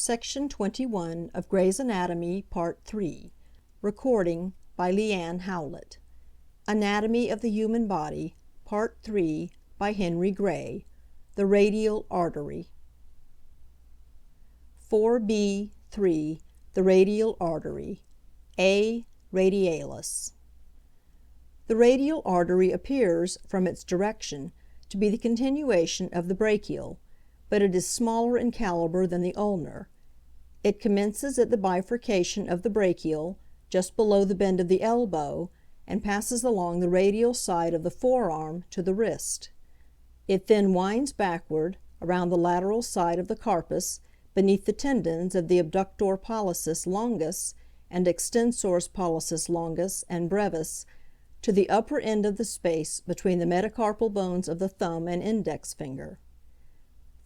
Section 21 of Gray's Anatomy, Part 3. Recording by Leanne Howlett. Anatomy of the Human Body, Part 3, by Henry Gray. The Radial Artery. 4b. 3. The Radial Artery. A. Radialis. The radial artery appears, from its direction, to be the continuation of the brachial, but it is smaller in caliber than the ulnar. It commences at the bifurcation of the brachial, just below the bend of the elbow, and passes along the radial side of the forearm to the wrist. It then winds backward, around the lateral side of the carpus, beneath the tendons of the abductor pollicis longus and extensors pollicis longus and brevis, to the upper end of the space between the metacarpal bones of the thumb and index finger.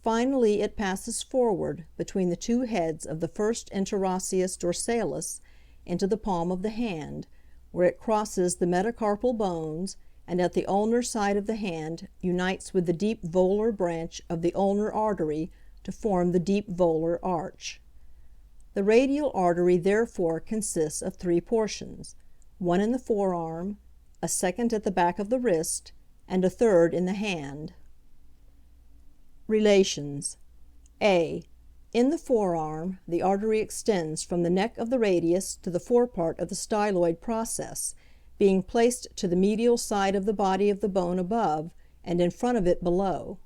Finally, it passes forward between the two heads of the first interosseous dorsalis into the palm of the hand, where it crosses the metacarpal bones and at the ulnar side of the hand unites with the deep volar branch of the ulnar artery to form the deep volar arch. The radial artery therefore consists of three portions, one in the forearm, a second at the back of the wrist, and a third in the hand. Relations. A. In the forearm, the artery extends from the neck of the radius to the forepart of the styloid process, being placed to the medial side of the body of the bone above and in front of it below.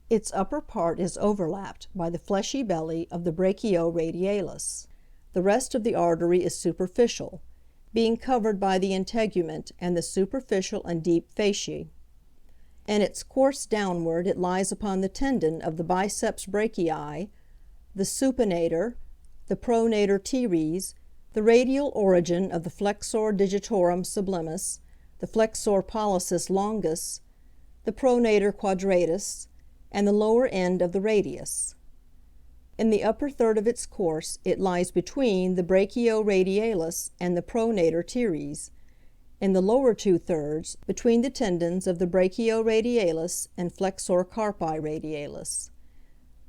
Its upper part is overlapped by the fleshy belly of the brachioradialis. The rest of the artery is superficial, being covered by the integument and the superficial and deep fasciae. In its course downward it lies upon the tendon of the biceps brachii, the supinator, the pronator teres, the radial origin of the flexor digitorum sublimis, the flexor pollicis longus, the pronator quadratus, and the lower end of the radius. In the upper third of its course it lies between the brachioradialis and the pronator teres. In the lower two-thirds, between the tendons of the brachioradialis and flexor carpi radialis.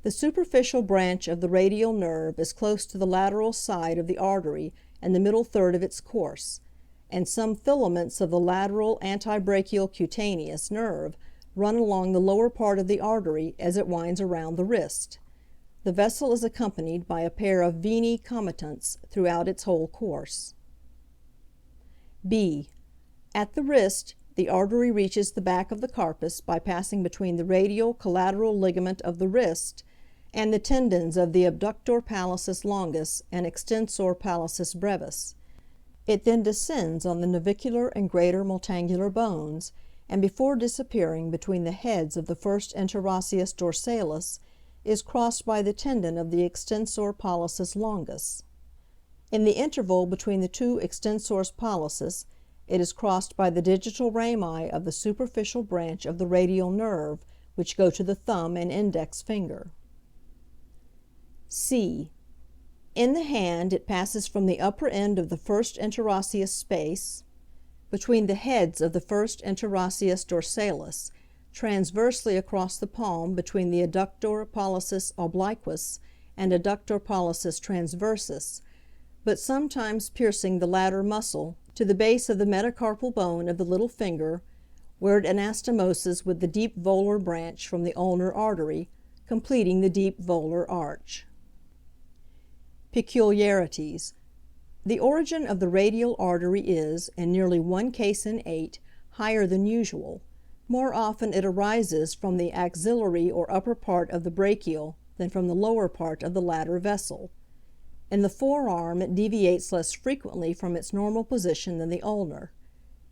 The superficial branch of the radial nerve is close to the lateral side of the artery and the middle third of its course, and some filaments of the lateral antibrachial cutaneous nerve run along the lower part of the artery as it winds around the wrist. The vessel is accompanied by a pair of venae comitants throughout its whole course. B. At the wrist, the artery reaches the back of the carpus by passing between the radial collateral ligament of the wrist and the tendons of the abductor pollicis longus and extensor pollicis brevis. It then descends on the navicular and greater multangular bones, and before disappearing between the heads of the first interosseous dorsalis, is crossed by the tendon of the extensor pollicis longus. In the interval between the two extensors pollicis, it is crossed by the digital rami of the superficial branch of the radial nerve, which go to the thumb and index finger. C. In the hand it passes from the upper end of the first interosseous space, between the heads of the first interosseous dorsalis, transversely across the palm between the adductor pollicis obliquus and adductor pollicis transversus, but sometimes piercing the latter muscle to the base of the metacarpal bone of the little finger, where it anastomoses with the deep volar branch from the ulnar artery, completing the deep volar arch. Peculiarities. The origin of the radial artery is, in nearly 1 case in 8, higher than usual. More often it arises from the axillary or upper part of the brachial than from the lower part of the latter vessel. In the forearm it deviates less frequently from its normal position than the ulnar.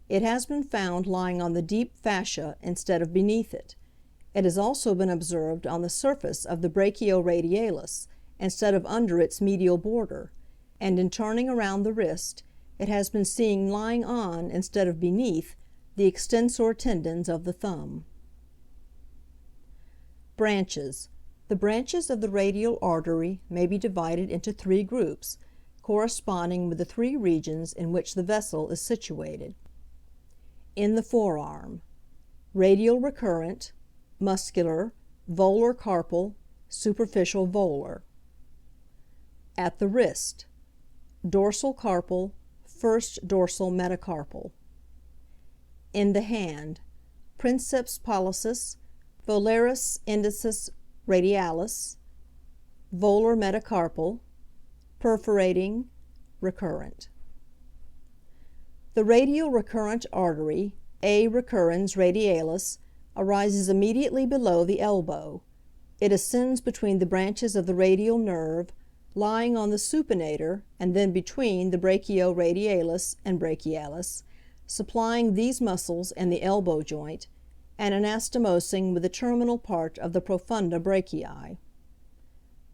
It has been found lying on the deep fascia instead of beneath it. It has also been observed on the surface of the brachioradialis instead of under its medial border, and in turning around the wrist, it has been seen lying on instead of beneath the extensor tendons of the thumb. Branches. The branches of the radial artery may be divided into 3 groups, corresponding with the 3 regions in which the vessel is situated. In the forearm: radial recurrent, muscular, volar carpal, superficial volar. At the wrist: dorsal carpal, first dorsal metacarpal. In the hand: princeps pollicis, volaris indicis radialis, volar metacarpal, perforating, recurrent. The radial recurrent artery, A. recurrens radialis, arises immediately below the elbow. It ascends between the branches of the radial nerve, lying on the supinator and then between the brachioradialis and brachialis, supplying these muscles and the elbow joint, and anastomosing with the terminal part of the profunda brachii.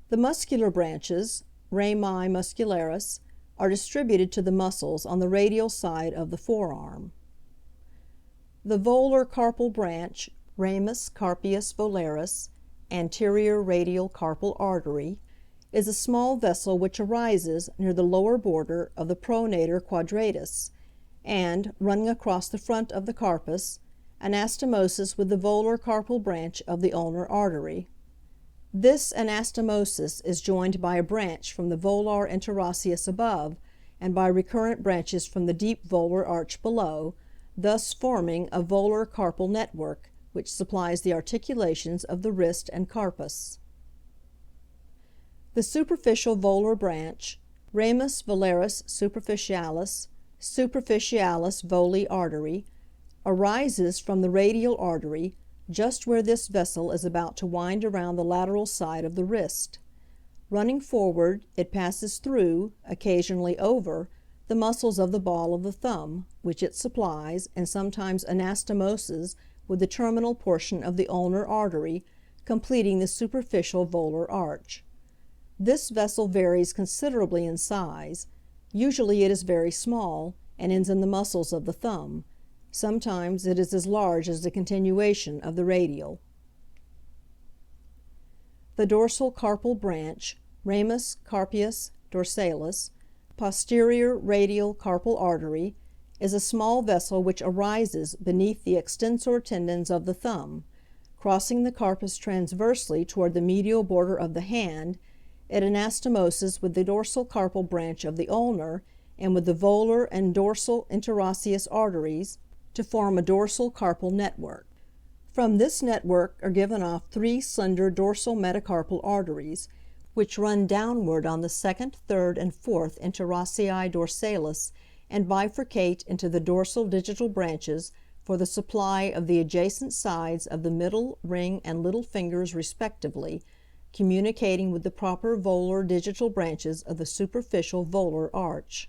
The muscular branches, rami muscularis, are distributed to the muscles on the radial side of the forearm. The volar carpal branch, ramus carpius volaris, anterior radial carpal artery, is a small vessel which arises near the lower border of the pronator quadratus, and, running across the front of the carpus, anastomoses with the volar carpal branch of the ulnar artery. This anastomosis is joined by a branch from the volar interosseous above, and by recurrent branches from the deep volar arch below, thus forming a volar carpal network, which supplies the articulations of the wrist and carpus. The superficial volar branch, ramus volaris superficialis, superficialis voli artery, arises from the radial artery, just where this vessel is about to wind around the lateral side of the wrist. Running forward, it passes through, occasionally over, the muscles of the ball of the thumb, which it supplies, and sometimes anastomoses with the terminal portion of the ulnar artery, completing the superficial volar arch. This vessel varies considerably in size. Usually it is very small, and ends in the muscles of the thumb. Sometimes it is as large as the continuation of the radial. The dorsal carpal branch, ramus carpius dorsalis, posterior radial carpal artery, is a small vessel which arises beneath the extensor tendons of the thumb. Crossing the carpus transversely toward the medial border of the hand, it anastomoses with the dorsal carpal branch of the ulnar and with the volar and dorsal interosseous arteries to form a dorsal carpal network. From this network are given off three slender dorsal metacarpal arteries, which run downward on the second, third, and fourth interossei dorsalis and bifurcate into the dorsal digital branches for the supply of the adjacent sides of the middle, ring, and little fingers respectively, communicating with the proper volar digital branches of the superficial volar arch.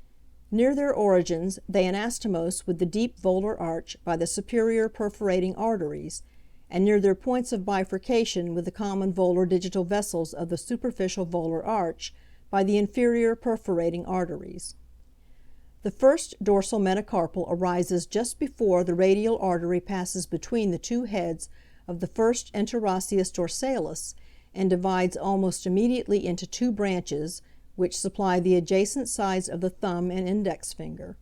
Near their origins they anastomose with the deep volar arch by the superior perforating arteries, and near their points of bifurcation with the common volar digital vessels of the superficial volar arch by the inferior perforating arteries. The first dorsal metacarpal arises just before the radial artery passes between the two heads of the first interosseous dorsalis and divides almost immediately into two branches, which supply the adjacent sides of the thumb and index finger.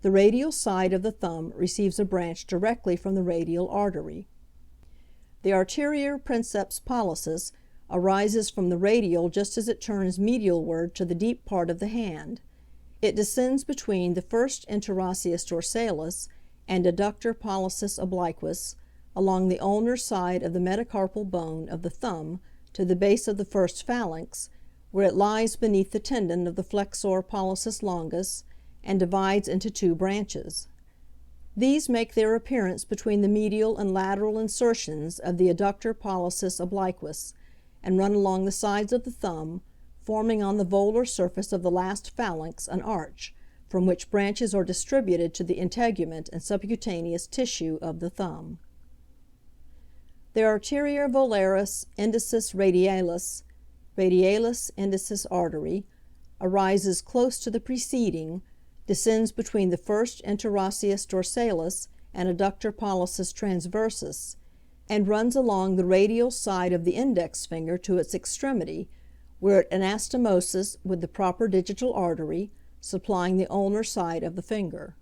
The radial side of the thumb receives a branch directly from the radial artery. The arterior princeps pollicis arises from the radial just as it turns medialward to the deep part of the hand. It descends between the first interosseous dorsalis and adductor pollicis obliquus along the ulnar side of the metacarpal bone of the thumb to the base of the first phalanx, where it lies beneath the tendon of the flexor pollicis longus, and divides into two branches. These make their appearance between the medial and lateral insertions of the adductor pollicis obliquus, and run along the sides of the thumb, forming on the volar surface of the last phalanx an arch, from which branches are distributed to the integument and subcutaneous tissue of the thumb. The arterior volaris indicis radialis, radialis indicis artery, arises close to the preceding, descends between the first interosseous dorsalis and adductor pollicis transversus, and runs along the radial side of the index finger to its extremity, where it anastomoses with the proper digital artery, supplying the ulnar side of the finger.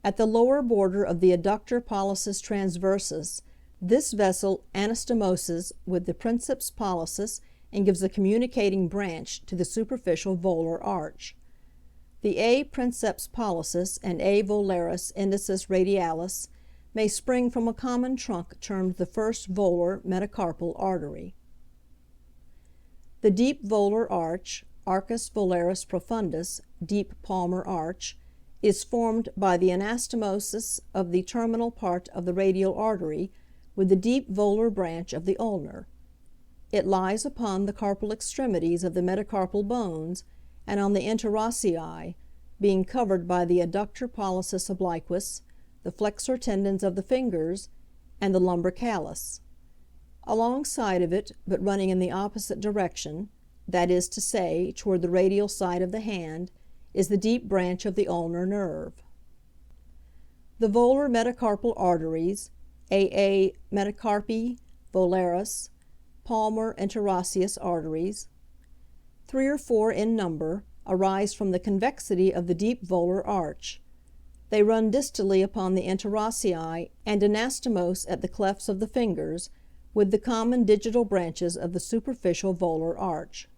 At the lower border of the adductor pollicis transversus, this vessel anastomoses with the princeps pollicis and gives a communicating branch to the superficial volar arch. The A. princeps pollicis and A. volaris indicis radialis may spring from a common trunk termed the first volar metacarpal artery. The deep volar arch, arcus volaris profundus, deep palmar arch, is formed by the anastomosis of the terminal part of the radial artery with the deep volar branch of the ulnar. It lies upon the carpal extremities of the metacarpal bones and on the interossei, being covered by the adductor pollicis obliquus, the flexor tendons of the fingers, and the lumbricalis. Alongside of it, but running in the opposite direction, that is to say, toward the radial side of the hand, is the deep branch of the ulnar nerve. The volar metacarpal arteries, AA metacarpi, volaris, palmar interosseous arteries, 3 or 4 in number, arise from the convexity of the deep volar arch. They run distally upon the interossei and anastomose at the clefts of the fingers, with the common digital branches of the superficial volar arch.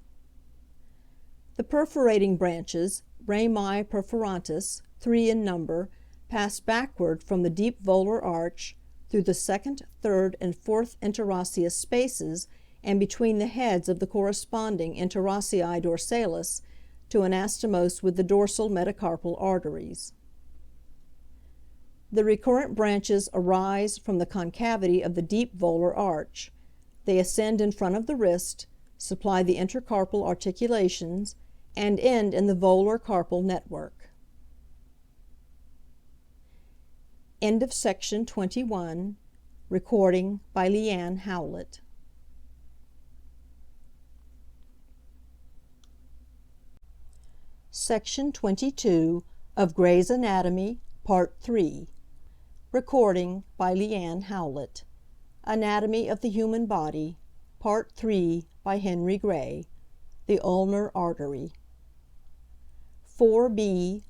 The perforating branches, rami perforantis, 3 in number, pass backward from the deep volar arch through the 2nd, 3rd, and 4th interosseous spaces and between the heads of the corresponding interossei dorsalis to anastomose with the dorsal metacarpal arteries. The recurrent branches arise from the concavity of the deep volar arch. They ascend in front of the wrist, supply the intercarpal articulations, and end in the volar carpal network. End of section 21. Recording by Leanne Howlett. Section 22 of Gray's Anatomy, Part 3. Recording by Leanne Howlett. Anatomy of the Human Body, Part 3 by Henry Gray. The Ulnar Artery. 4b.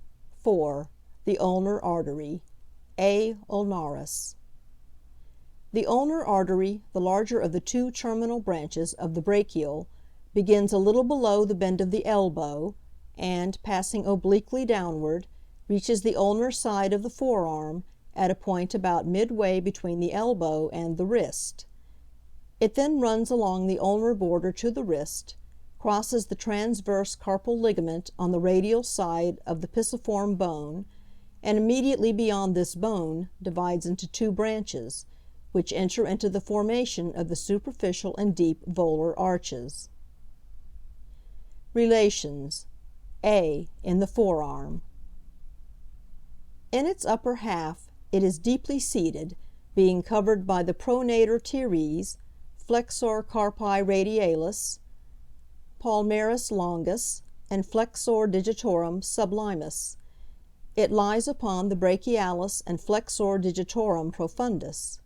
4. The Ulnar Artery. A. ulnaris. The ulnar artery, the larger of the 2 terminal branches of the brachial, begins a little below the bend of the elbow, and, passing obliquely downward, reaches the ulnar side of the forearm at a point about midway between the elbow and the wrist. It then runs along the ulnar border to the wrist, crosses the transverse carpal ligament on the radial side of the pisiform bone, and immediately beyond this bone divides into 2 branches, which enter into the formation of the superficial and deep volar arches. Relations. A. In the forearm. In its upper half it is deeply seated, being covered by the pronator teres, flexor carpi radialis, palmaris longus, and flexor digitorum sublimis. It lies upon the brachialis and flexor digitorum profundus.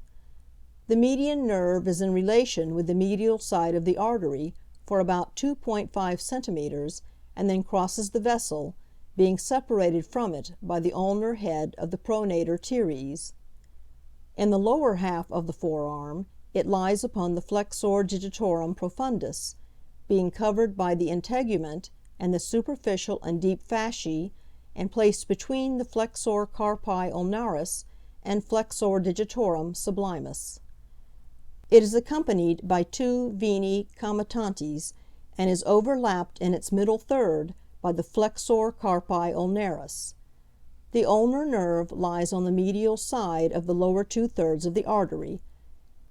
The median nerve is in relation with the medial side of the artery for about 2.5 centimeters, and then crosses the vessel, being separated from it by the ulnar head of the pronator teres. In the lower half of the forearm it lies upon the flexor digitorum profundus, being covered by the integument and the superficial and deep fasciae, and placed between the flexor carpi ulnaris and flexor digitorum sublimis. It is accompanied by 2 venae comitantes, and is overlapped in its middle third by the flexor carpi ulnaris. The ulnar nerve lies on the medial side of the lower 2/3 of the artery,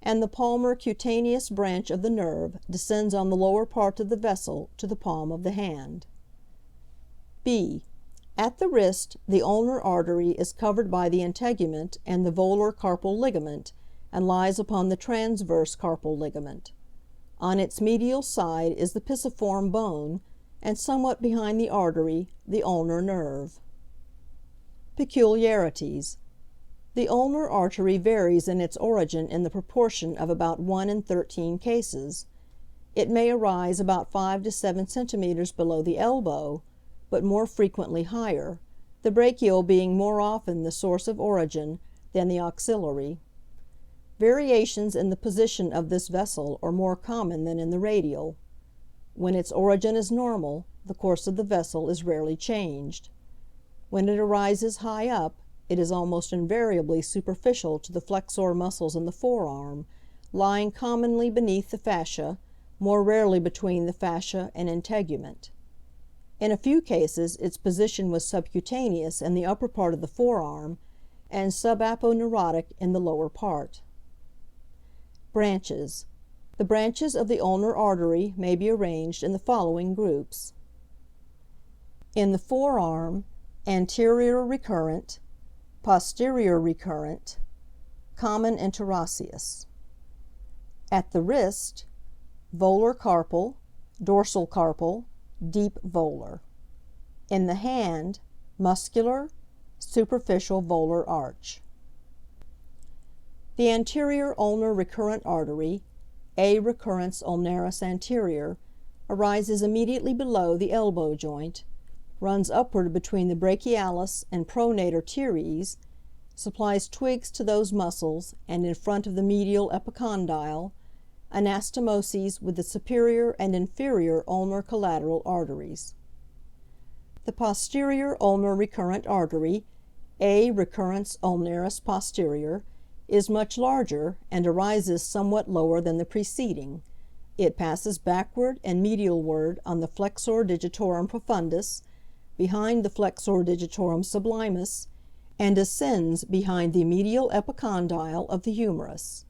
and the palmar cutaneous branch of the nerve descends on the lower part of the vessel to the palm of the hand. B. At the wrist, the ulnar artery is covered by the integument and the volar carpal ligament, and lies upon the transverse carpal ligament. On its medial side is the pisiform bone, and somewhat behind the artery, the ulnar nerve. Peculiarities. The ulnar artery varies in its origin in the proportion of about 1 in 13 cases. It may arise about 5 to 7 centimeters below the elbow, but more frequently higher, the brachial being more often the source of origin than the axillary. Variations in the position of this vessel are more common than in the radial. When its origin is normal, the course of the vessel is rarely changed. When it arises high up, it is almost invariably superficial to the flexor muscles in the forearm, lying commonly beneath the fascia, more rarely between the fascia and integument. In a few cases its position was subcutaneous in the upper part of the forearm, and subaponeurotic in the lower part. Branches. The branches of the ulnar artery may be arranged in the following groups. In the forearm, anterior recurrent, posterior recurrent, common interosseous. At the wrist, volar carpal, dorsal carpal, deep volar. In the hand, muscular, superficial volar arch. The anterior ulnar recurrent artery, A recurrens ulnaris anterior, arises immediately below the elbow joint, runs upward between the brachialis and pronator teres, supplies twigs to those muscles, and in front of the medial epicondyle, anastomoses with the superior and inferior ulnar collateral arteries. The posterior ulnar recurrent artery, A recurrens ulnaris posterior, is much larger, and arises somewhat lower than the preceding. It passes backward and medialward on the flexor digitorum profundus, behind the flexor digitorum sublimus, and ascends behind the medial epicondyle of the humerus.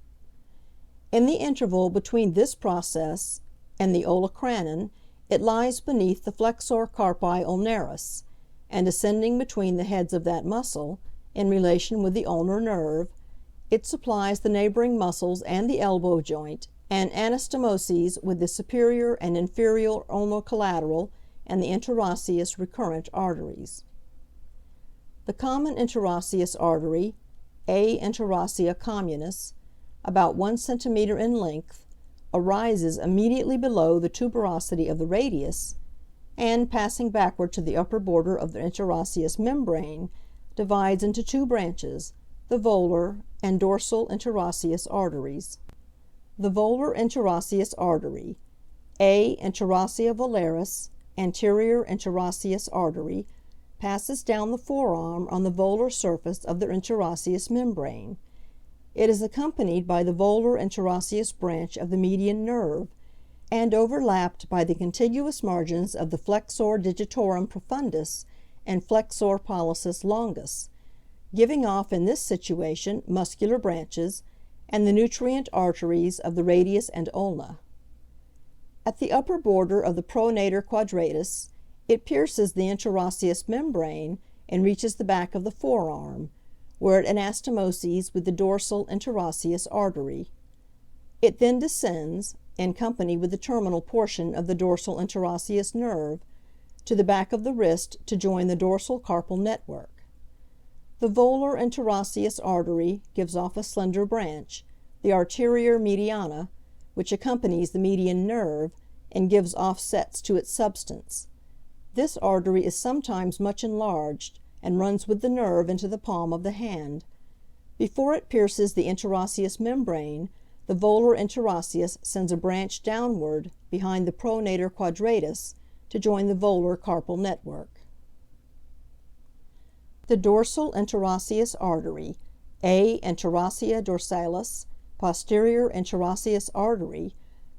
In the interval between this process and the olecranon, it lies beneath the flexor carpi ulnaris, and ascending between the heads of that muscle, in relation with the ulnar nerve, it supplies the neighboring muscles and the elbow joint, and anastomoses with the superior and inferior ulnar collateral and the interosseous recurrent arteries. The common interosseous artery, A interossea communis, about 1 cm in length, arises immediately below the tuberosity of the radius, and, passing backward to the upper border of the interosseous membrane, divides into two branches, the volar and dorsal interosseous arteries. The volar interosseous artery, A interossea volaris, anterior interosseous artery, passes down the forearm on the volar surface of the interosseous membrane. It is accompanied by the volar interosseous branch of the median nerve, and overlapped by the contiguous margins of the flexor digitorum profundus and flexor pollicis longus, giving off in this situation muscular branches, and the nutrient arteries of the radius and ulna. At the upper border of the pronator quadratus, it pierces the interosseous membrane and reaches the back of the forearm, where it anastomoses with the dorsal interosseous artery. It then descends, in company with the terminal portion of the dorsal interosseous nerve, to the back of the wrist to join the dorsal carpal network. The volar interosseous artery gives off a slender branch, the arteria mediana, which accompanies the median nerve, and gives offsets to its substance. This artery is sometimes much enlarged, and runs with the nerve into the palm of the hand. Before it pierces the interosseous membrane, the volar interosseous sends a branch downward behind the pronator quadratus to join the volar carpal network. The dorsal interosseous artery, A interossea dorsalis, posterior interosseous artery,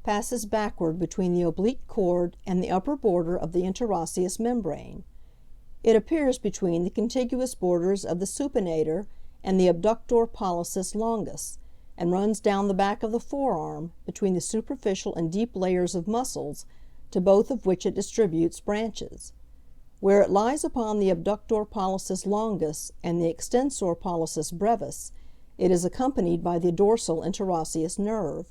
passes backward between the oblique cord and the upper border of the interosseous membrane. It appears between the contiguous borders of the supinator and the abductor pollicis longus, and runs down the back of the forearm between the superficial and deep layers of muscles, to both of which it distributes branches. Where it lies upon the abductor pollicis longus and the extensor pollicis brevis, it is accompanied by the dorsal interosseous nerve.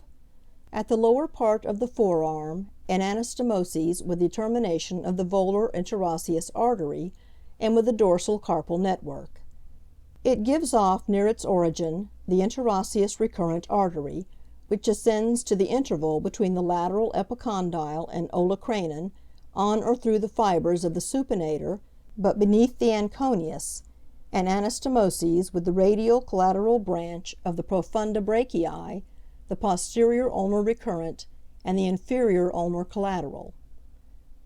At the lower part of the forearm, an anastomoses with the termination of the volar interosseous artery, and with the dorsal carpal network. It gives off near its origin the interosseous recurrent artery, which ascends to the interval between the lateral epicondyle and olecranon, on or through the fibers of the supinator, but beneath the anconeus, and anastomoses with the radial collateral branch of the profunda brachii, the posterior ulnar recurrent, and the inferior ulnar collateral.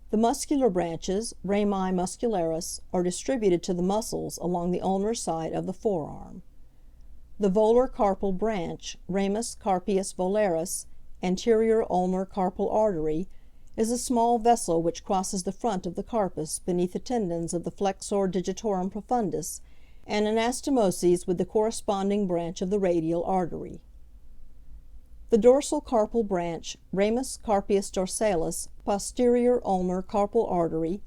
The muscular branches, rami muscularis, are distributed to the muscles along the ulnar side of the forearm. The volar carpal branch, ramus carpius volaris, anterior ulnar carpal artery, is a small vessel which crosses the front of the carpus beneath the tendons of the flexor digitorum profundus and anastomoses with the corresponding branch of the radial artery. The dorsal carpal branch, ramus carpius dorsalis, posterior ulnar carpal artery,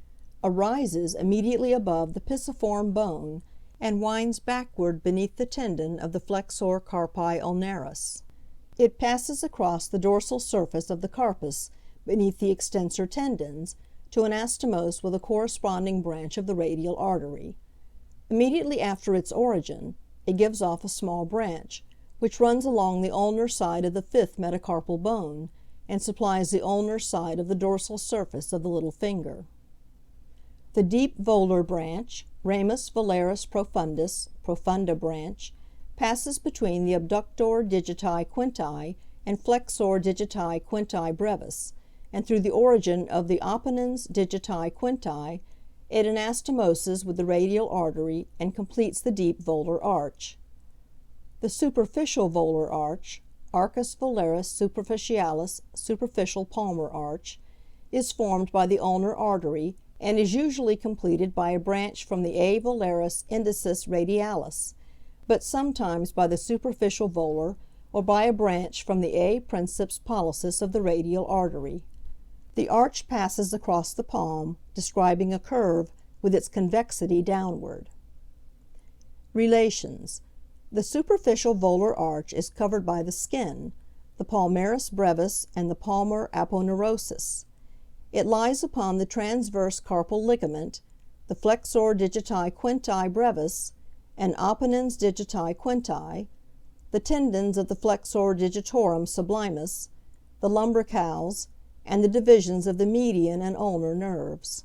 arises immediately above the pisiform bone and winds backward beneath the tendon of the flexor carpi ulnaris. It passes across the dorsal surface of the carpus beneath the extensor tendons to anastomose with a corresponding branch of the radial artery. Immediately after its origin, it gives off a small branch, which runs along the ulnar side of the fifth metacarpal bone and supplies the ulnar side of the dorsal surface of the little finger. The deep volar branch, ramus volaris profundus, profunda branch, passes between the abductor digiti quinti and flexor digiti quinti brevis, and through the origin of the opponens digiti quinti, it anastomoses with the radial artery and completes the deep volar arch. The superficial volar arch, arcus volaris superficialis, superficial palmar arch, is formed by the ulnar artery and is usually completed by a branch from the A volaris indicis radialis, but sometimes by the superficial volar or by a branch from the A princeps pollicis of the radial artery. The arch passes across the palm, describing a curve with its convexity downward. Relations. The superficial volar arch is covered by the skin, the palmaris brevis and the palmar aponeurosis. It lies upon the transverse carpal ligament, the flexor digiti quinti brevis and opponens digiti quinti, the tendons of the flexor digitorum sublimis, the lumbricals, and the divisions of the median and ulnar nerves.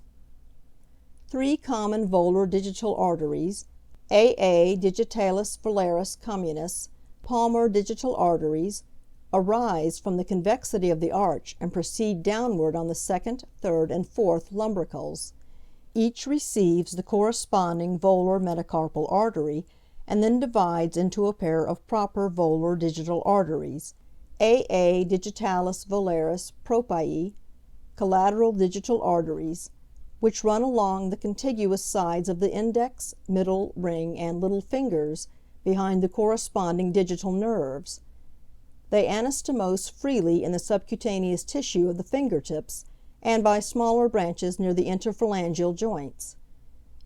Three common volar digital arteries, AA digitalis volaris communis, palmar digital arteries, arise from the convexity of the arch and proceed downward on the second, third, and fourth lumbricals. Each receives the corresponding volar metacarpal artery and then divides into a pair of proper volar digital arteries, AA digitalis volaris proprii, collateral digital arteries, which run along the contiguous sides of the index, middle, ring, and little fingers behind the corresponding digital nerves. They anastomose freely in the subcutaneous tissue of the fingertips and by smaller branches near the interphalangeal joints.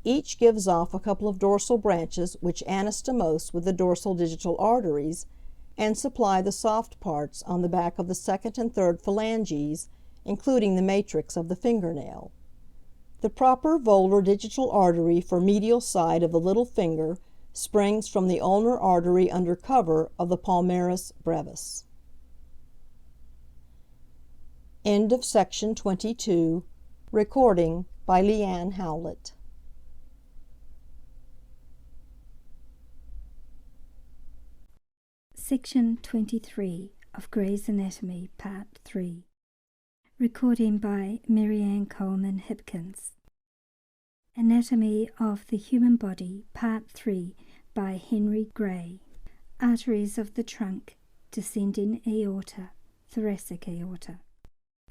Each gives off a couple of dorsal branches which anastomose with the dorsal digital arteries and supply the soft parts on the back of the second and third phalanges, including the matrix of the fingernail. The proper volar digital artery for medial side of the little finger springs from the ulnar artery under cover of the palmaris brevis. End of section 22. Recording by Leanne Howlett. Section 23 of Gray's Anatomy, Part 3. Recording by Marianne Coleman Hipkins. Anatomy of the Human Body, Part 3 by Henry Gray. Arteries of the trunk, descending aorta, thoracic aorta.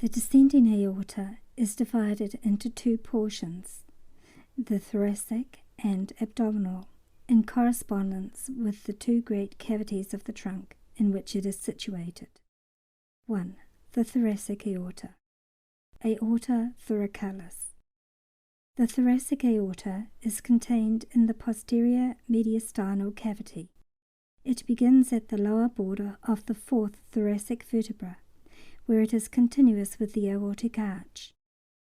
The descending aorta is divided into two portions, the thoracic and abdominal, in correspondence with the two great cavities of the trunk in which it is situated. 1. The thoracic aorta. Aorta thoracalis. The thoracic aorta is contained in the posterior mediastinal cavity. It begins at the lower border of the fourth thoracic vertebra, where it is continuous with the aortic arch,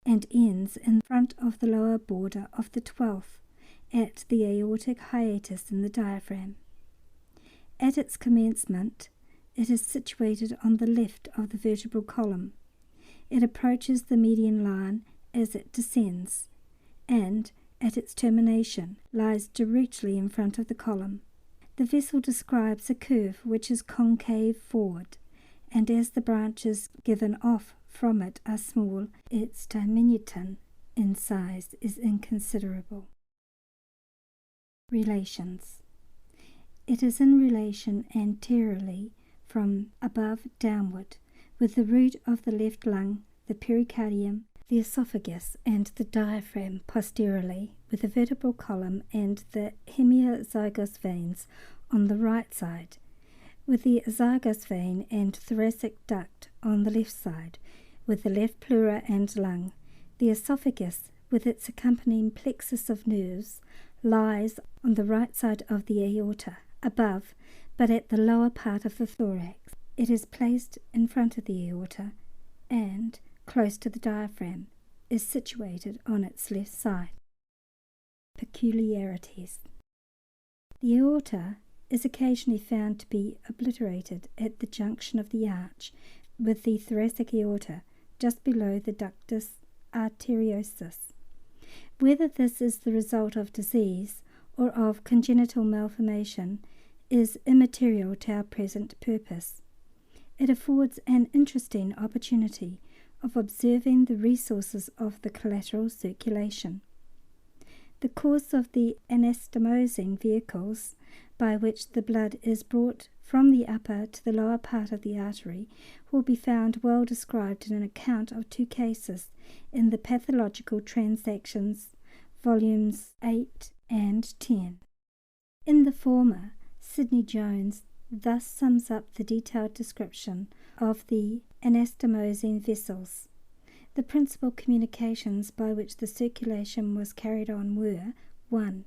and ends in front of the lower border of the 12th at the aortic hiatus in the diaphragm. At its commencement, it is situated on the left of the vertebral column. It approaches the median line as it descends, and, at its termination, lies directly in front of the column. The vessel describes a curve which is concave forward, and as the branches given off from it are small, its diminution in size is inconsiderable. Relations. It is in relation anteriorly from above downward, with the root of the left lung, the pericardium, the esophagus, and the diaphragm posteriorly, with the vertebral column and the hemiazygous veins on the right side, with the azygous vein and thoracic duct on the left side, with the left pleura and lung. The esophagus, with its accompanying plexus of nerves, lies on the right side of the aorta, above, but at the lower part of the thorax. It is placed in front of the aorta and, close to the diaphragm, is situated on its left side. Peculiarities. The aorta is occasionally found to be obliterated at the junction of the arch with the thoracic aorta, just below the ductus arteriosus. Whether this is the result of disease or of congenital malformation is immaterial to our present purpose. It affords an interesting opportunity of observing the resources of the collateral circulation. The course of the anastomosing vehicles by which the blood is brought from the upper to the lower part of the artery will be found well described in an account of 2 cases in the Pathological Transactions, volumes 8 and 10. In the former, Sidney Jones thus sums up the detailed description of the anastomosing vessels. The principal communications by which the circulation was carried on were 1.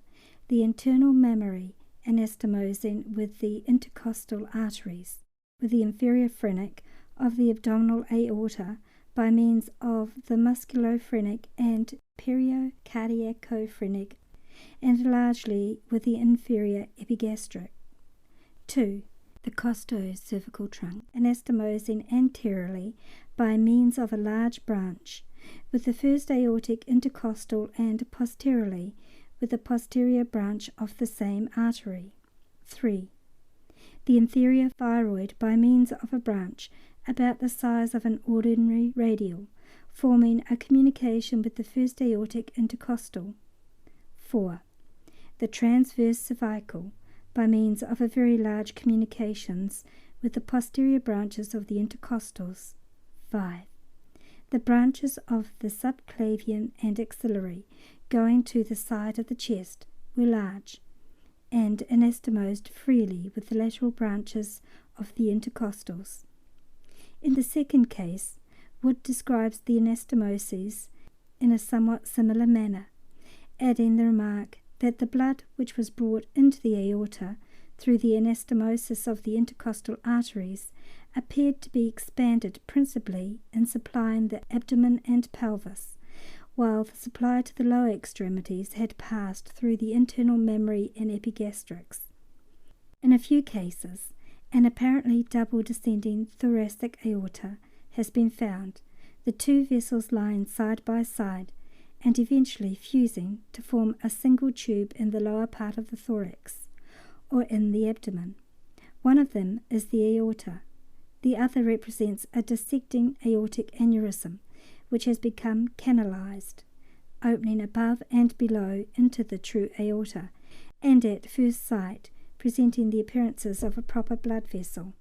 The internal mammary anastomosing with the intercostal arteries, with the inferior phrenic of the abdominal aorta by means of the musculophrenic and periocardiacophrenic, and largely with the inferior epigastric. 2. The costocervical trunk anastomosing anteriorly by means of a large branch, with the first aortic intercostal, and posteriorly with the posterior branch of the same artery. 3. The inferior thyroid by means of a branch about the size of an ordinary radial, forming a communication with the first aortic intercostal. 4. The transverse cervical by means of a very large communications with the posterior branches of the intercostals. 5. The branches of the subclavian and axillary going to the side of the chest were large, and anastomosed freely with the lateral branches of the intercostals. In the second case, Wood describes the anastomoses in a somewhat similar manner, adding the remark that the blood which was brought into the aorta through the anastomosis of the intercostal arteries appeared to be expanded principally in supplying the abdomen and pelvis, while the supply to the lower extremities had passed through the internal mammary and epigastrics. In a few cases, an apparently double descending thoracic aorta has been found, the 2 vessels lying side by side and eventually fusing to form a single tube in the lower part of the thorax, or in the abdomen. One of them is the aorta. The other represents a dissecting aortic aneurysm, which has become canalized, opening above and below into the true aorta, and at first sight presenting the appearances of a proper blood vessel.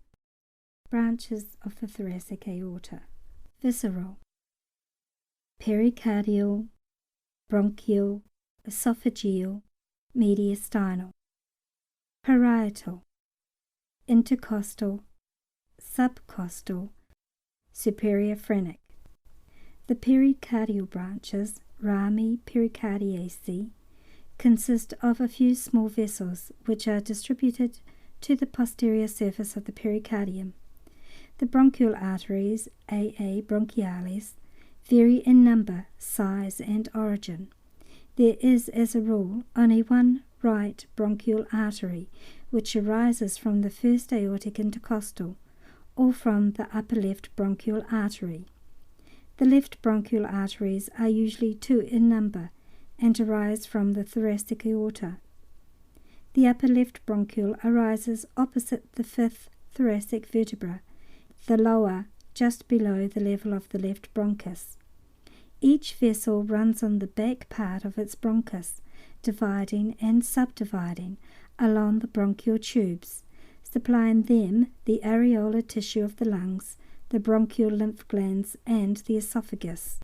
Branches of the thoracic aorta. Visceral. Pericardial, bronchial, esophageal, mediastinal. Parietal, intercostal, subcostal, superior phrenic. The pericardial branches, rami pericardiaceae, consist of a few small vessels which are distributed to the posterior surface of the pericardium. The bronchial arteries, A bronchialis, vary in number, size, and origin. There is, as a rule, only one right bronchial artery, which arises from the first aortic intercostal, or from the upper left bronchial artery. The left bronchial arteries are usually 2 in number, and arise from the thoracic aorta. The upper left bronchial arises opposite the 5th thoracic vertebra. The lower just below the level of the left bronchus. Each vessel runs on the back part of its bronchus, dividing and subdividing along the bronchial tubes, supplying them the areolar tissue of the lungs, the bronchial lymph glands, and the esophagus.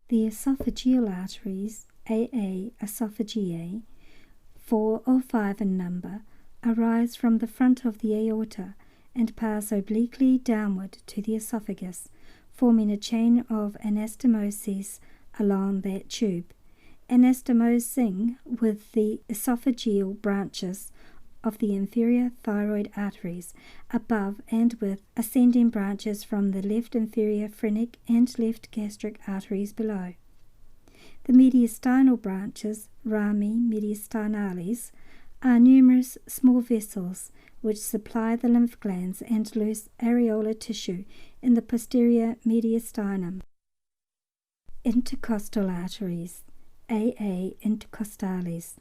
The esophageal arteries, AA esophageae, 4 or 5 in number, arise from the front of the aorta and pass obliquely downward to the esophagus, forming a chain of anastomoses along that tube, anastomosing with the esophageal branches of the inferior thyroid arteries above and with ascending branches from the left inferior phrenic and left gastric arteries below. The mediastinal branches, rami mediastinalis, are numerous small vessels which supply the lymph glands and loose areolar tissue in the posterior mediastinum. Intercostal arteries, AA intercostalis.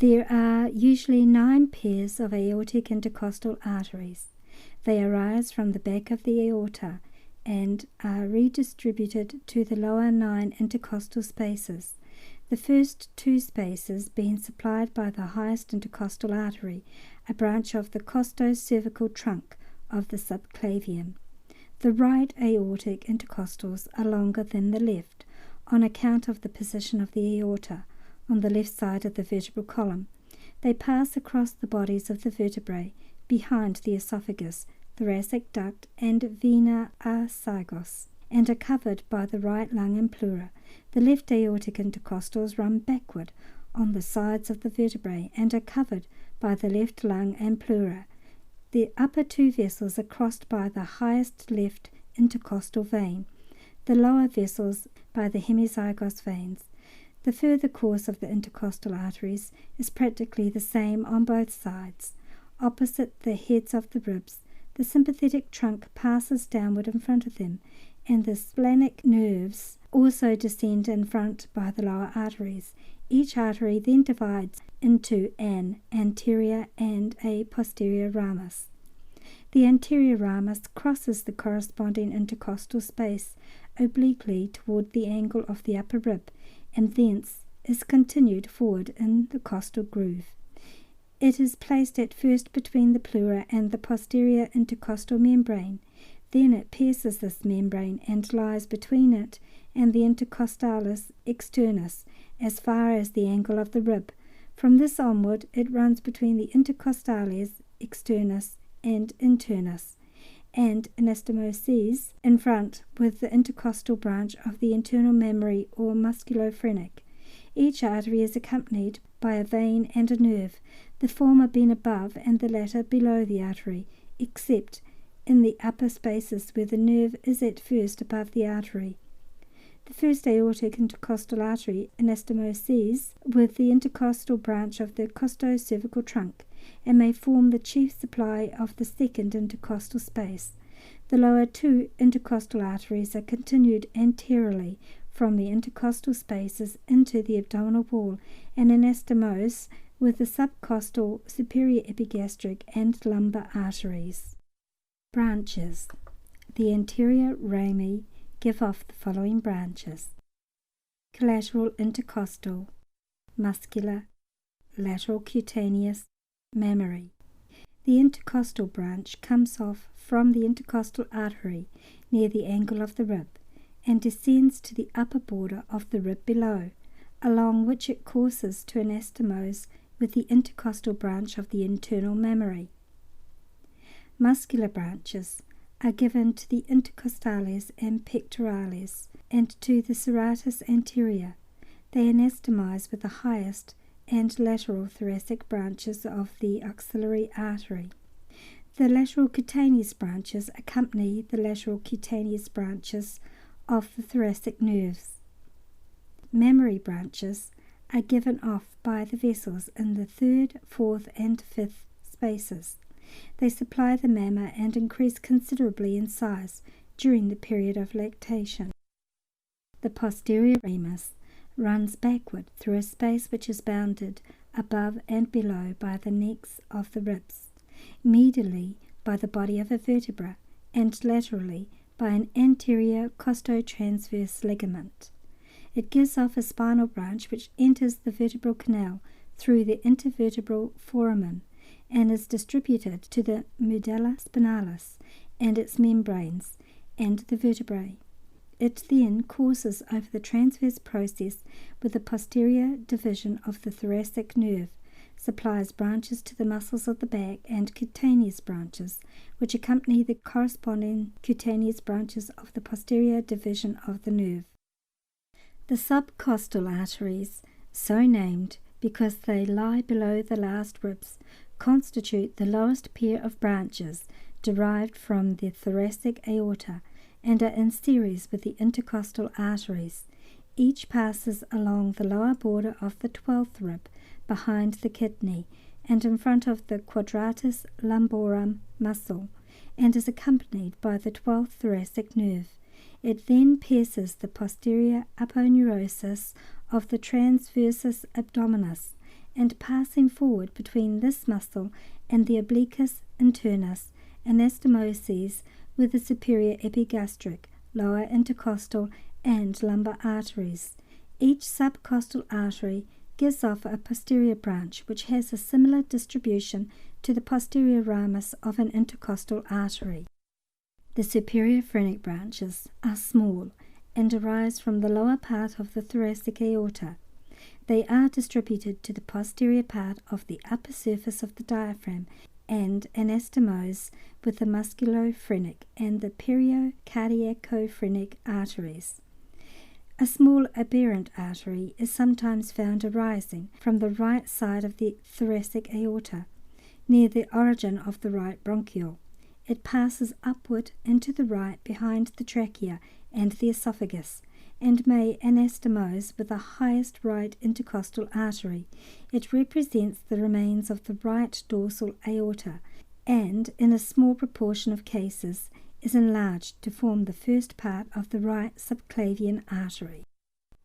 There are usually 9 pairs of aortic intercostal arteries. They arise from the back of the aorta and are redistributed to the lower 9 intercostal spaces, the first 2 spaces being supplied by the highest intercostal artery, a branch of the costo-cervical trunk of the subclavian. The right aortic intercostals are longer than the left, on account of the position of the aorta on the left side of the vertebral column. They pass across the bodies of the vertebrae behind the esophagus, thoracic duct, and vena arsagos, and are covered by the right lung and pleura. The left aortic intercostals run backward on the sides of the vertebrae and are covered by the left lung and pleura. The upper 2 vessels are crossed by the highest left intercostal vein, the lower vessels by the hemizygos veins. The further course of the intercostal arteries is practically the same on both sides. Opposite the heads of the ribs, the sympathetic trunk passes downward in front of them, and the splenic nerves also descend in front by the lower arteries. Each artery then divides into an anterior and a posterior ramus. The anterior ramus crosses the corresponding intercostal space obliquely toward the angle of the upper rib, and thence is continued forward in the costal groove. It is placed at first between the pleura and the posterior intercostal membrane. Then it pierces this membrane and lies between it and the intercostalis externus as far as the angle of the rib. From this onward it runs between the intercostalis externus and internus, and anastomoses in front with the intercostal branch of the internal mammary or musculophrenic. Each artery is accompanied by a vein and a nerve, the former being above and the latter below the artery, except in the upper spaces where the nerve is at first above the artery. The first aortic intercostal artery, anastomoses, with the intercostal branch of the costo-cervical trunk, and may form the chief supply of the second intercostal space. The lower 2 intercostal arteries are continued anteriorly from the intercostal spaces into the abdominal wall, and anastomose with the subcostal, superior epigastric, and lumbar arteries. Branches. The anterior rami give off the following branches: collateral intercostal, muscular, lateral cutaneous, mammary. The intercostal branch comes off from the intercostal artery near the angle of the rib and descends to the upper border of the rib below, along which it courses to anastomose with the intercostal branch of the internal mammary. Muscular branches are given to the intercostalis and pectoralis and to the serratus anterior. They anastomize with the highest and lateral thoracic branches of the axillary artery. The lateral cutaneous branches accompany the lateral cutaneous branches of the thoracic nerves. Mammary branches are given off by the vessels in the 3rd, 4th, and 5th spaces. They supply the mamma and increase considerably in size during the period of lactation. The posterior ramus runs backward through a space which is bounded above and below by the necks of the ribs, medially by the body of a vertebra, and laterally by an anterior costotransverse ligament. It gives off a spinal branch which enters the vertebral canal through the intervertebral foramen and is distributed to the medulla spinalis and its membranes and the vertebrae. It then courses over the transverse process with the posterior division of the thoracic nerve, supplies branches to the muscles of the back and cutaneous branches, which accompany the corresponding cutaneous branches of the posterior division of the nerve. The subcostal arteries, so named because they lie below the last ribs, constitute the lowest pair of branches derived from the thoracic aorta and are in series with the intercostal arteries. Each passes along the lower border of the 12th rib behind the kidney and in front of the quadratus lumborum muscle and is accompanied by the 12th thoracic nerve. It then pierces the posterior aponeurosis of the transversus abdominis and passing forward between this muscle and the obliquus internus anastomoses with the superior epigastric, lower intercostal and lumbar arteries. Each subcostal artery gives off a posterior branch which has a similar distribution to the posterior ramus of an intercostal artery. The superior phrenic branches are small and arise from the lower part of the thoracic aorta. They are distributed to the posterior part of the upper surface of the diaphragm and anastomose with the musculophrenic and the periocardiacophrenic arteries. A small aberrant artery is sometimes found arising from the right side of the thoracic aorta, near the origin of the right bronchiole. It passes upward into the right behind the trachea and the esophagus, and may anastomose with the highest right intercostal artery. It represents the remains of the right dorsal aorta, and, in a small proportion of cases, is enlarged to form the first part of the right subclavian artery.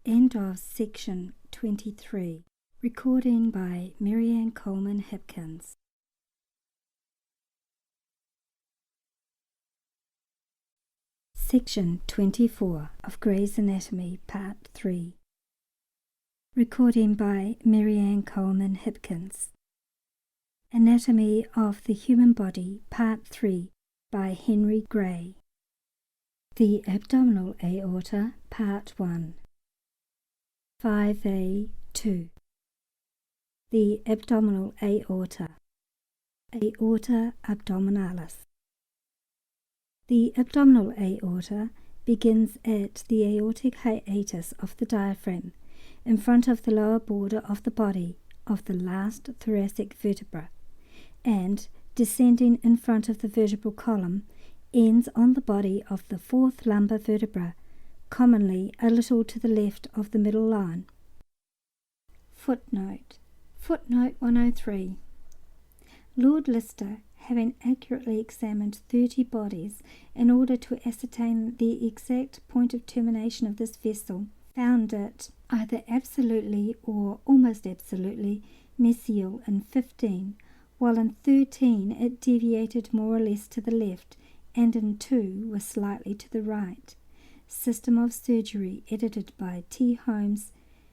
End of section 23. Recording by Marianne Coleman Hipkins. Section 24 of Gray's Anatomy, Part 3. Recording by Marianne Coleman Hipkins. Anatomy of the Human Body, Part 3, by Henry Gray. The Abdominal Aorta, Part 1. 5a 2. The Abdominal Aorta, Aorta abdominalis. The abdominal aorta begins at the aortic hiatus of the diaphragm, in front of the lower border of the body of the last thoracic vertebra, and, descending in front of the vertebral column, ends on the body of the fourth lumbar vertebra, commonly a little to the left of the middle line. Footnote 103. Lord Lister, having accurately examined 30 bodies in order to ascertain the exact point of termination of this vessel, found it either absolutely or almost absolutely mesial in 15, while in 13 it deviated more or less to the left, and in 2 was slightly to the right. System of Surgery, edited by T. Holmes,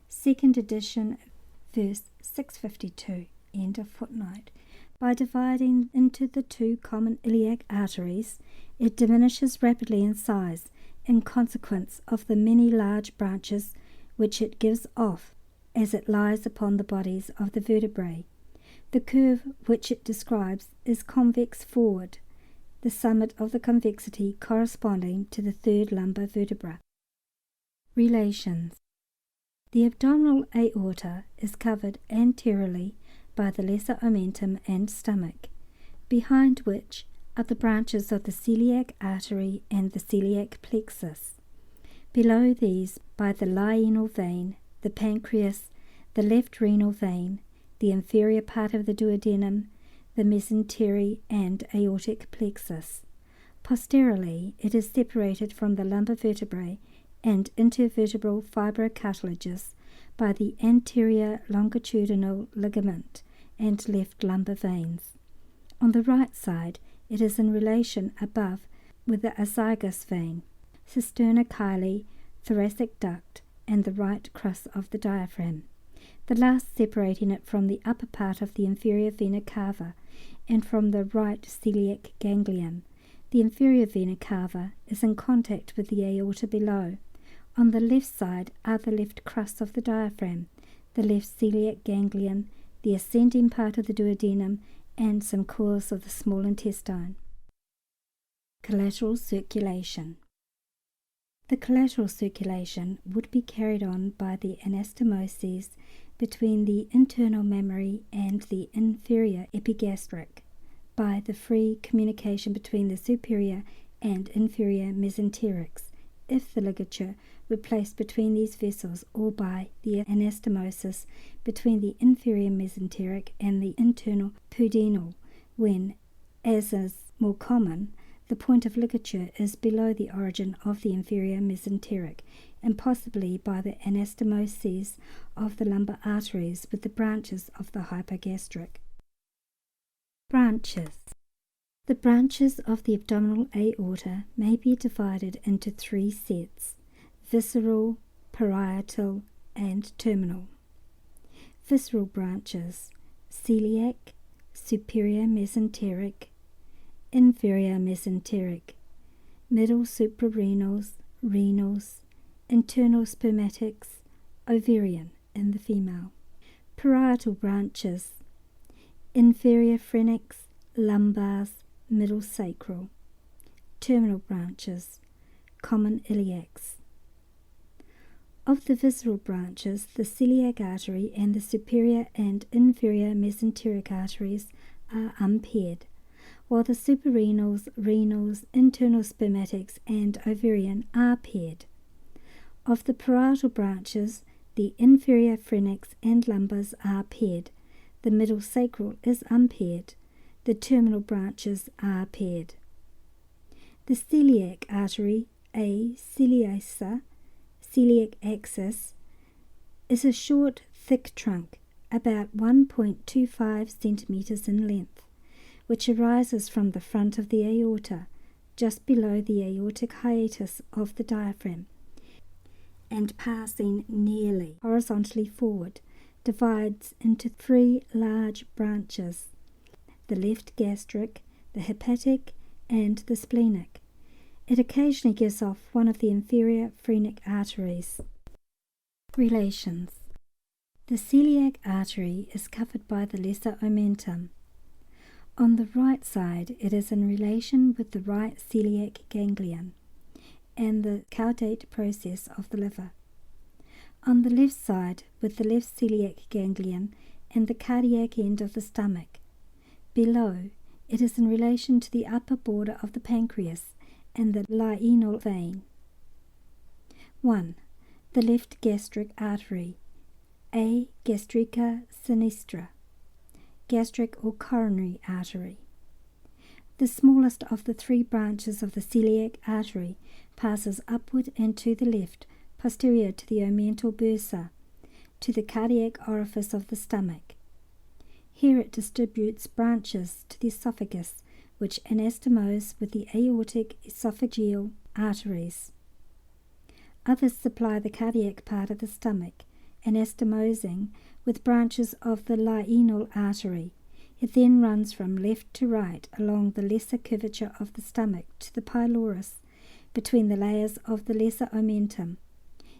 2nd edition, verse 652. End of footnote. By dividing into the 2 common iliac arteries, it diminishes rapidly in size in consequence of the many large branches which it gives off as it lies upon the bodies of the vertebrae. The curve which it describes is convex forward, the summit of the convexity corresponding to the third lumbar vertebra. Relations. The abdominal aorta is covered anteriorly by the lesser omentum and stomach, behind which are the branches of the celiac artery and the celiac plexus. Below these by the lional vein, the pancreas, the left renal vein, the inferior part of the duodenum, the mesentery and aortic plexus. Posteriorly it is separated from the lumbar vertebrae and intervertebral fibrocartilages by the anterior longitudinal ligament and left lumbar veins. On the right side, it is in relation above with the azygos vein, cisterna chyli, thoracic duct, and the right crus of the diaphragm, the last separating it from the upper part of the inferior vena cava and from the right celiac ganglion. The inferior vena cava is in contact with the aorta below. On the left side are the left crus of the diaphragm, the left celiac ganglion, the ascending part of the duodenum, and some coils of the small intestine. Collateral circulation. The collateral circulation would be carried on by the anastomoses between the internal mammary and the inferior epigastric, by the free communication between the superior and inferior mesenterics, if the ligature were placed between these vessels, or by the anastomosis between the inferior mesenteric and the internal pudendal, when, as is more common, the point of ligature is below the origin of the inferior mesenteric, and possibly by the anastomoses of the lumbar arteries with the branches of the hypogastric. Branches. The branches of the abdominal aorta may be divided into three sets: visceral, parietal, and terminal. Visceral branches: celiac, superior mesenteric, inferior mesenteric, middle suprarenals, renals, internal spermatics, ovarian in the female. Parietal branches: inferior phrenics, lumbars, middle sacral. Terminal branches: common iliacs. Of the visceral branches, the celiac artery and the superior and inferior mesenteric arteries are unpaired, while the suprarenals, renals, internal spermatics, and ovarian are paired. Of the parietal branches, the inferior phrenics and lumbars are paired, the middle sacral is unpaired, the terminal branches are paired. The celiac artery, a celiaca, celiac axis, is a short, thick trunk, about 1.25 centimeters in length, which arises from the front of the aorta, just below the aortic hiatus of the diaphragm, and passing nearly horizontally forward, divides into three large branches: the left gastric, the hepatic, and the splenic. It occasionally gives off one of the inferior phrenic arteries. Relations. The celiac artery is covered by the lesser omentum. On the right side, it is in relation with the right celiac ganglion and the caudate process of the liver. On the left side, with the left celiac ganglion and the cardiac end of the stomach. Below, it is in relation to the upper border of the pancreas and the lyinal vein. 1. The left gastric artery, a gastrica sinistra, gastric or coronary artery. The smallest of the three branches of the celiac artery passes upward and to the left, posterior to the omental bursa, to the cardiac orifice of the stomach. Here it distributes branches to the esophagus, which anastomose with the aortic esophageal arteries. Others supply the cardiac part of the stomach, anastomosing with branches of the lyinal artery. It then runs from left to right along the lesser curvature of the stomach to the pylorus, between the layers of the lesser omentum.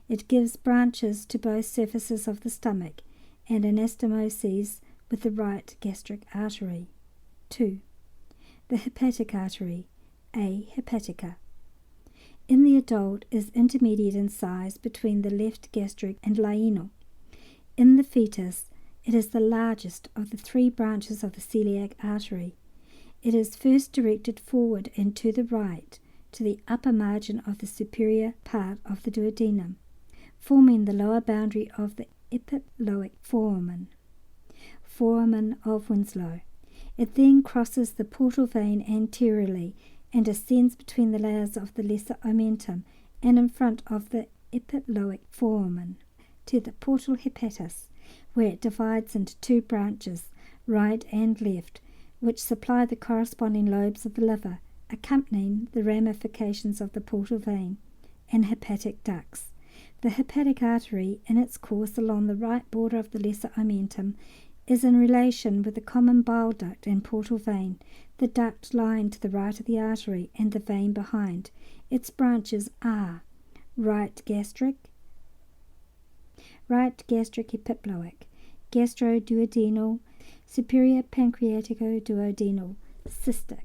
It gives branches to both surfaces of the stomach and anastomoses with the right gastric artery. 2. The hepatic artery, a hepatica. In the adult is intermediate in size between the left gastric and lyinal. In the fetus, it is the largest of the three branches of the celiac artery. It is first directed forward and to the right, to the upper margin of the superior part of the duodenum, forming the lower boundary of the epiploic foramen of Winslow. It then crosses the portal vein anteriorly and ascends between the layers of the lesser omentum and in front of the epiploic foramen to the portal hepatis, where it divides into two branches, right and left, which supply the corresponding lobes of the liver, accompanying the ramifications of the portal vein, and hepatic ducts. The hepatic artery, in its course along the right border of the lesser omentum, is in relation with the common bile duct and portal vein, the duct lying to the right of the artery and the vein behind. Its branches are right gastric epiploic, gastroduodenal, superior pancreatico-duodenal, cystic.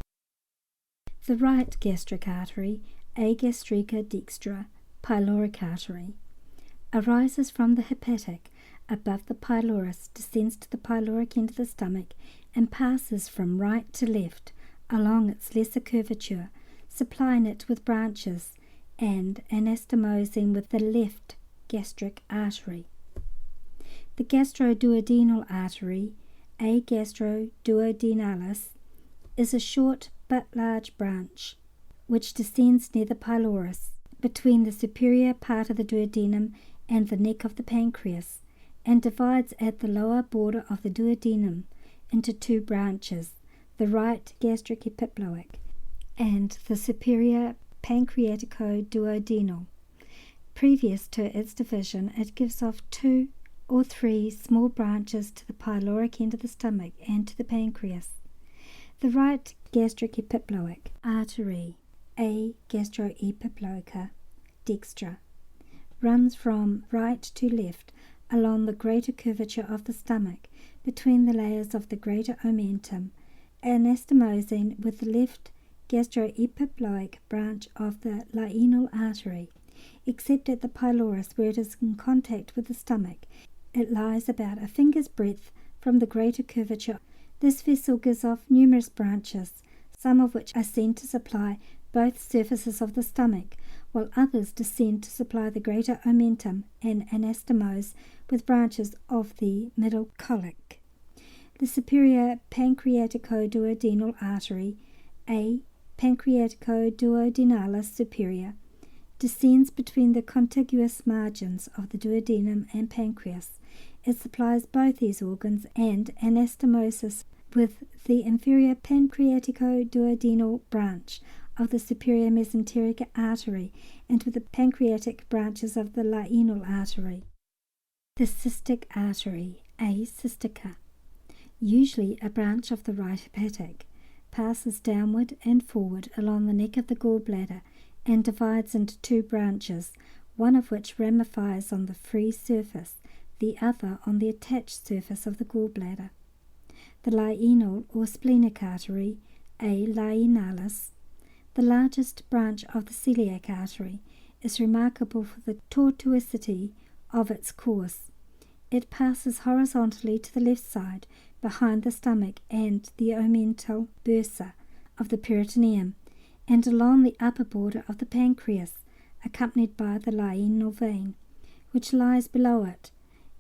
The right gastric artery, A gastrica dextra, pyloric artery, arises from the hepatic above the pylorus, descends to the pyloric end of the stomach, and passes from right to left along its lesser curvature, supplying it with branches and anastomosing with the left gastric artery. The gastroduodenal artery, A gastroduodenalis, is a short but large branch which descends near the pylorus, between the superior part of the duodenum and the neck of the pancreas, and divides at the lower border of the duodenum into two branches, the right gastric epiploic and the superior pancreatico-duodenal. Previous to its division, it gives off 2 or 3 small branches to the pyloric end of the stomach and to the pancreas. The right gastric epiploic artery, A gastroepiploica dextra, runs from right to left along the greater curvature of the stomach between the layers of the greater omentum, anastomosing with the left gastroepiploic branch of the lyinal artery. Except at the pylorus, where it is in contact with the stomach, it lies about a finger's breadth from the greater curvature. This vessel gives off numerous branches, some of which ascend to supply both surfaces of the stomach, while others descend to supply the greater omentum and anastomose with branches of the middle colic. The superior pancreatico-duodenal artery, A pancreatico-duodenalis superior, descends between the contiguous margins of the duodenum and pancreas. It supplies both these organs and anastomoses with the inferior pancreatico-duodenal branch of the superior mesenteric artery and with the pancreatic branches of the lyinal artery. The cystic artery, A cystica, usually a branch of the right hepatic, passes downward and forward along the neck of the gallbladder and divides into 2 branches, one of which ramifies on the free surface, the other on the attached surface of the gallbladder. The lyinal or splenic artery, A lyinalis, the largest branch of the celiac artery, is remarkable for the tortuosity of its course. It passes horizontally to the left side, behind the stomach and the omental bursa of the peritoneum, and along the upper border of the pancreas, accompanied by the lyinal vein, which lies below it.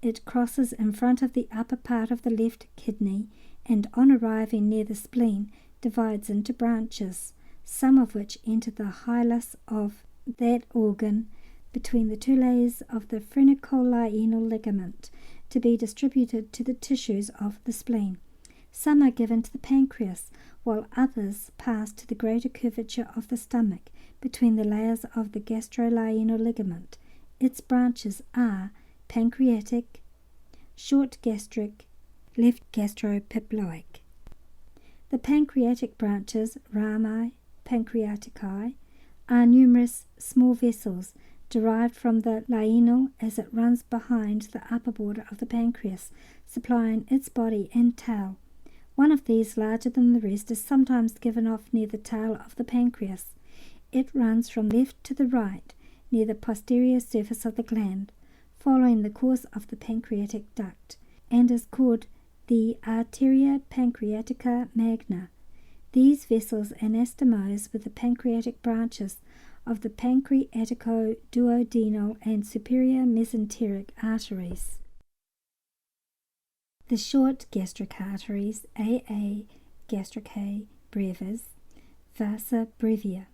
It crosses in front of the upper part of the left kidney, and on arriving near the spleen, divides into branches, some of which enter the hilus of that organ between the 2 layers of the phrenicolyinal ligament, to be distributed to the tissues of the spleen. Some are given to the pancreas, while others pass to the greater curvature of the stomach between the layers of the gastrolyinal ligament. Its branches are pancreatic, short gastric, left gastropiploic. The pancreatic branches, rami pancreatici, are numerous small vessels derived from the lyinal as it runs behind the upper border of the pancreas, supplying its body and tail. One of these, larger than the rest, is sometimes given off near the tail of the pancreas. It runs from left to the right near the posterior surface of the gland, following the course of the pancreatic duct, and is called the Arteria pancreatica magna. These vessels anastomose with the pancreatic branches of the pancreatico-duodenal and superior mesenteric arteries. The short gastric arteries, AA gastricae brevis, vasa brevia,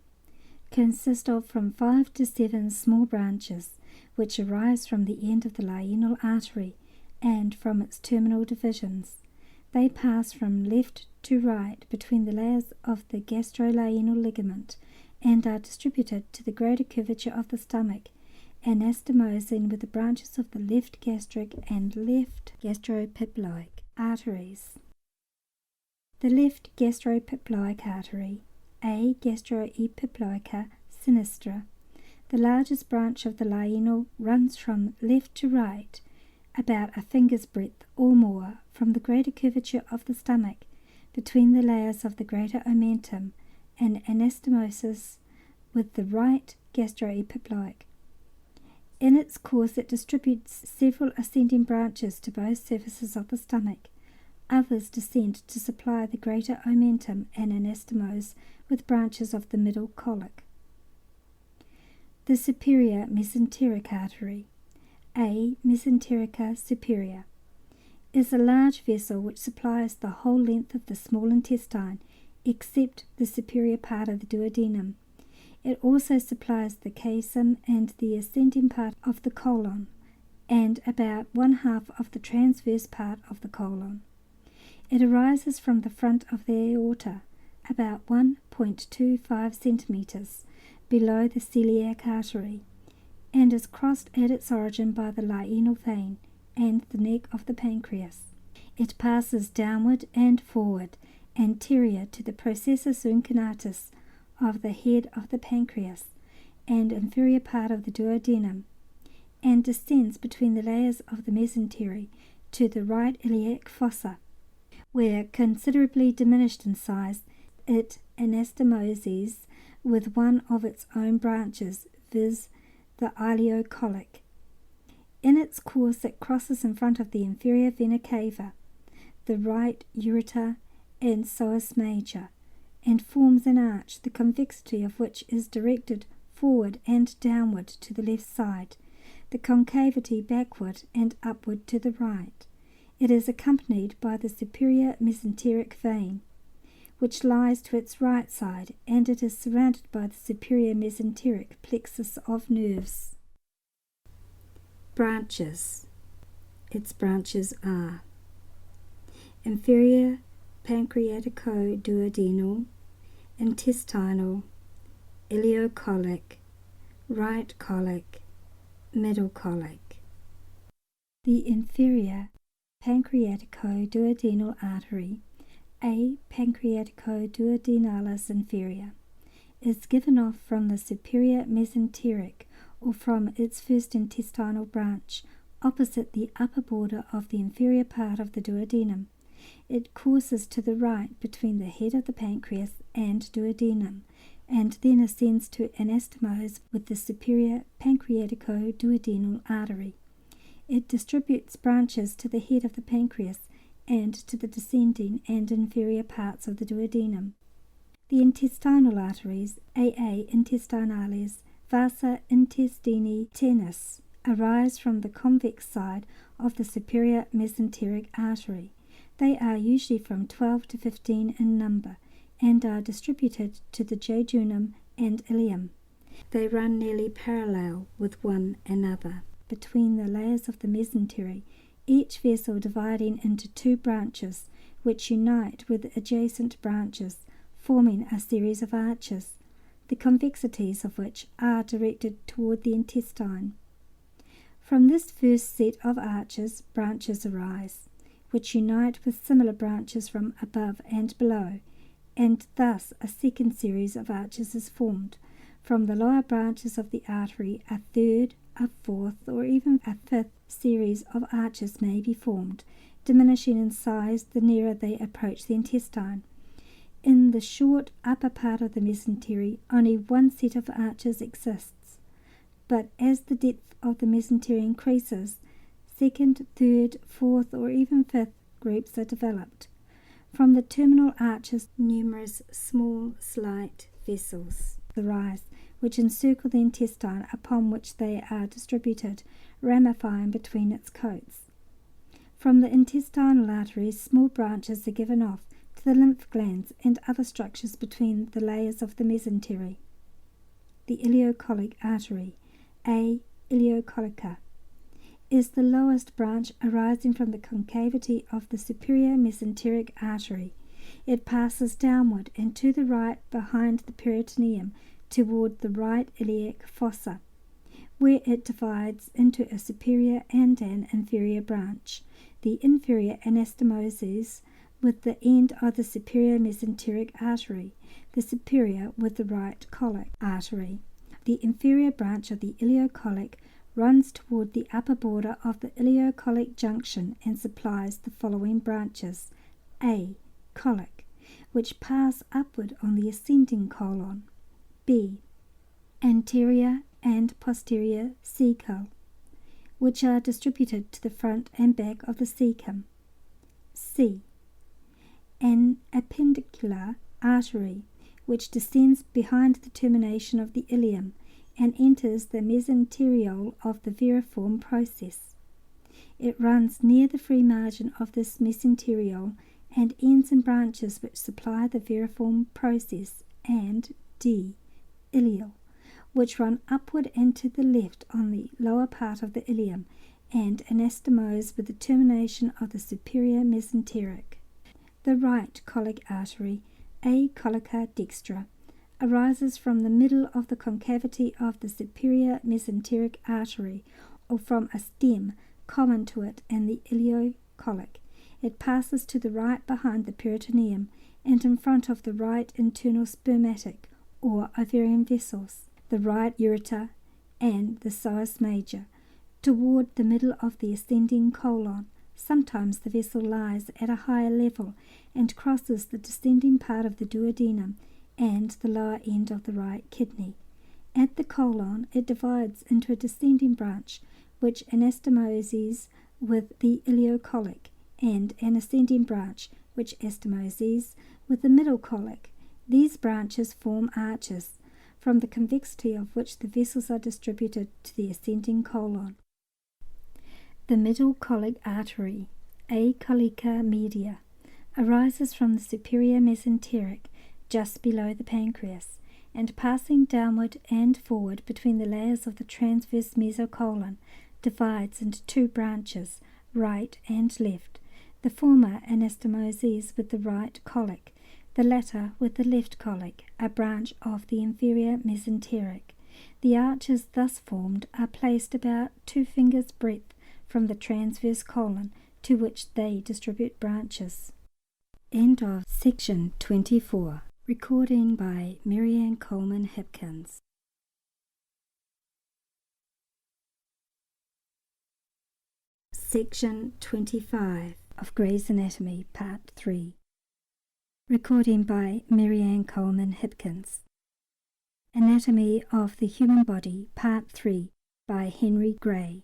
consist of from 5 to 7 small branches, which arise from the end of the lyinal artery and from its terminal divisions. They pass from left to right between the layers of the gastrolienal ligament and are distributed to the greater curvature of the stomach, anastomosing with the branches of the left gastric and left gastropiploic arteries. The left gastropiploic artery, A. gastroepiploica sinistra, the largest branch of the lienal, runs from left to right, about a finger's breadth or more, from the greater curvature of the stomach, between the layers of the greater omentum, and anastomosis with the right gastroepiploic. In its course it distributes several ascending branches to both surfaces of the stomach. Others descend to supply the greater omentum and anastomose with branches of the middle colic. The superior mesenteric artery, A. mesenterica superior, is a large vessel which supplies the whole length of the small intestine except the superior part of the duodenum. It also supplies the caecum and the ascending part of the colon, and about 1/2 of the transverse part of the colon. It arises from the front of the aorta, about 1.25 centimeters below the celiac artery, and is crossed at its origin by the lienal vein and the neck of the pancreas. It passes downward and forward, anterior to the processus inclinatus of the head of the pancreas and inferior part of the duodenum, and descends between the layers of the mesentery to the right iliac fossa, where, considerably diminished in size, it anastomoses with one of its own branches, viz. the ileocolic. In its course it crosses in front of the inferior vena cava, the right ureter and psoas major, and forms an arch, the convexity of which is directed forward and downward to the left side, the concavity backward and upward to the right. It is accompanied by the superior mesenteric vein, which lies to its right side, and it is surrounded by the superior mesenteric plexus of nerves. Branches. Its branches are inferior pancreatico-duodenal, intestinal, ileocolic, right colic, middle colic. The inferior pancreatico-duodenal artery, A. pancreatico-duodenalis inferior, is given off from the superior mesenteric or from its first intestinal branch, opposite the upper border of the inferior part of the duodenum. It courses to the right between the head of the pancreas and duodenum, and then ascends to anastomose with the superior pancreatico-duodenal artery. It distributes branches to the head of the pancreas and to the descending and inferior parts of the duodenum. The intestinal arteries, AA intestinalis, vasa intestini tenis, arise from the convex side of the superior mesenteric artery. They are usually from 12 to 15 in number, and are distributed to the jejunum and ileum. They run nearly parallel with one another between the layers of the mesentery, each vessel dividing into 2 branches, which unite with adjacent branches, forming a series of arches, the convexities of which are directed toward the intestine. From this first set of arches, branches arise, which unite with similar branches from above and below, and thus a second series of arches is formed. From the lower branches of the artery, a third, a fourth, or even a fifth series of arches may be formed, diminishing in size the nearer they approach the intestine. In the short upper part of the mesentery, only one set of arches exists, but as the depth of the mesentery increases, second, third, fourth, or even fifth groups are developed. From the terminal arches, numerous small, slight vessels arise, which encircle the intestine, upon which they are distributed, ramifying between its coats. From the intestinal arteries, small branches are given off to the lymph glands and other structures between the layers of the mesentery. The ileocolic artery, A. ileocolica, is the lowest branch arising from the concavity of the superior mesenteric artery. It passes downward and to the right behind the peritoneum toward the right iliac fossa, where it divides into a superior and an inferior branch. The inferior anastomoses with the end of the superior mesenteric artery, the superior with the right colic artery. The inferior branch of the iliocolic runs toward the upper border of the iliocolic junction and supplies the following branches: A. Colic, which pass upward on the ascending colon. B. Anterior and posterior cecal, which are distributed to the front and back of the cecum. C. An appendicular artery, which descends behind the termination of the ilium and enters the mesenteriole of the veriform process. It runs near the free margin of this mesenteriole and ends in branches which supply the veriform process. And D. Ilial, which run upward and to the left on the lower part of the ilium and anastomose with the termination of the superior mesenteric. The right colic artery, A. colica dextra, arises from the middle of the concavity of the superior mesenteric artery, or from a stem common to it and the iliocolic. It passes to the right behind the peritoneum and in front of the right internal spermatic or ovarian vessels, the right ureter, and the psoas major, toward the middle of the ascending colon. Sometimes the vessel lies at a higher level and crosses the descending part of the duodenum and the lower end of the right kidney. At the colon, it divides into a descending branch which anastomoses with the iliocolic, and an ascending branch which anastomoses with the middle colic. These branches form arches, from the convexity of which the vessels are distributed to the ascending colon. The middle colic artery, A. colica media, arises from the superior mesenteric just below the pancreas, and passing downward and forward between the layers of the transverse mesocolon, divides into two branches, right and left. The former anastomoses with the right colic, the latter with the left colic, a branch of the inferior mesenteric. The arches thus formed are placed about 2 fingers' breadth from the transverse colon, to which they distribute branches. End of section 24. Recording by Marianne Coleman Hipkins. Section 25 of Gray's Anatomy, Part 3. Recording by Marianne Coleman Hipkins. Anatomy of the Human Body, Part 3, by Henry Gray.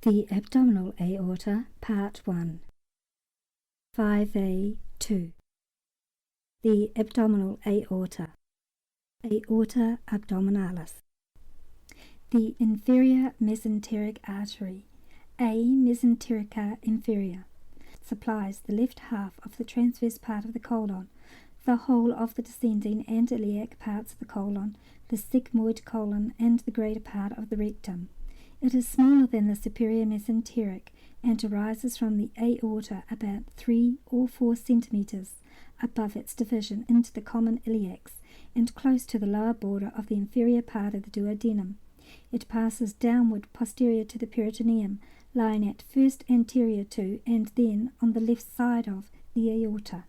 The Abdominal Aorta, Part 1. 5a-2. The Abdominal Aorta, Aorta abdominalis. The inferior mesenteric artery, A. mesenterica inferior, supplies the left half of the transverse part of the colon, the whole of the descending and iliac parts of the colon, the sigmoid colon, and the greater part of the rectum. It is smaller than the superior mesenteric and arises from the aorta about 3 or 4 centimeters above its division into the common iliacs and close to the lower border of the inferior part of the duodenum. It passes downward posterior to the peritoneum, lying at first anterior to and then on the left side of the aorta.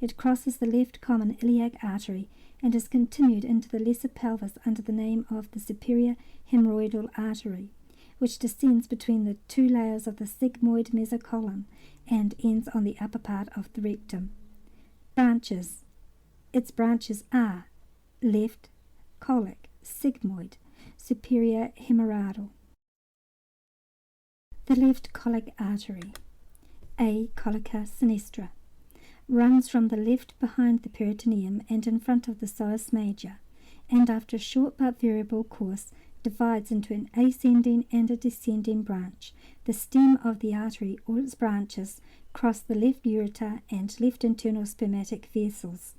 It crosses the left common iliac artery and is continued into the lesser pelvis under the name of the superior hemorrhoidal artery, which descends between the 2 layers of the sigmoid mesocolon and ends on the upper part of the rectum. Branches. Its branches are left colic, sigmoid, superior hemorrhoidal. The left colic artery, A. colica sinistra, runs from the left behind the peritoneum and in front of the psoas major, and after a short but variable course divides into an ascending and a descending branch. The stem of the artery or its branches cross the left ureter and left internal spermatic vessels.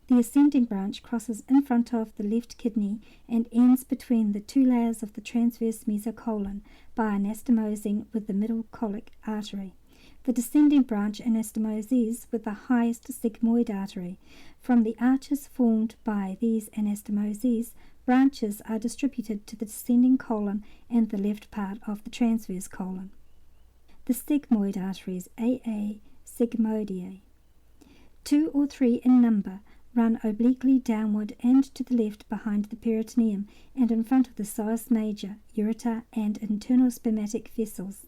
The ascending branch crosses in front of the left kidney and ends between the two layers of the transverse mesocolon by anastomosing with the middle colic artery. The descending branch anastomoses with the highest sigmoid artery. From the arches formed by these anastomoses, branches are distributed to the descending colon and the left part of the transverse colon. The sigmoid arteries, AA sigmoideae, 2 or 3 in number, run obliquely downward and to the left behind the peritoneum and in front of the psoas major, ureter, and internal spermatic vessels.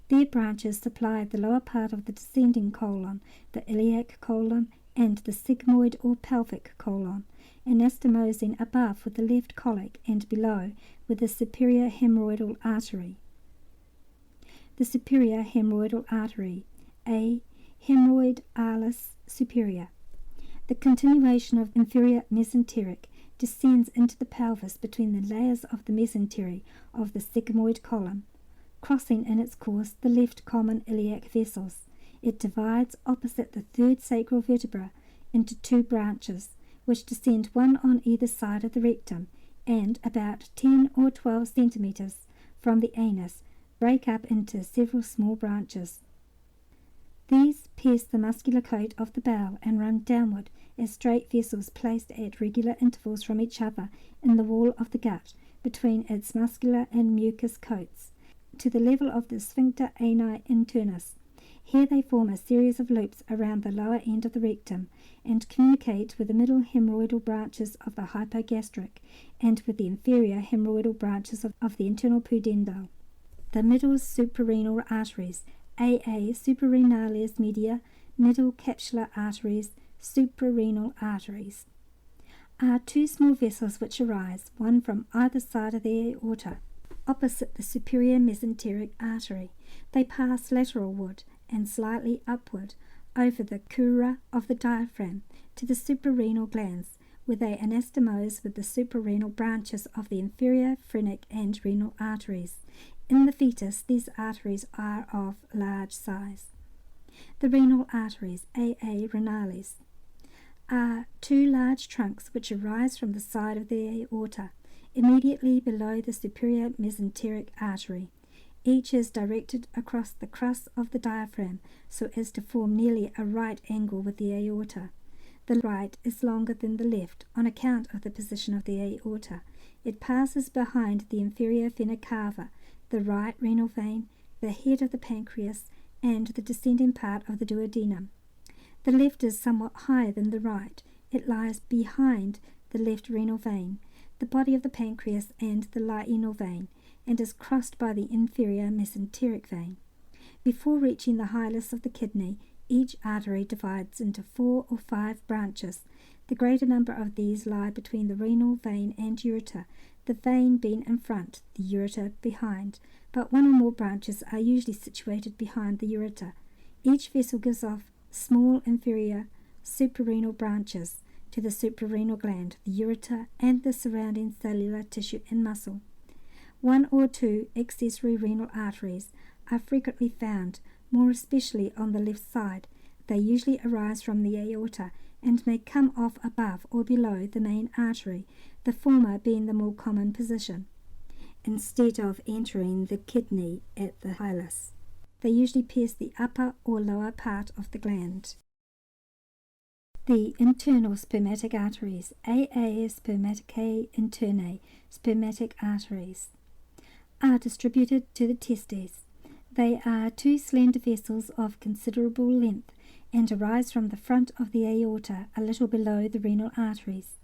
Their branches supply the lower part of the descending colon, the iliac colon, and the sigmoid or pelvic colon, anastomosing above with the left colic and below with the superior hemorrhoidal artery. The superior hemorrhoidal artery, A. hemorrhoidalis superior. The continuation of inferior mesenteric descends into the pelvis between the layers of the mesentery of the sigmoid column, crossing in its course the left common iliac vessels. It divides opposite the third sacral vertebra into 2 branches, which descend one on either side of the rectum, and about 10 or 12 centimeters from the anus break up into several small branches. These pierce the muscular coat of the bowel and run downward as straight vessels placed at regular intervals from each other in the wall of the gut between its muscular and mucous coats, to the level of the sphincter ani internus. Here they form a series of loops around the lower end of the rectum and communicate with the middle hemorrhoidal branches of the hypogastric and with the inferior hemorrhoidal branches of the internal pudendal. The middle suprarenal arteries, AA suprarenalis media, middle capsular arteries, suprarenal arteries, are 2 small vessels which arise, one from either side of the aorta, opposite the superior mesenteric artery. They pass lateralward and slightly upward over the crura of the diaphragm to the suprarenal glands, where they anastomose with the suprarenal branches of the inferior phrenic and renal arteries. In the fetus, these arteries are of large size. The renal arteries, AA renalis, are 2 large trunks which arise from the side of the aorta, immediately below the superior mesenteric artery. Each is directed across the crus of the diaphragm so as to form nearly a right angle with the aorta. The right is longer than the left on account of the position of the aorta. It passes behind the inferior vena cava, the right renal vein, the head of the pancreas, and the descending part of the duodenum. The left is somewhat higher than the right. It lies behind the left renal vein, the body of the pancreas, and the lional vein, and is crossed by the inferior mesenteric vein. Before reaching the hilus of the kidney, each artery divides into 4 or 5 branches. The greater number of these lie between the renal vein and ureter, the vein being in front, the ureter behind, but 1 or more branches are usually situated behind the ureter. Each vessel gives off small inferior suprarenal branches to the suprarenal gland, the ureter, and the surrounding cellular tissue and muscle. 1 or 2 accessory renal arteries are frequently found, more especially on the left side. They usually arise from the aorta and may come off above or below the main artery, the former being the more common position, instead of entering the kidney at the hilus. They usually pierce the upper or lower part of the gland. The internal spermatic arteries, AA spermaticae internae, spermatic arteries, are distributed to the testes. They are 2 slender vessels of considerable length and arise from the front of the aorta a little below the renal arteries.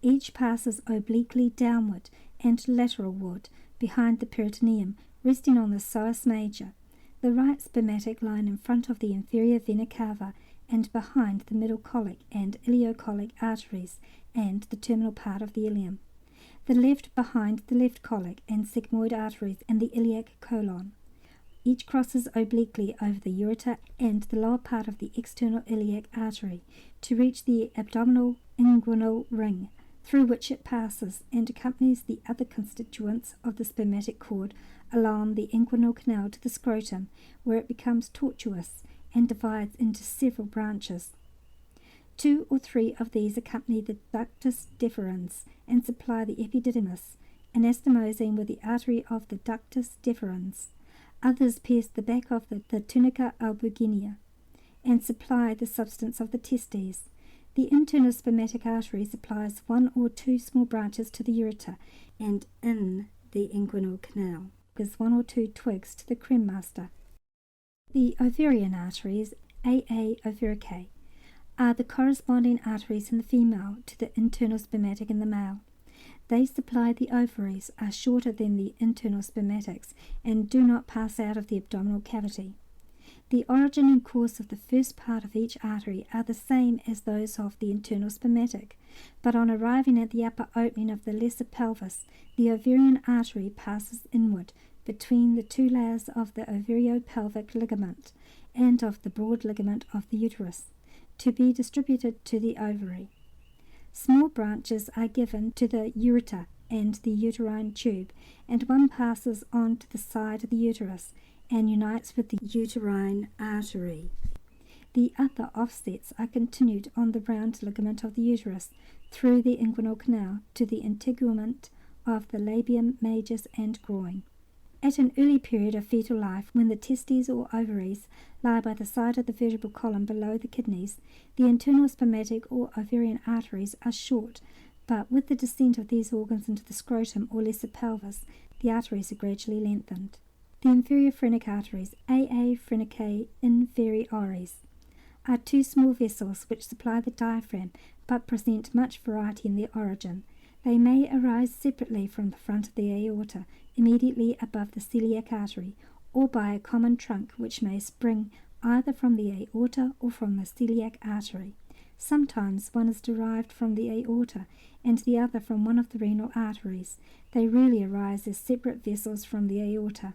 Each passes obliquely downward and lateralward behind the peritoneum, resting on the psoas major. The right spermatic line in front of the inferior vena cava and behind the middle colic and ileocolic arteries and the terminal part of the ileum. The left behind the left colic and sigmoid arteries and the iliac colon. Each crosses obliquely over the ureter and the lower part of the external iliac artery to reach the abdominal inguinal ring, through which it passes and accompanies the other constituents of the spermatic cord along the inguinal canal to the scrotum, where it becomes tortuous and divides into several branches. 2 or 3 of these accompany the ductus deferens and supply the epididymis, anastomosing with the artery of the ductus deferens. Others pierce the back of the tunica albuginea and supply the substance of the testes. The internal spermatic artery supplies 1 or 2 small branches to the ureter, and in the inguinal canal gives 1 or 2 twigs to the cremaster. The ovarian arteries, AA ovaricae, are the corresponding arteries in the female to the internal spermatic in the male. They supply the ovaries, are shorter than the internal spermatics, and do not pass out of the abdominal cavity. The origin and course of the first part of each artery are the same as those of the internal spermatic, but on arriving at the upper opening of the lesser pelvis, the ovarian artery passes inward between the 2 layers of the ovariopelvic ligament and of the broad ligament of the uterus, to be distributed to the ovary. Small branches are given to the ureter and the uterine tube, and one passes on to the side of the uterus and unites with the uterine artery. The upper offsets are continued on the round ligament of the uterus through the inguinal canal to the integument of the labium majus and groin. At an early period of fetal life, when the testes or ovaries lie by the side of the vertebral column below the kidneys, the internal spermatic or ovarian arteries are short, but with the descent of these organs into the scrotum or lesser pelvis, the arteries are gradually lengthened. The inferior phrenic arteries, AA phrenicae inferiores, are 2 small vessels which supply the diaphragm, but present much variety in their origin. They may arise separately from the front of the aorta, immediately above the celiac artery, or by a common trunk which may spring either from the aorta or from the celiac artery. Sometimes one is derived from the aorta and the other from one of the renal arteries. They rarely arise as separate vessels from the aorta.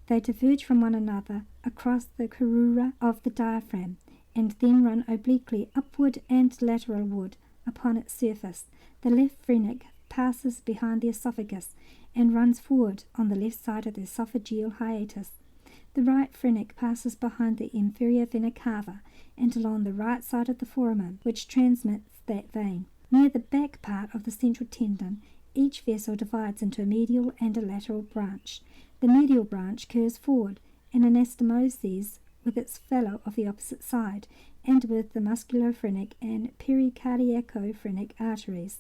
They diverge from one another across the carura of the diaphragm and then run obliquely upward and lateralward upon its surface. The left phrenic passes behind the esophagus and runs forward on the left side of the esophageal hiatus. The right phrenic passes behind the inferior vena cava and along the right side of the foramen, which transmits that vein. Near the back part of the central tendon, each vessel divides into a medial and a lateral branch. The medial branch curves forward and anastomoses with its fellow of the opposite side, and with the musculophrenic and pericardiacophrenic arteries.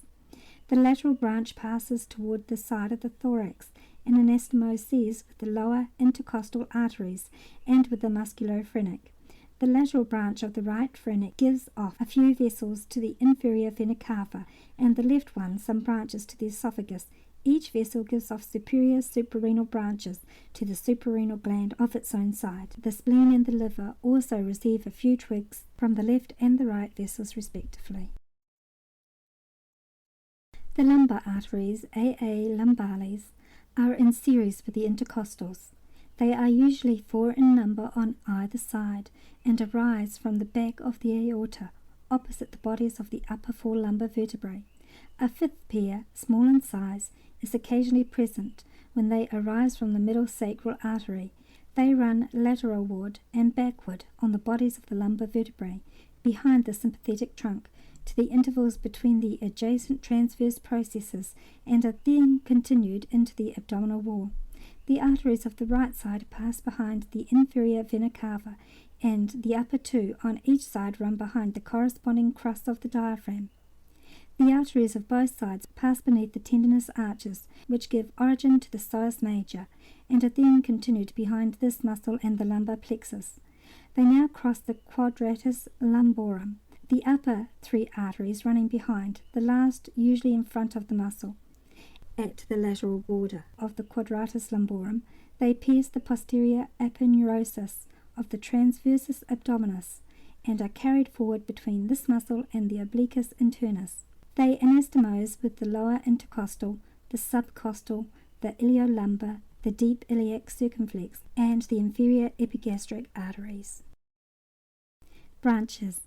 The lateral branch passes toward the side of the thorax and anastomoses with the lower intercostal arteries and with the musculophrenic. The lateral branch of the right phrenic gives off a few vessels to the inferior vena cava, and the left one some branches to the esophagus. Each vessel gives off superior suprarenal branches to the suprarenal gland of its own side. The spleen and the liver also receive a few twigs from the left and the right vessels respectively. The lumbar arteries, AA lumbalis, are in series with the intercostals. They are usually 4 in number on either side and arise from the back of the aorta, opposite the bodies of the upper 4 lumbar vertebrae. A 5th pair, small in size, is occasionally present when they arise from the middle sacral artery. They run lateralward and backward on the bodies of the lumbar vertebrae, behind the sympathetic trunk, to the intervals between the adjacent transverse processes, and are then continued into the abdominal wall. The arteries of the right side pass behind the inferior vena cava, and the upper 2 on each side run behind the corresponding crust of the diaphragm. The arteries of both sides pass beneath the tendinous arches, which give origin to the psoas major, and are then continued behind this muscle and the lumbar plexus. They now cross the quadratus lumborum, the upper 3 arteries running behind, the last usually in front of the muscle. At the lateral border of the quadratus lumborum, they pierce the posterior aponeurosis of the transversus abdominis, and are carried forward between this muscle and the obliquus internus. They anastomose with the lower intercostal, the subcostal, the iliolumbar, the deep iliac circumflex, and the inferior epigastric arteries. Branches.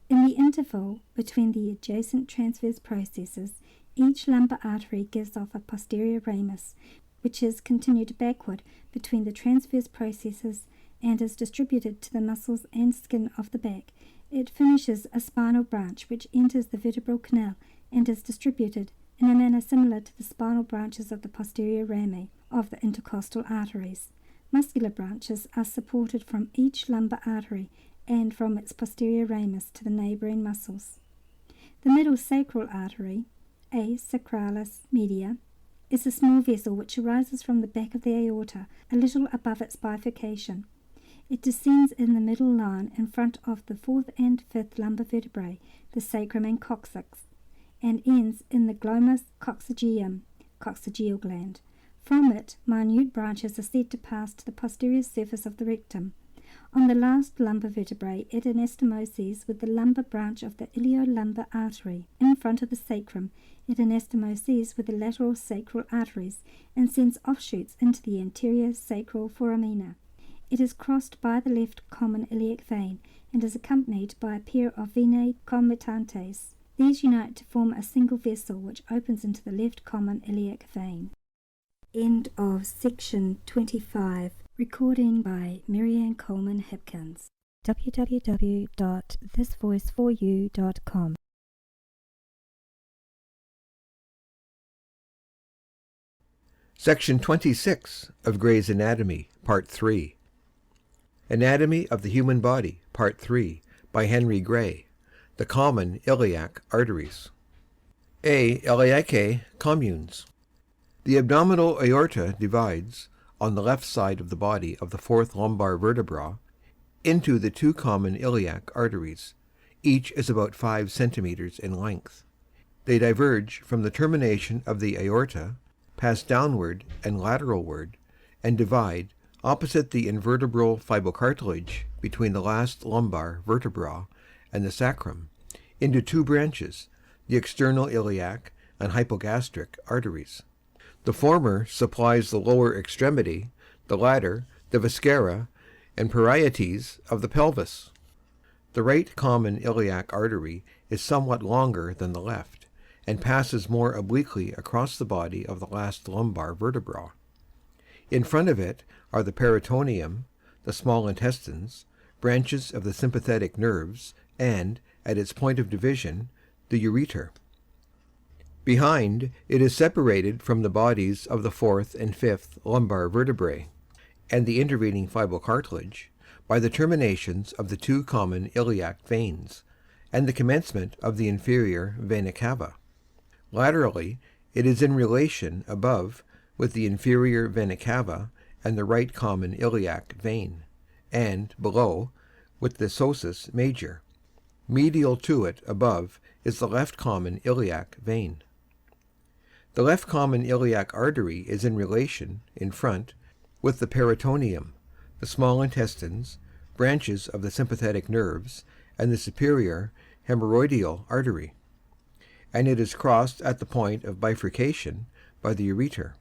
In the interval between the adjacent transverse processes, each lumbar artery gives off a posterior ramus, which is continued backward between the transverse processes and is distributed to the muscles and skin of the back. It furnishes a spinal branch which enters the vertebral canal and is distributed in a manner similar to the spinal branches of the posterior rami of the intercostal arteries. Muscular branches are supported from each lumbar artery and from its posterior ramus to the neighbouring muscles. The middle sacral artery, A. sacralis media, is a small vessel which arises from the back of the aorta, a little above its bifurcation. It descends in the middle line in front of the fourth and fifth lumbar vertebrae, the sacrum and coccyx, and ends in the glomus coccygeum, coccygeal gland. From it, minute branches are said to pass to the posterior surface of the rectum. On the last lumbar vertebrae, it anastomoses with the lumbar branch of the iliolumbar artery. In front of the sacrum, it anastomoses with the lateral sacral arteries and sends offshoots into the anterior sacral foramina. It is crossed by the left common iliac vein and is accompanied by a pair of venae committantes. These unite to form a single vessel which opens into the left common iliac vein. End of section 25. Recording by Marianne Coleman Hipkins. www.thisvoiceforyou.com. Section 26 of Gray's Anatomy, Part 3. Anatomy of the Human Body, Part 3, by Henry Gray. The Common Iliac Arteries. A. Iliacae communes. The abdominal aorta divides, on the left side of the body of the fourth lumbar vertebra, into the two common iliac arteries. Each is about 5 centimeters in length. They diverge from the termination of the aorta, pass downward and lateralward, and divide, opposite the invertebral fibrocartilage between the last lumbar vertebra and the sacrum, into two branches, the external iliac and hypogastric arteries. The former supplies the lower extremity, the latter the viscera and parietes of the pelvis. The right common iliac artery is somewhat longer than the left, and passes more obliquely across the body of the last lumbar vertebra. In front of it are the peritoneum, the small intestines, branches of the sympathetic nerves, and, at its point of division, the ureter. Behind, it is separated from the bodies of the fourth and fifth lumbar vertebrae, and the intervening fibrocartilage, by the terminations of the two common iliac veins, and the commencement of the inferior vena cava. Laterally, it is in relation above with the inferior vena cava and the right common iliac vein, and below with the sosus major. Medial to it above is the left common iliac vein. The left common iliac artery is in relation, in front, with the peritoneum, the small intestines, branches of the sympathetic nerves, and the superior hemorrhoidal artery, and it is crossed at the point of bifurcation by the ureter.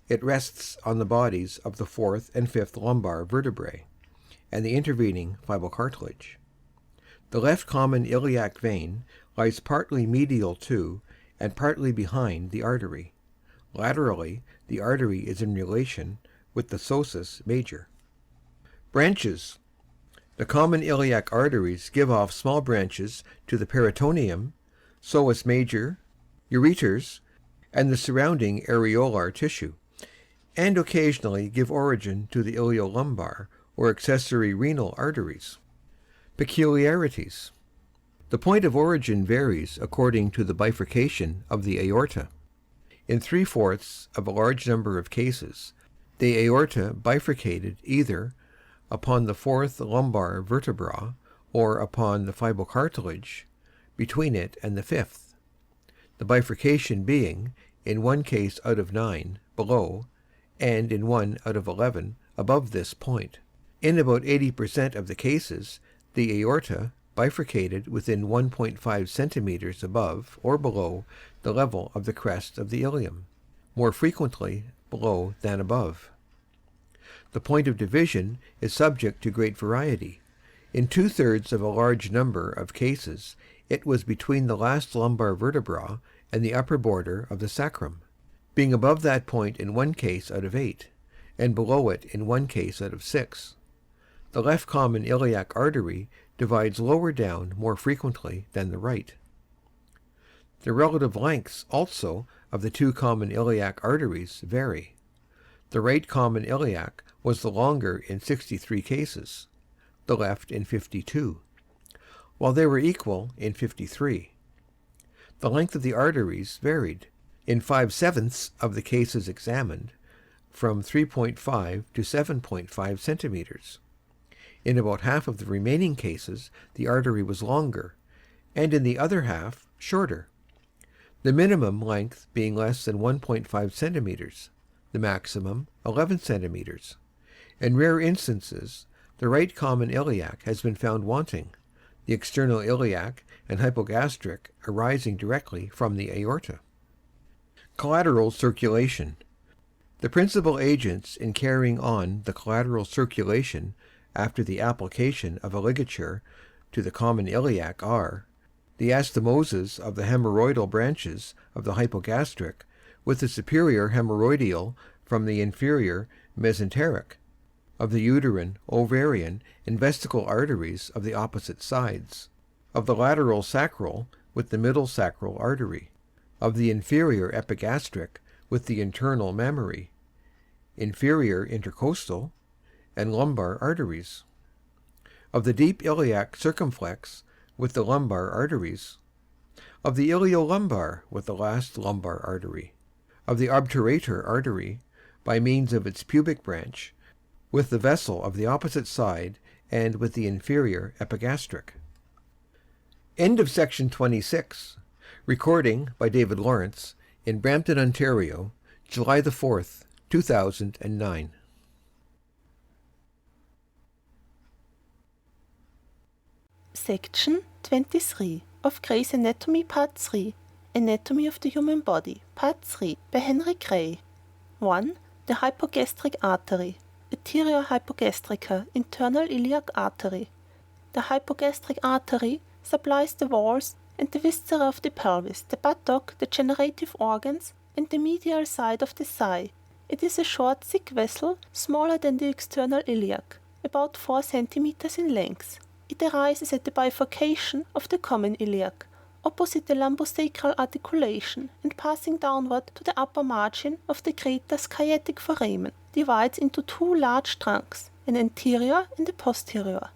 It rests on the bodies of the fourth and fifth lumbar vertebrae, and the intervening fibrocartilage. The left common iliac vein lies partly medial to and partly behind the artery. Laterally, the artery is in relation with the sosus major. Branches. The common iliac arteries give off small branches to the peritoneum, sosus major, ureters, and the surrounding areolar tissue, and occasionally give origin to the iliolumbar or accessory renal arteries. Peculiarities. The point of origin varies according to the bifurcation of the aorta. In 3/4 of a large number of cases, the aorta bifurcated either upon the fourth lumbar vertebra or upon the fibrocartilage between it and the fifth, the bifurcation being, in 1 case out of 9, below, and in 1 out of 11 above this point. In about 80% of the cases, the aorta bifurcated within 1.5 centimeters above or below the level of the crest of the ilium, more frequently below than above. The point of division is subject to great variety. In 2/3 of a large number of cases, it was between the last lumbar vertebra and the upper border of the sacrum, being above that point in 1 case out of 8, and below it in 1 case out of 6. The left common iliac artery divides lower down more frequently than the right. The relative lengths also of the two common iliac arteries vary. The right common iliac was the longer in 63 cases, the left in 52, while they were equal in 53. The length of the arteries varied, in 5/7 of the cases examined, from 3.5 to 7.5 centimeters. In about half of the remaining cases the artery was longer, and in the other half shorter, the minimum length being less than 1.5 centimeters, the maximum 11 centimeters. In rare instances, the right common iliac has been found wanting, the external iliac and hypogastric arising directly from the aorta. Collateral circulation. The principal agents in carrying on the collateral circulation after the application of a ligature to the common iliac are the asthemoses of the hemorrhoidal branches of the hypogastric with the superior hemorrhoidal from the inferior mesenteric, of the uterine, ovarian, and vesical arteries of the opposite sides, of the lateral sacral with the middle sacral artery, of the inferior epigastric with the internal mammary, inferior intercostal, and lumbar arteries, of the deep iliac circumflex with the lumbar arteries, of the iliolumbar with the last lumbar artery, of the obturator artery by means of its pubic branch with the vessel of the opposite side and with the inferior epigastric. End of section 26. Recording by David Lawrence in Brampton, Ontario, July the 4th, 2009. Section 23 of Gray's Anatomy Part 3, Anatomy of the Human Body, Part 3, by Henry Gray. 1. The Hypogastric Artery. Arteria hypogastrica, internal iliac artery. The hypogastric artery supplies the walls and the viscera of the pelvis, the buttock, the generative organs, and the medial side of the thigh. It is a short, thick vessel, smaller than the external iliac, about 4 centimeters in length. It arises at the bifurcation of the common iliac, opposite the lumbosacral articulation, and passing downward to the upper margin of the greater sciatic foramen, divides into 2 large trunks, an anterior and a posterior.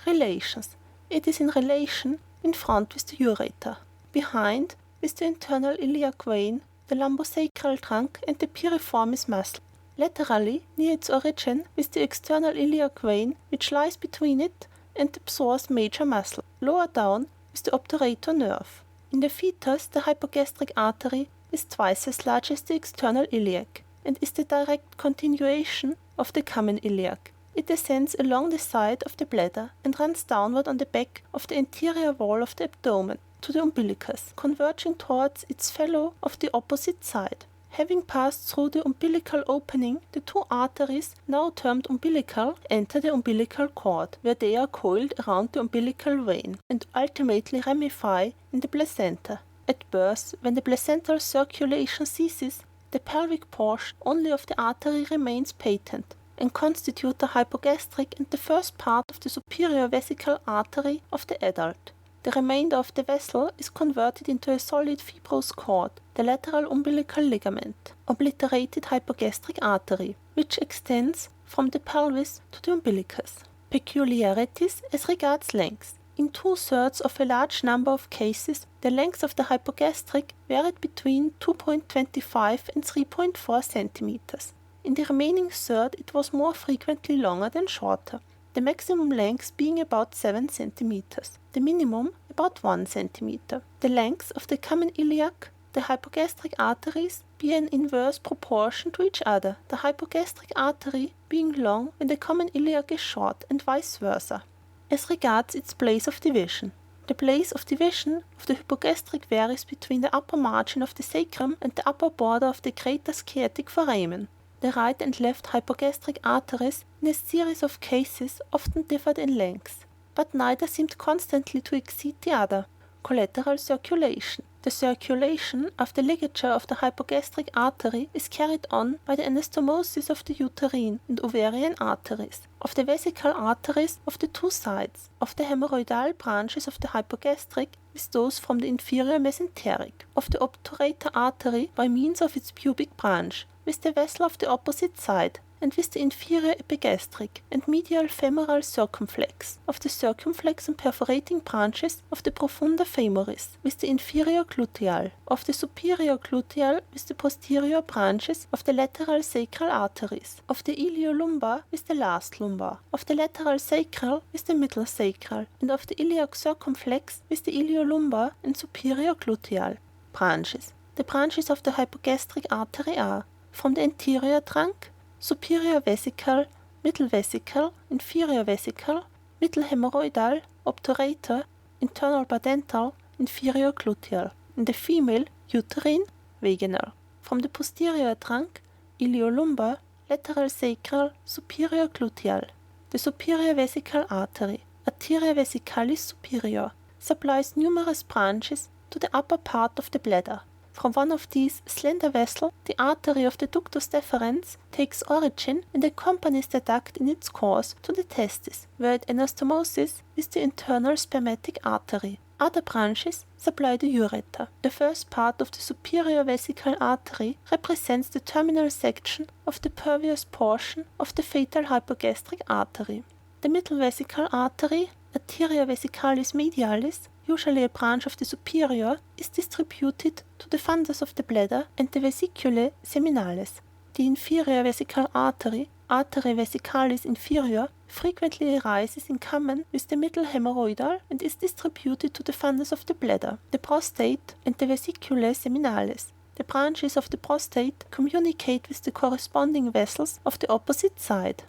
Relations. It is in relation in front with the ureter, behind with the internal iliac vein, the lumbosacral trunk, and the piriformis muscle. Laterally, near its origin, with the external iliac vein, which lies between it and the psoas major muscle. Lower down with the obturator nerve. In the fetus, the hypogastric artery is twice as large as the external iliac, and is the direct continuation of the common iliac. It descends along the side of the bladder and runs downward on the back of the anterior wall of the abdomen to the umbilicus, converging towards its fellow of the opposite side. Having passed through the umbilical opening, the 2 arteries, now termed umbilical, enter the umbilical cord, where they are coiled around the umbilical vein, and ultimately ramify in the placenta. At birth, when the placental circulation ceases, the pelvic portion only of the artery remains patent, and constitute the hypogastric and the first part of the superior vesical artery of the adult. The remainder of the vessel is converted into a solid fibrous cord, the lateral umbilical ligament, obliterated hypogastric artery, which extends from the pelvis to the umbilicus. Peculiarities as regards length. In 2/3 of a large number of cases, the length of the hypogastric varied between 2.25 and 3.4 centimeters. In the remaining third, it was more frequently longer than shorter, the maximum length being about 7 centimeters, the minimum about 1 centimeter. The length of the common iliac, the hypogastric arteries, be in inverse proportion to each other, the hypogastric artery being long when the common iliac is short, and vice versa. As regards its place of division. The place of division of the hypogastric varies between the upper margin of the sacrum and the upper border of the greater sciatic foramen. The right and left hypogastric arteries in a series of cases often differed in length, but neither seemed constantly to exceed the other. Collateral circulation. The circulation of the ligature of the hypogastric artery is carried on by the anastomosis of the uterine and ovarian arteries, of the vesical arteries of the two sides, of the hemorrhoidal branches of the hypogastric with those from the inferior mesenteric, of the obturator artery by means of its pubic branch, with the vessel of the opposite side, and with the inferior epigastric and medial femoral circumflex, of the circumflex and perforating branches of the profunda femoris, with the inferior gluteal, of the superior gluteal with the posterior branches of the lateral sacral arteries, of the iliolumbar with the last lumbar, of the lateral sacral with the middle sacral, and of the iliac circumflex with the iliolumbar and superior gluteal branches. The branches of the hypogastric artery are from the anterior trunk, superior vesical, middle vesical, inferior vesical, middle hemorrhoidal, obturator, internal padental, inferior gluteal. In the female, uterine, vaginal. From the posterior trunk, iliolumbar, lateral sacral, superior gluteal. The superior vesical artery, Arteria vesicalis superior, supplies numerous branches to the upper part of the bladder. From one of these slender vessels, the artery of the ductus deferens takes origin and accompanies the duct in its course to the testis, where it anastomoses with the internal spermatic artery. Other branches supply the ureter. The first part of the superior vesical artery represents the terminal section of the pervious portion of the fatal hypogastric artery. The middle vesical artery, Arteria vesicalis medialis, usually a branch of the superior, is distributed to the fundus of the bladder and the vesiculae seminales. The inferior vesical artery, Arteria vesicalis inferior, frequently arises in common with the middle hemorrhoidal and is distributed to the fundus of the bladder, the prostate, and the vesiculae seminales. The branches of the prostate communicate with the corresponding vessels of the opposite side.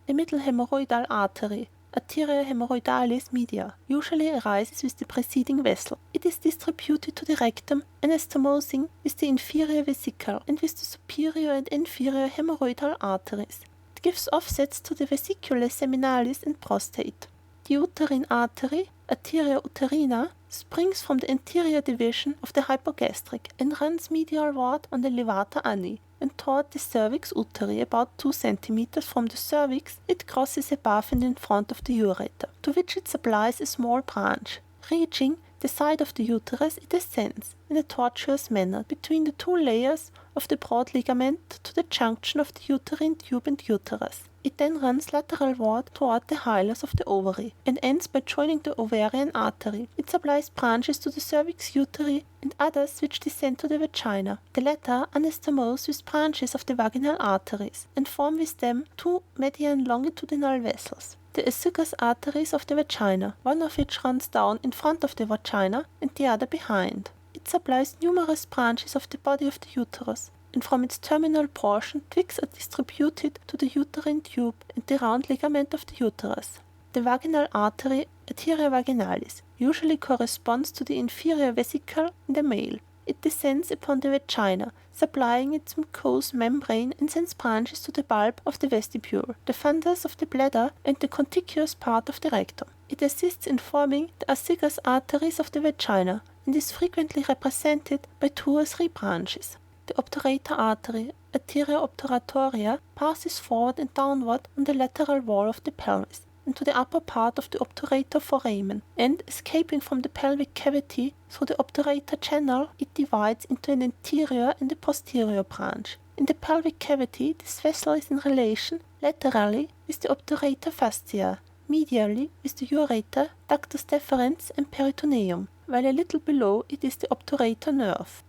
The middle hemorrhoidal artery, Arteria hemorrhoidalis media, usually arises with the preceding vessel. It is distributed to the rectum, anastomosing with the inferior vesicle and with the superior and inferior hemorrhoidal arteries. It gives offsets to the vesiculae seminalis and prostate. The uterine artery, Arteria uterina, springs from the anterior division of the hypogastric and runs medialward on the levata ani, and toward the cervix uteri about 2 cm from the cervix. It crosses above and in front of the ureter, to which it supplies a small branch. Reaching the side of the uterus, it ascends in a tortuous manner between the two layers of the broad ligament to the junction of the uterine tube and uterus. It then runs lateralward toward the hilus of the ovary and ends by joining the ovarian artery. It supplies branches to the cervix uteri and others which descend to the vagina. The latter anastomose with branches of the vaginal arteries and form with them two median longitudinal vessels, the assigus arteries of the vagina, one of which runs down in front of the vagina and the other behind. It supplies numerous branches of the body of the uterus, and from its terminal portion twigs are distributed to the uterine tube and the round ligament of the uterus. The vaginal artery, Arteria vaginalis, usually corresponds to the inferior vesicle in the male. It descends upon the vagina, supplying its mucous membrane, and sends branches to the bulb of the vestibule, the fundus of the bladder, and the contiguous part of the rectum. It assists in forming the assigus arteries of the vagina, and is frequently represented by 2 or 3 branches. The obturator artery, Arteria obturatoria, passes forward and downward on the lateral wall of the pelvis into the upper part of the obturator foramen, and, escaping from the pelvic cavity through the obturator channel, it divides into an anterior and a posterior branch. In the pelvic cavity, this vessel is in relation laterally with the obturator fascia, medially with the ureter, ductus deferens, and peritoneum, while a little below it is the obturator nerve.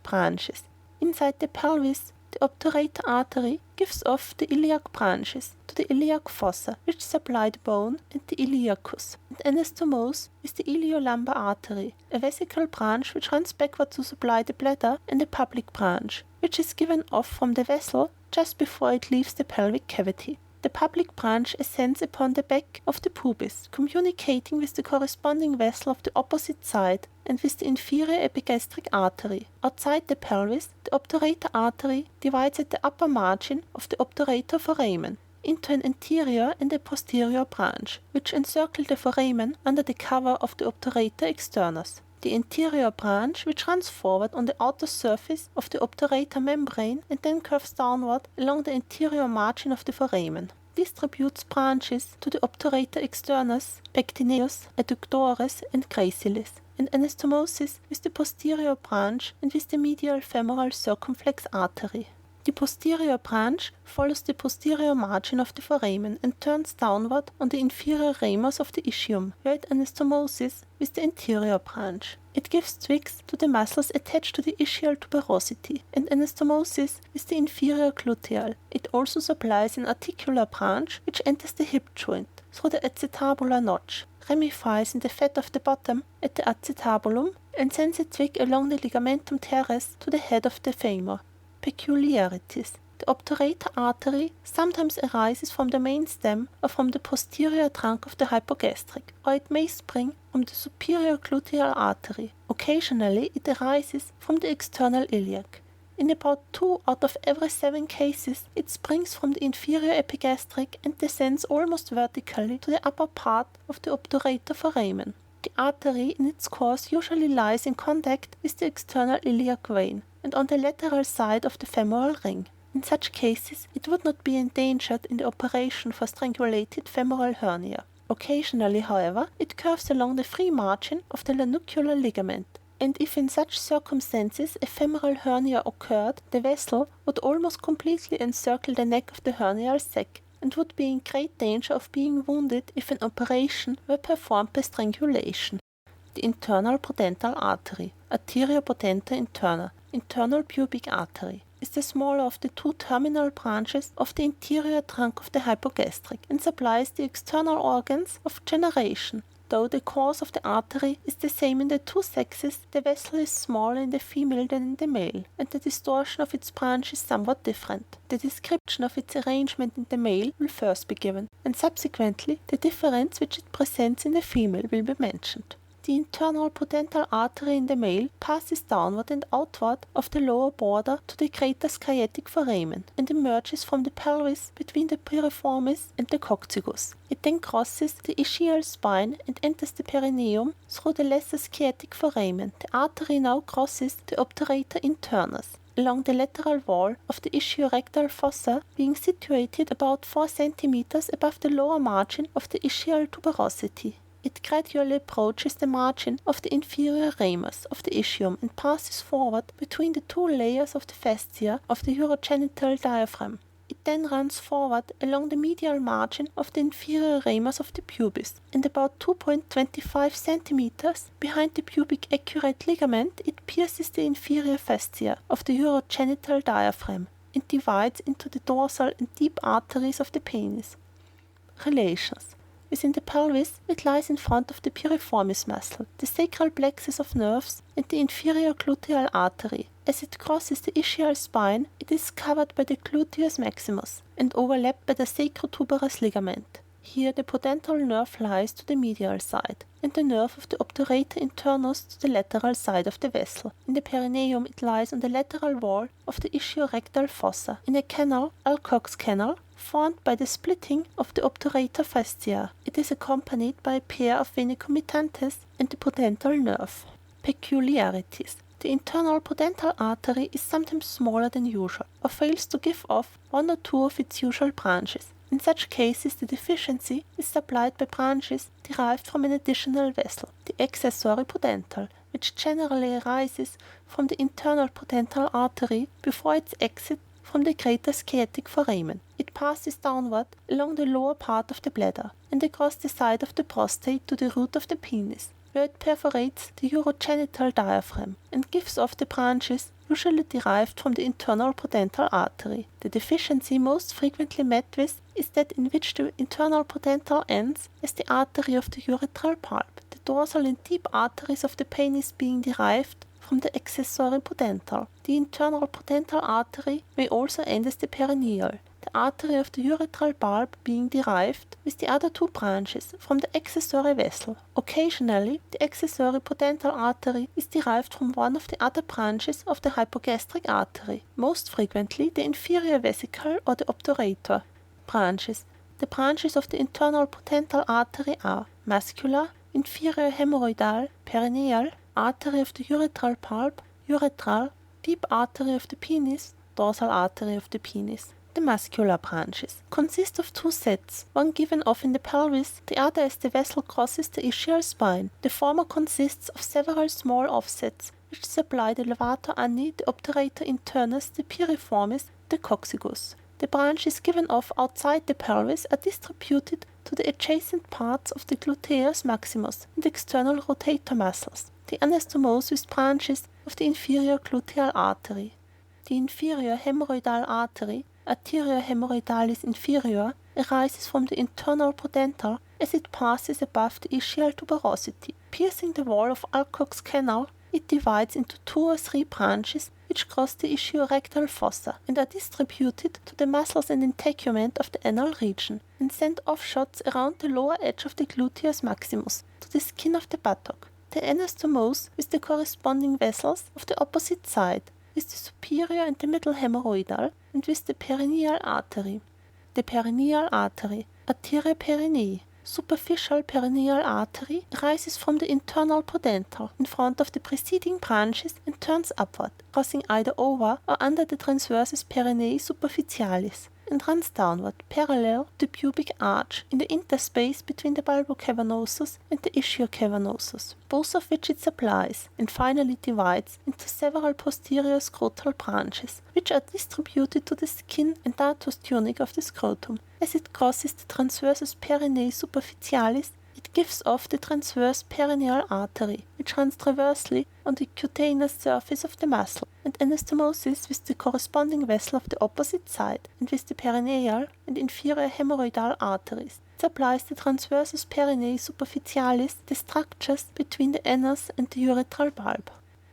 Branches. Inside the pelvis, the obturator artery gives off the iliac branches to the iliac fossa, which supply the bone, and the iliacus, and anastomose with the iliolumbar artery, a vesical branch which runs backward to supply the bladder, and a pubic branch, which is given off from the vessel just before it leaves the pelvic cavity. The pubic branch ascends upon the back of the pubis, communicating with the corresponding vessel of the opposite side and with the inferior epigastric artery. Outside the pelvis, the obturator artery divides at the upper margin of the obturator foramen into an anterior and a posterior branch, which encircle the foramen under the cover of the obturator externus. The anterior branch, which runs forward on the outer surface of the obturator membrane and then curves downward along the anterior margin of the foramen, distributes branches to the obturator externus, pectineus, adductores, and gracilis, and anastomosis with the posterior branch and with the medial femoral circumflex artery. The posterior branch follows the posterior margin of the foramen and turns downward on the inferior ramus of the ischium, where it anastomoses with the anterior branch. It gives twigs to the muscles attached to the ischial tuberosity and anastomoses with the inferior gluteal. It also supplies an articular branch which enters the hip joint through the acetabular notch, ramifies in the fat of the bottom at the acetabulum, and sends a twig along the ligamentum teres to the head of the femur. Peculiarities. The obturator artery sometimes arises from the main stem or from the posterior trunk of the hypogastric, or it may spring from the superior gluteal artery. Occasionally it arises from the external iliac. In about 2 out of every 7 cases, it springs from the inferior epigastric and descends almost vertically to the upper part of the obturator foramen. The artery in its course usually lies in contact with the external iliac vein and on the lateral side of the femoral ring. In such cases, it would not be endangered in the operation for strangulated femoral hernia. Occasionally, however, it curves along the free margin of the lanucular ligament, and if in such circumstances a femoral hernia occurred, the vessel would almost completely encircle the neck of the hernial sac, and would be in great danger of being wounded if an operation were performed by strangulation. The internal prudental artery, Arteria potenta interna, internal pubic artery, is the smaller of the 2 terminal branches of the interior trunk of the hypogastric, and supplies the external organs of generation. Though the course of the artery is the same in the 2 sexes, the vessel is smaller in the female than in the male, and the distortion of its branch is somewhat different. The description of its arrangement in the male will first be given, and subsequently the difference which it presents in the female will be mentioned. The internal prudental artery in the male passes downward and outward of the lower border to the greater sciatic foramen, and emerges from the pelvis between the piriformis and the coccygus. It then crosses the ischial spine and enters the perineum through the lesser sciatic foramen. The artery now crosses the obturator internus along the lateral wall of the ischiorectal fossa, being situated about 4 centimeters above the lower margin of the ischial tuberosity. It gradually approaches the margin of the inferior ramus of the ischium and passes forward between the 2 layers of the fascia of the urogenital diaphragm. It then runs forward along the medial margin of the inferior ramus of the pubis, and about 2.25 centimeters behind the pubic accurate ligament it pierces the inferior fascia of the urogenital diaphragm and divides into the dorsal and deep arteries of the penis. Relations. Within the pelvis, it lies in front of the piriformis muscle, the sacral plexus of nerves, and the inferior gluteal artery. As it crosses the ischial spine, it is covered by the gluteus maximus and overlapped by the sacrotuberous ligament. Here the prudental nerve lies to the medial side, and the nerve of the obturator internus to the lateral side of the vessel. In the perineum it lies on the lateral wall of the ischiorectal fossa, in a canal, Alcock's canal, formed by the splitting of the obturator fascia. It is accompanied by a pair of vena comitantes and the prudental nerve. Peculiarities. The internal prudental artery is sometimes smaller than usual, or fails to give off 1 or 2 of its usual branches. In such cases, the deficiency is supplied by branches derived from an additional vessel, the accessory prudental, which generally arises from the internal prudental artery before its exit from the greater sciatic foramen. It passes downward along the lower part of the bladder and across the side of the prostate to the root of the penis, where it perforates the urogenital diaphragm and gives off the branches usually derived from the internal prudental artery. The deficiency most frequently met with is that in which the internal prudental ends as the artery of the urethral pulp, the dorsal and deep arteries of the penis being derived from the accessory prudental. The internal prudental artery may also end as the perineal, the artery of the urethral bulb being derived with the other 2 branches from the accessory vessel. Occasionally, the accessory prudental artery is derived from one of the other branches of the hypogastric artery, most frequently the inferior vesicle or the obturator. Branches. The branches of the internal prudental artery are muscular, inferior hemorrhoidal, perineal, artery of the urethral bulb, urethral, deep artery of the penis, dorsal artery of the penis. The muscular branches consist of two sets, one given off in the pelvis, the other as the vessel crosses the ischial spine. The former consists of several small offsets, which supply the levator ani, the obturator internus, the piriformis, the coccygus. The branches given off outside the pelvis are distributed to the adjacent parts of the gluteus maximus and external rotator muscles. The anastomosis branches of the inferior gluteal artery. The inferior hemorrhoidal artery, Arteria hemorrhoidalis inferior, arises from the internal pudendal as it passes above the ischial tuberosity. Piercing the wall of Alcock's canal, it divides into 2 or 3 branches which cross the ischiorectal fossa and are distributed to the muscles and integument of the anal region, and send offshots around the lower edge of the gluteus maximus to the skin of the buttock. The anastomose with the corresponding vessels of the opposite side, with the superior and the middle hemorrhoidal, and with the perineal artery. The perineal artery, Arteria perinei, superficial perineal artery, arises from the internal pudendal in front of the preceding branches and turns upward, crossing either over or under the transversus perinei superficialis, and runs downward parallel to the pubic arch in the interspace between the bulbocavernosus and the ischiocavernosus, both of which it supplies, and finally divides into several posterior scrotal branches, which are distributed to the skin and dartos tunic of the scrotum. As it crosses the transversus perinei superficialis, it gives off the transverse perineal artery, which runs transversely on the cutaneous surface of the muscle, and anastomosis with the corresponding vessel of the opposite side, and with the perineal and inferior hemorrhoidal arteries. It supplies the transversus perinei superficialis, the structures between the anus and the urethral bulb.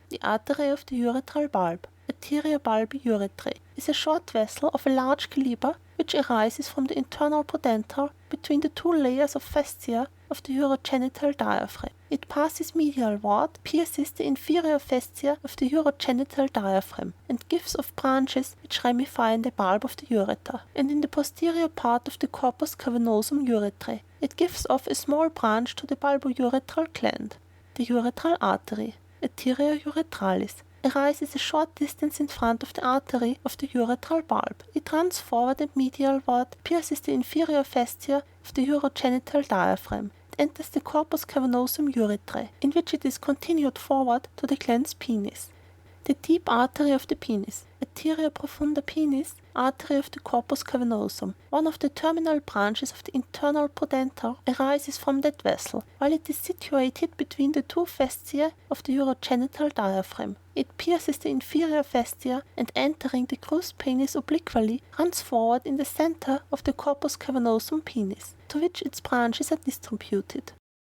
The artery of the urethral bulb, Arteria bulbi urethrae, is a short vessel of a large caliber which arises from the internal pudendal between the 2 layers of fascia of the urogenital diaphragm. It passes medialward, pierces the inferior fascia of the urogenital diaphragm, and gives off branches which ramify in the bulb of the ureter, and in the posterior part of the corpus cavernosum urethrae. It gives off a small branch to the bulbourethral gland. The urethral artery, Arteria urethralis, arises a short distance in front of the artery of the urethral bulb. It runs forward and medialward, pierces the inferior fascia of the urogenital diaphragm, and enters the corpus cavernosum urethrae, in which it is continued forward to the glans penis. The deep artery of the penis, Arteria profunda penis, artery of the corpus cavernosum, one of the terminal branches of the internal pudendal, arises from that vessel, while it is situated between the 2 fasciae of the urogenital diaphragm. It pierces the inferior fascia, and entering the crus penis obliquely, runs forward in the center of the corpus cavernosum penis, to which its branches are distributed.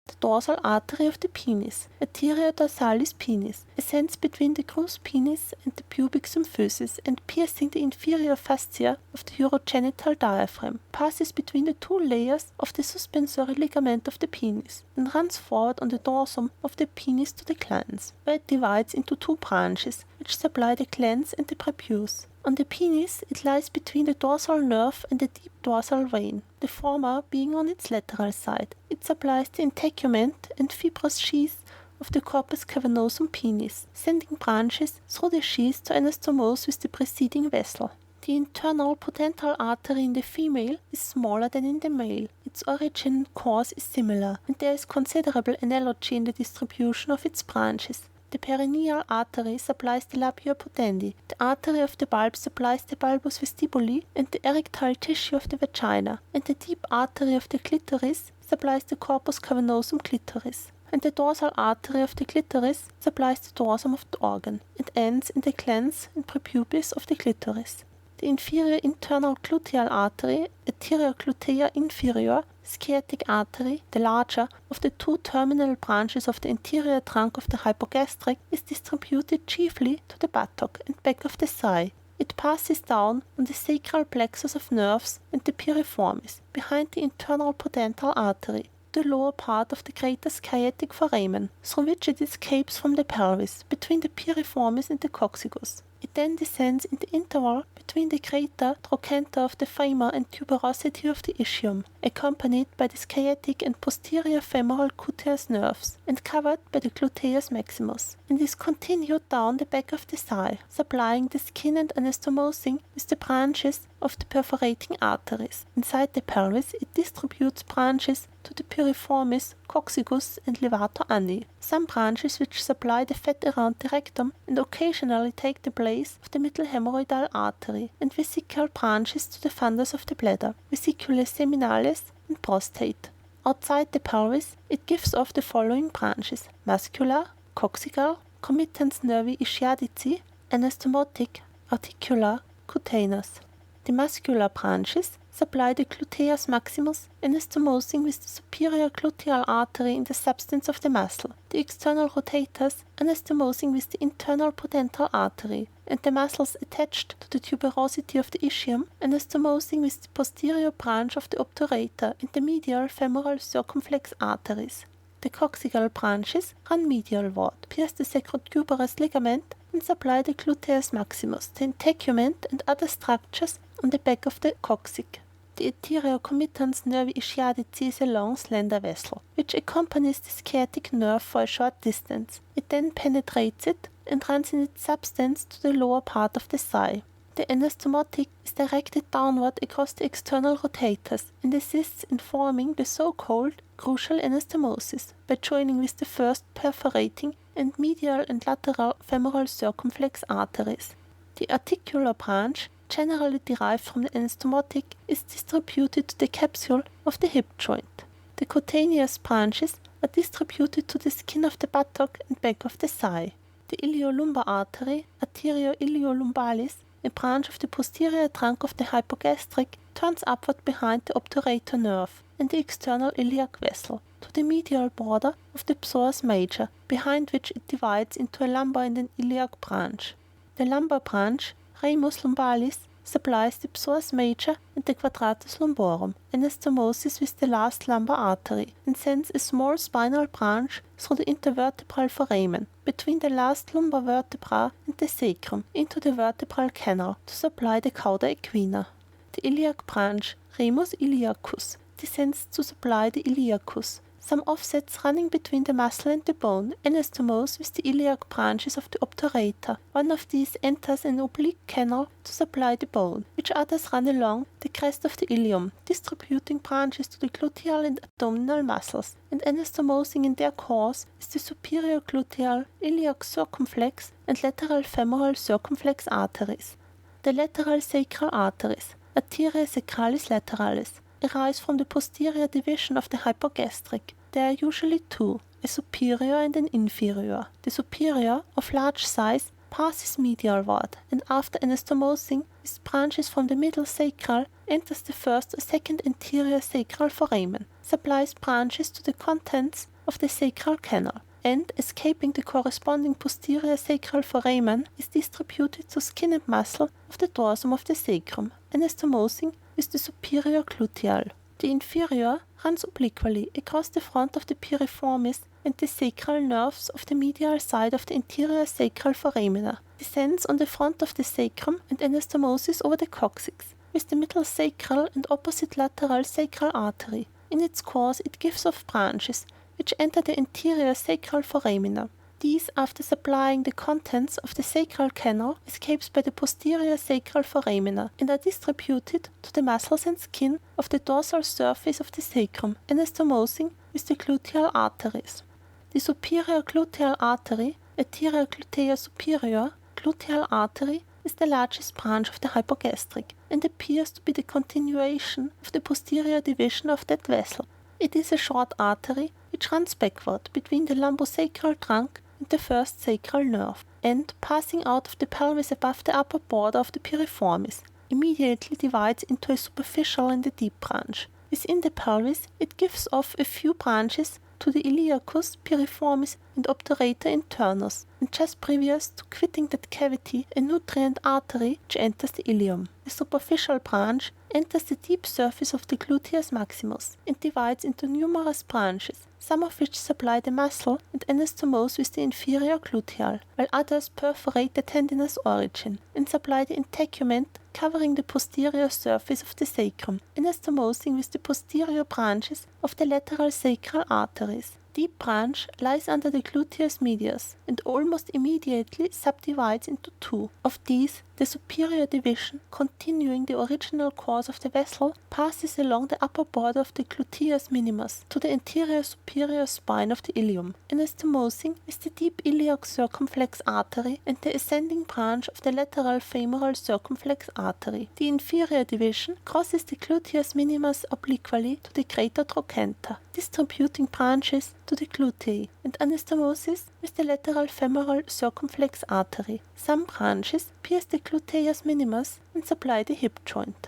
The dorsal artery of the penis, Arteria dorsalis penis, ascends between the crus penis and the pubic symphysis, and piercing the inferior fascia of the urogenital diaphragm, passes between the 2 layers of the suspensory ligament of the penis, and runs forward on the dorsum of the penis to the glans, where it divides into 2 branches, which supply the glans and the prepuce. On the penis, it lies between the dorsal nerve and the deep dorsal vein, the former being on its lateral side. It supplies the integument and fibrous sheath of the corpus cavernosum penis, sending branches through the sheath to anastomose with the preceding vessel. The internal pudendal artery in the female is smaller than in the male. Its origin and course is similar, and there is considerable analogy in the distribution of its branches. The perineal artery supplies the labia pudendi, the artery of the bulb supplies the bulbus vestibuli and the erectile tissue of the vagina, and the deep artery of the clitoris supplies the corpus cavernosum clitoris, and the dorsal artery of the clitoris supplies the dorsum of the organ, and ends in the glans and prepubis of the clitoris. The inferior internal gluteal artery, Arteria glutea inferior, sciatic artery, the larger of the 2 terminal branches of the anterior trunk of the hypogastric, is distributed chiefly to the buttock and back of the thigh. It passes down on the sacral plexus of nerves and the piriformis, behind the internal pudendal artery, the lower part of the greater sciatic foramen, through which it escapes from the pelvis, between the piriformis and the coccygus. It then descends in the interval between the greater trochanter of the femur and tuberosity of the ischium, accompanied by the sciatic and posterior femoral cutaneous nerves, and covered by the gluteus maximus, and is continued down the back of the thigh, supplying the skin and anastomosing with the branches of the perforating arteries. Inside the pelvis, it distributes branches to the piriformis, coccygus, and levator ani, some branches which supply the fat around the rectum and occasionally take the place of the middle hemorrhoidal artery, and vesical branches to the fundus of the bladder, vesiculae seminalis, and prostate. Outside the pelvis, it gives off the following branches: muscular, coccygeal, committens nervi ischiadici, anastomotic, articular, cutaneous. The muscular branches supply the gluteus maximus, anastomosing with the superior gluteal artery in the substance of the muscle, the external rotators anastomosing with the internal prudental artery, and the muscles attached to the tuberosity of the ischium anastomosing with the posterior branch of the obturator and the medial femoral circumflex arteries. The coccygeal branches run medialward, pierce the sacrotuberous ligament, and supply the gluteus maximus, the integument, and other structures on the back of the coccyx. The anterior committens nervi ischiadici is a long, slender vessel, which accompanies the sciatic nerve for a short distance. It then penetrates it and runs in its substance to the lower part of the thigh. The anastomotic is directed downward across the external rotators and assists in forming the so-called crucial anastomosis by joining with the first perforating and medial and lateral femoral circumflex arteries. The articular branch, generally derived from the anastomotic, is distributed to the capsule of the hip joint. The cutaneous branches are distributed to the skin of the buttock and back of the thigh. The iliolumbar artery, Arteria iliolumbalis, a branch of the posterior trunk of the hypogastric, turns upward behind the obturator nerve and the external iliac vessel to the medial border of the psoas major, behind which it divides into a lumbar and an iliac branch. The lumbar branch, ramus lumbalis, supplies the psoas major and the quadratus lumborum, anastomosis with the last lumbar artery, and sends a small spinal branch through the intervertebral foramen, between the last lumbar vertebra and the sacrum, into the vertebral canal to supply the cauda equina. The iliac branch, ramus iliacus, descends to supply the iliacus. Some offsets running between the muscle and the bone anastomose with the iliac branches of the obturator. One of these enters an oblique canal to supply the bone, which others run along the crest of the ilium, distributing branches to the gluteal and abdominal muscles, and anastomosing in their course with the superior gluteal, iliac circumflex, and lateral femoral circumflex arteries. The lateral sacral arteries, Arteria sacralis lateralis, arise from the posterior division of the hypogastric. There are usually two, a superior and an inferior. The superior, of large size, passes medialward, and after anastomosing with branches from the middle sacral, enters the first or second anterior sacral foramen, supplies branches to the contents of the sacral canal, and, escaping the corresponding posterior sacral foramen, is distributed to skin and muscle of the dorsum of the sacrum, anastomosing with the superior gluteal. The inferior runs obliquely across the front of the piriformis and the sacral nerves of the medial side of the anterior sacral foramina, descends on the front of the sacrum and anastomoses over the coccyx, with the middle sacral and opposite lateral sacral artery. In its course it gives off branches, which enter the anterior sacral foramina. These, after supplying the contents of the sacral canal, escapes by the posterior sacral foramina, and are distributed to the muscles and skin of the dorsal surface of the sacrum, anastomosing with the gluteal arteries. The superior gluteal artery, Arteria glutea superior, gluteal artery, is the largest branch of the hypogastric, and appears to be the continuation of the posterior division of that vessel. It is a short artery which runs backward between the lumbosacral trunk and the first sacral nerve, and, passing out of the pelvis above the upper border of the piriformis, immediately divides into a superficial and a deep branch. Within the pelvis it gives off a few branches to the iliacus, piriformis, and obturator internus, and just previous to quitting that cavity, a nutrient artery which enters the ilium. The superficial branch enters the deep surface of the gluteus maximus and divides into numerous branches, some of which supply the muscle and anastomose with the inferior gluteal, while others perforate the tendinous origin and supply the integument covering the posterior surface of the sacrum, anastomosing with the posterior branches of the lateral sacral arteries. Deep branch lies under the gluteus medius and almost immediately subdivides into two. Of these, the superior division, continuing the original course of the vessel, passes along the upper border of the gluteus minimus to the anterior superior spine of the ilium, anastomosing with the deep iliac circumflex artery and the ascending branch of the lateral femoral circumflex artery. The inferior division crosses the gluteus minimus obliquely to the greater trochanter, distributing branches to the glutei, and anastomosis with the lateral femoral circumflex artery. Some branches pierce the gluteus minimus and supply the hip joint.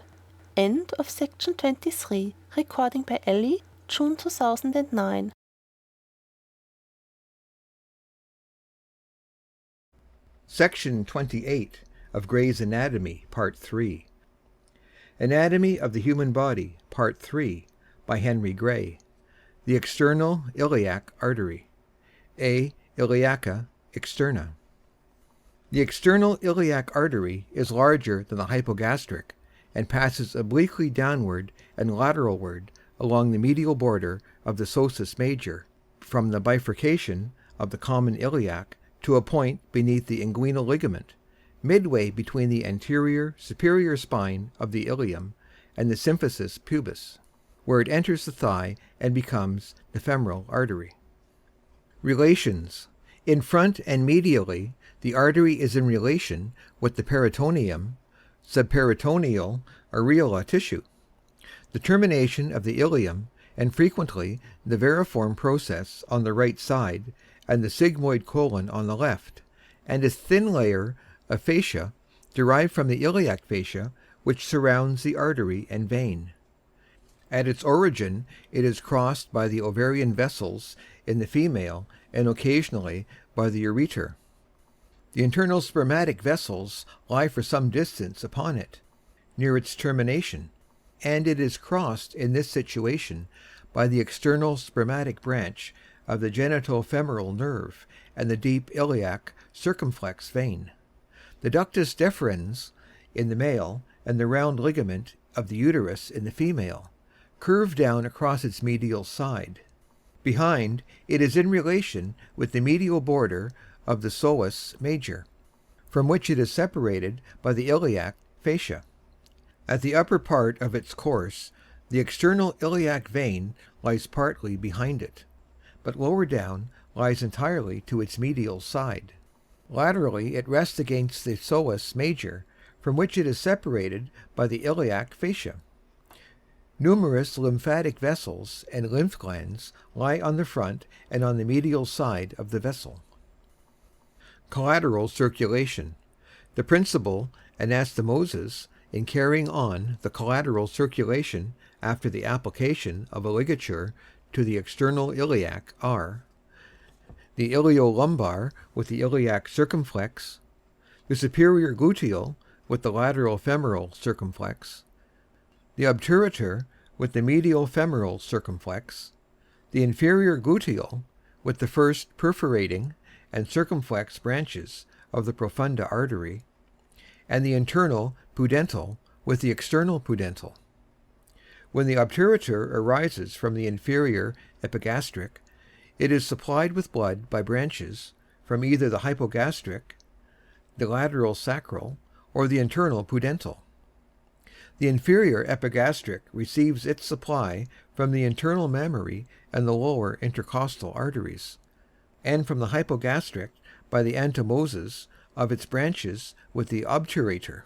End of section 23. Recording by Ellie, June 2009. Section 28 of Gray's Anatomy, Part 3. Anatomy of the Human Body, Part 3, by Henry Gray. The external iliac artery. A. Iliaca externa. The external iliac artery is larger than the hypogastric and passes obliquely downward and lateralward along the medial border of the psoas major, from the bifurcation of the common iliac to a point beneath the inguinal ligament, midway between the anterior superior spine of the ilium and the symphysis pubis, where it enters the thigh and becomes the femoral artery. Relations. In front and medially, the artery is in relation with the peritoneum, subperitoneal areola tissue, the termination of the ilium, and frequently the variform process on the right side and the sigmoid colon on the left, and a thin layer of fascia derived from the iliac fascia which surrounds the artery and vein. At its origin it is crossed by the ovarian vessels in the female and occasionally by the ureter. The internal spermatic vessels lie for some distance upon it, near its termination, and it is crossed in this situation by the external spermatic branch of the genitofemoral nerve and the deep iliac circumflex vein, the ductus deferens in the male and the round ligament of the uterus in the female, curve down across its medial side. Behind, it is in relation with the medial border of the psoas major, from which it is separated by the iliac fascia. At the upper part of its course, the external iliac vein lies partly behind it, but lower down lies entirely to its medial side. Laterally, it rests against the psoas major, from which it is separated by the iliac fascia. Numerous lymphatic vessels and lymph glands lie on the front and on the medial side of the vessel. Collateral circulation. The principal anastomoses in carrying on the collateral circulation after the application of a ligature to the external iliac are the iliolumbar with the iliac circumflex, the superior gluteal with the lateral femoral circumflex, the obturator with the medial femoral circumflex, the inferior gluteal with the first perforating and circumflex branches of the profunda artery, and the internal pudental with the external pudental. When the obturator arises from the inferior epigastric, it is supplied with blood by branches from either the hypogastric, the lateral sacral, or the internal pudental. The inferior epigastric receives its supply from the internal mammary and the lower intercostal arteries, and from the hypogastric by the antomoses of its branches with the obturator.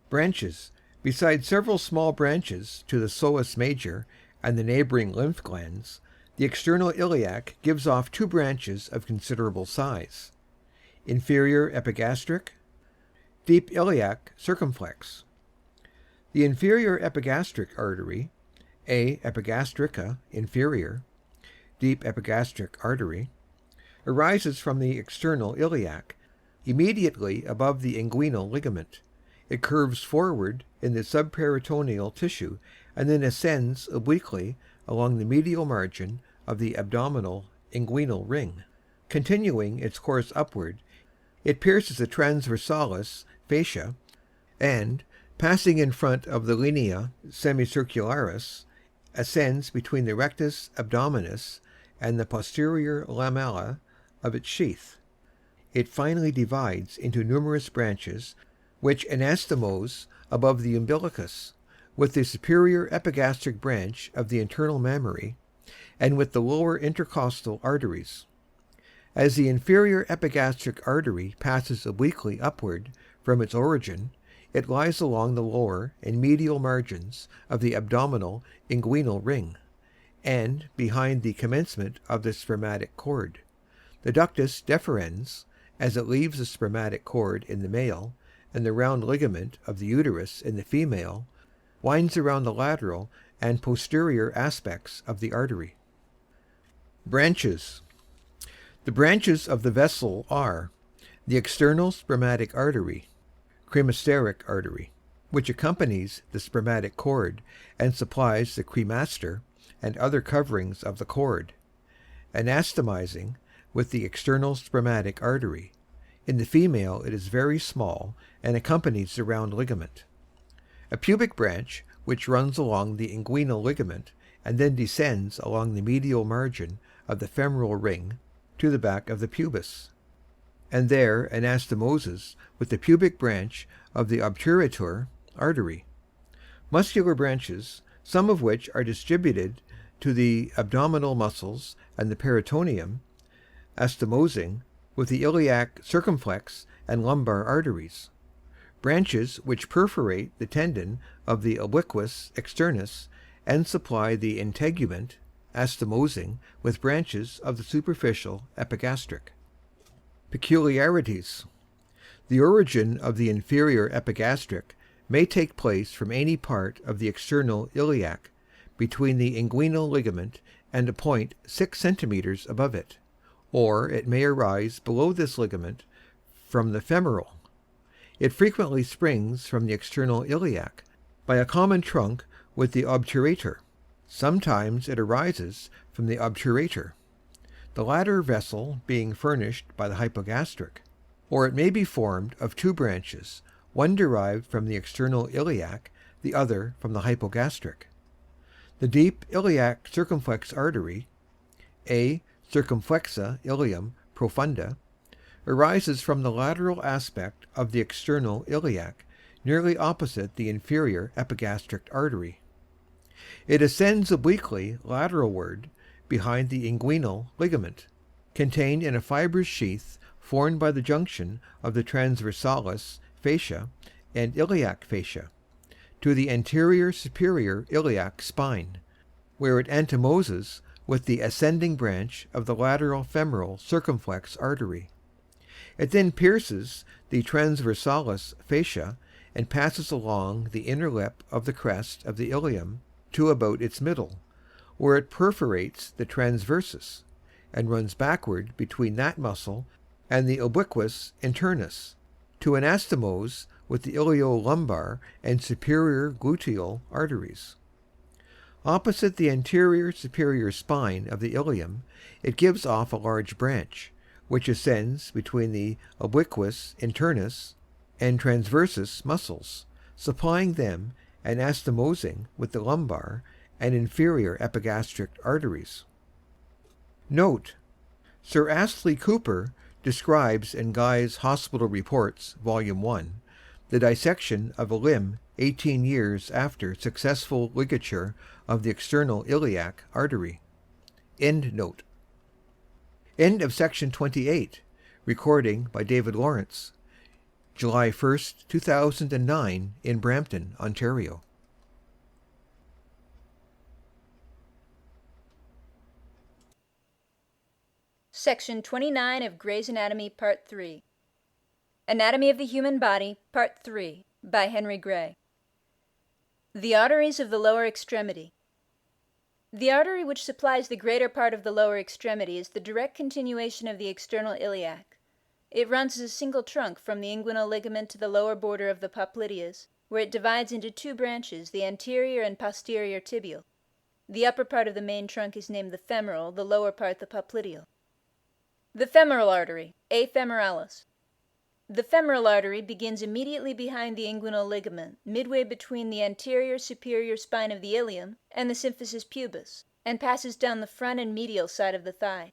Branches. Besides several small branches to the psoas major and the neighboring lymph glands, the external iliac gives off two branches of considerable size: inferior epigastric, deep iliac circumflex. The inferior epigastric artery, A. epigastrica inferior, deep epigastric artery, arises from the external iliac, immediately above the inguinal ligament. It curves forward in the subperitoneal tissue and then ascends obliquely along the medial margin of the abdominal inguinal ring. Continuing its course upward, it pierces the transversalis fascia and, passing in front of the linea semicircularis, ascends between the rectus abdominis and the posterior lamella of its sheath. It finally divides into numerous branches which anastomose above the umbilicus, with the superior epigastric branch of the internal mammary, and with the lower intercostal arteries. As the inferior epigastric artery passes obliquely upward from its origin, it lies along the lower and medial margins of the abdominal inguinal ring, and behind the commencement of the spermatic cord. The ductus deferens, as it leaves the spermatic cord in the male, and the round ligament of the uterus in the female, winds around the lateral and posterior aspects of the artery. Branches. The branches of the vessel are the external spermatic artery, cremasteric artery, which accompanies the spermatic cord and supplies the cremaster and other coverings of the cord, anastomizing with the external spermatic artery. In the female it is very small and accompanies the round ligament. A pubic branch, which runs along the inguinal ligament and then descends along the medial margin of the femoral ring to the back of the pubis, and there anastomoses with the pubic branch of the obturator artery. Muscular branches, some of which are distributed to the abdominal muscles and the peritoneum, astomosing with the iliac circumflex and lumbar arteries. Branches which perforate the tendon of the obliquus externus and supply the integument, astomosing with branches of the superficial epigastric. Peculiarities. The origin of the inferior epigastric may take place from any part of the external iliac between the inguinal ligament and a point 6 centimeters above it, or it may arise below this ligament from the femoral. It frequently springs from the external iliac by a common trunk with the obturator. Sometimes it arises from the obturator, the latter vessel being furnished by the hypogastric, or it may be formed of two branches, one derived from the external iliac, the other from the hypogastric. The deep iliac circumflex artery, A. circumflexa ilium profunda, arises from the lateral aspect of the external iliac, nearly opposite the inferior epigastric artery. It ascends obliquely lateralward behind the inguinal ligament, contained in a fibrous sheath formed by the junction of the transversalis fascia and iliac fascia, to the anterior superior iliac spine, where it antemoses with the ascending branch of the lateral femoral circumflex artery. It then pierces the transversalis fascia and passes along the inner lip of the crest of the ilium to about its middle, where it perforates the transversus and runs backward between that muscle and the obliquus internus to anastomose with the iliolumbar and superior gluteal arteries. Opposite the anterior superior spine of the ilium, it gives off a large branch, which ascends between the obliquus internus and transversus muscles, supplying them anastomosing with the lumbar and inferior epigastric arteries. Note: Sir Astley Cooper describes in Guy's Hospital Reports, Volume 1, the dissection of a limb 18 years after successful ligature of the external iliac artery. End note. End of section 28. Recording by David Lawrence. July 1st, 2009, in Brampton, Ontario. Section 29 of Gray's Anatomy, Part 3. Anatomy of the Human Body, Part 3, by Henry Gray. The arteries of the lower extremity. The artery which supplies the greater part of the lower extremity is the direct continuation of the external iliac. It runs as a single trunk from the inguinal ligament to the lower border of the popliteus, where it divides into two branches, the anterior and posterior tibial. The upper part of the main trunk is named the femoral, the lower part the popliteal. The femoral artery, A femoralis. The femoral artery begins immediately behind the inguinal ligament, midway between the anterior superior spine of the ilium and the symphysis pubis, and passes down the front and medial side of the thigh.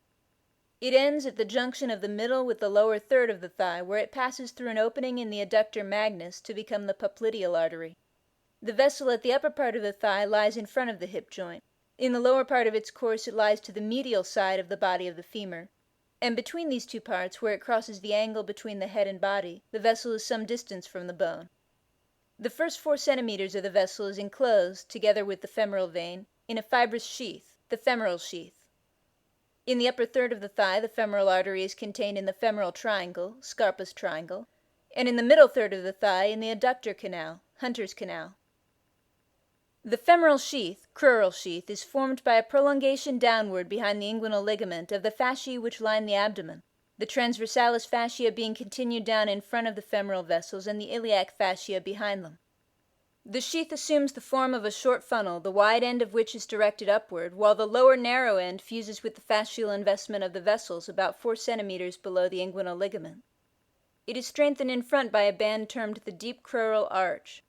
It ends at the junction of the middle with the lower third of the thigh, where it passes through an opening in the adductor magnus to become the popliteal artery. The vessel at the upper part of the thigh lies in front of the hip joint. In the lower part of its course it lies to the medial side of the body of the femur, and between these two parts, where it crosses the angle between the head and body, the vessel is some distance from the bone. The first 4 centimeters of the vessel is enclosed, together with the femoral vein, in a fibrous sheath, the femoral sheath. In the upper third of the thigh, the femoral artery is contained in the femoral triangle, Scarpa's triangle, and in the middle third of the thigh in the adductor canal, Hunter's canal. The femoral sheath, crural sheath, is formed by a prolongation downward behind the inguinal ligament of the fasciae which line the abdomen, the transversalis fascia being continued down in front of the femoral vessels and the iliac fascia behind them. The sheath assumes the form of a short funnel, the wide end of which is directed upward, while the lower narrow end fuses with the fascial investment of the vessels about 4 centimeters below the inguinal ligament. It is strengthened in front by a band termed the deep crural arch.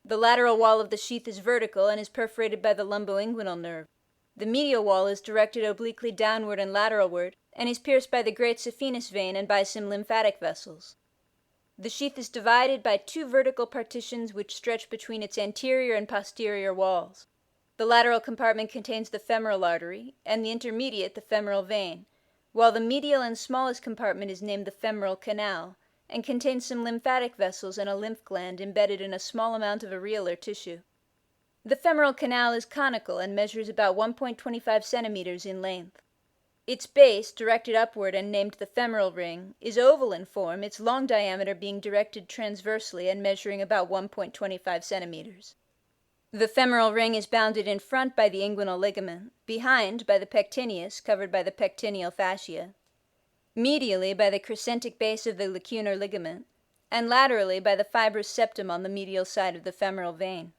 The lateral wall of the sheath is vertical and is perforated by the lumboinguinal nerve. The medial wall is directed obliquely downward and lateralward, and is pierced by the great saphenous vein and by some lymphatic vessels. The sheath is divided by 2 vertical partitions which stretch between its anterior and posterior walls. The lateral compartment contains the femoral artery, and the intermediate the femoral vein, while the medial and smallest compartment is named the femoral canal, and contains some lymphatic vessels and a lymph gland embedded in a small amount of areolar tissue. The femoral canal is conical and measures about 1.25 centimeters in length. Its base, directed upward and named the femoral ring, is oval in form, its long diameter being directed transversely and measuring about 1.25 centimeters. The femoral ring is bounded in front by the inguinal ligament, behind by the pectineus, covered by the pectineal fascia, medially by the crescentic base of the lacunar ligament, and laterally by the fibrous septum on the medial side of the femoral vein.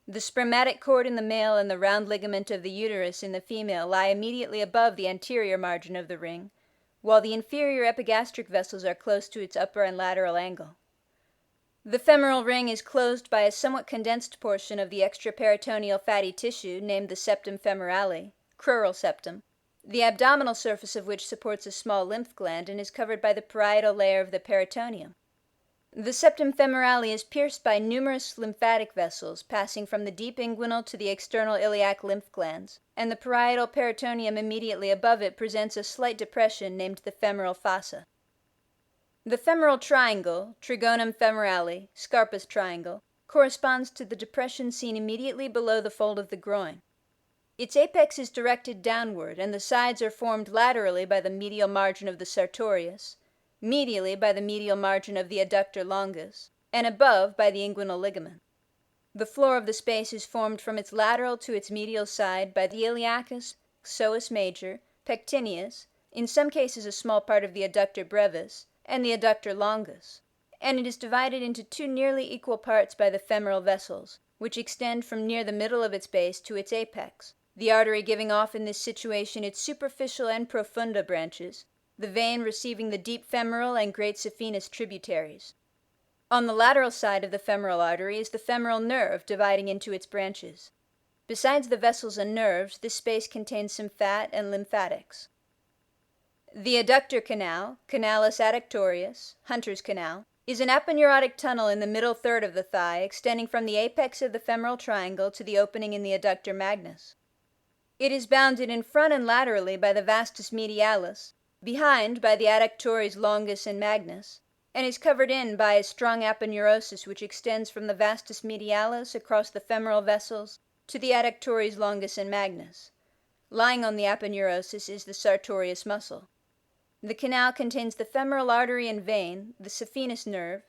The spermatic cord in the male and the round ligament of the uterus in the female lie immediately above the anterior margin of the ring, while the inferior epigastric vessels are close to its upper and lateral angle. The femoral ring is closed by a somewhat condensed portion of the extraperitoneal fatty tissue named the septum femorale, crural septum, the abdominal surface of which supports a small lymph gland and is covered by the parietal layer of the peritoneum. The septum femorale is pierced by numerous lymphatic vessels passing from the deep inguinal to the external iliac lymph glands, and the parietal peritoneum immediately above it presents a slight depression named the femoral fossa. The femoral triangle, trigonum femorale, Scarpa's triangle, corresponds to the depression seen immediately below the fold of the groin. Its apex is directed downward, and the sides are formed laterally by the medial margin of the sartorius, medially by the medial margin of the adductor longus, and above by the inguinal ligament. The floor of the space is formed from its lateral to its medial side by the iliacus, psoas major, pectineus, in some cases a small part of the adductor brevis, and the adductor longus, and it is divided into 2 nearly equal parts by the femoral vessels, which extend from near the middle of its base to its apex, the artery giving off in this situation its superficial and profunda branches, the vein receiving the deep femoral and great saphenous tributaries. On the lateral side of the femoral artery is the femoral nerve dividing into its branches. Besides the vessels and nerves, this space contains some fat and lymphatics. The adductor canal, Canalis adductorius, Hunter's canal, is an aponeurotic tunnel in the middle third of the thigh, extending from the apex of the femoral triangle to the opening in the adductor magnus. It is bounded in front and laterally by the vastus medialis, behind by the adductores longus and magnus, and is covered in by a strong aponeurosis which extends from the vastus medialis across the femoral vessels to the adductores longus and magnus. Lying on the aponeurosis is the sartorius muscle. The canal contains the femoral artery and vein, the saphenous nerve,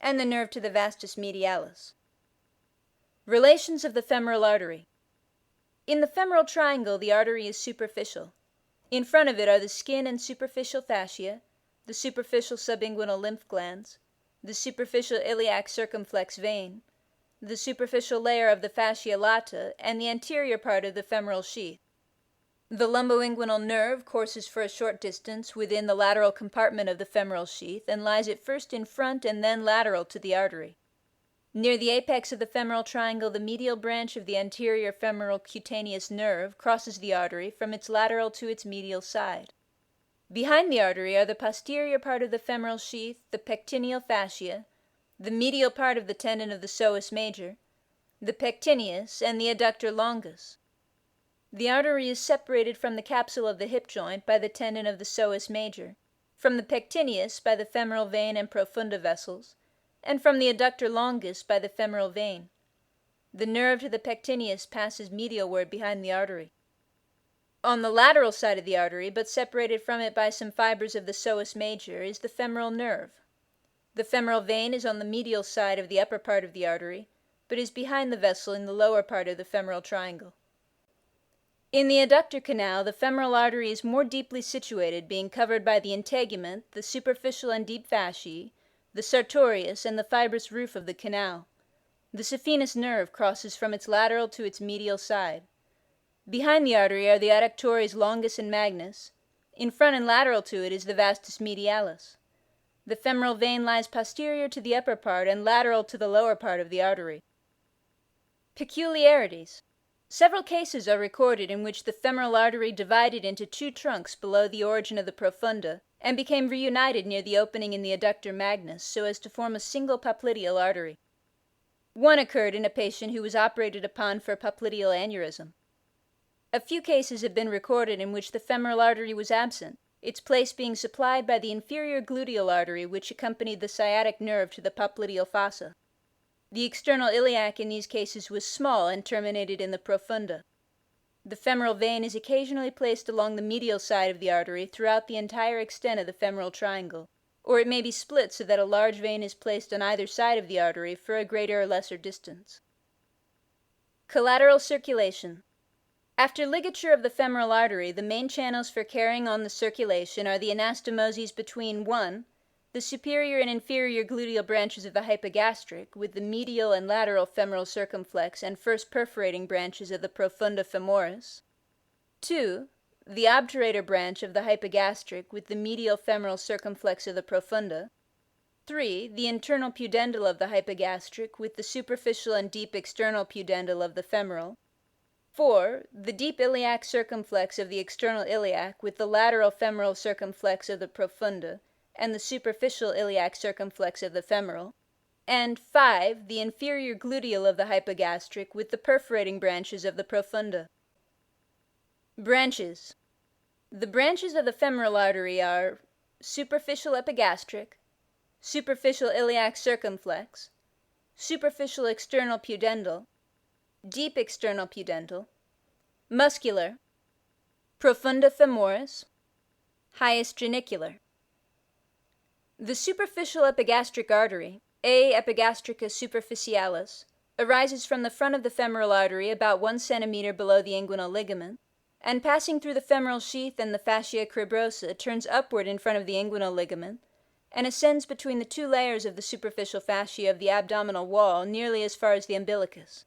and the nerve to the vastus medialis. Relations of the femoral artery. In the femoral triangle, the artery is superficial. In front of it are the skin and superficial fascia, the superficial subinguinal lymph glands, the superficial iliac circumflex vein, the superficial layer of the fascia lata, and the anterior part of the femoral sheath. The lumboinguinal nerve courses for a short distance within the lateral compartment of the femoral sheath and lies at first in front and then lateral to the artery. Near the apex of the femoral triangle, the medial branch of the anterior femoral cutaneous nerve crosses the artery from its lateral to its medial side. Behind the artery are the posterior part of the femoral sheath, the pectineal fascia, the medial part of the tendon of the psoas major, the pectineus, and the adductor longus. The artery is separated from the capsule of the hip joint by the tendon of the psoas major, from the pectineus by the femoral vein and profunda vessels, and from the adductor longus by the femoral vein. The nerve to the pectineus passes medialward behind the artery. On the lateral side of the artery, but separated from it by some fibers of the psoas major, is the femoral nerve. The femoral vein is on the medial side of the upper part of the artery, but is behind the vessel in the lower part of the femoral triangle. In the adductor canal, the femoral artery is more deeply situated, being covered by the integument, the superficial and deep fasciae, the sartorius, and the fibrous roof of the canal. The saphenous nerve crosses from its lateral to its medial side. Behind the artery are the adductores longus and magnus. In front and lateral to it is the vastus medialis. The femoral vein lies posterior to the upper part and lateral to the lower part of the artery. Peculiarities. Several cases are recorded in which the femoral artery divided into two trunks below the origin of the profunda, and became reunited near the opening in the adductor magnus so as to form a single popliteal artery. One occurred in a patient who was operated upon for popliteal aneurysm. A few cases have been recorded in which the femoral artery was absent, its place being supplied by the inferior gluteal artery which accompanied the sciatic nerve to the popliteal fossa. The external iliac in these cases was small and terminated in the profunda. The femoral vein is occasionally placed along the medial side of the artery throughout the entire extent of the femoral triangle, or it may be split so that a large vein is placed on either side of the artery for a greater or lesser distance. Collateral circulation. After ligature of the femoral artery, the main channels for carrying on the circulation are the anastomoses between 1. The superior and inferior gluteal branches of the hypogastric, with the medial and lateral femoral circumflex and first perforating branches of the profunda femoris. 2. The obturator branch of the hypogastric, with the medial femoral circumflex of the profunda. 3. The internal pudendal of the hypogastric, with the superficial and deep external pudendal of the femoral. 4. The deep iliac circumflex of the external iliac, with the lateral femoral circumflex of the profunda, and the superficial iliac circumflex of the femoral, and 5. The inferior gluteal of the hypogastric, with the perforating branches of the profunda. Branches. The branches of the femoral artery are superficial epigastric, superficial iliac circumflex, superficial external pudendal, deep external pudendal, muscular, profunda femoris, highest genicular. The superficial epigastric artery, A. epigastricus superficialis, arises from the front of the femoral artery about 1 centimeter below the inguinal ligament, and passing through the femoral sheath and the fascia cribrosa turns upward in front of the inguinal ligament, and ascends between the two layers of the superficial fascia of the abdominal wall nearly as far as the umbilicus.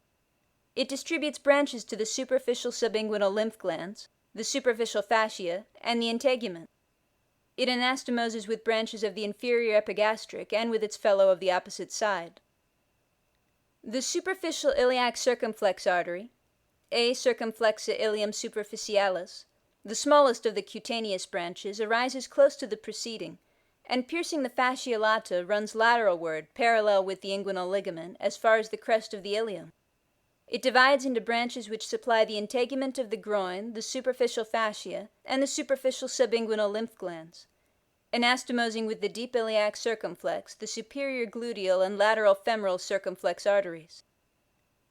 It distributes branches to the superficial subinguinal lymph glands, the superficial fascia, and the integument. It anastomoses with branches of the inferior epigastric and with its fellow of the opposite side. The superficial iliac circumflex artery, A. circumflexa ilium superficialis, the smallest of the cutaneous branches, arises close to the preceding, and piercing the fascia lata runs lateralward, parallel with the inguinal ligament, as far as the crest of the ilium. It divides into branches which supply the integument of the groin, the superficial fascia, and the superficial subinguinal lymph glands, anastomosing with the deep iliac circumflex, the superior gluteal and lateral femoral circumflex arteries.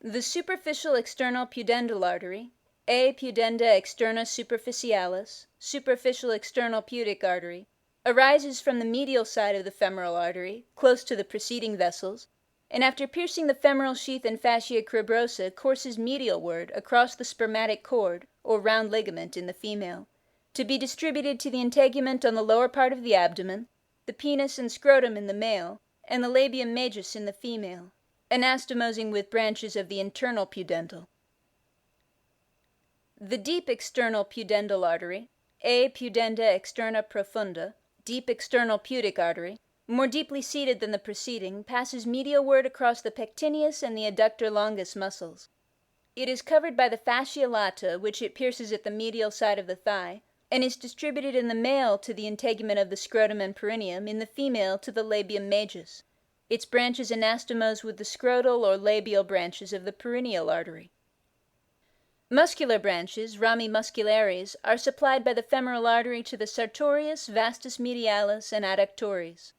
The superficial external pudendal artery, A. pudenda externa superficialis, superficial external pudic artery, arises from the medial side of the femoral artery, close to the preceding vessels, and after piercing the femoral sheath and fascia cribrosa courses medialward across the spermatic cord, or round ligament in the female, to be distributed to the integument on the lower part of the abdomen, the penis and scrotum in the male, and the labium majus in the female, anastomosing with branches of the internal pudendal. The deep external pudendal artery, A. pudenda externa profunda, deep external pudic artery, more deeply seated than the preceding, passes medialward across the pectineus and the adductor longus muscles. It is covered by the fascia lata, which it pierces at the medial side of the thigh, and is distributed in the male to the integument of the scrotum and perineum, in the female to the labium majus. Its branches anastomose with the scrotal or labial branches of the perineal artery. Muscular branches, rami musculares, are supplied by the femoral artery to the sartorius, vastus medialis, and adductores.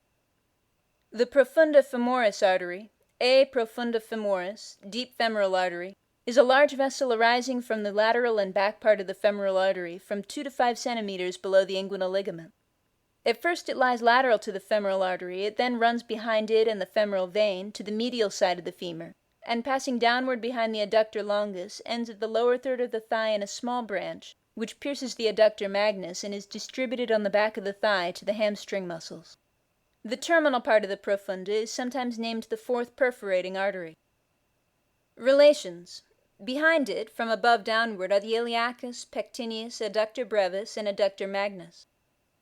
The profunda femoris artery, A. profunda femoris, deep femoral artery, is a large vessel arising from the lateral and back part of the femoral artery from 2 to 5 centimeters below the inguinal ligament. At first it lies lateral to the femoral artery, it then runs behind it and the femoral vein to the medial side of the femur, and passing downward behind the adductor longus, ends at the lower third of the thigh in a small branch, which pierces the adductor magnus and is distributed on the back of the thigh to the hamstring muscles. The terminal part of the profunda is sometimes named the fourth perforating artery. Relations. Behind it, from above downward, are the iliacus, pectineus, adductor brevis, and adductor magnus.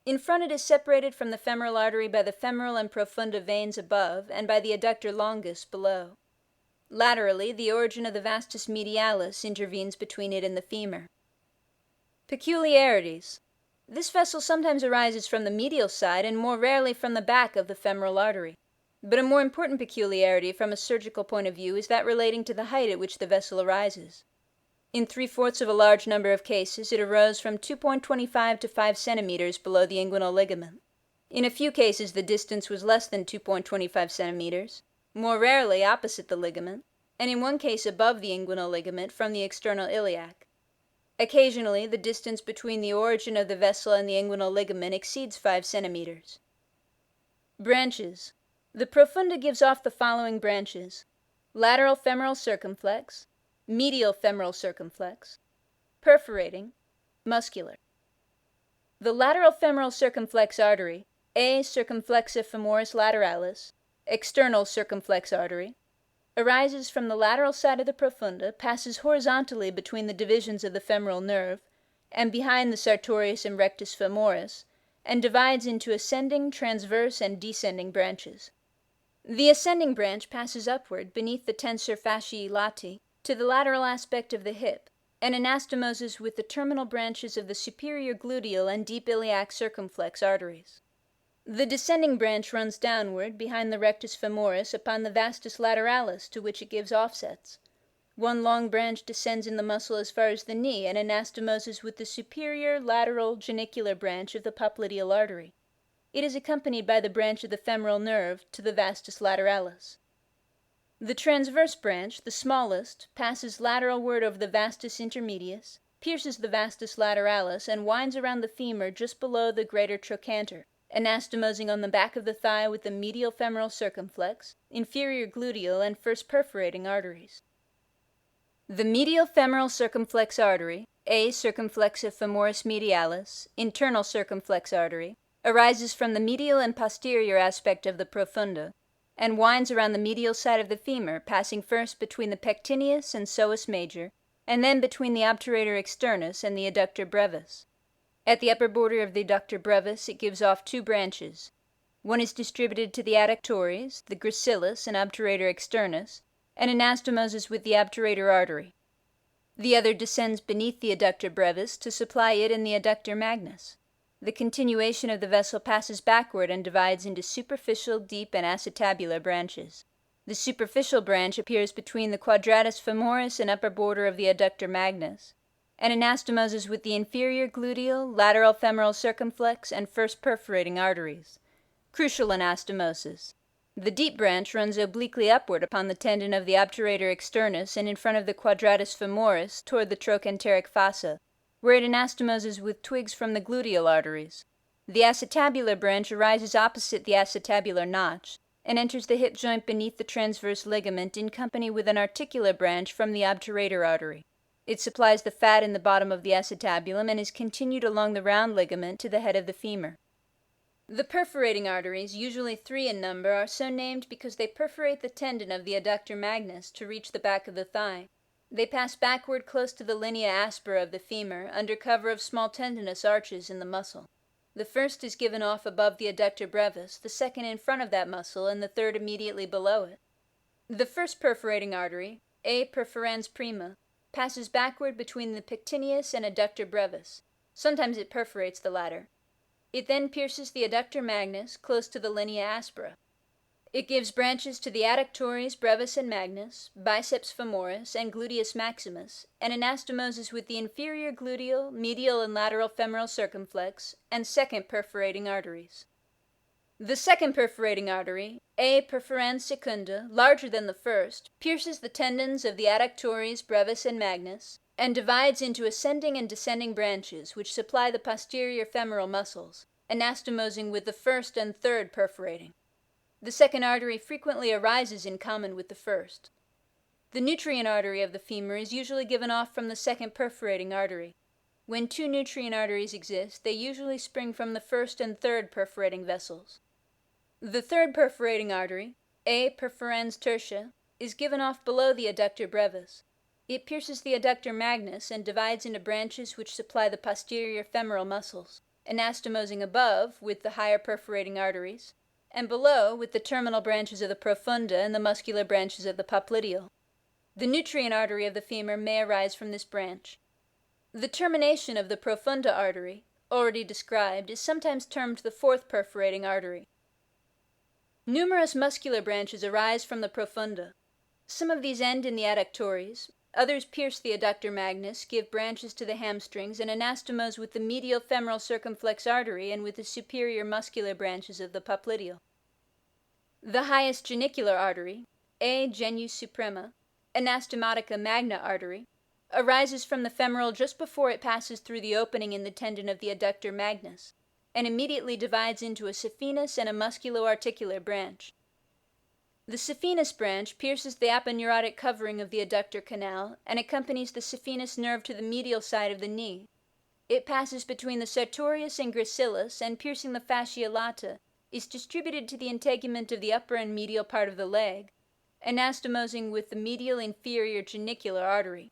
In front it is separated from the femoral artery by the femoral and profunda veins above, and by the adductor longus below. Laterally, the origin of the vastus medialis intervenes between it and the femur. Peculiarities. This vessel sometimes arises from the medial side and more rarely from the back of the femoral artery. But a more important peculiarity from a surgical point of view is that relating to the height at which the vessel arises. In 3/4 of a large number of cases it arose from 2.25 to 5 centimeters below the inguinal ligament. In a few cases the distance was less than 2.25 centimeters, more rarely opposite the ligament, and in one case above the inguinal ligament from the external iliac. Occasionally the distance between the origin of the vessel and the inguinal ligament exceeds 5 centimeters. Branches. The profunda gives off the following branches: lateral femoral circumflex, medial femoral circumflex, perforating, muscular. The lateral femoral circumflex artery, A. circumflexa femoris lateralis, external circumflex artery, arises from the lateral side of the profunda, passes horizontally between the divisions of the femoral nerve, and behind the sartorius and rectus femoris, and divides into ascending, transverse, and descending branches. The ascending branch passes upward beneath the tensor fasciae lati to the lateral aspect of the hip, and anastomoses with the terminal branches of the superior gluteal and deep iliac circumflex arteries. The descending branch runs downward behind the rectus femoris upon the vastus lateralis to which it gives offsets. One long branch descends in the muscle as far as the knee and anastomoses with the superior lateral genicular branch of the popliteal artery. It is accompanied by the branch of the femoral nerve to the vastus lateralis. The transverse branch, the smallest, passes lateralward over the vastus intermedius, pierces the vastus lateralis, and winds around the femur just below the greater trochanter, anastomosing on the back of the thigh with the medial femoral circumflex, inferior gluteal, and first perforating arteries. The medial femoral circumflex artery, A. circumflexa femoris medialis, internal circumflex artery, arises from the medial and posterior aspect of the profunda, and winds around the medial side of the femur, passing first between the pectineus and psoas major, and then between the obturator externus and the adductor brevis. At the upper border of the adductor brevis it gives off 2 branches. One is distributed to the adductores, the gracilis and obturator externus, and anastomoses with the obturator artery. The other descends beneath the adductor brevis to supply it and the adductor magnus. The continuation of the vessel passes backward and divides into superficial, deep, and acetabular branches. The superficial branch appears between the quadratus femoris and upper border of the adductor magnus, and anastomoses with the inferior gluteal, lateral femoral circumflex, and first perforating arteries. Crucial anastomosis. The deep branch runs obliquely upward upon the tendon of the obturator externus and in front of the quadratus femoris toward the trochanteric fossa, where it anastomoses with twigs from the gluteal arteries. The acetabular branch arises opposite the acetabular notch, and enters the hip joint beneath the transverse ligament in company with an articular branch from the obturator artery. It supplies the fat in the bottom of the acetabulum and is continued along the round ligament to the head of the femur. The perforating arteries, usually 3 in number, are so named because they perforate the tendon of the adductor magnus to reach the back of the thigh. They pass backward close to the linea aspera of the femur, under cover of small tendinous arches in the muscle. The first is given off above the adductor brevis, the second in front of that muscle, and the third immediately below it. The first perforating artery, A perforans prima, passes backward between the pectineus and adductor brevis. Sometimes it perforates the latter. It then pierces the adductor magnus close to the linea aspera. It gives branches to the adductores brevis and magnus, biceps femoris, and gluteus maximus, and anastomoses with the inferior gluteal, medial, and lateral femoral circumflex, and second perforating arteries. The second perforating artery, A perforans secunda, larger than the first, pierces the tendons of the adductores brevis and magnus, and divides into ascending and descending branches which supply the posterior femoral muscles, anastomosing with the first and third perforating. The second artery frequently arises in common with the first. The nutrient artery of the femur is usually given off from the second perforating artery. When 2 nutrient arteries exist, they usually spring from the first and third perforating vessels. The third perforating artery, A perforans tertia, is given off below the adductor brevis. It pierces the adductor magnus and divides into branches which supply the posterior femoral muscles, anastomosing above with the higher perforating arteries, and below with the terminal branches of the profunda and the muscular branches of the popliteal. The nutrient artery of the femur may arise from this branch. The termination of the profunda artery, already described, is sometimes termed the fourth perforating artery. Numerous muscular branches arise from the profunda. Some of these end in the adductores, others pierce the adductor magnus, give branches to the hamstrings, and anastomose with the medial femoral circumflex artery and with the superior muscular branches of the popliteal. The highest genicular artery, A genus suprema, anastomotica magna artery, arises from the femoral just before it passes through the opening in the tendon of the adductor magnus, and immediately divides into a saphenous and a musculo-articular branch. The saphenous branch pierces the aponeurotic covering of the adductor canal and accompanies the saphenous nerve to the medial side of the knee. It passes between the sartorius and gracilis, and piercing the fascia lata, is distributed to the integument of the upper and medial part of the leg, anastomosing with the medial inferior genicular artery.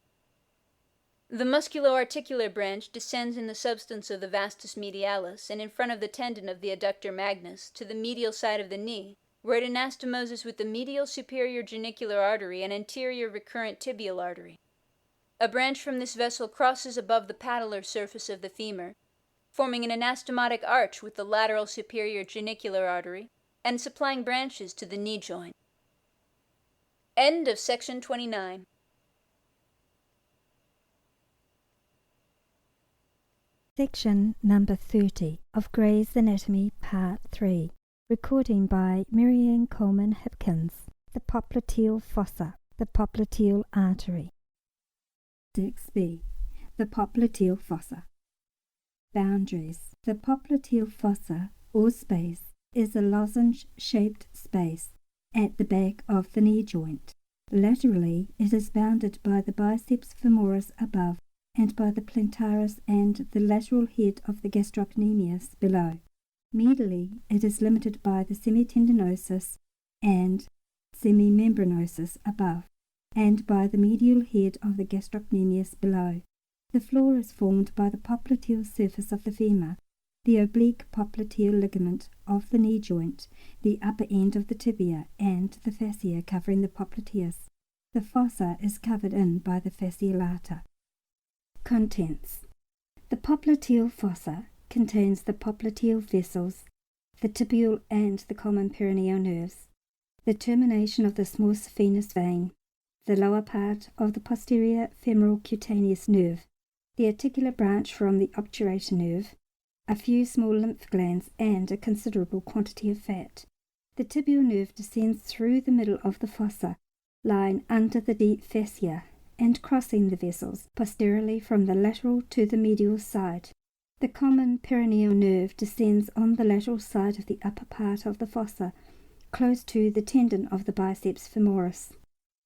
The musculo-articular branch descends in the substance of the vastus medialis and in front of the tendon of the adductor magnus to the medial side of the knee, where it anastomoses with the medial superior genicular artery and anterior recurrent tibial artery. A branch from this vessel crosses above the patellar surface of the femur, forming an anastomotic arch with the lateral superior genicular artery, and supplying branches to the knee joint. End of section 29. Section number 30 of Gray's Anatomy Part 3. Recording by Marianne Coleman Hipkins. The Popliteal Fossa, the Popliteal Artery. 6b. The Popliteal Fossa. Boundaries. The popliteal fossa, or space, is a lozenge-shaped space at the back of the knee joint. Laterally, it is bounded by the biceps femoris above and by the plantaris and the lateral head of the gastrocnemius below. Medially, it is limited by the semitendinosus and semimembranosus above, and by the medial head of the gastrocnemius below. The floor is formed by the popliteal surface of the femur, the oblique popliteal ligament of the knee joint, the upper end of the tibia, and the fascia covering the popliteus. The fossa is covered in by the fascia lata. Contents. The popliteal fossa contains the popliteal vessels, the tibial and the common perineal nerves, the termination of the small saphenous vein, the lower part of the posterior femoral cutaneous nerve, the articular branch from the obturator nerve, a few small lymph glands, and a considerable quantity of fat. The tibial nerve descends through the middle of the fossa, lying under the deep fascia, and crossing the vessels posteriorly from the lateral to the medial side. The common perineal nerve descends on the lateral side of the upper part of the fossa, close to the tendon of the biceps femoris.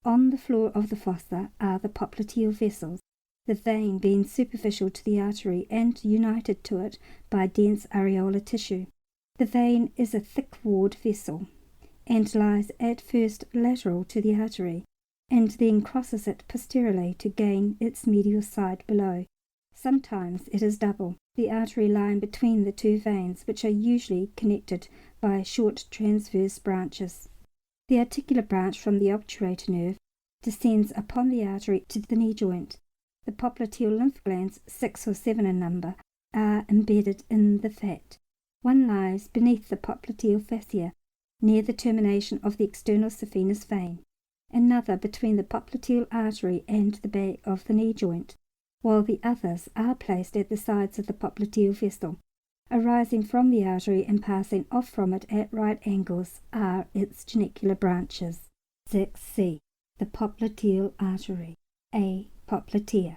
On the floor of the fossa are the popliteal vessels, the vein being superficial to the artery and united to it by dense areolar tissue. The vein is a thick-walled vessel and lies at first lateral to the artery, and then crosses it posteriorly to gain its medial side below. Sometimes it is double, the artery lying between the two veins, which are usually connected by short transverse branches. The articular branch from the obturator nerve descends upon the artery to the knee joint. The popliteal lymph glands, 6 or 7 in number, are embedded in the fat. One lies beneath the popliteal fascia, near the termination of the external saphenous vein, another between the popliteal artery and the back of the knee joint, while the others are placed at the sides of the popliteal vessel. Arising from the artery and passing off from it at right angles are its genicular branches. 6c. The popliteal artery. A. Popliteal.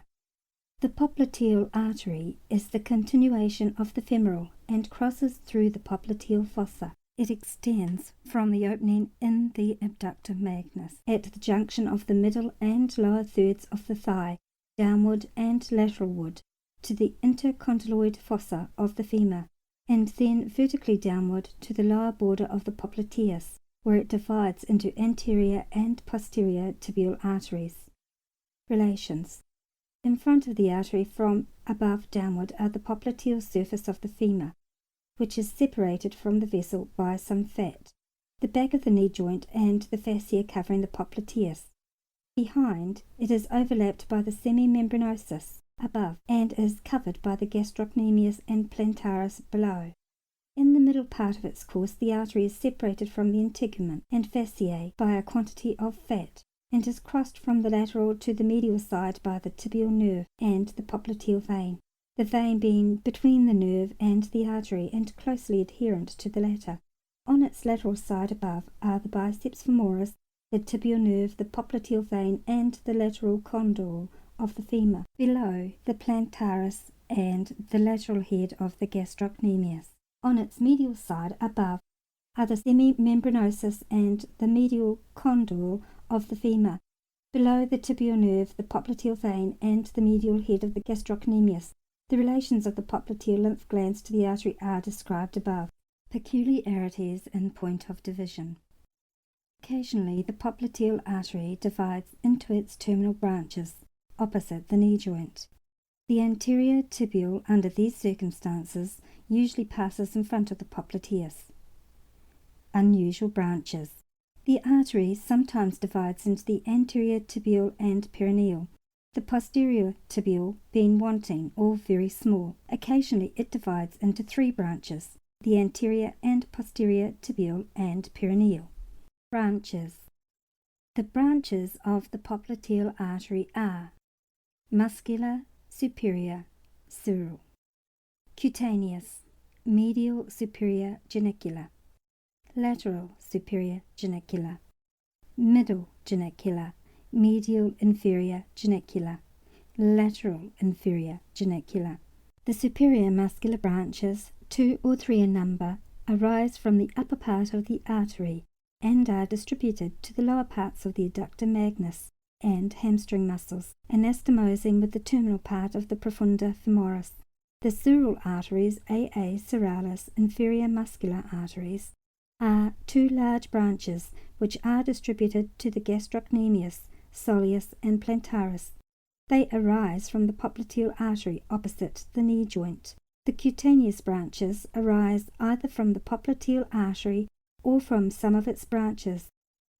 The popliteal artery is the continuation of the femoral and crosses through the popliteal fossa. It extends from the opening in the abductor magnus at the junction of the middle and lower thirds of the thigh, downward and lateralward, to the intercondyloid fossa of the femur, and then vertically downward to the lower border of the popliteus, where it divides into anterior and posterior tibial arteries. Relations. In front of the artery from above downward are the popliteal surface of the femur, which is separated from the vessel by some fat, the back of the knee joint and the fascia covering the popliteus. Behind, it is overlapped by the semimembranosus above and is covered by the gastrocnemius and plantaris below. In the middle part of its course, the artery is separated from the integument and fasciae by a quantity of fat, and is crossed from the lateral to the medial side by the tibial nerve and the popliteal vein, the vein being between the nerve and the artery and closely adherent to the latter. On its lateral side above are the biceps femoris, the tibial nerve, the popliteal vein, and the lateral condyle of the femur. Below, the plantaris and the lateral head of the gastrocnemius. On its medial side above are the semimembranosus and the medial condyle of the femur. Below the tibial nerve, the popliteal vein, and the medial head of the gastrocnemius. The relations of the popliteal lymph glands to the artery are described above. Peculiarities and point of division. Occasionally, the popliteal artery divides into its terminal branches, opposite the knee joint. The anterior tibial, under these circumstances, usually passes in front of the popliteus. Unusual branches. The artery sometimes divides into the anterior tibial and perineal, the posterior tibial being wanting or very small. Occasionally it divides into 3 branches, the anterior and posterior tibial and perineal. Branches. The branches of the popliteal artery are muscular, superior, sural; cutaneous, medial superior genicular; lateral superior genicular; middle genicular, medial inferior genicular; lateral inferior genicular. The superior muscular branches, 2 or 3 in number, arise from the upper part of the artery and are distributed to the lower parts of the adductor magnus and hamstring muscles, anastomosing with the terminal part of the profunda femoris. The sural arteries, AA suralis, inferior muscular arteries, are 2 large branches which are distributed to the gastrocnemius, soleus, and plantaris. They arise from the popliteal artery opposite the knee joint. The cutaneous branches arise either from the popliteal artery or from some of its branches.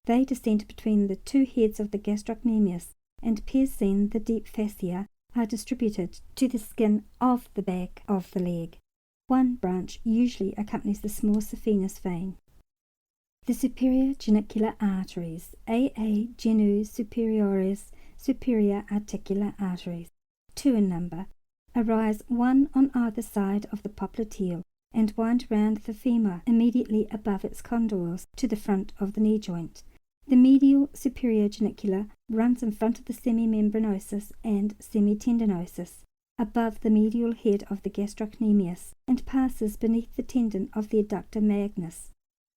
They descend between the 2 heads of the gastrocnemius and, piercing the deep fascia, are distributed to the skin of the back of the leg. One branch usually accompanies the small saphenous vein. The superior genicular arteries, AA genu superioris, superior articular arteries, 2 in number, arise one on either side of the popliteal and wind round the femur immediately above its condyles to the front of the knee joint. The medial superior genicular runs in front of the semimembranosus and semitendinosus, above the medial head of the gastrocnemius, and passes beneath the tendon of the adductor magnus.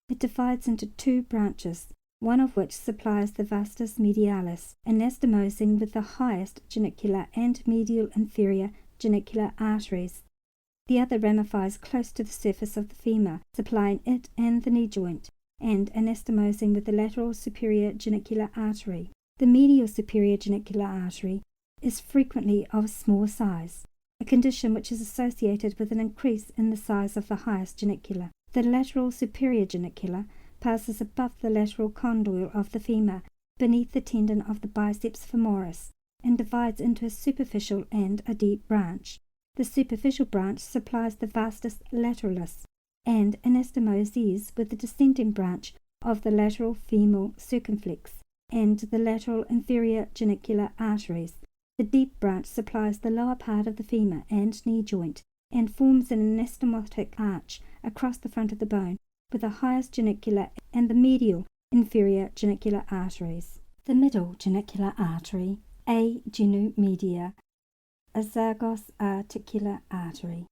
It divides into 2 branches, one of which supplies the vastus medialis, anastomosing with the highest genicular and medial inferior genicular arteries. The other ramifies close to the surface of the femur, supplying it and the knee joint, and anastomosing with the lateral superior genicular artery. The medial superior genicular artery is frequently of small size, a condition which is associated with an increase in the size of the highest genicular. The lateral superior genicular passes above the lateral condyle of the femur, beneath the tendon of the biceps femoris, and divides into a superficial and a deep branch. The superficial branch supplies the vastus lateralis, and anastomoses with the descending branch of the lateral femoral circumflex and the lateral inferior genicular arteries. The deep branch supplies the lower part of the femur and knee joint, and forms an anastomotic arch across the front of the bone, with the highest genicular and the medial inferior genicular arteries. The middle genicular artery, A. genu media, azygos articular artery,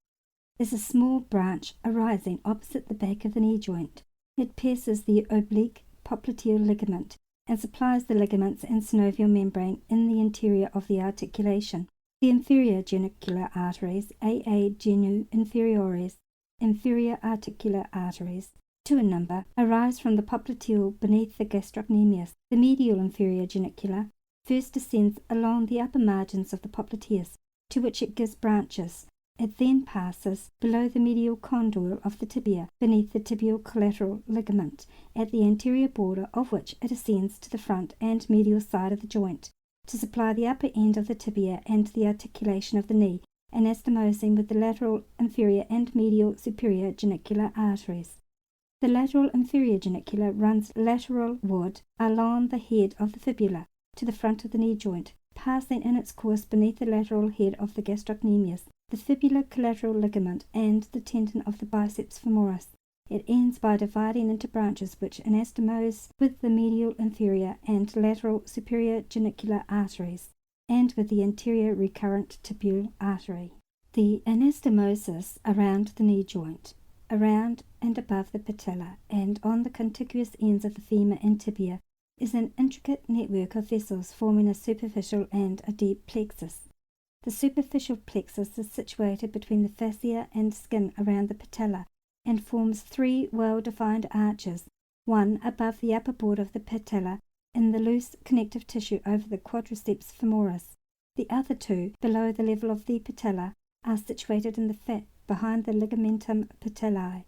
is a small branch arising opposite the back of the knee joint. It pierces the oblique popliteal ligament and supplies the ligaments and synovial membrane in the interior of the articulation. The inferior genicular arteries, AA genu inferiores, inferior articular arteries, 2 in number, arise from the popliteal beneath the gastrocnemius. The medial inferior genicular first descends along the upper margins of the popliteus, to which it gives branches. It then passes below the medial condyle of the tibia, beneath the tibial collateral ligament, at the anterior border of which it ascends to the front and medial side of the joint, to supply the upper end of the tibia and the articulation of the knee, anastomosing with the lateral inferior and medial superior genicular arteries. The lateral inferior genicular runs lateralward along the head of the fibula to the front of the knee joint, passing in its course beneath the lateral head of the gastrocnemius, the fibular collateral ligament, and the tendon of the biceps femoris. It ends by dividing into branches which anastomose with the medial inferior and lateral superior genicular arteries, and with the anterior recurrent tibial artery. The anastomosis around the knee joint, around and above the patella, and on the contiguous ends of the femur and tibia, is an intricate network of vessels forming a superficial and a deep plexus. The superficial plexus is situated between the fascia and skin around the patella, and forms 3 well-defined arches, one above the upper border of the patella in the loose connective tissue over the quadriceps femoris. The other 2, below the level of the patella, are situated in the fat behind the ligamentum patellae.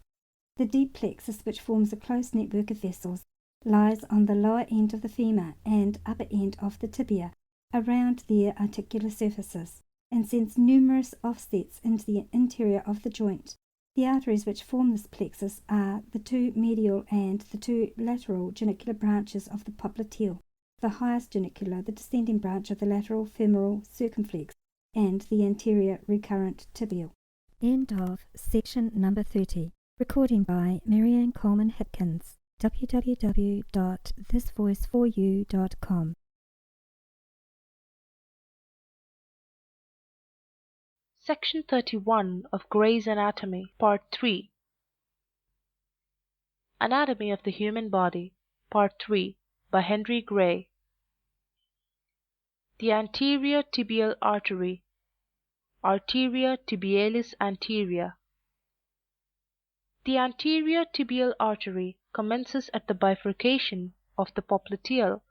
The deep plexus, which forms a close network of vessels, lies on the lower end of the femur and upper end of the tibia, around their articular surfaces, and sends numerous offsets into the interior of the joint. The arteries which form this plexus are the 2 medial and the 2 lateral genicular branches of the popliteal, the highest genicular, the descending branch of the lateral femoral circumflex, and the anterior recurrent tibial. End of section number 30. Recording by Marianne Coleman Hipkins. www.thisvoiceforyou.com. Section 31 of Gray's Anatomy, Part 3. Anatomy of the Human Body, Part 3, by Henry Gray. The anterior tibial artery, Arteria tibialis anterior. The anterior tibial artery commences at the bifurcation of the popliteal,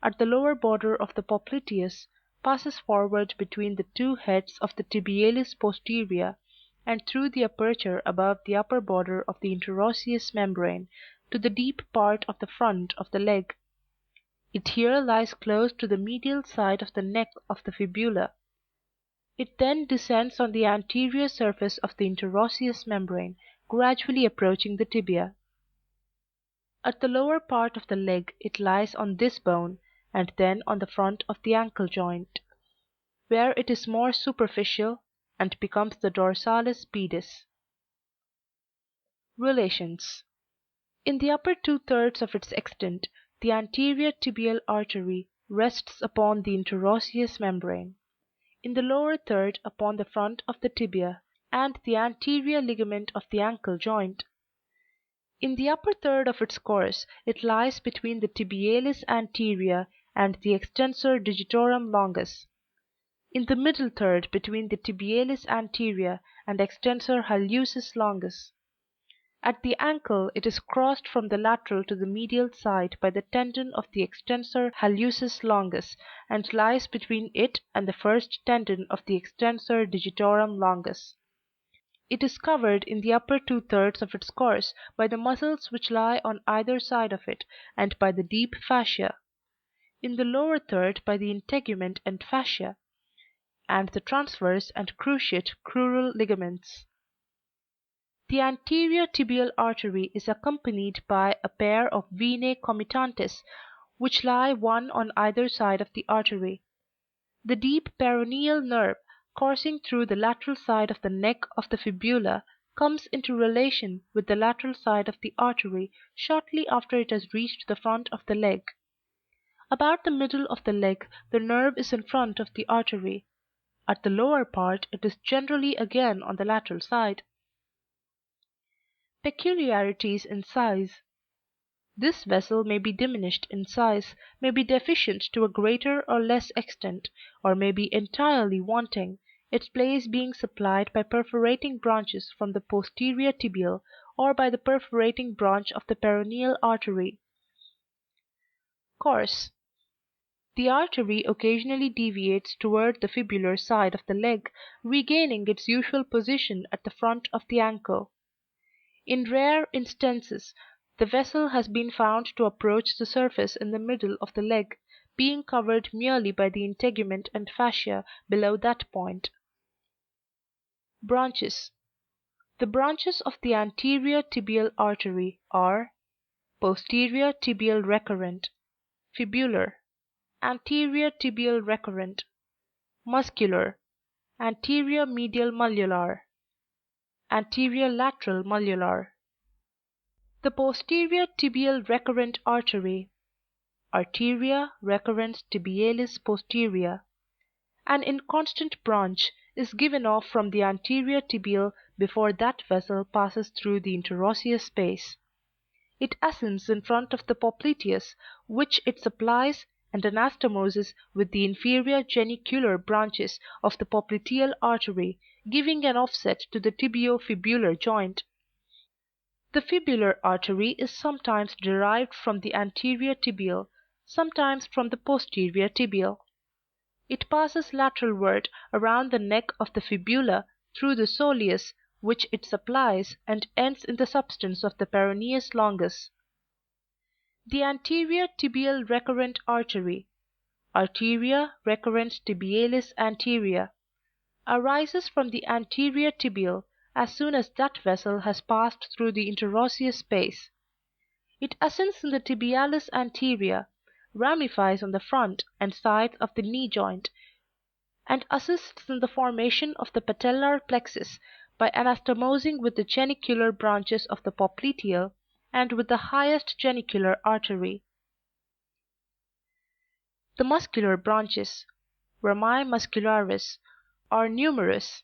at the lower border of the popliteus, passes forward between the 2 heads of the tibialis posterior, and through the aperture above the upper border of the interosseous membrane to the deep part of the front of the leg. It here lies close to the medial side of the neck of the fibula. It then descends on the anterior surface of the interosseous membrane, gradually approaching the tibia. At the lower part of the leg it lies on this bone, and then on the front of the ankle joint, where it is more superficial, and becomes the dorsalis pedis. Relations. In the upper 2/3 of its extent, the anterior tibial artery rests upon the interosseous membrane, in the lower third upon the front of the tibia and the anterior ligament of the ankle joint. In the upper third of its course it lies between the tibialis anterior and the extensor digitorum longus. in the middle third between the tibialis anterior and extensor hallucis longus. At the ankle it is crossed from the lateral to the medial side by the tendon of the extensor hallucis longus, and lies between it and the first tendon of the extensor digitorum longus. It is covered in the upper 2/3 of its course by the muscles which lie on either side of it, and by the deep fascia; in the lower third by the integument and fascia, and the transverse and cruciate crural ligaments. The anterior tibial artery is accompanied by a pair of venae comitantes, which lie one on either side of the artery. The deep peroneal nerve, coursing through the lateral side of the neck of the fibula, comes into relation with the lateral side of the artery shortly after it has reached the front of the leg. About the middle of the leg the nerve is in front of the artery. At the lower part it is generally again on the lateral side. Peculiarities in size. This vessel may be diminished in size, may be deficient to a greater or less extent, or may be entirely wanting, its place being supplied by perforating branches from the posterior tibial, or by the perforating branch of the peroneal artery. Course. The artery occasionally deviates toward the fibular side of the leg, regaining its usual position at the front of the ankle. In rare instances, the vessel has been found to approach the surface in the middle of the leg, being covered merely by the integument and fascia below that point. Branches. The branches of the anterior tibial artery are: posterior tibial recurrent, fibular, anterior tibial recurrent, muscular, anterior medial malleolar, anterior lateral malleolar. The posterior tibial recurrent artery, Arteria recurrens tibialis posterior, an inconstant branch, is given off from the anterior tibial before that vessel passes through the interosseous space. It ascends in front of the popliteus, which it supplies and anastomoses with the inferior genicular branches of the popliteal artery, giving an offset to the tibio-fibular joint. The fibular artery is sometimes derived from the anterior tibial, sometimes from the posterior tibial. It passes lateralward around the neck of the fibula through the soleus, which it supplies, and ends in the substance of the peroneus longus. The anterior tibial recurrent artery, Arteria recurrens tibialis anterior, arises from the anterior tibial as soon as that vessel has passed through the interosseous space. It ascends in the tibialis anterior, ramifies on the front and sides of the knee joint, and assists in the formation of the patellar plexus by anastomosing with the genicular branches of the popliteal and with the highest genicular artery. The muscular branches, rami muscularis, are numerous.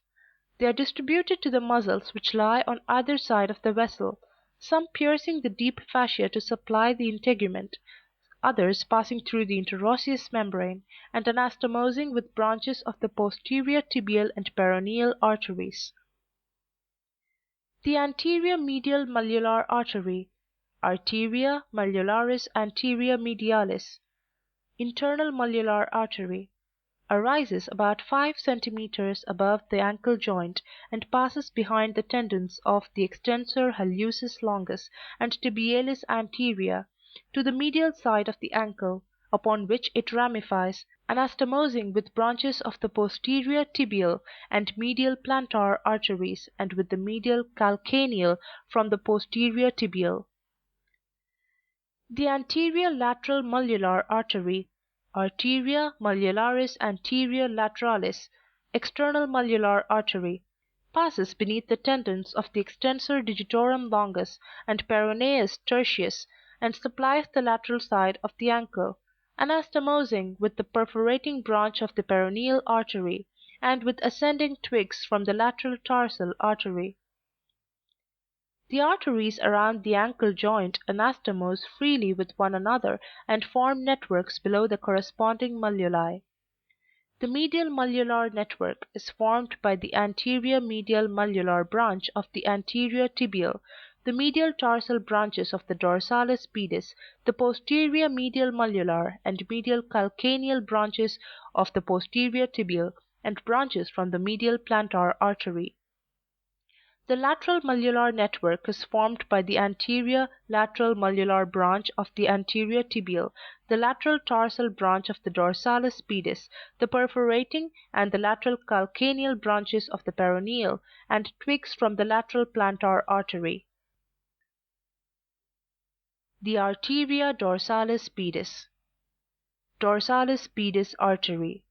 They are distributed to the muscles which lie on either side of the vessel, some piercing the deep fascia to supply the integument, others passing through the interosseous membrane, and anastomosing with branches of the posterior tibial and peroneal arteries. The anterior medial malleolar artery, Arteria malleolaris anterior medialis, internal malleolar artery, arises about 5 cm above the ankle joint, and passes behind the tendons of the extensor hallucis longus and tibialis anterior to the medial side of the ankle, upon which it ramifies, anastomosing with branches of the posterior tibial and medial plantar arteries, and with the medial calcaneal from the posterior tibial. The anterior lateral malleolar artery, Arteria malleolaris anterior lateralis, external malleolar artery, passes beneath the tendons of the extensor digitorum longus and peroneus tertius, and supplies the lateral side of the ankle, anastomosing with the perforating branch of the peroneal artery, and with ascending twigs from the lateral tarsal artery. The arteries around the ankle joint anastomose freely with one another and form networks below the corresponding malleoli. The medial malleolar network is formed by the anterior medial malleolar branch of the anterior tibial, the medial tarsal branches of the dorsalis pedis, the posterior medial malleolar and medial calcaneal branches of the posterior tibial, and branches from the medial plantar artery. The lateral malleolar network is formed by the anterior lateral malleolar branch of the anterior tibial, the lateral tarsal branch of the dorsalis pedis, the perforating and the lateral calcaneal branches of the peroneal, and twigs from the lateral plantar artery. The Arteria dorsalis pedis. Dorsalis pedis artery.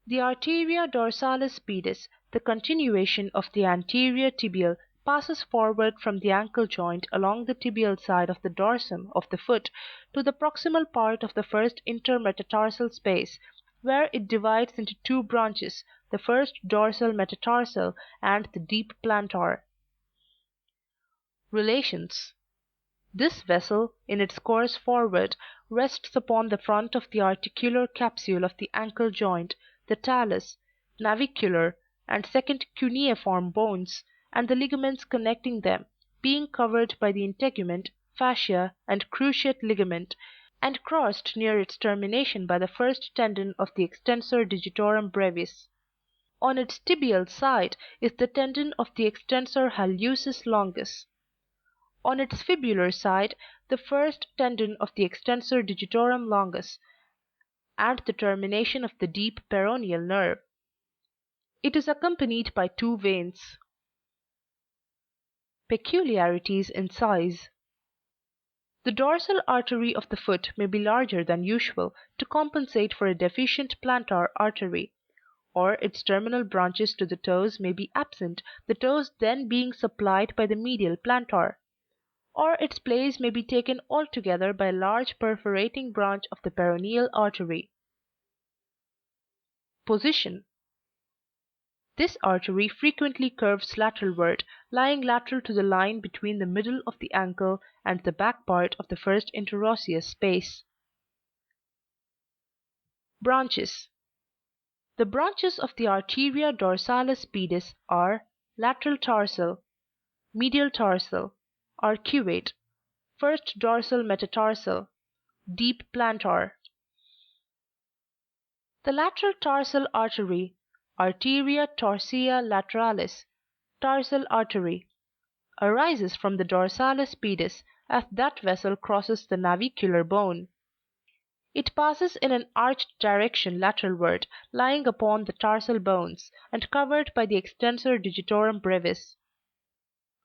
The Arteria dorsalis pedis, the continuation of the anterior tibial, passes forward from the ankle joint along the tibial side of the dorsum of the foot to the proximal part of the first intermetatarsal space, where it divides into two branches, the first dorsal metatarsal and the deep plantar. Relations. This vessel, in its course forward, rests upon the front of the articular capsule of the ankle joint, the talus, navicular, and second cuneiform bones, and the ligaments connecting them, being covered by the integument, fascia, and cruciate ligament, and crossed near its termination by the first tendon of the extensor digitorum brevis. On its tibial side is the tendon of the extensor hallucis longus. On its fibular side, the first tendon of the extensor digitorum longus, and the termination of the deep peroneal nerve. It is accompanied by two veins. Peculiarities in size. The dorsal artery of the foot may be larger than usual to compensate for a deficient plantar artery, or its terminal branches to the toes may be absent, the toes then being supplied by the medial plantar. Or its place may be taken altogether by a large perforating branch of the peroneal artery. Position. This artery frequently curves lateralward, lying lateral to the line between the middle of the ankle and the back part of the first interosseous space. Branches. The branches of the Arteria dorsalis pedis are lateral tarsal, medial tarsal, arcuate, first dorsal metatarsal, deep plantar. The lateral tarsal artery, Arteria torsea lateralis, tarsal artery, arises from the dorsalis pedis as that vessel crosses the navicular bone. It passes in an arched direction lateralward, lying upon the tarsal bones, and covered by the extensor digitorum brevis.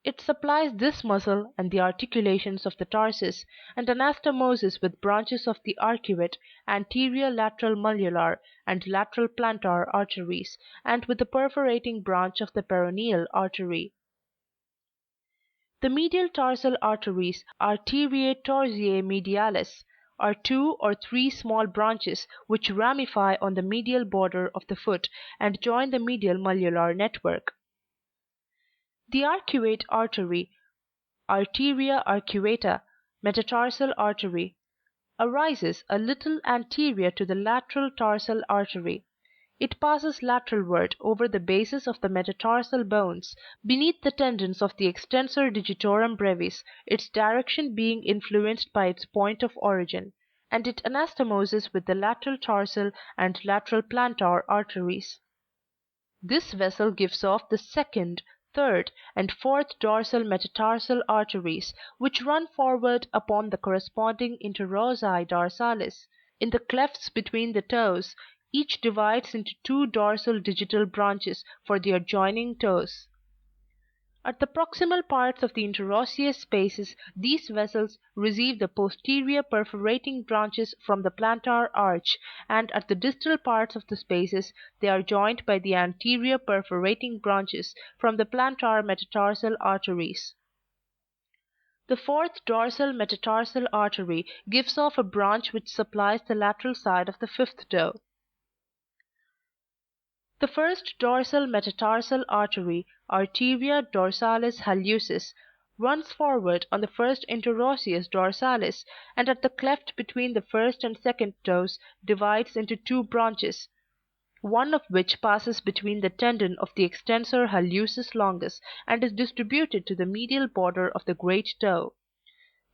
It supplies this muscle and the articulations of the tarsus, and anastomoses with branches of the arcuate, anterior lateral malleolar, and lateral plantar arteries, and with the perforating branch of the peroneal artery. The medial tarsal arteries, Arteriae torsiae medialis, are two or three small branches which ramify on the medial border of the foot and join the medial malleolar network. The arcuate artery, Arteria arcuata, metatarsal artery, arises a little anterior to the lateral tarsal artery. It passes lateralward over the bases of the metatarsal bones, beneath the tendons of the extensor digitorum brevis, its direction being influenced by its point of origin, and it anastomoses with the lateral tarsal and lateral plantar arteries. This vessel gives off the second, third, and fourth dorsal metatarsal arteries, which run forward upon the corresponding interossi dorsalis. In the clefts between the toes, each divides into two dorsal digital branches for the adjoining toes. At the proximal parts of the interosseous spaces, these vessels receive the posterior perforating branches from the plantar arch, and at the distal parts of the spaces they are joined by the anterior perforating branches from the plantar metatarsal arteries. The fourth dorsal metatarsal artery gives off a branch which supplies the lateral side of the fifth toe. The first dorsal metatarsal artery, Arteria dorsalis hallucis, runs forward on the first interosseous dorsalis, and at the cleft between the first and second toes divides into two branches, one of which passes between the tendon of the extensor hallucis longus and is distributed to the medial border of the great toe.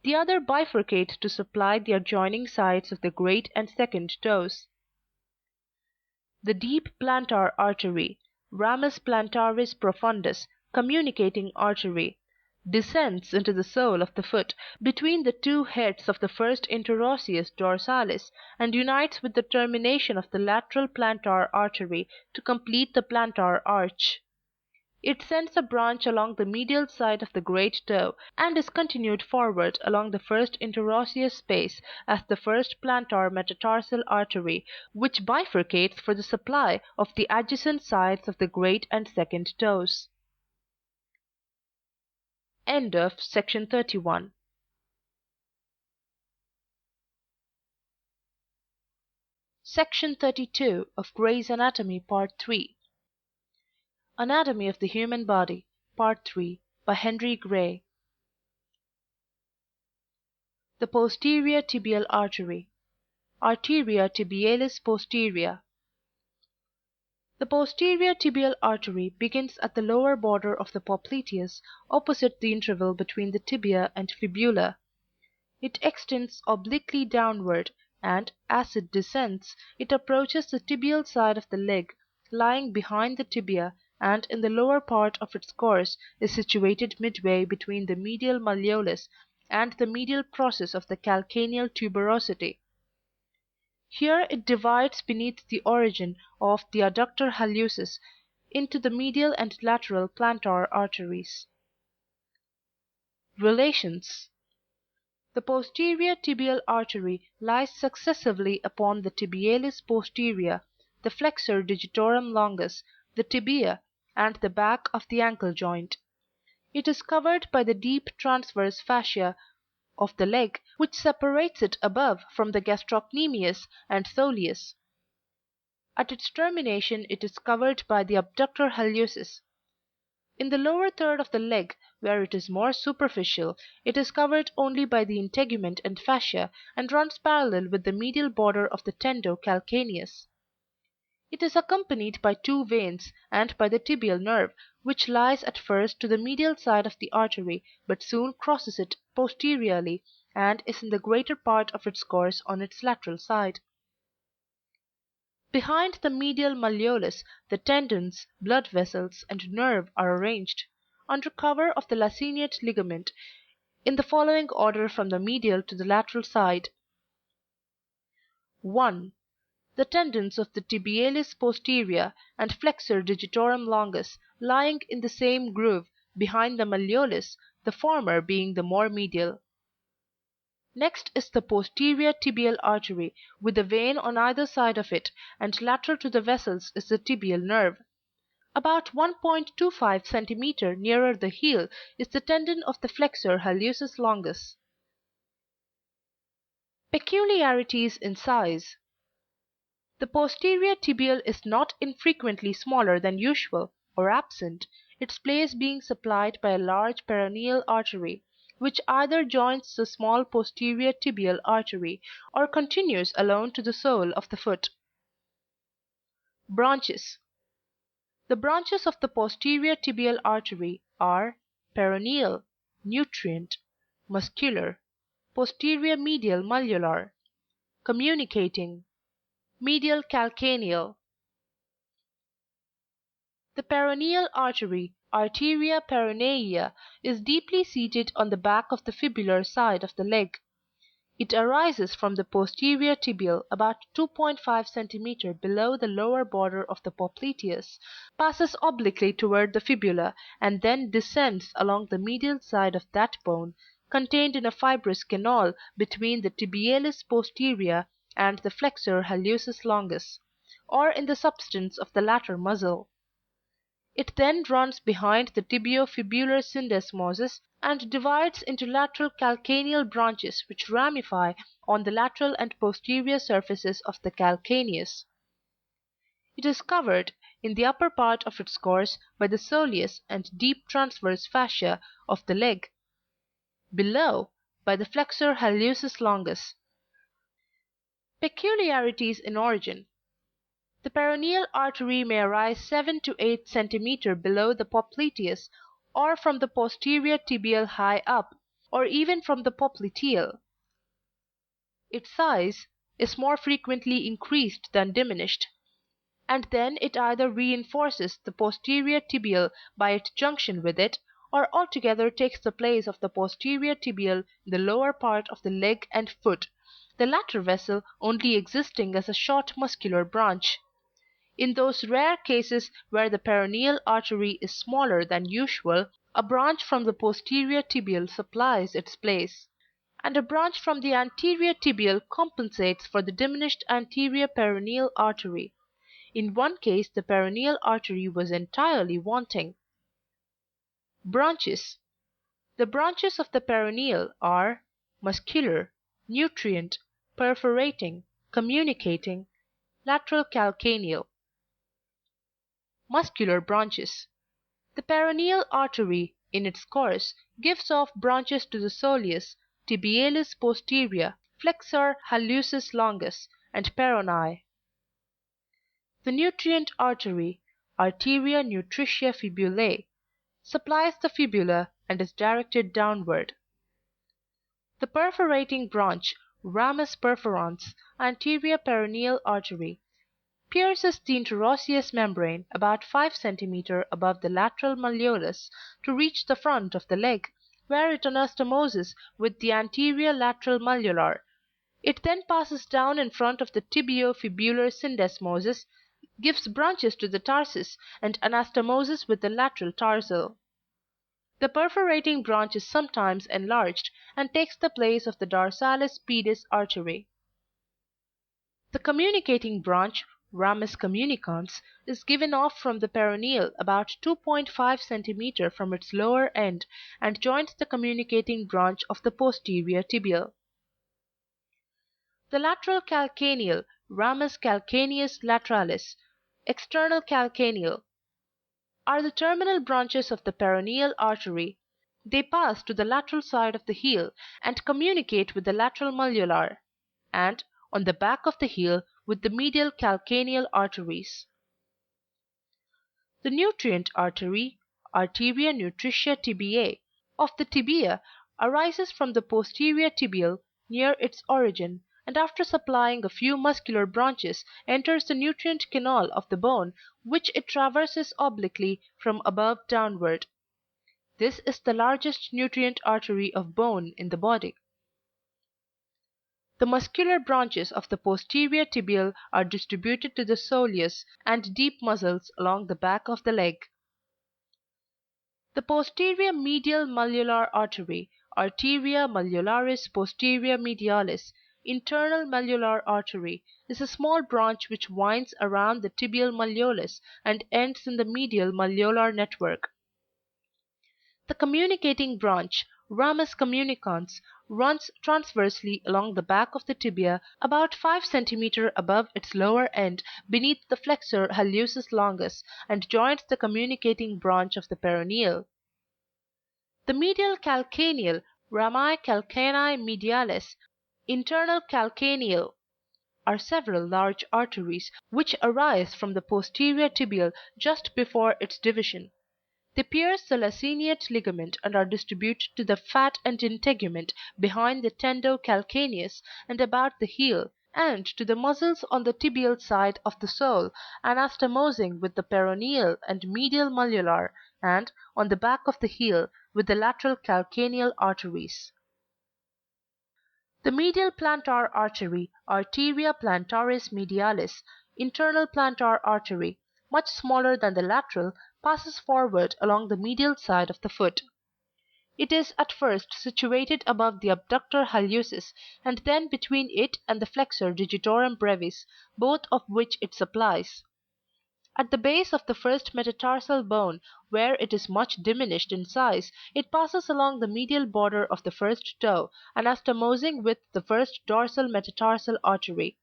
The other bifurcates to supply the adjoining sides of the great and second toes. The deep plantar artery, ramus plantaris profundus, communicating artery, descends into the sole of the foot between the two heads of the first interosseous dorsalis, and unites with the termination of the lateral plantar artery to complete the plantar arch. It sends a branch along the medial side of the great toe, and is continued forward along the first interosseous space as the first plantar metatarsal artery, which bifurcates for the supply of the adjacent sides of the great and second toes. End of section 31. Section 32 of Gray's Anatomy Part 3. Anatomy of the Human Body, Part 3, by Henry Gray. The posterior tibial artery, Arteria tibialis posterior. The posterior tibial artery begins at the lower border of the popliteus, opposite the interval between the tibia and fibula. It extends obliquely downward, and, as it descends, it approaches the tibial side of the leg, lying behind the tibia, and in the lower part of its course is situated midway between the medial malleolus and the medial process of the calcaneal tuberosity. Here it divides beneath the origin of the adductor hallucis into the medial and lateral plantar arteries. Relations. The posterior tibial artery lies successively upon the tibialis posterior, the flexor digitorum longus, the tibia, and the back of the ankle joint. It is covered by the deep transverse fascia of the leg, which separates it above from the gastrocnemius and soleus. At its termination it is covered by the abductor hallucis. In the lower third of the leg, where it is more superficial, it is covered only by the integument and fascia, and runs parallel with the medial border of the tendo calcaneus. It is accompanied by two veins, and by the tibial nerve, which lies at first to the medial side of the artery, but soon crosses it posteriorly, and is in the greater part of its course on its lateral side. Behind the medial malleolus the tendons, blood vessels, and nerve are arranged, under cover of the laciniate ligament, in the following order from the medial to the lateral side. 1. The tendons of the tibialis posterior and flexor digitorum longus lying in the same groove behind the malleolus, the former being the more medial. Next is the posterior tibial artery, with a vein on either side of it, and lateral to the vessels is the tibial nerve. About 1.25 cm nearer the heel is the tendon of the flexor hallucis longus. Peculiarities in size. The posterior tibial is not infrequently smaller than usual, or absent, its place being supplied by a large peroneal artery, which either joins the small posterior tibial artery, or continues alone to the sole of the foot. Branches. The branches of the posterior tibial artery are peroneal, nutrient, muscular, posterior medial malleolar, communicating, medial calcaneal. The peroneal artery, Arteria peroneia, is deeply seated on the back of the fibular side of the leg. It arises from the posterior tibial about 2.5 cm below the lower border of the popliteus, passes obliquely toward the fibula, and then descends along the medial side of that bone, contained in a fibrous canal between the tibialis posterior and the flexor hallucis longus, or in the substance of the latter muscle. It then runs behind the tibio-fibular syndesmosis and divides into lateral calcaneal branches which ramify on the lateral and posterior surfaces of the calcaneus. It is covered, in the upper part of its course, by the soleus and deep transverse fascia of the leg. below by the flexor hallucis longus. Peculiarities in origin. The peroneal artery may arise 7 to 8 cm below the popliteus, or from the posterior tibial high up, or even from the popliteal. Its size is more frequently increased than diminished, and then it either reinforces the posterior tibial by its junction with it, or altogether takes the place of the posterior tibial in the lower part of the leg and foot, the latter vessel only existing as a short muscular branch. In those rare cases where the peroneal artery is smaller than usual, a branch from the posterior tibial supplies its place, and a branch from the anterior tibial compensates for the diminished anterior peroneal artery. In one case the peroneal artery was entirely wanting. Branches. The branches of the peroneal are muscular, nutrient, perforating, communicating, lateral calcaneal. Muscular branches. The peroneal artery, in its course, gives off branches to the soleus, tibialis posterior, flexor hallucis longus, and peroneae. The nutrient artery, Arteria nutritia fibulae, supplies the fibula and is directed downward. The perforating branch, Ramus perforans, anterior peroneal artery, pierces the interosseous membrane about 5 cm above the lateral malleolus to reach the front of the leg, where it anastomoses with the anterior lateral malleolar. It then passes down in front of the tibio-fibular syndesmosis, gives branches to the tarsus, and anastomoses with the lateral tarsal. The perforating branch is sometimes enlarged, and takes the place of the dorsalis pedis artery. The communicating branch, Ramus communicans, is given off from the peroneal about 2.5 cm from its lower end, and joins the communicating branch of the posterior tibial. The lateral calcaneal, Ramus calcaneus lateralis, external calcaneal, are the terminal branches of the peroneal artery. They pass to the lateral side of the heel, and communicate with the lateral malleolar, and, on the back of the heel, with the medial calcaneal arteries. The nutrient artery, Arteria nutritia tibiae, of the tibia, arises from the posterior tibial near its origin, and after supplying a few muscular branches, enters the nutrient canal of the bone, which it traverses obliquely from above downward. This is the largest nutrient artery of bone in the body. The muscular branches of the posterior tibial are distributed to the soleus and deep muscles along the back of the leg. The posterior medial malleolar artery, Arteria malleolaris posterior medialis, internal malleolar artery, is a small branch which winds around the tibial malleolus and ends in the medial malleolar network. The communicating branch, Ramus communicans, runs transversely along the back of the tibia about 5 cm above its lower end beneath the flexor hallucis longus, and joins the communicating branch of the peroneal. The medial calcaneal, Rami calcaneae medialis, internal calcaneal, are several large arteries which arise from the posterior tibial just before its division. They pierce the laciniate ligament and are distributed to the fat and integument behind the tendo calcaneus and about the heel, and to the muscles on the tibial side of the sole, anastomosing with the peroneal and medial malleolar, and, on the back of the heel, with the lateral calcaneal arteries. The medial plantar artery, Arteria plantaris medialis, internal plantar artery, much smaller than the lateral, passes forward along the medial side of the foot. It is at first situated above the abductor hallucis, and then between it and the flexor digitorum brevis, both of which it supplies. At the base of the first metatarsal bone, where it is much diminished in size, it passes along the medial border of the first toe, anastomosing with the first dorsal metatarsal artery.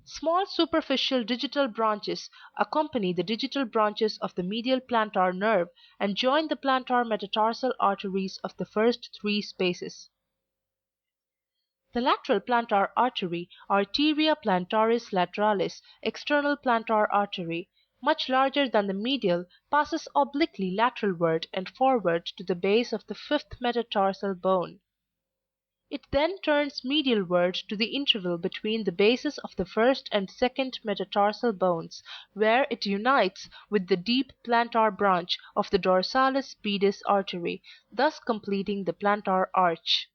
Small superficial digital branches accompany the digital branches of the medial plantar nerve and join the plantar metatarsal arteries of the first three spaces. The lateral plantar artery, Arteria plantaris lateralis, external plantar artery, much larger than the medial, passes obliquely lateralward and forward to the base of the fifth metatarsal bone. It then turns medialward to the interval between the bases of the first and second metatarsal bones, where it unites with the deep plantar branch of the Dorsalis Pedis artery, thus completing the plantar arch.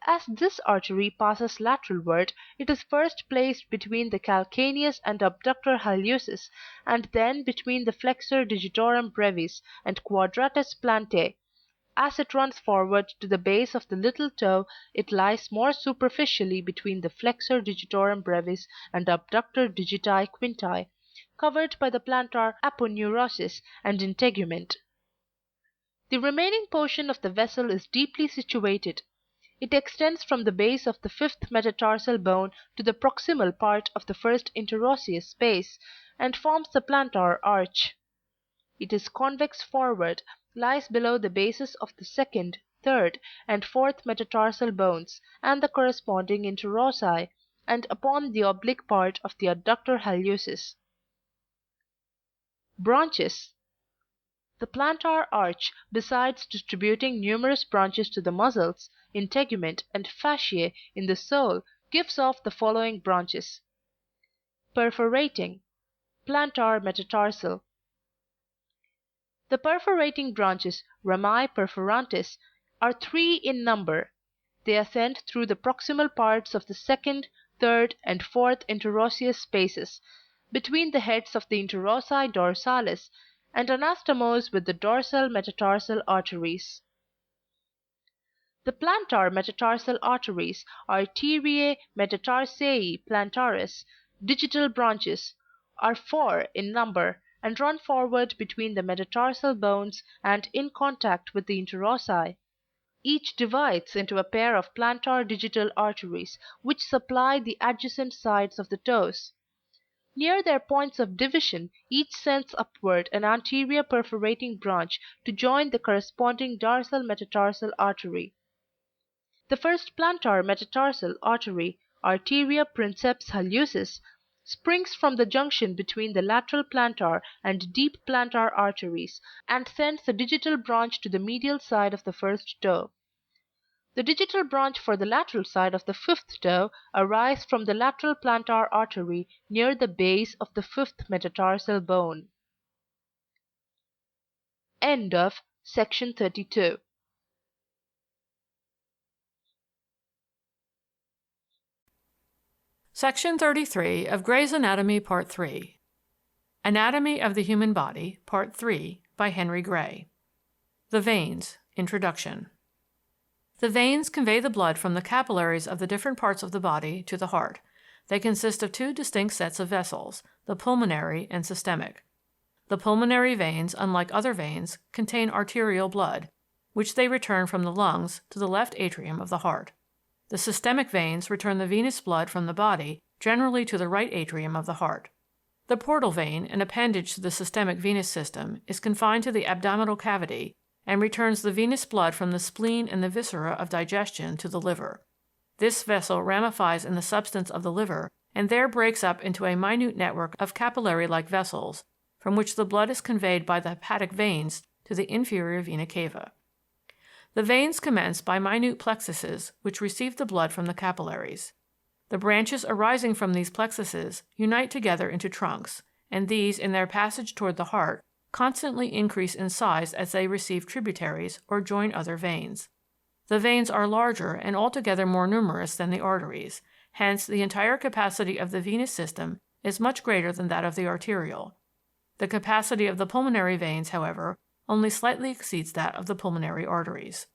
As this artery passes lateralward, it is first placed between the calcaneus and abductor hallucis, and then between the flexor digitorum brevis and quadratus plantae. As it runs forward to the base of the little toe, it lies more superficially between the flexor digitorum brevis and abductor digiti quinti, covered by the plantar aponeurosis and integument. The remaining portion of the vessel is deeply situated. It extends from the base of the fifth metatarsal bone to the proximal part of the first interosseous space, and forms the plantar arch. It is convex forward, lies below the bases of the second, third, and fourth metatarsal bones, and the corresponding interossi, and upon the oblique part of the adductor hallucis. Branches. The plantar arch, besides distributing numerous branches to the muscles, integument, and fasciae in the sole, gives off the following branches: Perforating, plantar metatarsal. The perforating branches, rami perforantes, are 3 in number. They ascend through the proximal parts of the second, third, and fourth interosseous spaces, between the heads of the interossi dorsalis, and anastomose with the dorsal metatarsal arteries. The plantar metatarsal arteries, Arteriae metatarsei plantaris, digital branches, are 4 in number, and run forward between the metatarsal bones and in contact with the interossi. Each divides into a pair of plantar digital arteries, which supply the adjacent sides of the toes. Near their points of division, each sends upward an anterior perforating branch to join the corresponding dorsal metatarsal artery. The first plantar metatarsal artery, Arteria princeps hallucis, springs from the junction between the lateral plantar and deep plantar arteries, and sends a digital branch to the medial side of the first toe. The digital branch for the lateral side of the fifth toe arises from the lateral plantar artery near the base of the fifth metatarsal bone. End of section 32. Section 33 of Gray's Anatomy Part 3. Anatomy of the Human Body, Part 3, by Henry Gray. The Veins. Introduction. The veins convey the blood from the capillaries of the different parts of the body to the heart. They consist of 2 distinct sets of vessels, the pulmonary and systemic. The pulmonary veins, unlike other veins, contain arterial blood, which they return from the lungs to the left atrium of the heart. The systemic veins return the venous blood from the body generally to the right atrium of the heart. The portal vein, an appendage to the systemic venous system, is confined to the abdominal cavity and returns the venous blood from the spleen and the viscera of digestion to the liver. This vessel ramifies in the substance of the liver and there breaks up into a minute network of capillary-like vessels, from which the blood is conveyed by the hepatic veins to the inferior vena cava. The veins commence by minute plexuses, which receive the blood from the capillaries. The branches arising from these plexuses unite together into trunks, and these, in their passage toward the heart, constantly increase in size as they receive tributaries or join other veins. The veins are larger and altogether more numerous than the arteries, hence the entire capacity of the venous system is much greater than that of the arterial. The capacity of the pulmonary veins, however, only slightly exceeds that of the pulmonary arteries.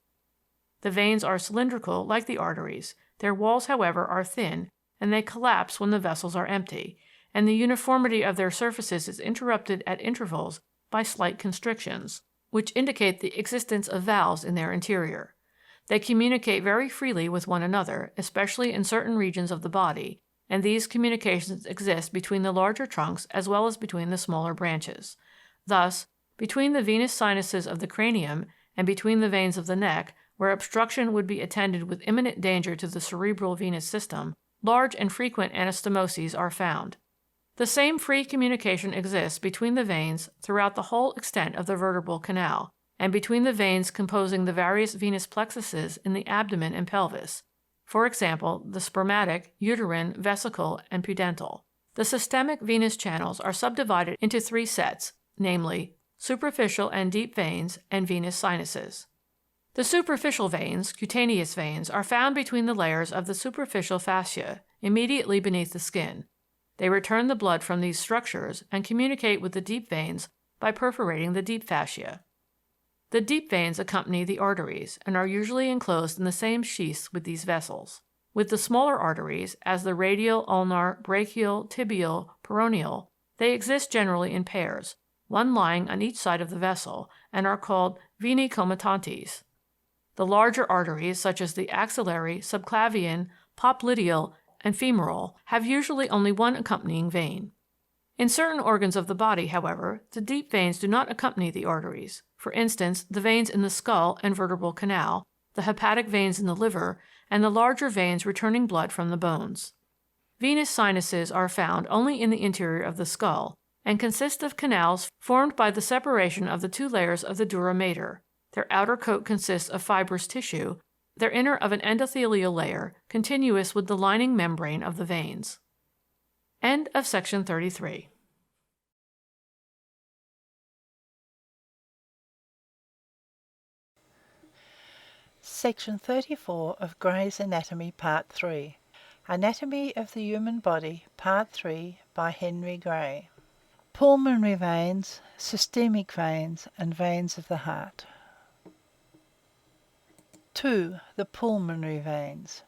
The veins are cylindrical like the arteries, their walls, however, are thin, and they collapse when the vessels are empty, and the uniformity of their surfaces is interrupted at intervals by slight constrictions, which indicate the existence of valves in their interior. They communicate very freely with one another, especially in certain regions of the body, and these communications exist between the larger trunks as well as between the smaller branches. Thus, between the venous sinuses of the cranium and between the veins of the neck, where obstruction would be attended with imminent danger to the cerebral venous system, large and frequent anastomoses are found. The same free communication exists between the veins throughout the whole extent of the vertebral canal, and between the veins composing the various venous plexuses in the abdomen and pelvis, for example, the spermatic, uterine, vesical, and pudental. The systemic venous channels are subdivided into three sets, namely, superficial and deep veins and venous sinuses. The superficial veins, cutaneous veins, are found between the layers of the superficial fascia, immediately beneath the skin. They return the blood from these structures and communicate with the deep veins by perforating the deep fascia. The deep veins accompany the arteries and are usually enclosed in the same sheaths with these vessels. With the smaller arteries, as the radial, ulnar, brachial, tibial, peroneal, they exist generally in pairs, one lying on each side of the vessel, and are called venae comitantes. The larger arteries, such as the axillary, subclavian, popliteal, and femoral, have usually only one accompanying vein. In certain organs of the body, however, the deep veins do not accompany the arteries. For instance, the veins in the skull and vertebral canal, the hepatic veins in the liver, and the larger veins returning blood from the bones. Venous sinuses are found only in the interior of the skull and consist of canals formed by the separation of the two layers of the dura mater. Their outer coat consists of fibrous tissue, their inner of an endothelial layer continuous with the lining membrane of the veins. End of section 33. Section 34 of Gray's Anatomy, Part 3. Anatomy of the Human Body, Part 3, by Henry Gray. Pulmonary veins, systemic veins, and veins of the heart. 2. The pulmonary veins,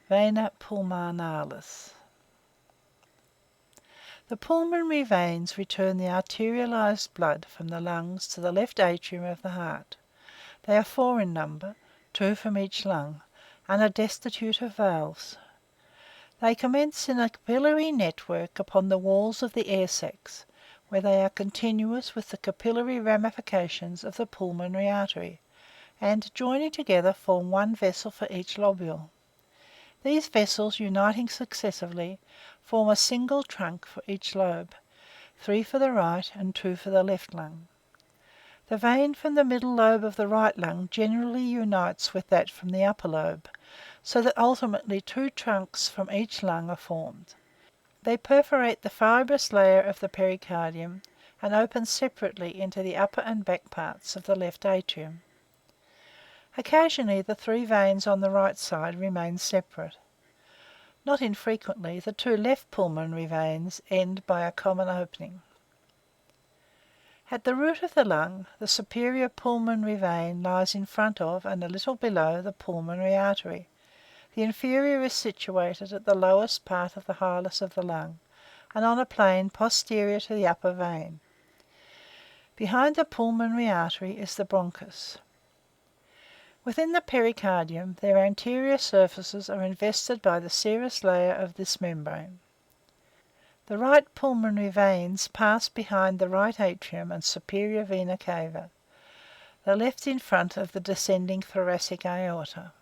vena pulmonalis. The pulmonary veins return the arterialized blood from the lungs to the left atrium of the heart. They are 4 in number, 2 from each lung, and are destitute of valves. They commence in a capillary network upon the walls of the air sacs, where they are continuous with the capillary ramifications of the pulmonary artery, and, joining together, form one vessel for each lobule. These vessels, uniting successively, form a single trunk for each lobe, 3 for the right and 2 for the left lung. The vein from the middle lobe of the right lung generally unites with that from the upper lobe, so that ultimately 2 trunks from each lung are formed. They perforate the fibrous layer of the pericardium and open separately into the upper and back parts of the left atrium. Occasionally the 3 veins on the right side remain separate. Not infrequently the 2 left pulmonary veins end by a common opening. At the root of the lung, the superior pulmonary vein lies in front of and a little below the pulmonary artery. The inferior is situated at the lowest part of the hilus of the lung, and on a plane posterior to the upper vein. Behind the pulmonary artery is the bronchus. Within the pericardium, their anterior surfaces are invested by the serous layer of this membrane. The right pulmonary veins pass behind the right atrium and superior vena cava, the left in front of the descending thoracic aorta.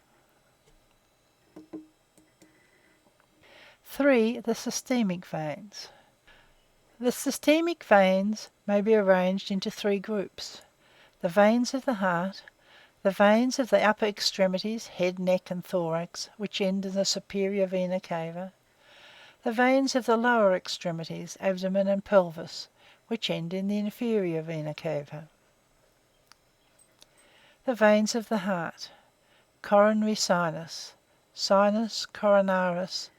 3. The systemic veins. The systemic veins may be arranged into 3 groups: the veins of the heart, the veins of the upper extremities, head, neck, and thorax, which end in the superior vena cava, the veins of the lower extremities, abdomen and pelvis, which end in the inferior vena cava. The veins of the heart: coronary sinus, sinus coronaris,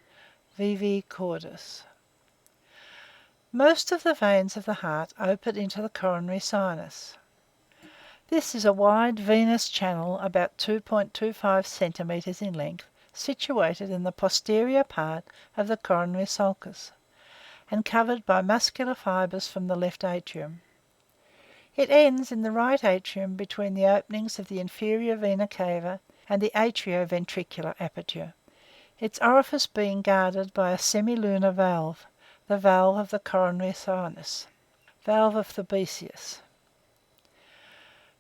vivi cordis. Most of the veins of the heart open into the coronary sinus. This is a wide venous channel about 2.25 centimetres in length, situated in the posterior part of the coronary sulcus, and covered by muscular fibres from the left atrium. It ends in the right atrium between the openings of the inferior vena cava and the atrioventricular aperture. its orifice being guarded by a semilunar valve, the valve of the coronary sinus, valve of Fabricius.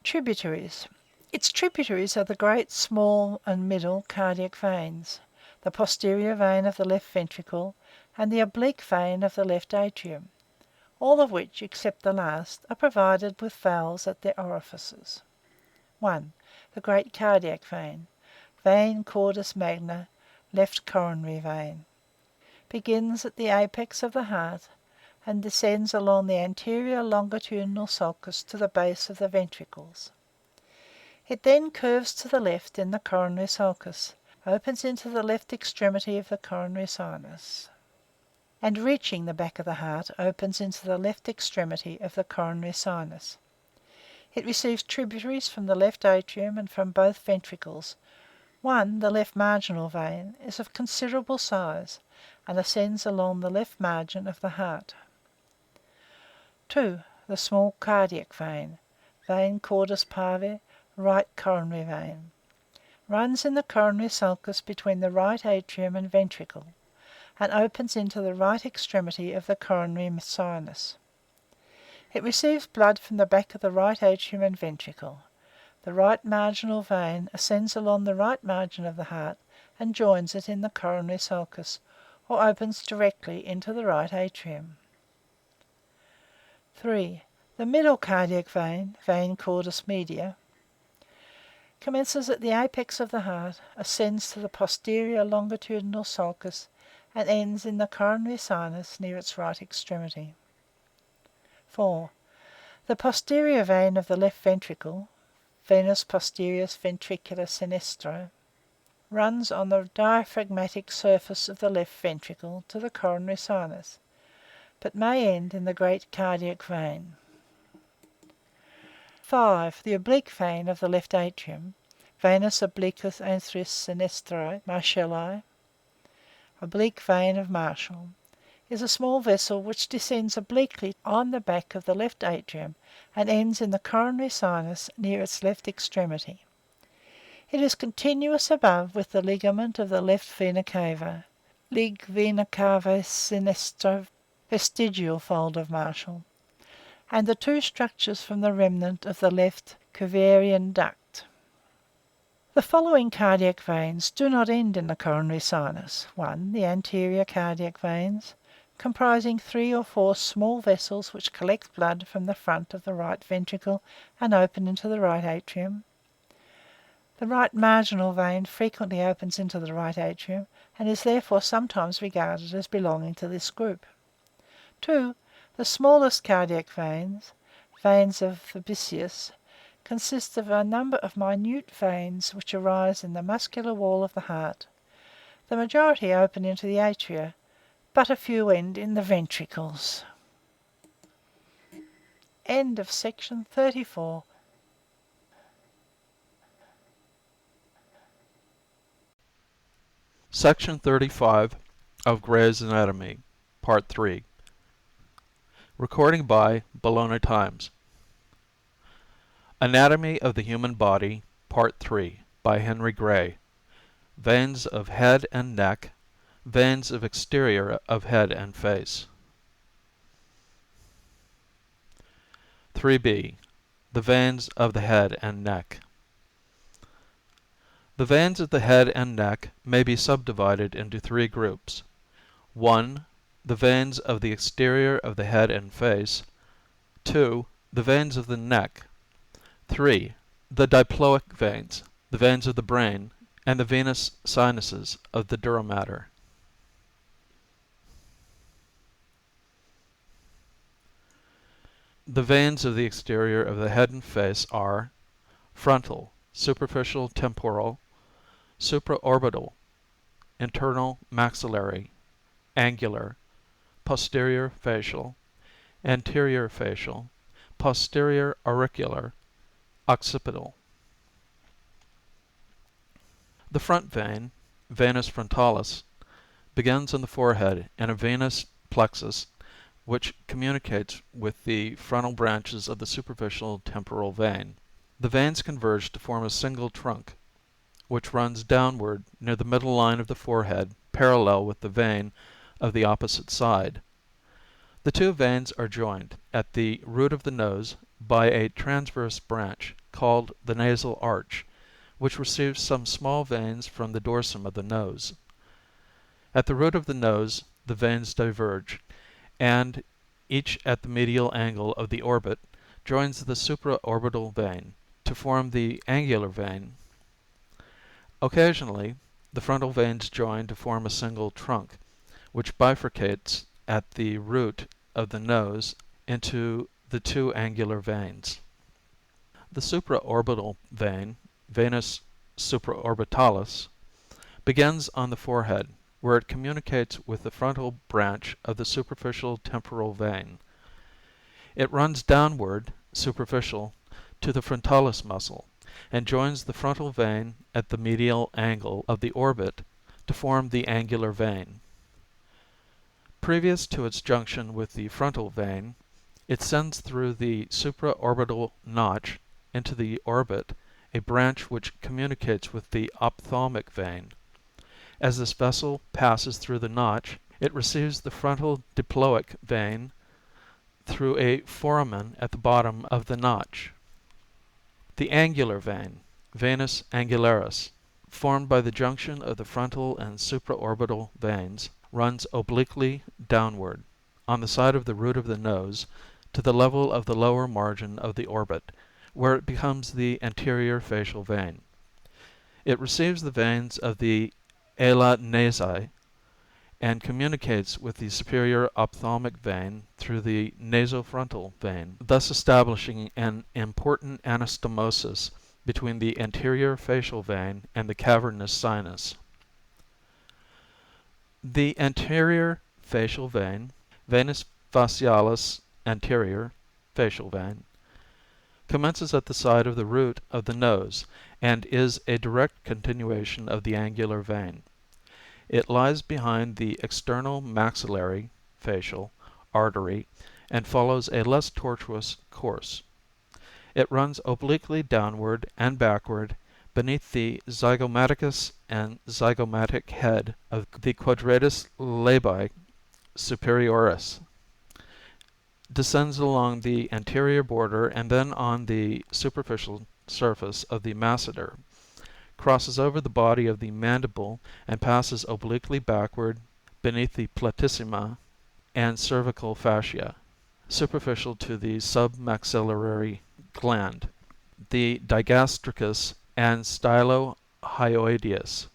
Tributaries. Its tributaries are the great, small, and middle cardiac veins, the posterior vein of the left ventricle, and the oblique vein of the left atrium, all of which, except the last, are provided with valves at their orifices. 1. The great cardiac vein, vein cordis magna, left coronary vein, begins at the apex of the heart and descends along the anterior longitudinal sulcus to the base of the ventricles. It then curves to the left in the coronary sulcus, opens into the left extremity of the coronary sinus, and reaching the back of the heart, opens into the left extremity of the coronary sinus. It receives tributaries from the left atrium and from both ventricles. One, the left marginal vein, is of considerable size and ascends along the left margin of the heart. 2. The small cardiac vein, vein cordis parve, right coronary vein, runs in the coronary sulcus between the right atrium and ventricle, and opens into the right extremity of the coronary sinus. It receives blood from the back of the right atrium and ventricle. The right marginal vein ascends along the right margin of the heart and joins it in the coronary sulcus, or opens directly into the right atrium. 3. The middle cardiac vein, vein cordis media, commences at the apex of the heart, ascends to the posterior longitudinal sulcus, and ends in the coronary sinus near its right extremity. 4. The posterior vein of the left ventricle, venus posterius ventricular sinistro, runs on the diaphragmatic surface of the left ventricle to the coronary sinus, but may end in the great cardiac vein. 5. The oblique vein of the left atrium, venus obliquus anthris sinistro Marshalli, oblique vein of Marshall, is a small vessel which descends obliquely on the back of the left atrium and ends in the coronary sinus near its left extremity. It is continuous above with the ligament of the left vena cava, lig vena cava sinistra, vestigial fold of Marshall, and the two structures from the remnant of the left Cuvierian duct. The following cardiac veins do not end in the coronary sinus. 1. The anterior cardiac veins, comprising 3 or 4 small vessels which collect blood from the front of the right ventricle and open into the right atrium. The right marginal vein frequently opens into the right atrium and is therefore sometimes regarded as belonging to this group. 2. The smallest cardiac veins, veins of Fabricius, consist of a number of minute veins which arise in the muscular wall of the heart. The majority open into the atria, but a few end in the ventricles. End of section 34. Section 35 of Gray's Anatomy, Part 3. Recording by Bologna Times. Anatomy of the Human Body, Part 3, by Henry Gray. Veins of head and neck, veins of exterior of head and face. 3b. The veins of the head and neck. The veins of the head and neck may be subdivided into 3 groups. 1. The veins of the exterior of the head and face. 2. The veins of the neck. 3. The diploic veins, the veins of the brain, and the venous sinuses of the dura mater. The veins of the exterior of the head and face are frontal, superficial temporal, supraorbital, internal maxillary, angular, posterior facial, anterior facial, posterior auricular, occipital. The front vein, venus frontalis, begins on the forehead in a venous plexus which communicates with the frontal branches of the superficial temporal vein. The veins converge to form a single trunk, which runs downward near the middle line of the forehead, parallel with the vein of the opposite side. The two veins are joined at the root of the nose by a transverse branch called the nasal arch, which receives some small veins from the dorsum of the nose. At the root of the nose the veins diverge, and each at the medial angle of the orbit joins the supraorbital vein to form the angular vein. Occasionally the frontal veins join to form a single trunk, which bifurcates at the root of the nose into the two angular veins. The supraorbital vein, venus supraorbitalis, begins on the forehead, where it communicates with the frontal branch of the superficial temporal vein. It runs downward, superficial, to the frontalis muscle, and joins the frontal vein at the medial angle of the orbit to form the angular vein. Previous to its junction with the frontal vein, it sends through the supraorbital notch into the orbit a branch which communicates with the ophthalmic vein. As this vessel passes through the notch, it receives the frontal diploic vein through a foramen at the bottom of the notch. The angular vein, venus angularis, formed by the junction of the frontal and supraorbital veins, runs obliquely downward on the side of the root of the nose to the level of the lower margin of the orbit, where it becomes the anterior facial vein. It receives the veins of the ala nasi and communicates with the superior ophthalmic vein through the nasofrontal vein, thus establishing an important anastomosis between the anterior facial vein and the cavernous sinus. The anterior facial vein, venus facialis anterior facial vein, commences at the side of the root of the nose and is a direct continuation of the angular vein. It lies behind the external maxillary facial artery and follows a less tortuous course. It runs obliquely downward and backward beneath the zygomaticus and zygomatic head of the quadratus labii superioris, descends along the anterior border and then on the superficial surface of the masseter, crosses over the body of the mandible and passes obliquely backward beneath the platysma and cervical fascia, superficial to the submaxillary gland, the digastricus and stylohyoideus.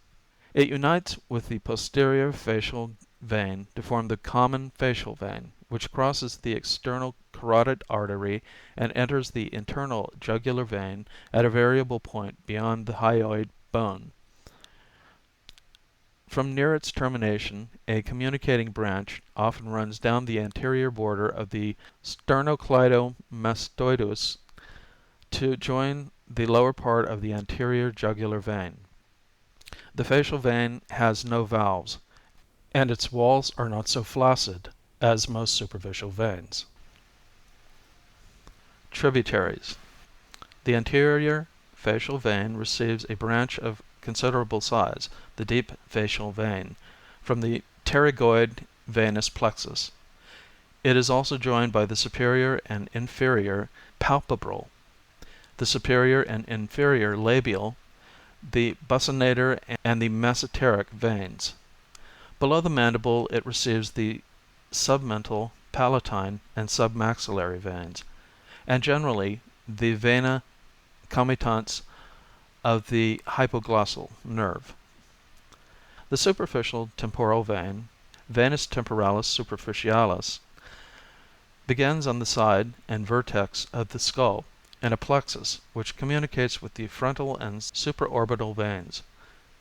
It unites with the posterior facial vein to form the common facial vein, which crosses the external carotid artery and enters the internal jugular vein at a variable point beyond the hyoid bone. From near its termination, a communicating branch often runs down the anterior border of the sternocleidomastoidus to join the lower part of the anterior jugular vein. The facial vein has no valves, and its walls are not so flaccid as most superficial veins. Tributaries. The anterior facial vein receives a branch of considerable size, the deep facial vein, from the pterygoid venous plexus. It is also joined by the superior and inferior palpebral, the superior and inferior labial, the buccinator and the mesenteric veins. Below the mandible it receives the submental, palatine, and submaxillary veins, and generally the vena comitans of the hypoglossal nerve. The superficial temporal vein, venus temporalis superficialis, begins on the side and vertex of the skull in a plexus which communicates with the frontal and supraorbital veins,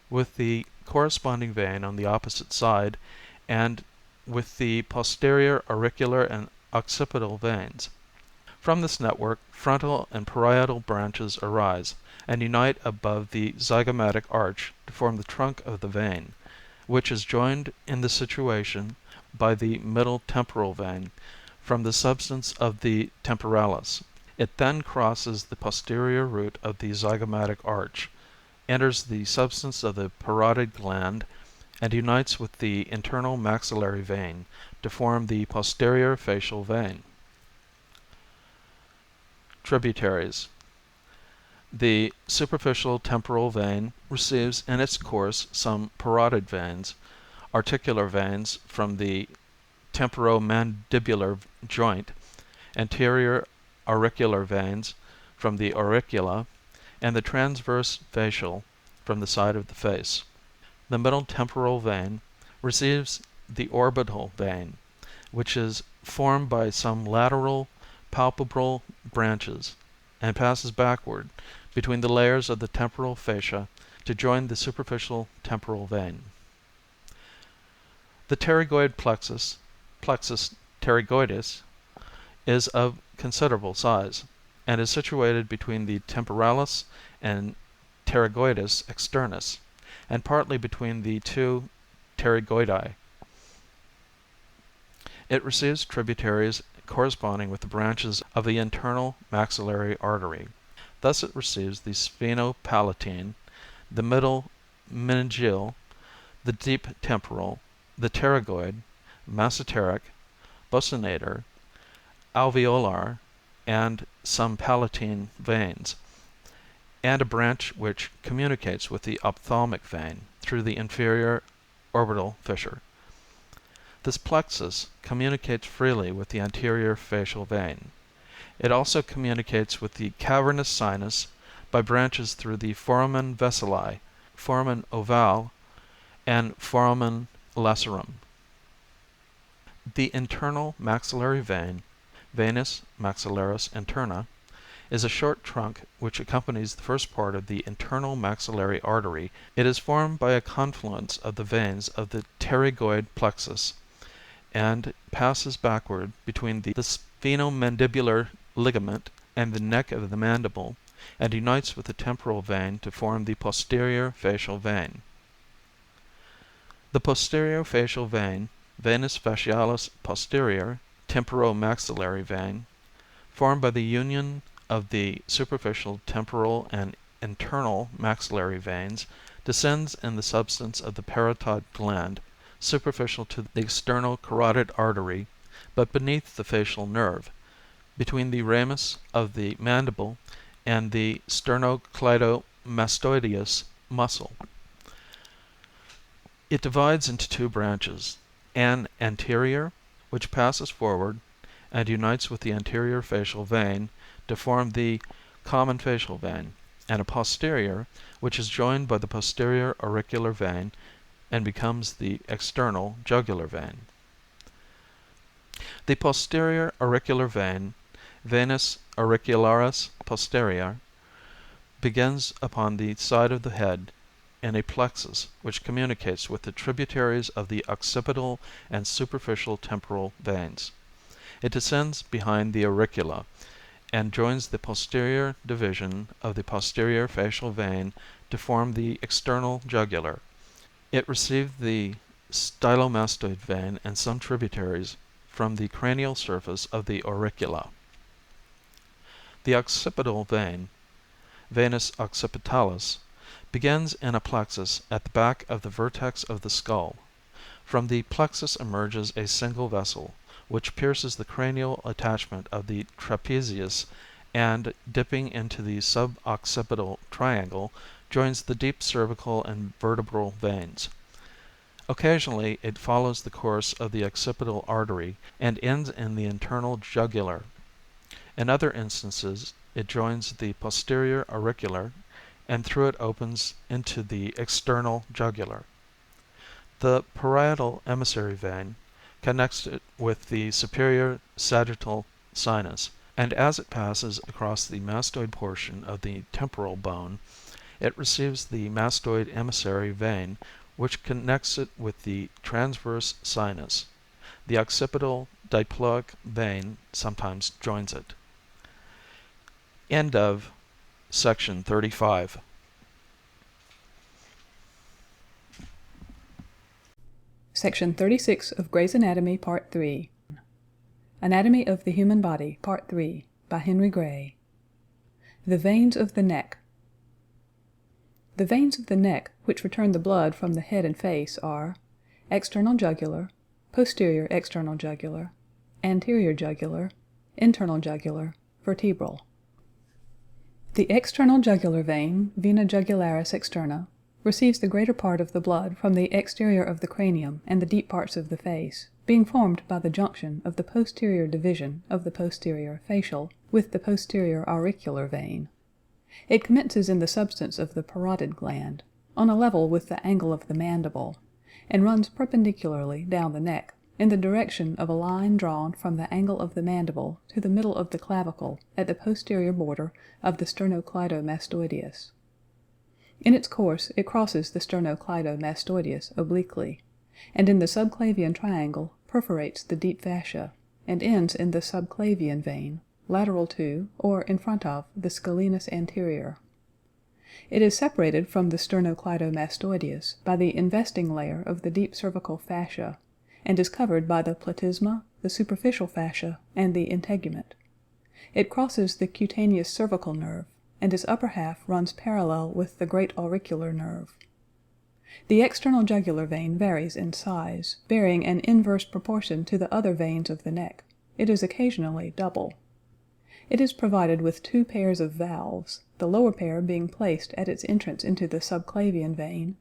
with the corresponding vein on the opposite side, and with the posterior auricular and occipital veins. From this network, frontal and parietal branches arise and unite above the zygomatic arch to form the trunk of the vein, which is joined in this situation by the middle temporal vein from the substance of the temporalis. It then crosses the posterior root of the zygomatic arch, enters the substance of the parotid gland and unites with the internal maxillary vein to form the posterior facial vein. Tributaries. The superficial temporal vein receives in its course some parotid veins, articular veins from the temporomandibular joint, anterior auricular veins from the auricula, and the transverse facial from the side of the face. The middle temporal vein receives the orbital vein, which is formed by some lateral palpebral branches, and passes backward between the layers of the temporal fascia to join the superficial temporal vein. The pterygoid plexus pterygoidis, is of considerable size, and is situated between the temporalis and pterygoidis externus, and partly between the two pterygoidae. It receives tributaries corresponding with the branches of the internal maxillary artery. Thus it receives the sphenopalatine, the middle meningeal, the deep temporal, the pterygoid, masseteric, bossinator, alveolar, and some palatine veins, and a branch which communicates with the ophthalmic vein through the inferior orbital fissure. This plexus communicates freely with the anterior facial vein. It also communicates with the cavernous sinus by branches through the foramen vesicae, foramen ovale, and foramen lacerum. The internal maxillary vein, venus maxillaris interna, is a short trunk which accompanies the first part of the internal maxillary artery. It is formed by a confluence of the veins of the pterygoid plexus, and passes backward between the sphenomandibular ligament and the neck of the mandible, and unites with the temporal vein to form the posterior facial vein. The posterior facial vein, venus facialis posterior, temporomaxillary vein, formed by the union of the superficial temporal and internal maxillary veins, descends in the substance of the parotid gland, superficial to the external carotid artery, but beneath the facial nerve, between the ramus of the mandible and the sternocleidomastoideus muscle. It divides into two branches, an anterior, which passes forward and unites with the anterior facial vein to form the common facial vein, and a posterior, which is joined by the posterior auricular vein and becomes the external jugular vein. The posterior auricular vein, venus auricularis posterior, begins upon the side of the head in a plexus which communicates with the tributaries of the occipital and superficial temporal veins. It descends behind the auricula and joins the posterior division of the posterior facial vein to form the external jugular. It received the stylomastoid vein and some tributaries from the cranial surface of the auricula. The occipital vein, venus occipitalis, begins in a plexus at the back of the vertex of the skull. From the plexus emerges a single vessel, which pierces the cranial attachment of the trapezius and, dipping into the suboccipital triangle, joins the deep cervical and vertebral veins. Occasionally it follows the course of the occipital artery and ends in the internal jugular. In other instances it joins the posterior auricular, and through it opens into the external jugular. The parietal emissary vein connects it with the superior sagittal sinus, and as it passes across the mastoid portion of the temporal bone, it receives the mastoid emissary vein, which connects it with the transverse sinus. The occipital diploic vein sometimes joins it. End of section 35. Section 36 of Gray's Anatomy, Part 3. Anatomy of the Human Body, Part 3, by Henry Gray. The veins of the neck. The veins of the neck which return the blood from the head and face are external jugular, posterior external jugular, anterior jugular, internal jugular, vertebral. The external jugular vein, vena jugularis externa, receives the greater part of the blood from the exterior of the cranium and the deep parts of the face, being formed by the junction of the posterior division of the posterior facial with the posterior auricular vein. It commences in the substance of the parotid gland, on a level with the angle of the mandible, and runs perpendicularly down the neck, in the direction of a line drawn from the angle of the mandible to the middle of the clavicle at the posterior border of the sternocleidomastoideus. In its course it crosses the sternocleidomastoideus obliquely, and in the subclavian triangle perforates the deep fascia, and ends in the subclavian vein, lateral to, or in front of, the scalenus anterior. It is separated from the sternocleidomastoideus by the investing layer of the deep cervical fascia, and is covered by the platysma, the superficial fascia, and the integument. It crosses the cutaneous cervical nerve, and its upper half runs parallel with the great auricular nerve. The external jugular vein varies in size, bearing an inverse proportion to the other veins of the neck. It is occasionally double. It is provided with two pairs of valves, the lower pair being placed at its entrance into the subclavian vein,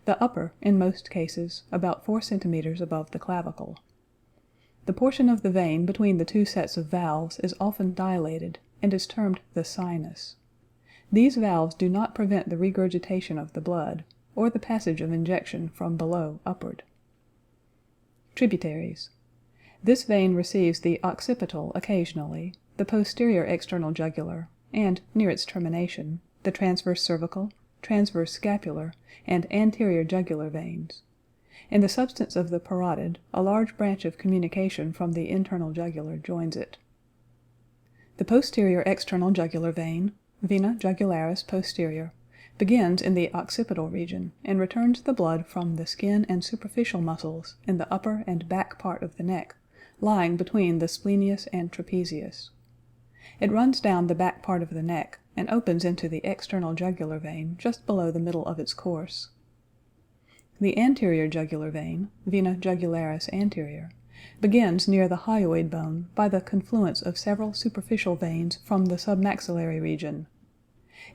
the upper, in most cases, about 4 cm above the clavicle. The portion of the vein between the two sets of valves is often dilated, and is termed the sinus. These valves do not prevent the regurgitation of the blood, or the passage of injection from below upward. Tributaries. This vein receives the occipital occasionally, the posterior external jugular, and, near its termination, the transverse cervical, transverse scapular, and anterior jugular veins. In the substance of the parotid, a large branch of communication from the internal jugular joins it. The posterior external jugular vein, vena jugularis posterior, begins in the occipital region and returns the blood from the skin and superficial muscles in the upper and back part of the neck, lying between the splenius and trapezius. It runs down the back part of the neck and opens into the external jugular vein just below the middle of its course. The anterior jugular vein, vena jugularis anterior, begins near the hyoid bone by the confluence of several superficial veins from the submaxillary region.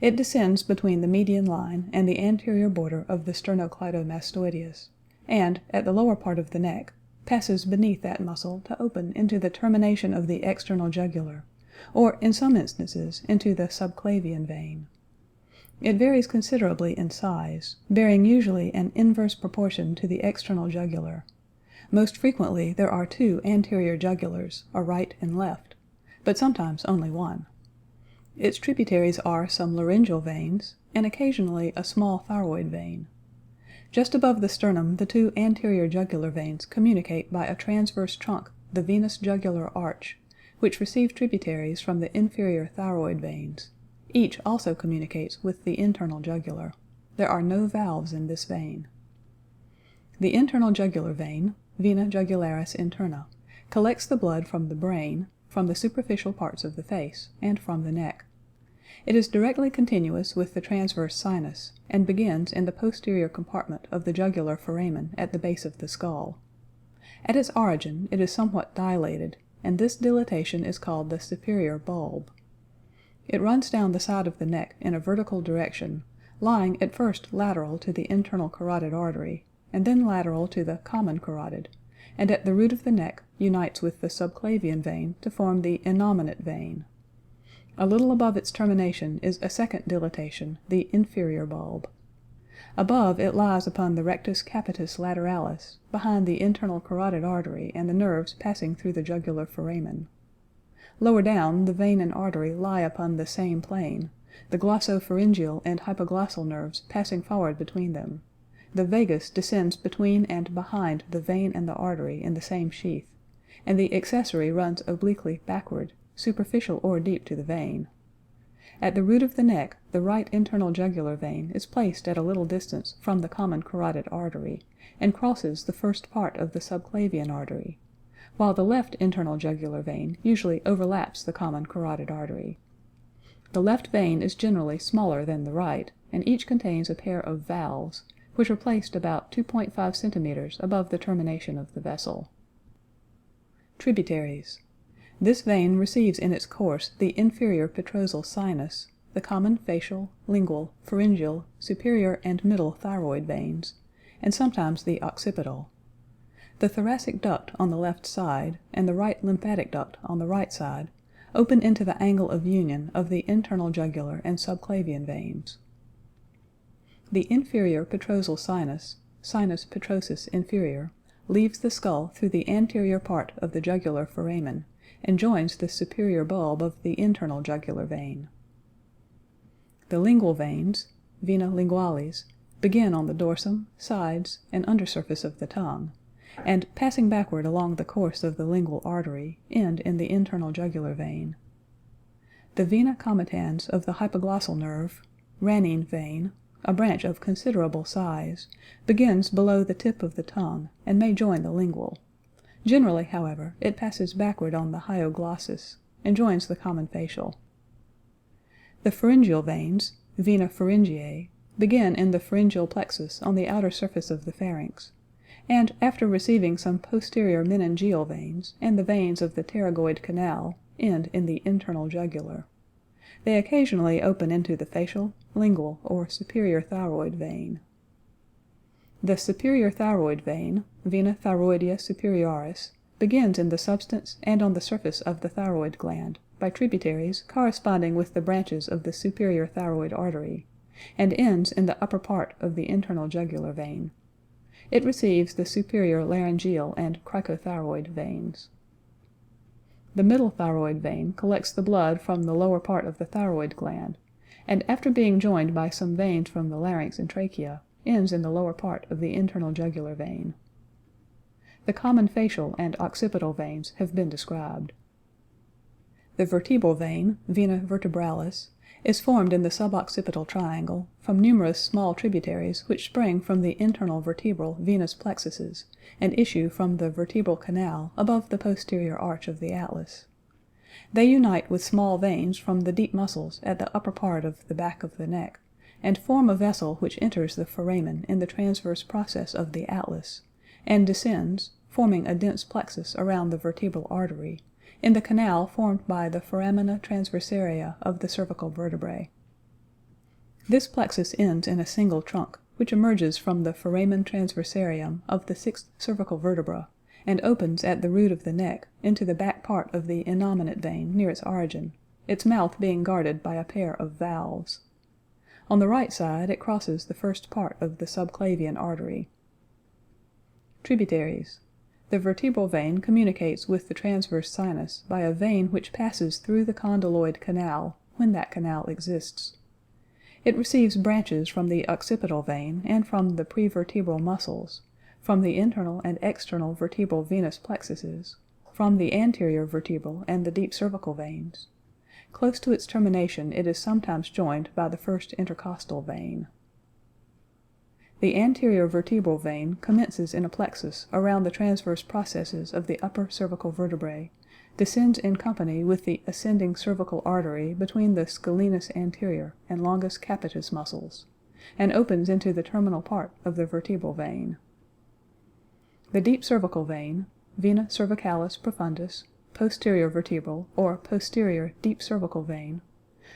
It descends between the median line and the anterior border of the sternocleidomastoideus, and, at the lower part of the neck, passes beneath that muscle to open into the termination of the external jugular, or, in some instances, into the subclavian vein. It varies considerably in size, bearing usually an inverse proportion to the external jugular. Most frequently there are two anterior jugulars, a right and left, but sometimes only one. Its tributaries are some laryngeal veins, and occasionally a small thyroid vein. Just above the sternum the two anterior jugular veins communicate by a transverse trunk, the venous jugular arch, which receive tributaries from the inferior thyroid veins. Each also communicates with the internal jugular. There are no valves in this vein. The internal jugular vein, vena jugularis interna, collects the blood from the brain, from the superficial parts of the face, and from the neck. It is directly continuous with the transverse sinus, and begins in the posterior compartment of the jugular foramen at the base of the skull. At its origin it is somewhat dilated, and this dilatation is called the superior bulb. It runs down the side of the neck in a vertical direction, lying at first lateral to the internal carotid artery, and then lateral to the common carotid, and at the root of the neck unites with the subclavian vein to form the innominate vein. A little above its termination is a second dilatation, the inferior bulb. Above it lies upon the rectus capitis lateralis, behind the internal carotid artery and the nerves passing through the jugular foramen. Lower down, the vein and artery lie upon the same plane, the glossopharyngeal and hypoglossal nerves passing forward between them. The vagus descends between and behind the vein and the artery in the same sheath, and the accessory runs obliquely backward, superficial or deep to the vein. At the root of the neck, the right internal jugular vein is placed at a little distance from the common carotid artery, and crosses the first part of the subclavian artery, while the left internal jugular vein usually overlaps the common carotid artery. The left vein is generally smaller than the right, and each contains a pair of valves, which are placed about 2.5 centimeters above the termination of the vessel. Tributaries. This vein receives in its course the inferior petrosal sinus, the common facial, lingual, pharyngeal, superior and middle thyroid veins, and sometimes the occipital. The thoracic duct on the left side, and the right lymphatic duct on the right side, open into the angle of union of the internal jugular and subclavian veins. The inferior petrosal sinus, sinus petrosus inferior, leaves the skull through the anterior part of the jugular foramen, and joins the superior bulb of the internal jugular vein. The lingual veins, vena lingualis, begin on the dorsum, sides, and undersurface of the tongue, and, passing backward along the course of the lingual artery, end in the internal jugular vein. The vena comitans of the hypoglossal nerve, Ranine vein, a branch of considerable size, begins below the tip of the tongue, and may join the lingual. Generally, however, it passes backward on the hyoglossus, and joins the common facial. The pharyngeal veins, vena pharyngeae, begin in the pharyngeal plexus on the outer surface of the pharynx, and, after receiving some posterior meningeal veins and the veins of the pterygoid canal, end in the internal jugular. They occasionally open into the facial, lingual, or superior thyroid vein. The superior thyroid vein, vena thyroidea superioris, begins in the substance and on the surface of the thyroid gland, by tributaries corresponding with the branches of the superior thyroid artery, and ends in the upper part of the internal jugular vein. It receives the superior laryngeal and cricothyroid veins. The middle thyroid vein collects the blood from the lower part of the thyroid gland, and after being joined by some veins from the larynx and trachea, ends in the lower part of the internal jugular vein. The common facial and occipital veins have been described. The vertebral vein, vena vertebralis, is formed in the suboccipital triangle from numerous small tributaries which spring from the internal vertebral venous plexuses and issue from the vertebral canal above the posterior arch of the atlas. They unite with small veins from the deep muscles at the upper part of the back of the neck, and form a vessel which enters the foramen in the transverse process of the atlas, and descends, forming a dense plexus around the vertebral artery, in the canal formed by the foramina transversaria of the cervical vertebrae. This plexus ends in a single trunk, which emerges from the foramen transversarium of the sixth cervical vertebra, and opens at the root of the neck into the back part of the innominate vein near its origin, its mouth being guarded by a pair of valves. On the right side it crosses the first part of the subclavian artery. Tributaries. The vertebral vein communicates with the transverse sinus by a vein which passes through the condyloid canal, when that canal exists. It receives branches from the occipital vein and from the prevertebral muscles, from the internal and external vertebral venous plexuses, from the anterior vertebral and the deep cervical veins. Close to its termination it is sometimes joined by the first intercostal vein. The anterior vertebral vein commences in a plexus around the transverse processes of the upper cervical vertebrae, descends in company with the ascending cervical artery between the scalenus anterior and longus capitis muscles, and opens into the terminal part of the vertebral vein. The deep cervical vein, vena cervicalis profundus, posterior vertebral or posterior deep cervical vein,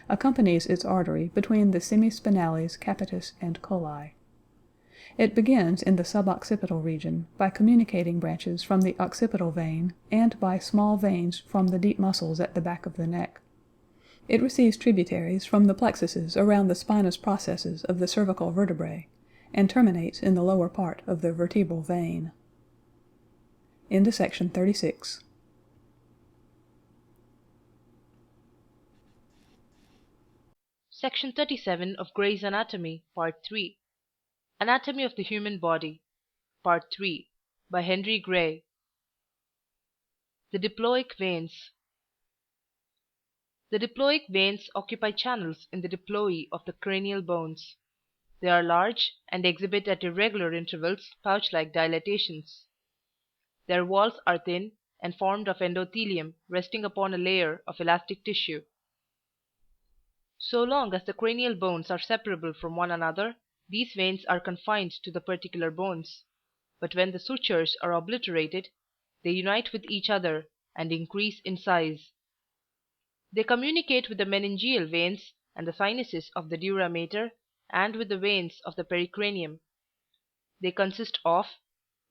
accompanies its artery between the semispinales capitis and coli. It begins in the suboccipital region by communicating branches from the occipital vein and by small veins from the deep muscles at the back of the neck. It receives tributaries from the plexuses around the spinous processes of the cervical vertebrae, and terminates in the lower part of the vertebral vein. Into section 36. Section 37 of Gray's Anatomy, Part 3. Anatomy of the Human Body, Part 3, by Henry Gray. The diploic veins. The diploic veins occupy channels in the diploi of the cranial bones. They are large and exhibit at irregular intervals pouch-like dilatations. Their walls are thin and formed of endothelium resting upon a layer of elastic tissue. So long as the cranial bones are separable from one another, these veins are confined to the particular bones. But when the sutures are obliterated, they unite with each other and increase in size. They communicate with the meningeal veins and the sinuses of the dura mater and with the veins of the pericranium. They consist of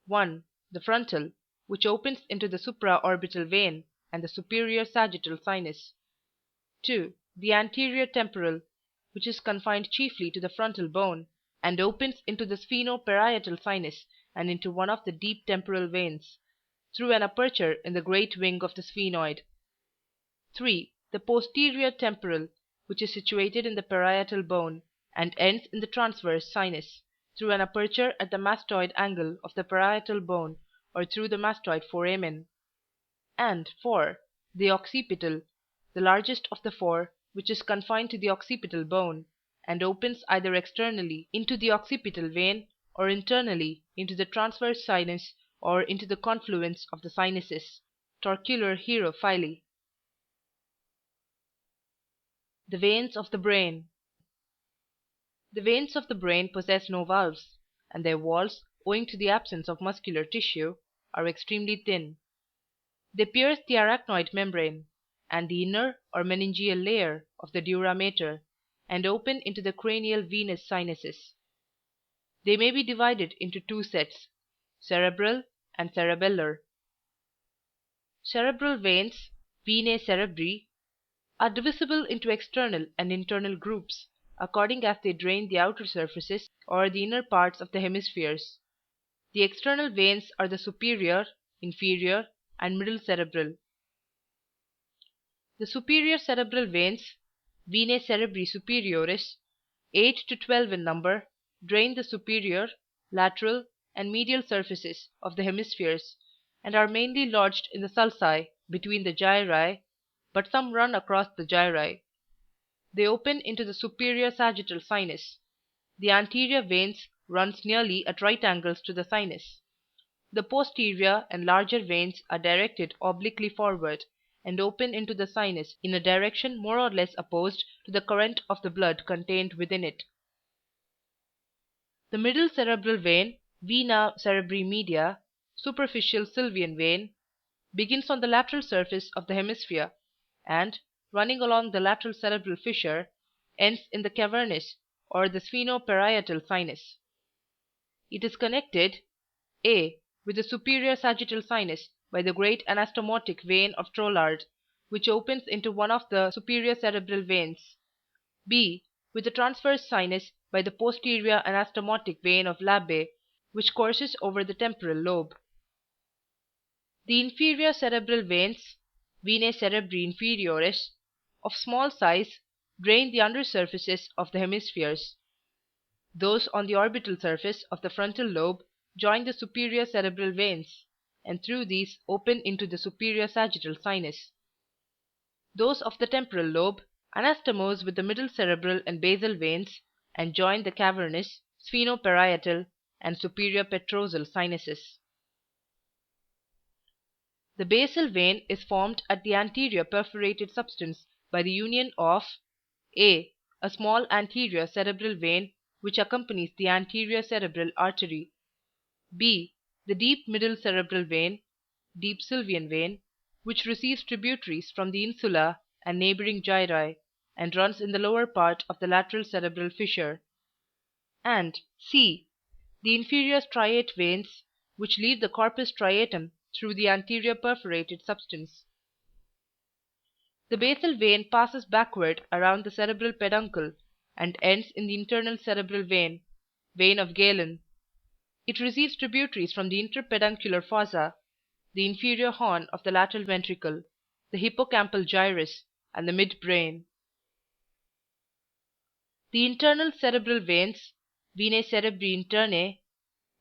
1. The frontal, which opens into the supraorbital vein and the superior sagittal sinus. 2. The anterior temporal, which is confined chiefly to the frontal bone and opens into the sphenoparietal sinus and into one of the deep temporal veins, through an aperture in the great wing of the sphenoid. 3. The posterior temporal, which is situated in the parietal bone and ends in the transverse sinus, through an aperture at the mastoid angle of the parietal bone or through the mastoid foramen. And 4. The occipital, the largest of the four, which is confined to the occipital bone, and opens either externally into the occipital vein or internally into the transverse sinus or into the confluence of the sinuses, torcular hierophyly. The veins of the brain. The veins of the brain possess no valves, and their walls, owing to the absence of muscular tissue, are extremely thin. They pierce the arachnoid membrane and the inner or meningeal layer of the dura mater, and open into the cranial venous sinuses. They may be divided into two sets, cerebral and cerebellar. Cerebral veins, venae cerebri, are divisible into external and internal groups, according as they drain the outer surfaces or the inner parts of the hemispheres. The external veins are the superior, inferior, and middle cerebral. The superior cerebral veins, venae cerebri superioris, 8 to 12 in number, drain the superior, lateral, and medial surfaces of the hemispheres, and are mainly lodged in the sulci between the gyri, but some run across the gyri. They open into the superior sagittal sinus. The anterior veins runs nearly at right angles to the sinus. The posterior and larger veins are directed obliquely forward and open into the sinus in a direction more or less opposed to the current of the blood contained within it. The middle cerebral vein, vena cerebri media, superficial sylvian vein, begins on the lateral surface of the hemisphere, and, running along the lateral cerebral fissure, ends in the cavernous or the sphenoparietal sinus. It is connected a. with the superior sagittal sinus by the great anastomotic vein of Trollard, which opens into one of the superior cerebral veins. B. with the transverse sinus by the posterior anastomotic vein of Labbe, which courses over the temporal lobe. The inferior cerebral veins, venae cerebri inferioris, of small size, drain the under surfaces of the hemispheres. Those on the orbital surface of the frontal lobe join the superior cerebral veins, and through these open into the superior sagittal sinus. Those of the temporal lobe anastomose with the middle cerebral and basal veins, and join the cavernous, sphenoparietal, and superior petrosal sinuses. The basal vein is formed at the anterior perforated substance by the union of a small anterior cerebral vein which accompanies the anterior cerebral artery, b. the deep middle cerebral vein, deep sylvian vein, which receives tributaries from the insula and neighboring gyri, and runs in the lower part of the lateral cerebral fissure, and c. the inferior striate veins, which leave the corpus striatum through the anterior perforated substance. The basal vein passes backward around the cerebral peduncle and ends in the internal cerebral vein, vein of Galen. It receives tributaries from the interpeduncular fossa, the inferior horn of the lateral ventricle, the hippocampal gyrus, and the midbrain. The internal cerebral veins, venae cerebri interne,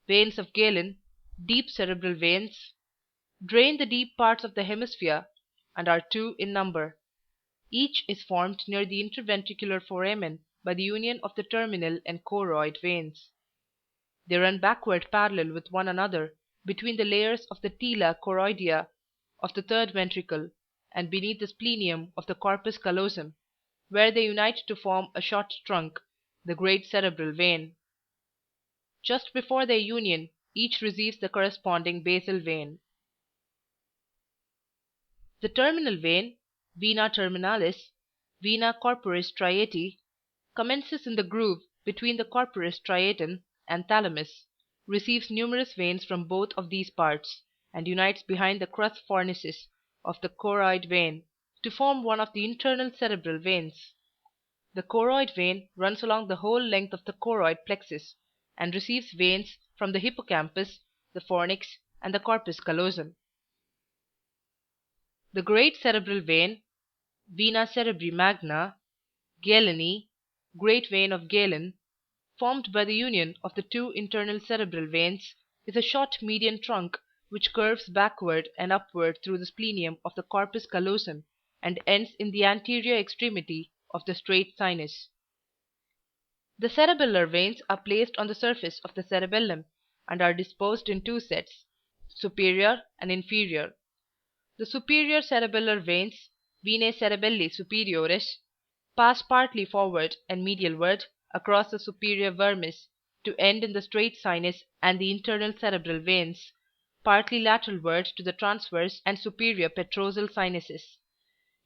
veins of Galen, deep cerebral veins, drain the deep parts of the hemisphere and are 2 in number. Each is formed near the interventricular foramen by the union of the terminal and choroid veins. They run backward parallel with one another between the layers of the tela choroidea of the third ventricle and beneath the splenium of the corpus callosum, where they unite to form a short trunk, the great cerebral vein. Just before their union, each receives the corresponding basal vein. The terminal vein, vena terminalis, vena corporis striati, commences in the groove between the corporis striatum and thalamus, receives numerous veins from both of these parts, and unites behind the crus fornicis of the choroid vein to form one of the internal cerebral veins. The choroid vein runs along the whole length of the choroid plexus, and receives veins from the hippocampus, the fornix, and the corpus callosum. The great cerebral vein, vena cerebri magna, Galeni, great vein of Galen, formed by the union of the two internal cerebral veins, is a short median trunk which curves backward and upward through the splenium of the corpus callosum and ends in the anterior extremity of the straight sinus. The cerebellar veins are placed on the surface of the cerebellum and are disposed in two sets, superior and inferior. The superior cerebellar veins, venae cerebelli superiores, pass partly forward and medialward across the superior vermis to end in the straight sinus and the internal cerebral veins, partly lateralward to the transverse and superior petrosal sinuses.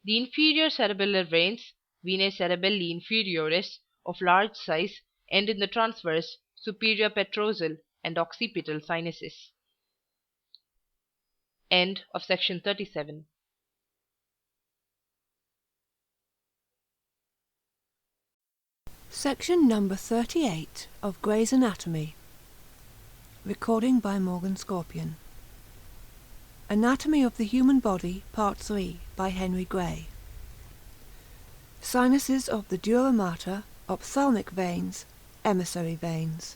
The inferior cerebellar veins, venae cerebelli inferiores, of large size, end in the transverse, superior petrosal and occipital sinuses. End of section 37. Section number 38 of Gray's Anatomy. Recording by Morgan Scorpion. Anatomy of the Human Body, Part 3, by Henry Gray. Sinuses of the dura mater, ophthalmic veins, emissary veins.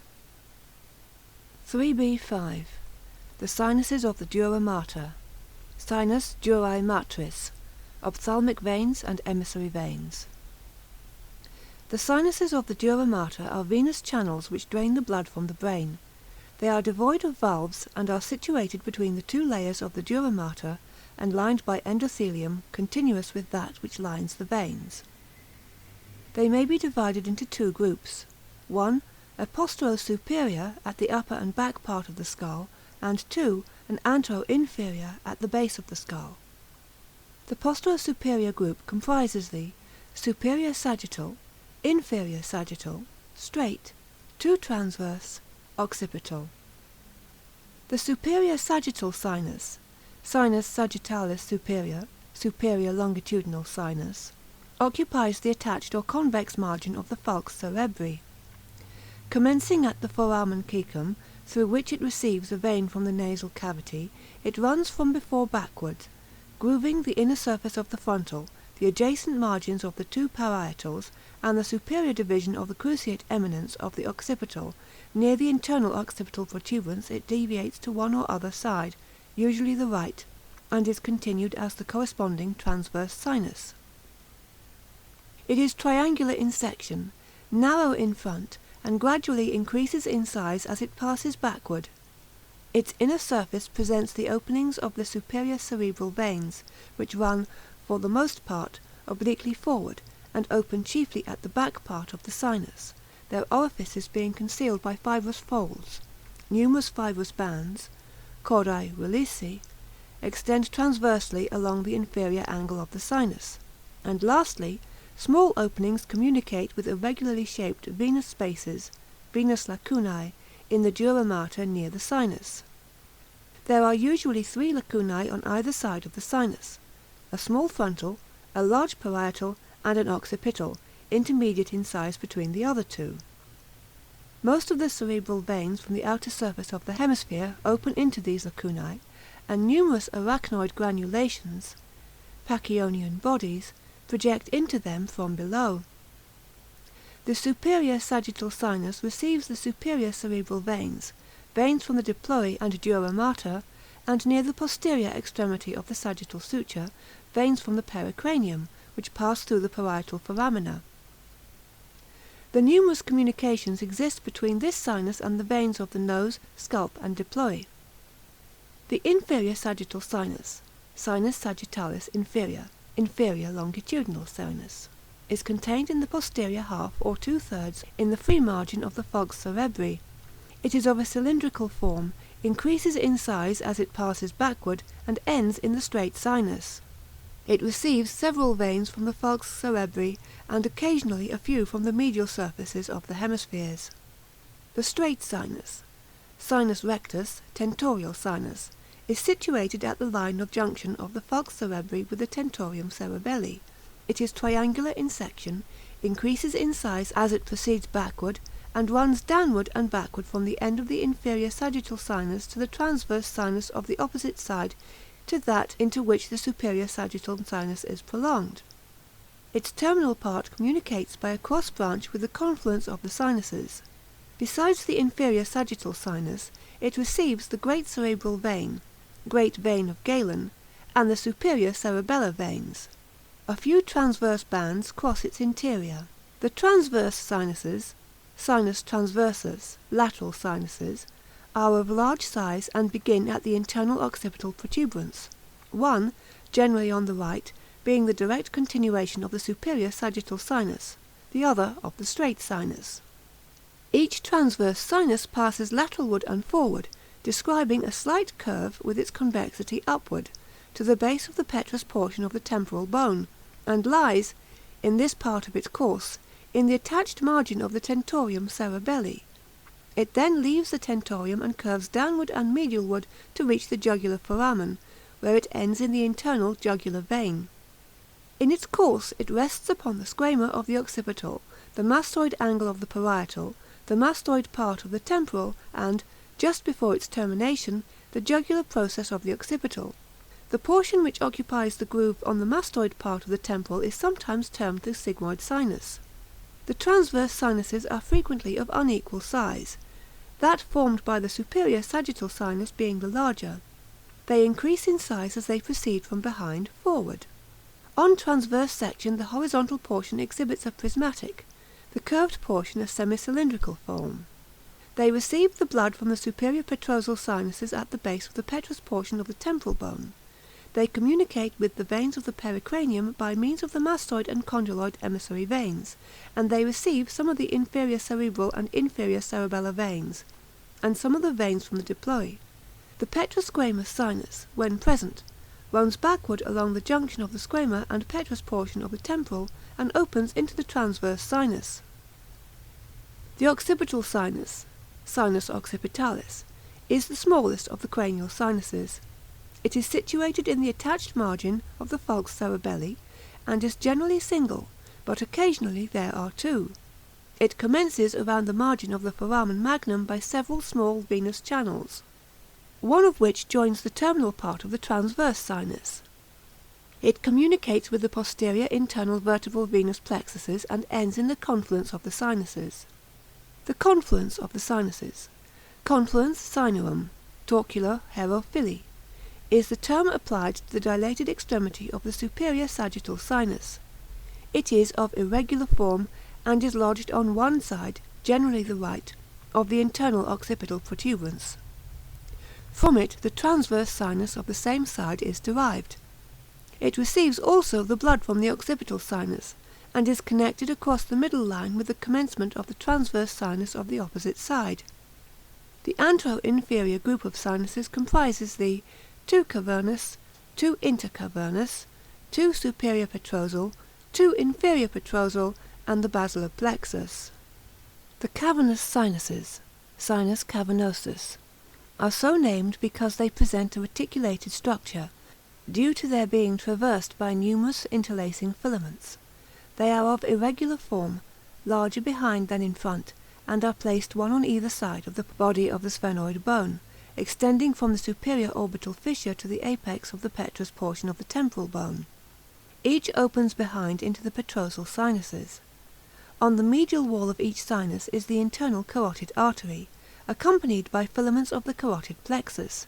3b5. The sinuses of the dura mater, sinus durae matris, ophthalmic veins and emissary veins. The sinuses of the dura mater are venous channels which drain the blood from the brain. They are devoid of valves and are situated between the two layers of the dura mater and lined by endothelium continuous with that which lines the veins. They may be divided into two groups. 1. A postero-superior at the upper and back part of the skull, and 2. An antero-inferior at the base of the skull. The postero-superior group comprises the superior sagittal, inferior sagittal, straight, 2 transverse, occipital. The superior sagittal sinus, sinus sagittalis superior, superior longitudinal sinus, occupies the attached or convex margin of the falx cerebri. Commencing at the foramen caecum, through which it receives a vein from the nasal cavity, it runs from before backwards, grooving the inner surface of the frontal, the adjacent margins of the two parietals, and the superior division of the cruciate eminence of the occipital. Near the internal occipital protuberance it deviates to one or other side, usually the right, and is continued as the corresponding transverse sinus. It is triangular in section, narrow in front, and gradually increases in size as it passes backward. Its inner surface presents the openings of the superior cerebral veins, which run, for the most part, obliquely forward, and open chiefly at the back part of the sinus, their orifices being concealed by fibrous folds. Numerous fibrous bands, chordae releasi, extend transversely along the inferior angle of the sinus, and lastly, small openings communicate with irregularly shaped venous spaces, venous lacunae, in the dura mater near the sinus. There are usually 3 lacunae on either side of the sinus, a small frontal, a large parietal, and an occipital, intermediate in size between the other two. Most of the cerebral veins from the outer surface of the hemisphere open into these lacunae, and numerous arachnoid granulations, pachyonian bodies, project into them from below. The superior sagittal sinus receives the superior cerebral veins, veins from the diploi and dura mater, and near the posterior extremity of the sagittal suture, veins from the pericranium, which pass through the parietal foramina. The numerous communications exist between this sinus and the veins of the nose, scalp, and diploi. The inferior sagittal sinus, sinus sagittalis inferior, inferior longitudinal sinus. is contained in the posterior half or 2/3 in the free margin of the falx cerebri. It is of a cylindrical form, increases in size as it passes backward, and ends in the straight sinus. It receives several veins from the falx cerebri and occasionally a few from the medial surfaces of the hemispheres. The straight sinus, sinus rectus, tentorial sinus, is situated at the line of junction of the falx cerebri with the tentorium cerebelli. It is triangular in section, increases in size as it proceeds backward, and runs downward and backward from the end of the inferior sagittal sinus to the transverse sinus of the opposite side to that into which the superior sagittal sinus is prolonged. Its terminal part communicates by a cross branch with the confluence of the sinuses. Besides the inferior sagittal sinus, it receives the great cerebral vein, great vein of Galen, and the superior cerebellar veins. A few transverse bands cross its interior. The transverse sinuses, sinus transversus, lateral sinuses, are of large size and begin at the internal occipital protuberance, one, generally on the right, being the direct continuation of the superior sagittal sinus, the other of the straight sinus. Each transverse sinus passes lateralward and forward, describing a slight curve with its convexity upward, to the base of the petrous portion of the temporal bone, and lies, in this part of its course, in the attached margin of the tentorium cerebelli. It then leaves the tentorium and curves downward and medialward to reach the jugular foramen, where it ends in the internal jugular vein. In its course it rests upon the squama of the occipital, the mastoid angle of the parietal, the mastoid part of the temporal, and, just before its termination, the jugular process of the occipital. The portion which occupies the groove on the mastoid part of the temporal is sometimes termed the sigmoid sinus. The transverse sinuses are frequently of unequal size, that formed by the superior sagittal sinus being the larger. They increase in size as they proceed from behind forward. On transverse section the horizontal portion exhibits a prismatic, the curved portion a semicylindrical form. They receive the blood from the superior petrosal sinuses at the base of the petrous portion of the temporal bone. They communicate with the veins of the pericranium by means of the mastoid and condyloid emissary veins, and they receive some of the inferior cerebral and inferior cerebellar veins, and some of the veins from the diploi. The petrosquamous sinus, when present, runs backward along the junction of the squama and petrous portion of the temporal, and opens into the transverse sinus. The occipital sinus, sinus occipitalis, is the smallest of the cranial sinuses. It is situated in the attached margin of the falx cerebelli, and is generally single, but occasionally there are two. It commences around the margin of the foramen magnum by several small venous channels, one of which joins the terminal part of the transverse sinus. It communicates with the posterior internal vertebral venous plexuses and ends in the confluence of the sinuses. The confluence of the sinuses, confluens sinuum, torcular herophili, is the term applied to the dilated extremity of the superior sagittal sinus. It is of irregular form, and is lodged on one side, generally the right, of the internal occipital protuberance. From it the transverse sinus of the same side is derived. It receives also the blood from the occipital sinus, and is connected across the middle line with the commencement of the transverse sinus of the opposite side. The antero-inferior group of sinuses comprises the 2 cavernous, 2 intercavernous, 2 superior petrosal, 2 inferior petrosal, and the basilar plexus. The cavernous sinuses, sinus cavernosus, are so named because they present a reticulated structure, due to their being traversed by numerous interlacing filaments. They are of irregular form, larger behind than in front, and are placed one on either side of the body of the sphenoid bone, extending from the superior orbital fissure to the apex of the petrous portion of the temporal bone. Each opens behind into the petrosal sinuses. On the medial wall of each sinus is the internal carotid artery, accompanied by filaments of the carotid plexus.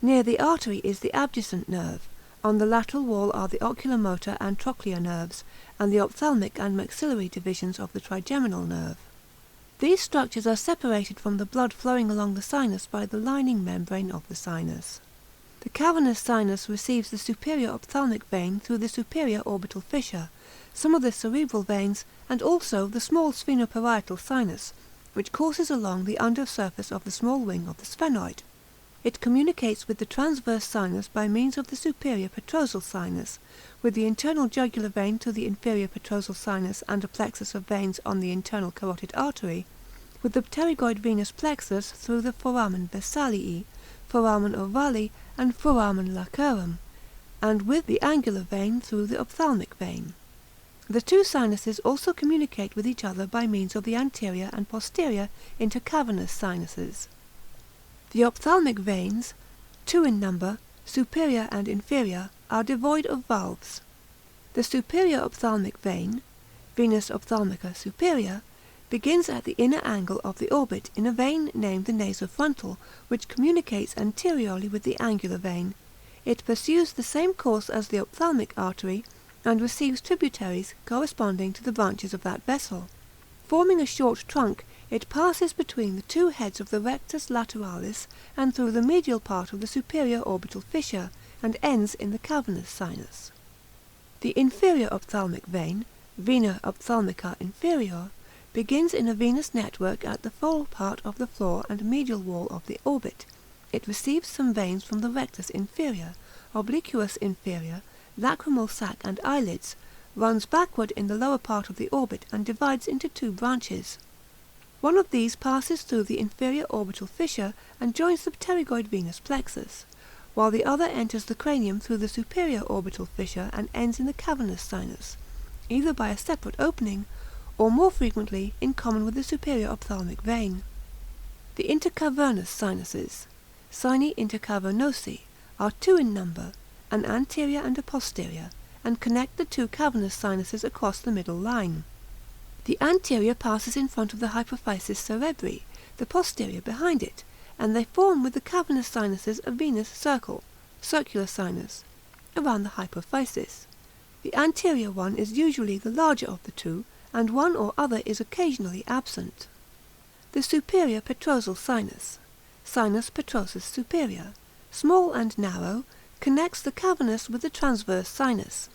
Near the artery is the abducent nerve. On the lateral wall are the oculomotor and trochlear nerves, and the ophthalmic and maxillary divisions of the trigeminal nerve. These structures are separated from the blood flowing along the sinus by the lining membrane of the sinus. The cavernous sinus receives the superior ophthalmic vein through the superior orbital fissure, some of the cerebral veins, and also the small sphenoparietal sinus, which courses along the under surface of the small wing of the sphenoid. It communicates with the transverse sinus by means of the superior petrosal sinus, with the internal jugular vein through the inferior petrosal sinus and a plexus of veins on the internal carotid artery, with the pterygoid venous plexus through the foramen Vessalii, foramen ovale, and foramen lacerum, and with the angular vein through the ophthalmic vein. The two sinuses also communicate with each other by means of the anterior and posterior intercavernous sinuses. The ophthalmic veins, 2 in number, superior and inferior, are devoid of valves. The superior ophthalmic vein, venus ophthalmica superior, begins at the inner angle of the orbit in a vein named the nasofrontal, which communicates anteriorly with the angular vein. It pursues the same course as the ophthalmic artery, and receives tributaries corresponding to the branches of that vessel. Forming a short trunk, it passes between the two heads of the rectus lateralis and through the medial part of the superior orbital fissure, and ends in the cavernous sinus. The inferior ophthalmic vein, vena ophthalmica inferior, begins in a venous network at the fore part of the floor and medial wall of the orbit. It receives some veins from the rectus inferior, obliquus inferior, lacrimal sac and eyelids, runs backward in the lower part of the orbit and divides into two branches. One of these passes through the inferior orbital fissure and joins the pterygoid venous plexus, while the other enters the cranium through the superior orbital fissure and ends in the cavernous sinus, either by a separate opening, or more frequently in common with the superior ophthalmic vein. The intercavernous sinuses, sini intercavernosi, are 2 in number, an anterior and a posterior, and connect the two cavernous sinuses across the middle line. The anterior passes in front of the hypophysis cerebri, the posterior behind it, and they form with the cavernous sinuses a venous circle, circular sinus, around the hypophysis. The anterior one is usually the larger of the two, and one or other is occasionally absent. The superior petrosal sinus, sinus petrosus superior, small and narrow, connects the cavernous with the transverse sinus.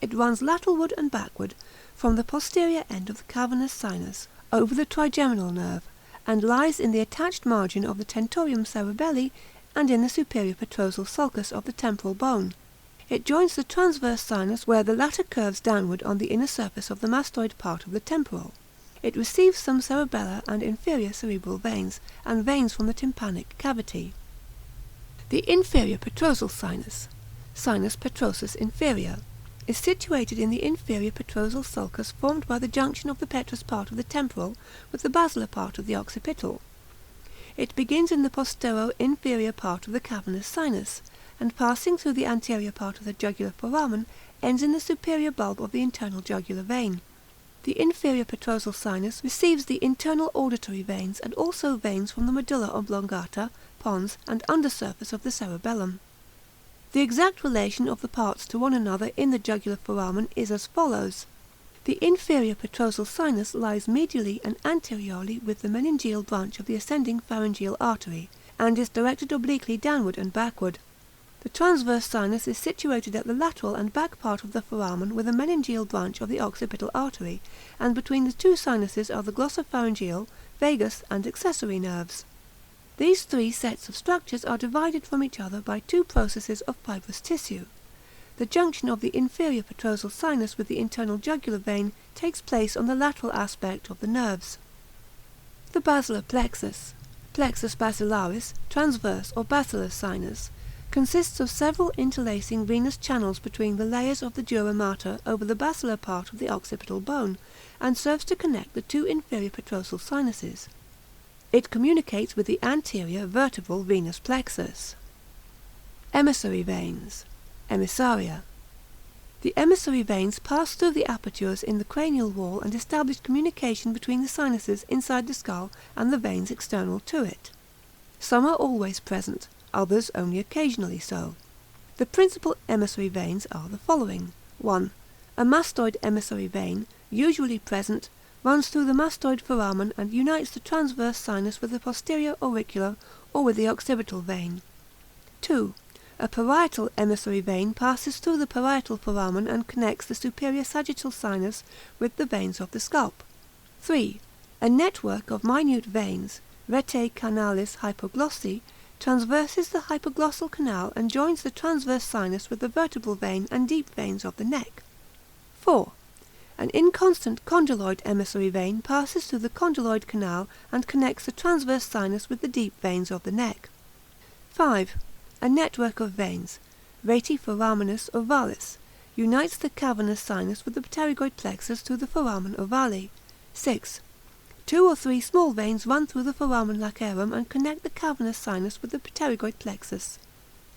It runs lateralward and backward from the posterior end of the cavernous sinus over the trigeminal nerve, and lies in the attached margin of the tentorium cerebelli and in the superior petrosal sulcus of the temporal bone. It joins the transverse sinus where the latter curves downward on the inner surface of the mastoid part of the temporal. It receives some cerebellar and inferior cerebral veins, and veins from the tympanic cavity. The inferior petrosal sinus, sinus petrosus inferior, is situated in the inferior petrosal sulcus formed by the junction of the petrous part of the temporal with the basilar part of the occipital. It begins in the postero-inferior part of the cavernous sinus, and passing through the anterior part of the jugular foramen, ends in the superior bulb of the internal jugular vein. The inferior petrosal sinus receives the internal auditory veins and also veins from the medulla oblongata, pons, and undersurface of the cerebellum. The exact relation of the parts to one another in the jugular foramen is as follows. The inferior petrosal sinus lies medially and anteriorly with the meningeal branch of the ascending pharyngeal artery, and is directed obliquely downward and backward. The transverse sinus is situated at the lateral and back part of the foramen with a meningeal branch of the occipital artery, and between the two sinuses are the glossopharyngeal, vagus, and accessory nerves. These three sets of structures are divided from each other by two processes of fibrous tissue. The junction of the inferior petrosal sinus with the internal jugular vein takes place on the lateral aspect of the nerves. The basilar plexus, plexus basilaris, transverse or basilar sinus, consists of several interlacing venous channels between the layers of the dura mater over the basilar part of the occipital bone, and serves to connect the two inferior petrosal sinuses. It communicates with the anterior vertebral venous plexus. Emissary veins, emissaria. The emissary veins pass through the apertures in the cranial wall and establish communication between the sinuses inside the skull and the veins external to it. Some are always present, others only occasionally so. The principal emissary veins are the following. 1. A mastoid emissary vein, usually present, runs through the mastoid foramen and unites the transverse sinus with the posterior auricular or with the occipital vein. 2. A parietal emissary vein passes through the parietal foramen and connects the superior sagittal sinus with the veins of the scalp. 3. A network of minute veins, rete canalis hypoglossi, transverses the hypoglossal canal and joins the transverse sinus with the vertebral vein and deep veins of the neck. 4. An inconstant condyloid emissary vein passes through the condyloid canal and connects the transverse sinus with the deep veins of the neck. 5. A network of veins, rete foraminus ovalis, unites the cavernous sinus with the pterygoid plexus through the foramen ovale. 6. 2 or 3 small veins run through the foramen lacerum and connect the cavernous sinus with the pterygoid plexus.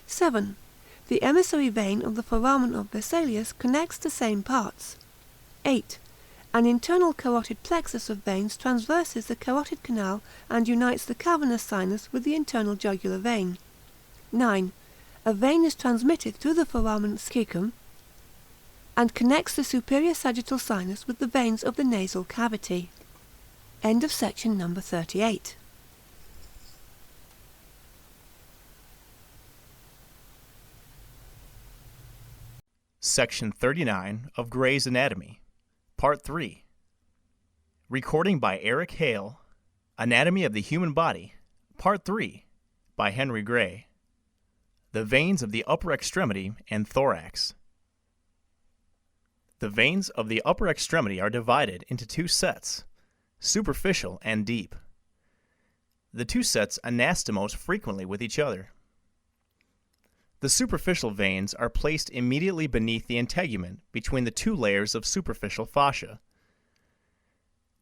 7. The emissary vein of the foramen of Vesalius connects the same parts. 8. An internal carotid plexus of veins transverses the carotid canal and unites the cavernous sinus with the internal jugular vein. 9. A vein is transmitted through the foramen caecum and connects the superior sagittal sinus with the veins of the nasal cavity. End of section number 38. Section 39 of Gray's Anatomy, Part 3. Recording by Eric Hale, Anatomy of the Human Body, Part 3, by Henry Gray. The veins of the upper extremity and thorax. The veins of the upper extremity are divided into 2 sets, superficial and deep. The 2 sets anastomose frequently with each other. The superficial veins are placed immediately beneath the integument between the 2 layers of superficial fascia.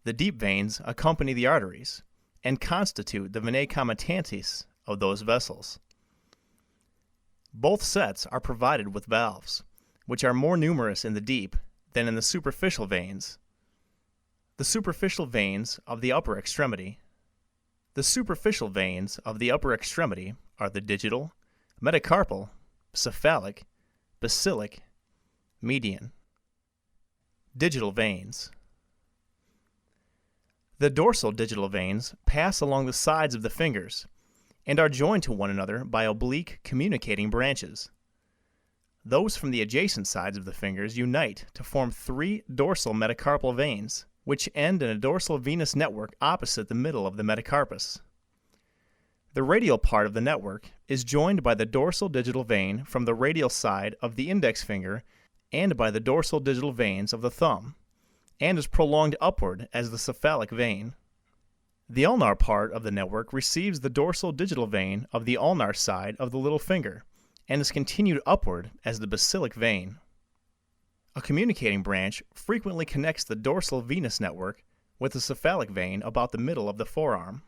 The deep veins accompany the arteries and constitute the venae comitatis of those vessels. Both sets are provided with valves, which are more numerous in the deep than in the superficial veins. The superficial veins of the upper extremity. The superficial veins of the upper extremity are the digital, metacarpal, cephalic, basilic, median. Digital veins. The dorsal digital veins pass along the sides of the fingers and are joined to one another by oblique communicating branches. Those from the adjacent sides of the fingers unite to form 3 dorsal metacarpal veins, which end in a dorsal venous network opposite the middle of the metacarpus. The radial part of the network is joined by the dorsal digital vein from the radial side of the index finger and by the dorsal digital veins of the thumb, and is prolonged upward as the cephalic vein. The ulnar part of the network receives the dorsal digital vein of the ulnar side of the little finger and is continued upward as the basilic vein. A communicating branch frequently connects the dorsal venous network with the cephalic vein about the middle of the forearm.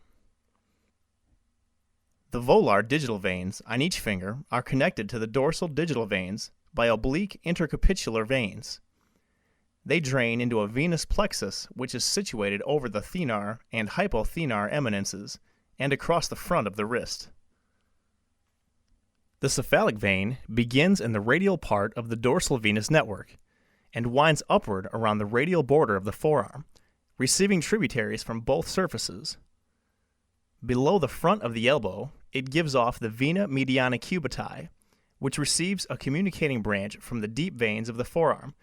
The volar digital veins on each finger are connected to the dorsal digital veins by oblique intercapitular veins. They drain into a venous plexus which is situated over the thenar and hypothenar eminences and across the front of the wrist. The cephalic vein begins in the radial part of the dorsal venous network and winds upward around the radial border of the forearm, receiving tributaries from both surfaces. Below the front of the elbow, it gives off the vena mediana cubiti, which receives a communicating branch from the deep veins of the forearm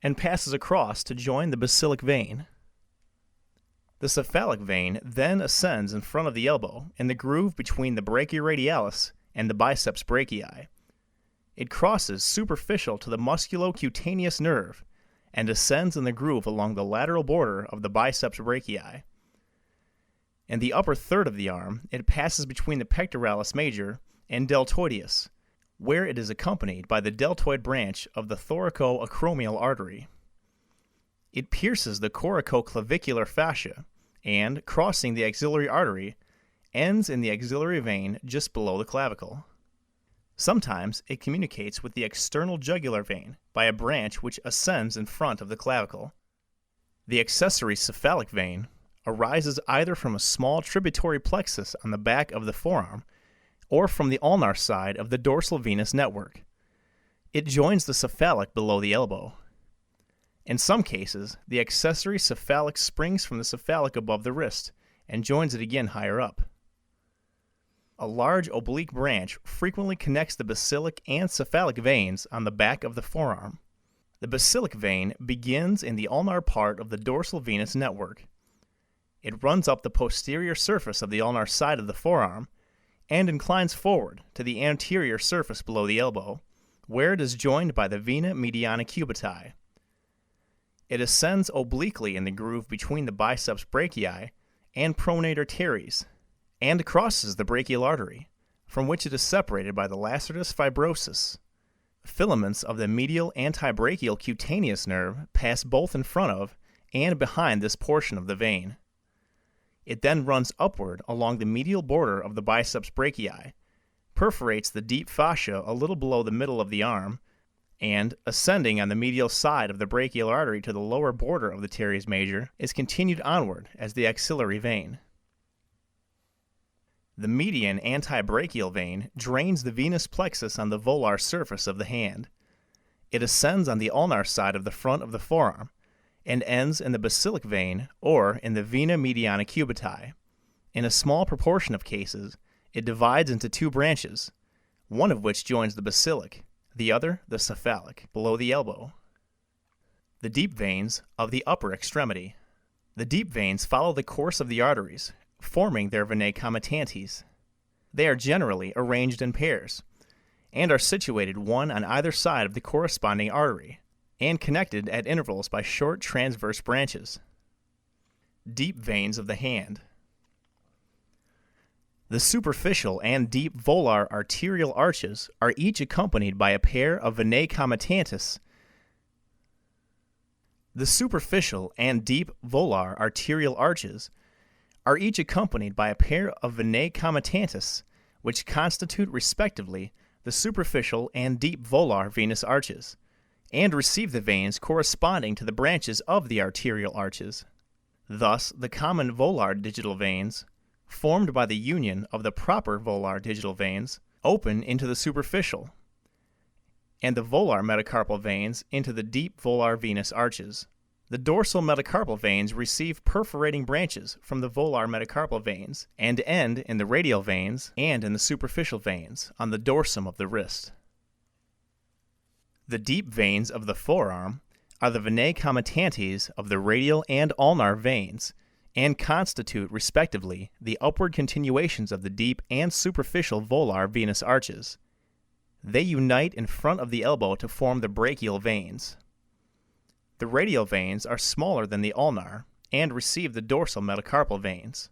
and passes across to join the basilic vein. The cephalic vein then ascends in front of the elbow in the groove between the brachioradialis and the biceps brachii. It crosses superficial to the musculocutaneous nerve and ascends in the groove along the lateral border of the biceps brachii. In the upper third of the arm, it passes between the pectoralis major and deltoideus, where it is accompanied by the deltoid branch of the thoracoacromial artery. It pierces the coracoclavicular fascia and, crossing the axillary artery, ends in the axillary vein just below the clavicle. Sometimes it communicates with the external jugular vein by a branch which ascends in front of the clavicle. The accessory cephalic vein arises either from a small tributary plexus on the back of the forearm or from the ulnar side of the dorsal venous network. It joins the cephalic below the elbow. In some cases, the accessory cephalic springs from the cephalic above the wrist and joins it again higher up. a large oblique branch frequently connects the basilic and cephalic veins on the back of the forearm. The basilic vein begins in the ulnar part of the dorsal venous network. It runs up the posterior surface of the ulnar side of the forearm and inclines forward to the anterior surface below the elbow, where it is joined by the vena mediana cubiti. It ascends obliquely in the groove between the biceps brachii and pronator arteries, and crosses the brachial artery, from which it is separated by the lacertus fibrosus. Filaments of the medial antibrachial cutaneous nerve pass both in front of and behind this portion of the vein. It then runs upward along the medial border of the biceps brachii, perforates the deep fascia a little below the middle of the arm, and, ascending on the medial side of the brachial artery to the lower border of the teres major, is continued onward as the axillary vein. The median antibrachial vein drains the venous plexus on the volar surface of the hand. It ascends on the ulnar side of the front of the forearm, and ends in the basilic vein or in the vena mediana cubiti. In a small proportion of cases, it divides into two branches, one of which joins the basilic, the other the cephalic, below the elbow. The deep veins of the upper extremity. The deep veins follow the course of the arteries, forming their venae comitantes. They are generally arranged in pairs, and are situated one on either side of the corresponding artery, and connected at intervals by short transverse branches. Deep veins of the hand. The superficial and deep volar arterial arches are each accompanied by a pair of venae comitantes. The superficial and deep volar arterial arches are each accompanied by a pair of venae comitantes, which constitute respectively the superficial and deep volar venous arches, and receive the veins corresponding to the branches of the arterial arches. Thus, the common volar digital veins, formed by the union of the proper volar digital veins, open into the superficial, and the volar metacarpal veins into the deep volar venous arches. The dorsal metacarpal veins receive perforating branches from the volar metacarpal veins and end in the radial veins and in the superficial veins on the dorsum of the wrist. The deep veins of the forearm are the venae comitantes of the radial and ulnar veins, and constitute, respectively, the upward continuations of the deep and superficial volar venous arches. They unite in front of the elbow to form the brachial veins. The radial veins are smaller than the ulnar, and receive the dorsal metacarpal veins.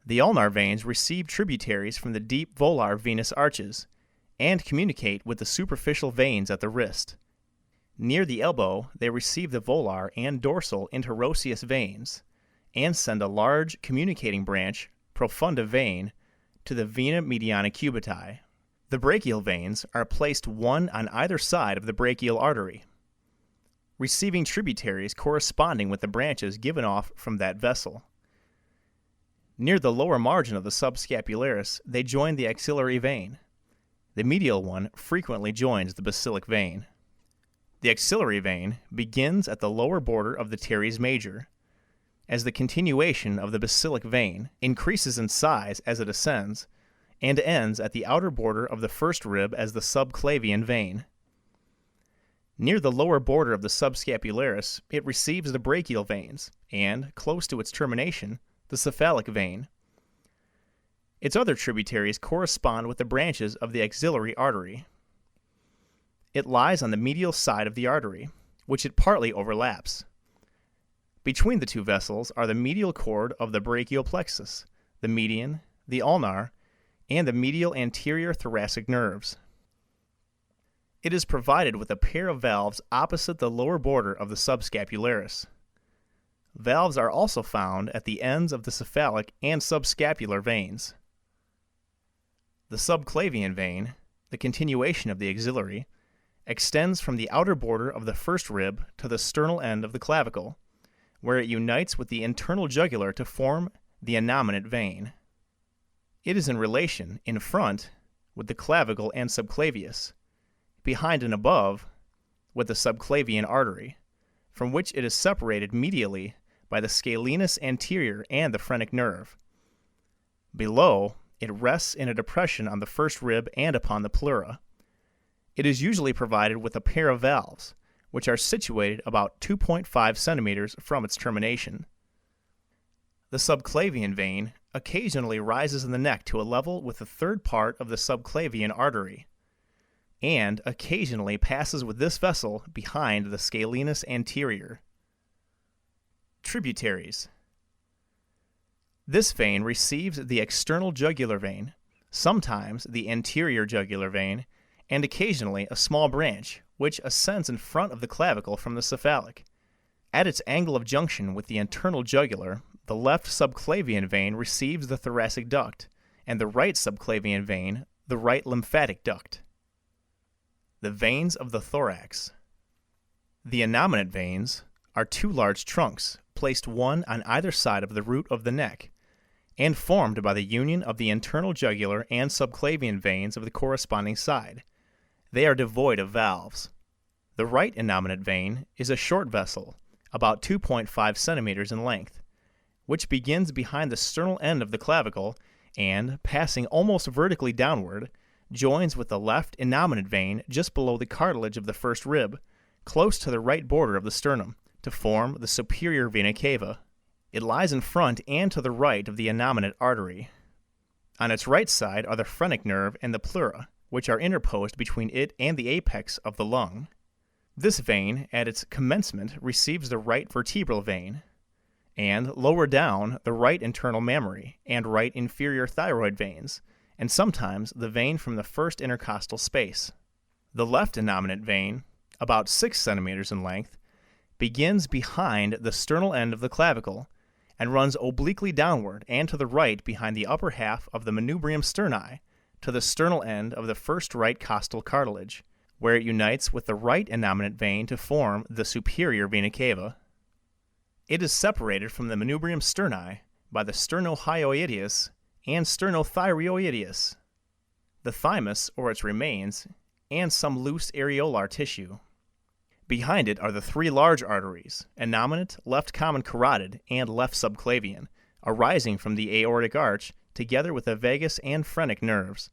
The ulnar veins receive tributaries from the deep volar venous arches, and communicate with the superficial veins at the wrist. Near the elbow, they receive the volar and dorsal interosseous veins, and send a large communicating branch, profunda vein, to the vena mediana cubiti. The brachial veins are placed one on either side of the brachial artery, receiving tributaries corresponding with the branches given off from that vessel. Near the lower margin of the subscapularis, they join the axillary vein. The medial one frequently joins the basilic vein. The axillary vein begins at the lower border of the teres major, as the continuation of the basilic vein increases in size as it ascends, and ends at the outer border of the first rib as the subclavian vein. Near the lower border of the subscapularis, it receives the brachial veins, and, close to its termination, the cephalic vein. Its other tributaries correspond with the branches of the axillary artery. It lies on the medial side of the artery, which it partly overlaps. Between the two vessels are the medial cord of the brachial plexus, the median, the ulnar, and the medial anterior thoracic nerves. It is provided with a pair of valves opposite the lower border of the subscapularis. Valves are also found at the ends of the cephalic and subscapular veins. The subclavian vein, the continuation of the axillary, extends from the outer border of the first rib to the sternal end of the clavicle, where it unites with the internal jugular to form the innominate vein. It is in relation, in front, with the clavicle and subclavius, behind and above, with the subclavian artery, from which it is separated medially by the scalenus anterior and the phrenic nerve. Below, It rests in a depression on the first rib and upon the pleura. It is usually provided with a pair of valves, which are situated about 2.5 centimeters from its termination. The subclavian vein occasionally rises in the neck to a level with the third part of the subclavian artery, and occasionally passes with this vessel behind the scalenus anterior. Tributaries. This vein receives the external jugular vein, sometimes the anterior jugular vein, and occasionally a small branch, which ascends in front of the clavicle from the cephalic. At its angle of junction with the internal jugular, the left subclavian vein receives the thoracic duct, and the right subclavian vein the right lymphatic duct. The veins of the thorax. The innominate veins are two large trunks, placed one on either side of the root of the neck, and formed by the union of the internal jugular and subclavian veins of the corresponding side. They are devoid of valves. The right innominate vein is a short vessel, about 2.5 centimeters in length, which begins behind the sternal end of the clavicle and, passing almost vertically downward, joins with the left innominate vein just below the cartilage of the first rib, close to the right border of the sternum, to form the superior vena cava. It lies in front and to the right of the innominate artery. On its right side are the phrenic nerve and the pleura, which are interposed between it and the apex of the lung. This vein, at its commencement, receives the right vertebral vein, and lower down the right internal mammary and right inferior thyroid veins, and sometimes the vein from the first intercostal space. The left innominate vein, about 6 centimeters in length, begins behind the sternal end of the clavicle and runs obliquely downward and to the right behind the upper half of the manubrium sterni to the sternal end of the first right costal cartilage, where it unites with the right innominate vein to form the superior vena cava. It is separated from the manubrium sterni by the sternohyoideus and sternothyroideus, the thymus or its remains, and some loose areolar tissue. Behind it are the three large arteries, innominate, left common carotid, and left subclavian, arising from the aortic arch, together with the vagus and phrenic nerves.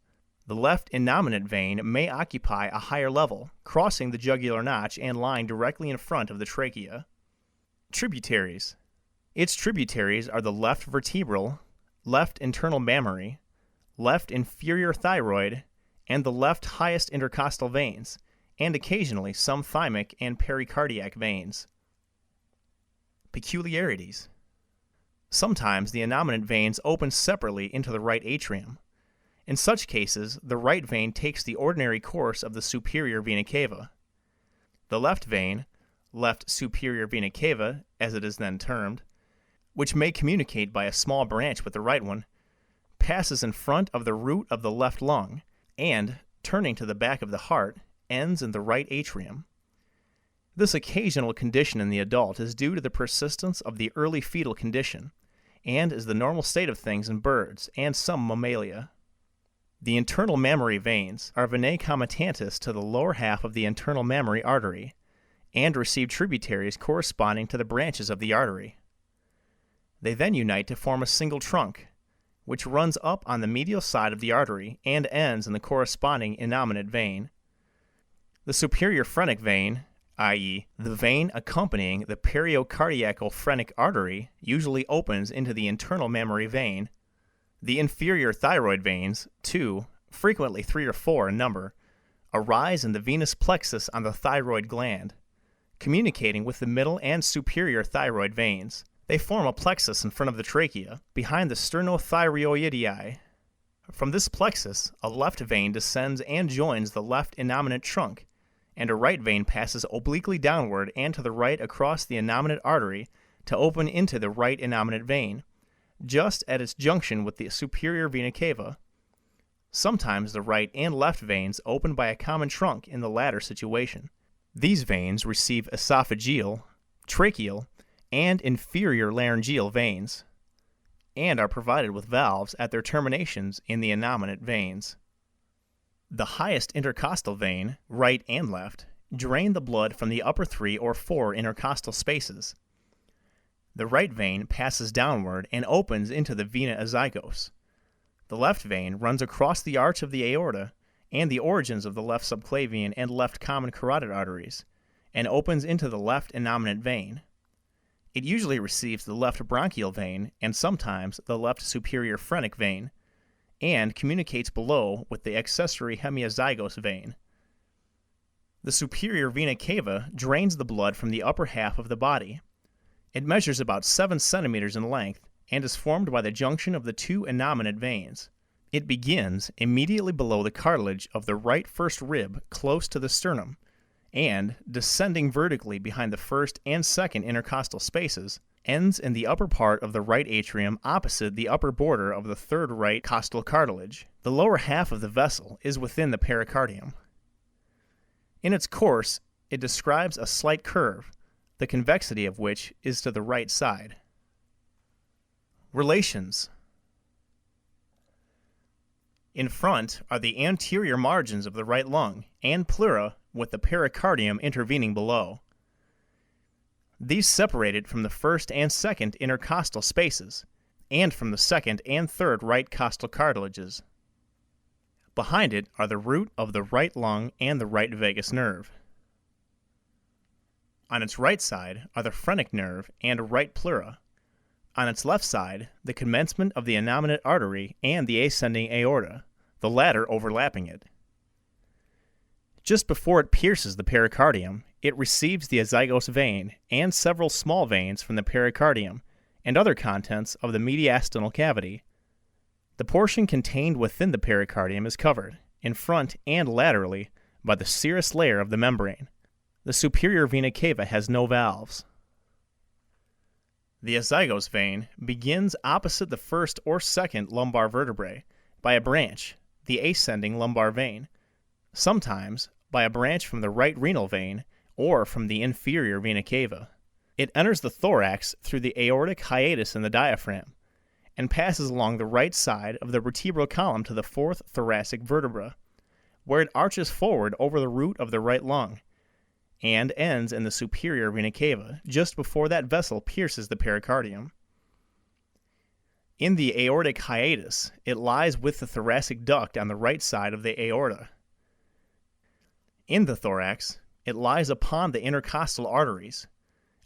The left innominate vein may occupy a higher level, crossing the jugular notch and lying directly in front of the trachea. Tributaries. Its tributaries are the left vertebral, left internal mammary, left inferior thyroid, and the left highest intercostal veins, and occasionally some thymic and pericardiac veins. Peculiarities. Sometimes the innominate veins open separately into the right atrium. In such cases, the right vein takes the ordinary course of the superior vena cava. The left vein, left superior vena cava, as it is then termed, which may communicate by a small branch with the right one, passes in front of the root of the left lung, and, turning to the back of the heart, ends in the right atrium. This occasional condition in the adult is due to the persistence of the early fetal condition, and is the normal state of things in birds and some mammalia. The internal mammary veins are venae comitatus to the lower half of the internal mammary artery, and receive tributaries corresponding to the branches of the artery. They then unite to form a single trunk, which runs up on the medial side of the artery and ends in the corresponding innominate vein. The superior phrenic vein, i.e., the vein accompanying the periocardiacal phrenic artery, usually opens into the internal mammary vein. The inferior thyroid veins, 2, frequently 3 or 4 in number, arise in the venous plexus on the thyroid gland, communicating with the middle and superior thyroid veins. They form a plexus in front of the trachea, behind the sternothyroidei. From this plexus, a left vein descends and joins the left innominate trunk, and a right vein passes obliquely downward and to the right across the innominate artery to open into the right innominate vein, just at its junction with the superior vena cava. Sometimes the right and left veins open by a common trunk in the latter situation. These veins receive esophageal, tracheal, and inferior laryngeal veins, and are provided with valves at their terminations in the innominate veins. The highest intercostal vein, right and left, drain the blood from the upper 3 or 4 intercostal spaces. The right vein passes downward and opens into the vena azygos. The left vein runs across the arch of the aorta and the origins of the left subclavian and left common carotid arteries, and opens into the left innominate vein. It usually receives the left bronchial vein and sometimes the left superior phrenic vein, and communicates below with the accessory hemiazygos vein. The superior vena cava drains the blood from the upper half of the body. It measures about 7 centimeters in length and is formed by the junction of the two innominate veins. It begins immediately below the cartilage of the right first rib close to the sternum, and, descending vertically behind the first and second intercostal spaces, ends in the upper part of the right atrium opposite the upper border of the third right costal cartilage. The lower half of the vessel is within the pericardium. In its course, it describes a slight curve, the convexity of which is to the right side. Relations. In front are the anterior margins of the right lung and pleura with the pericardium intervening below. These separate it from the first and second intercostal spaces, and from the second and third right costal cartilages. Behind it are the root of the right lung and the right vagus nerve. On its right side are the phrenic nerve and right pleura. On its left side, the commencement of the innominate artery and the ascending aorta, the latter overlapping it. Just before it pierces the pericardium, it receives the azygos vein and several small veins from the pericardium and other contents of the mediastinal cavity. The portion contained within the pericardium is covered, in front and laterally, by the serous layer of the membrane. The superior vena cava has no valves. The azygos vein begins opposite the first or second lumbar vertebrae by a branch, the ascending lumbar vein, sometimes by a branch from the right renal vein or from the inferior vena cava. It enters the thorax through the aortic hiatus in the diaphragm and passes along the right side of the vertebral column to the fourth thoracic vertebra, where it arches forward over the root of the right lung and ends in the superior vena cava just before that vessel pierces the pericardium. In the aortic hiatus, it lies with the thoracic duct on the right side of the aorta. In the thorax, it lies upon the intercostal arteries,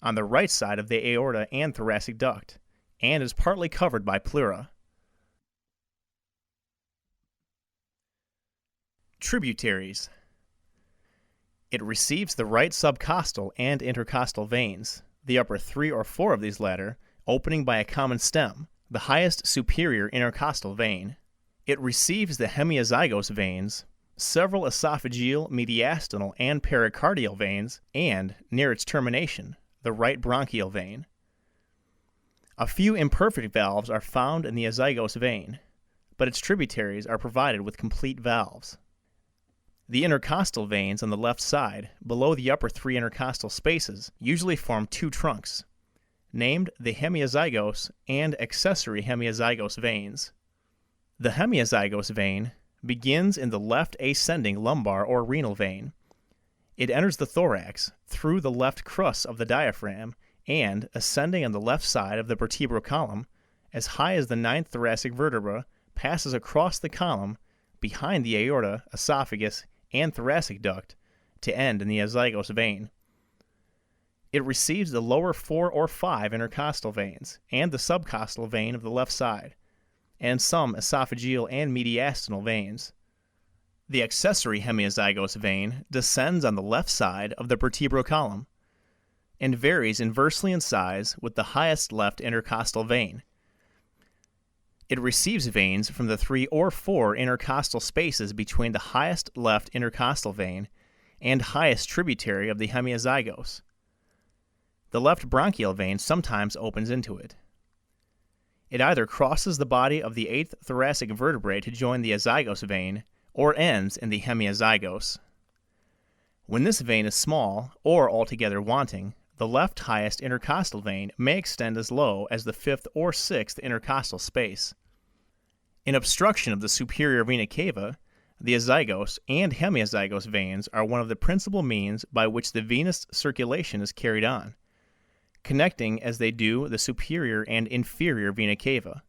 on the right side of the aorta and thoracic duct, and is partly covered by pleura. Tributaries. It receives the right subcostal and intercostal veins, the upper 3 or 4 of these latter opening by a common stem, the highest superior intercostal vein. It receives the hemiazygos veins, several esophageal, mediastinal, and pericardial veins, and, near its termination, the right bronchial vein. A few imperfect valves are found in the azygos vein, but its tributaries are provided with complete valves. The intercostal veins on the left side, below the upper 3 intercostal spaces, usually form 2 trunks, named the hemiazygos and accessory hemiazygos veins. The hemiazygos vein begins in the left ascending lumbar or renal vein. It enters the thorax through the left crus of the diaphragm and, ascending on the left side of the vertebral column, as high as the 9th thoracic vertebra, passes across the column behind the aorta, esophagus, and thoracic duct to end in the azygos vein. It receives the lower 4 or 5 intercostal veins and the subcostal vein of the left side, and some esophageal and mediastinal veins. The accessory hemiazygos vein descends on the left side of the vertebral column and varies inversely in size with the highest left intercostal vein. It receives veins from the 3 or 4 intercostal spaces between the highest left intercostal vein and highest tributary of the hemiazygos. The left bronchial vein sometimes opens into it. It either crosses the body of the 8th thoracic vertebrae to join the azygos vein, or ends in the hemiazygos. When this vein is small, or altogether wanting, the left highest intercostal vein may extend as low as the 5th or 6th intercostal space. In obstruction of the superior vena cava, the azygos and hemiazygos veins are one of the principal means by which the venous circulation is carried on, connecting as they do the superior and inferior vena cava.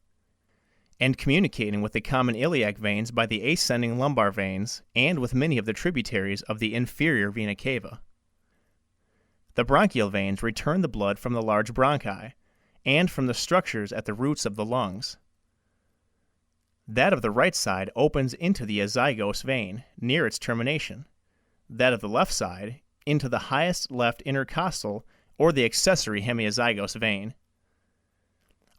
and communicating with the common iliac veins by the ascending lumbar veins and with many of the tributaries of the inferior vena cava. The bronchial veins return the blood from the large bronchi and from the structures at the roots of the lungs. That of the right side opens into the azygos vein near its termination, that of the left side into the highest left intercostal or the accessory hemiazygos vein.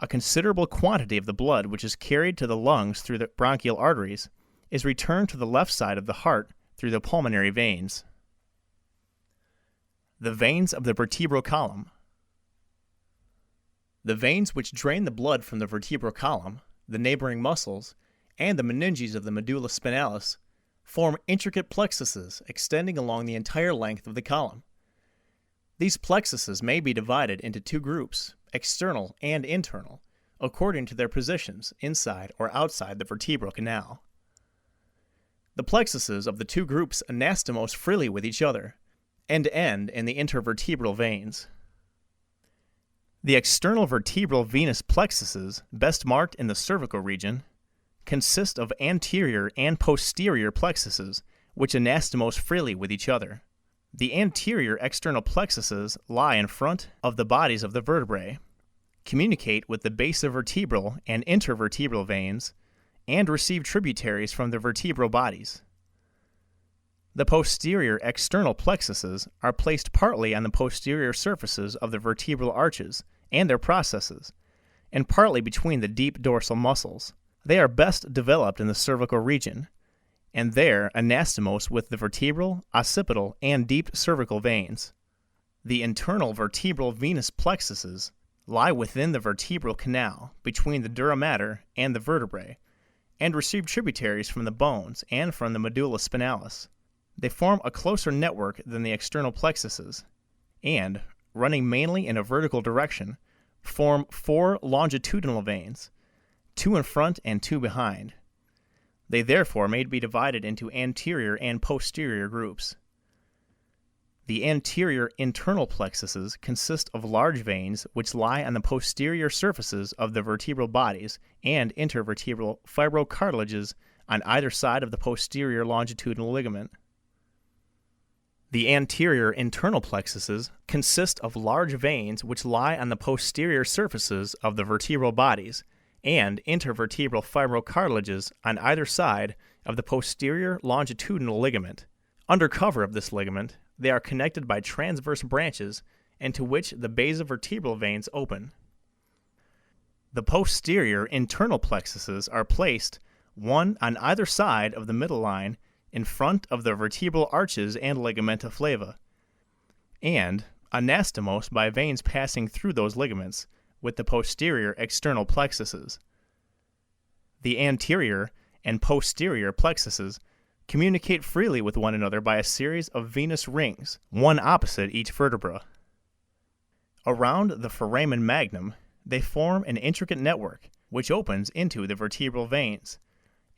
A considerable quantity of the blood which is carried to the lungs through the bronchial arteries is returned to the left side of the heart through the pulmonary veins. The veins of the vertebral column. The veins which drain the blood from the vertebral column, the neighboring muscles, and the meninges of the medulla spinalis form intricate plexuses extending along the entire length of the column. These plexuses may be divided into two groups, external and internal, according to their positions inside or outside the vertebral canal. The plexuses of the two groups anastomose freely with each other, and end in the intervertebral veins. The external vertebral venous plexuses, best marked in the cervical region, consist of anterior and posterior plexuses, which anastomose freely with each other. The anterior external plexuses lie in front of the bodies of the vertebrae, communicate with the basovertebral and intervertebral veins, and receive tributaries from the vertebral bodies. The posterior external plexuses are placed partly on the posterior surfaces of the vertebral arches and their processes, and partly between the deep dorsal muscles. They are best developed in the cervical region, and there anastomose with the vertebral, occipital, and deep cervical veins. The internal vertebral venous plexuses lie within the vertebral canal between the dura mater and the vertebrae, and receive tributaries from the bones and from the medulla spinalis. They form a closer network than the external plexuses, and, running mainly in a vertical direction, form 4 longitudinal veins, 2 in front and 2 behind. They therefore may be divided into anterior and posterior groups. The anterior internal plexuses consist of large veins which lie on the posterior surfaces of the vertebral bodies and intervertebral fibrocartilages on either side of the posterior longitudinal ligament. The anterior internal plexuses consist of large veins which lie on the posterior surfaces of the vertebral bodies and intervertebral fibrocartilages on either side of the posterior longitudinal ligament. Under cover of this ligament, they are connected by transverse branches into which the basovertebral veins open. The posterior internal plexuses are placed, one on either side of the middle line, in front of the vertebral arches and ligamenta flava, and anastomose by veins passing through those ligaments with the posterior external plexuses. The anterior and posterior plexuses communicate freely with one another by a series of venous rings, one opposite each vertebra. Around the foramen magnum, they form an intricate network which opens into the vertebral veins,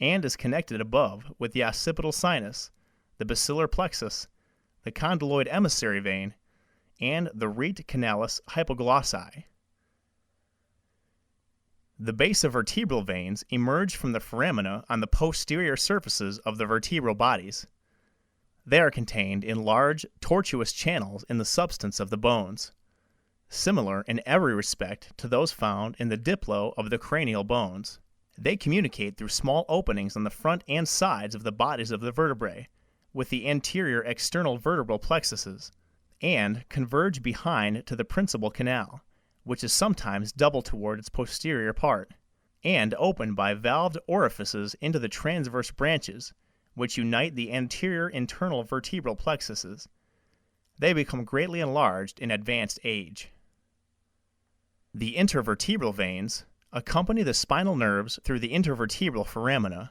and is connected above with the occipital sinus, the basilar plexus, the condyloid emissary vein, and the rete canalis hypoglossi. The basovertebral veins emerge from the foramina on the posterior surfaces of the vertebral bodies. They are contained in large, tortuous channels in the substance of the bones, similar in every respect to those found in the diplo of the cranial bones. They communicate through small openings on the front and sides of the bodies of the vertebrae with the anterior external vertebral plexuses, and converge behind to the principal canal, which is sometimes double toward its posterior part, and open by valved orifices into the transverse branches, which unite the anterior internal vertebral plexuses. They become greatly enlarged in advanced age. The intervertebral veins accompany the spinal nerves through the intervertebral foramina.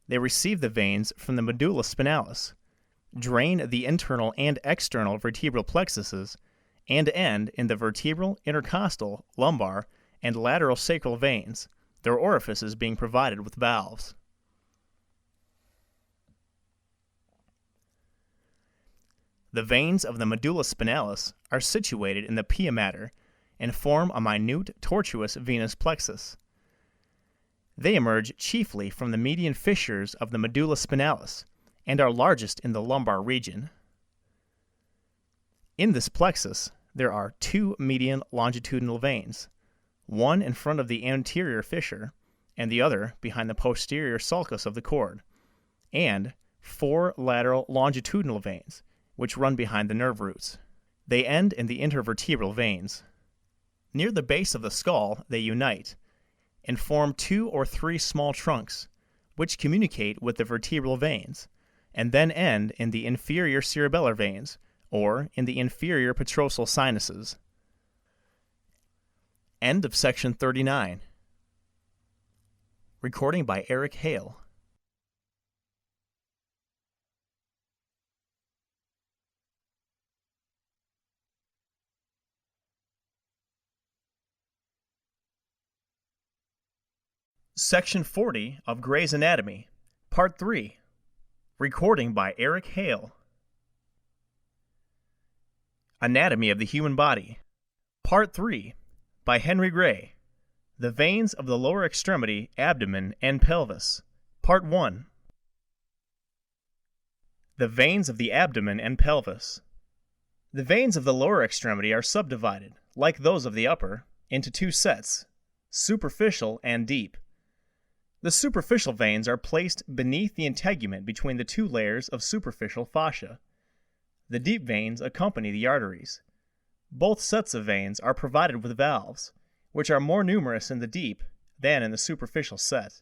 They receive the veins from the medulla spinalis, drain the internal and external vertebral plexuses, and end in the vertebral, intercostal, lumbar, and lateral sacral veins, their orifices being provided with valves. The veins of the medulla spinalis are situated in the pia mater and form a minute tortuous venous plexus. They emerge chiefly from the median fissures of the medulla spinalis and are largest in the lumbar region. In this plexus, there are two median longitudinal veins, one in front of the anterior fissure and the other behind the posterior sulcus of the cord, and four lateral longitudinal veins, which run behind the nerve roots. They end in the intervertebral veins. Near the base of the skull, they unite and form two or three small trunks, which communicate with the vertebral veins, and then end in the inferior cerebellar veins, or in the inferior petrosal sinuses. End of section 39. Recording by Eric Hale. Section 40 of Gray's Anatomy, Part 3. Recording by Eric Hale. Anatomy of the Human Body, Part 3, by Henry Gray. The Veins of the Lower Extremity, Abdomen, and Pelvis, Part 1. The Veins of the Abdomen and Pelvis. The veins of the lower extremity are subdivided, like those of the upper, into two sets, superficial and deep. The superficial veins are placed beneath the integument between the two layers of superficial fascia. The deep veins accompany the arteries. Both sets of veins are provided with valves, which are more numerous in the deep than in the superficial set.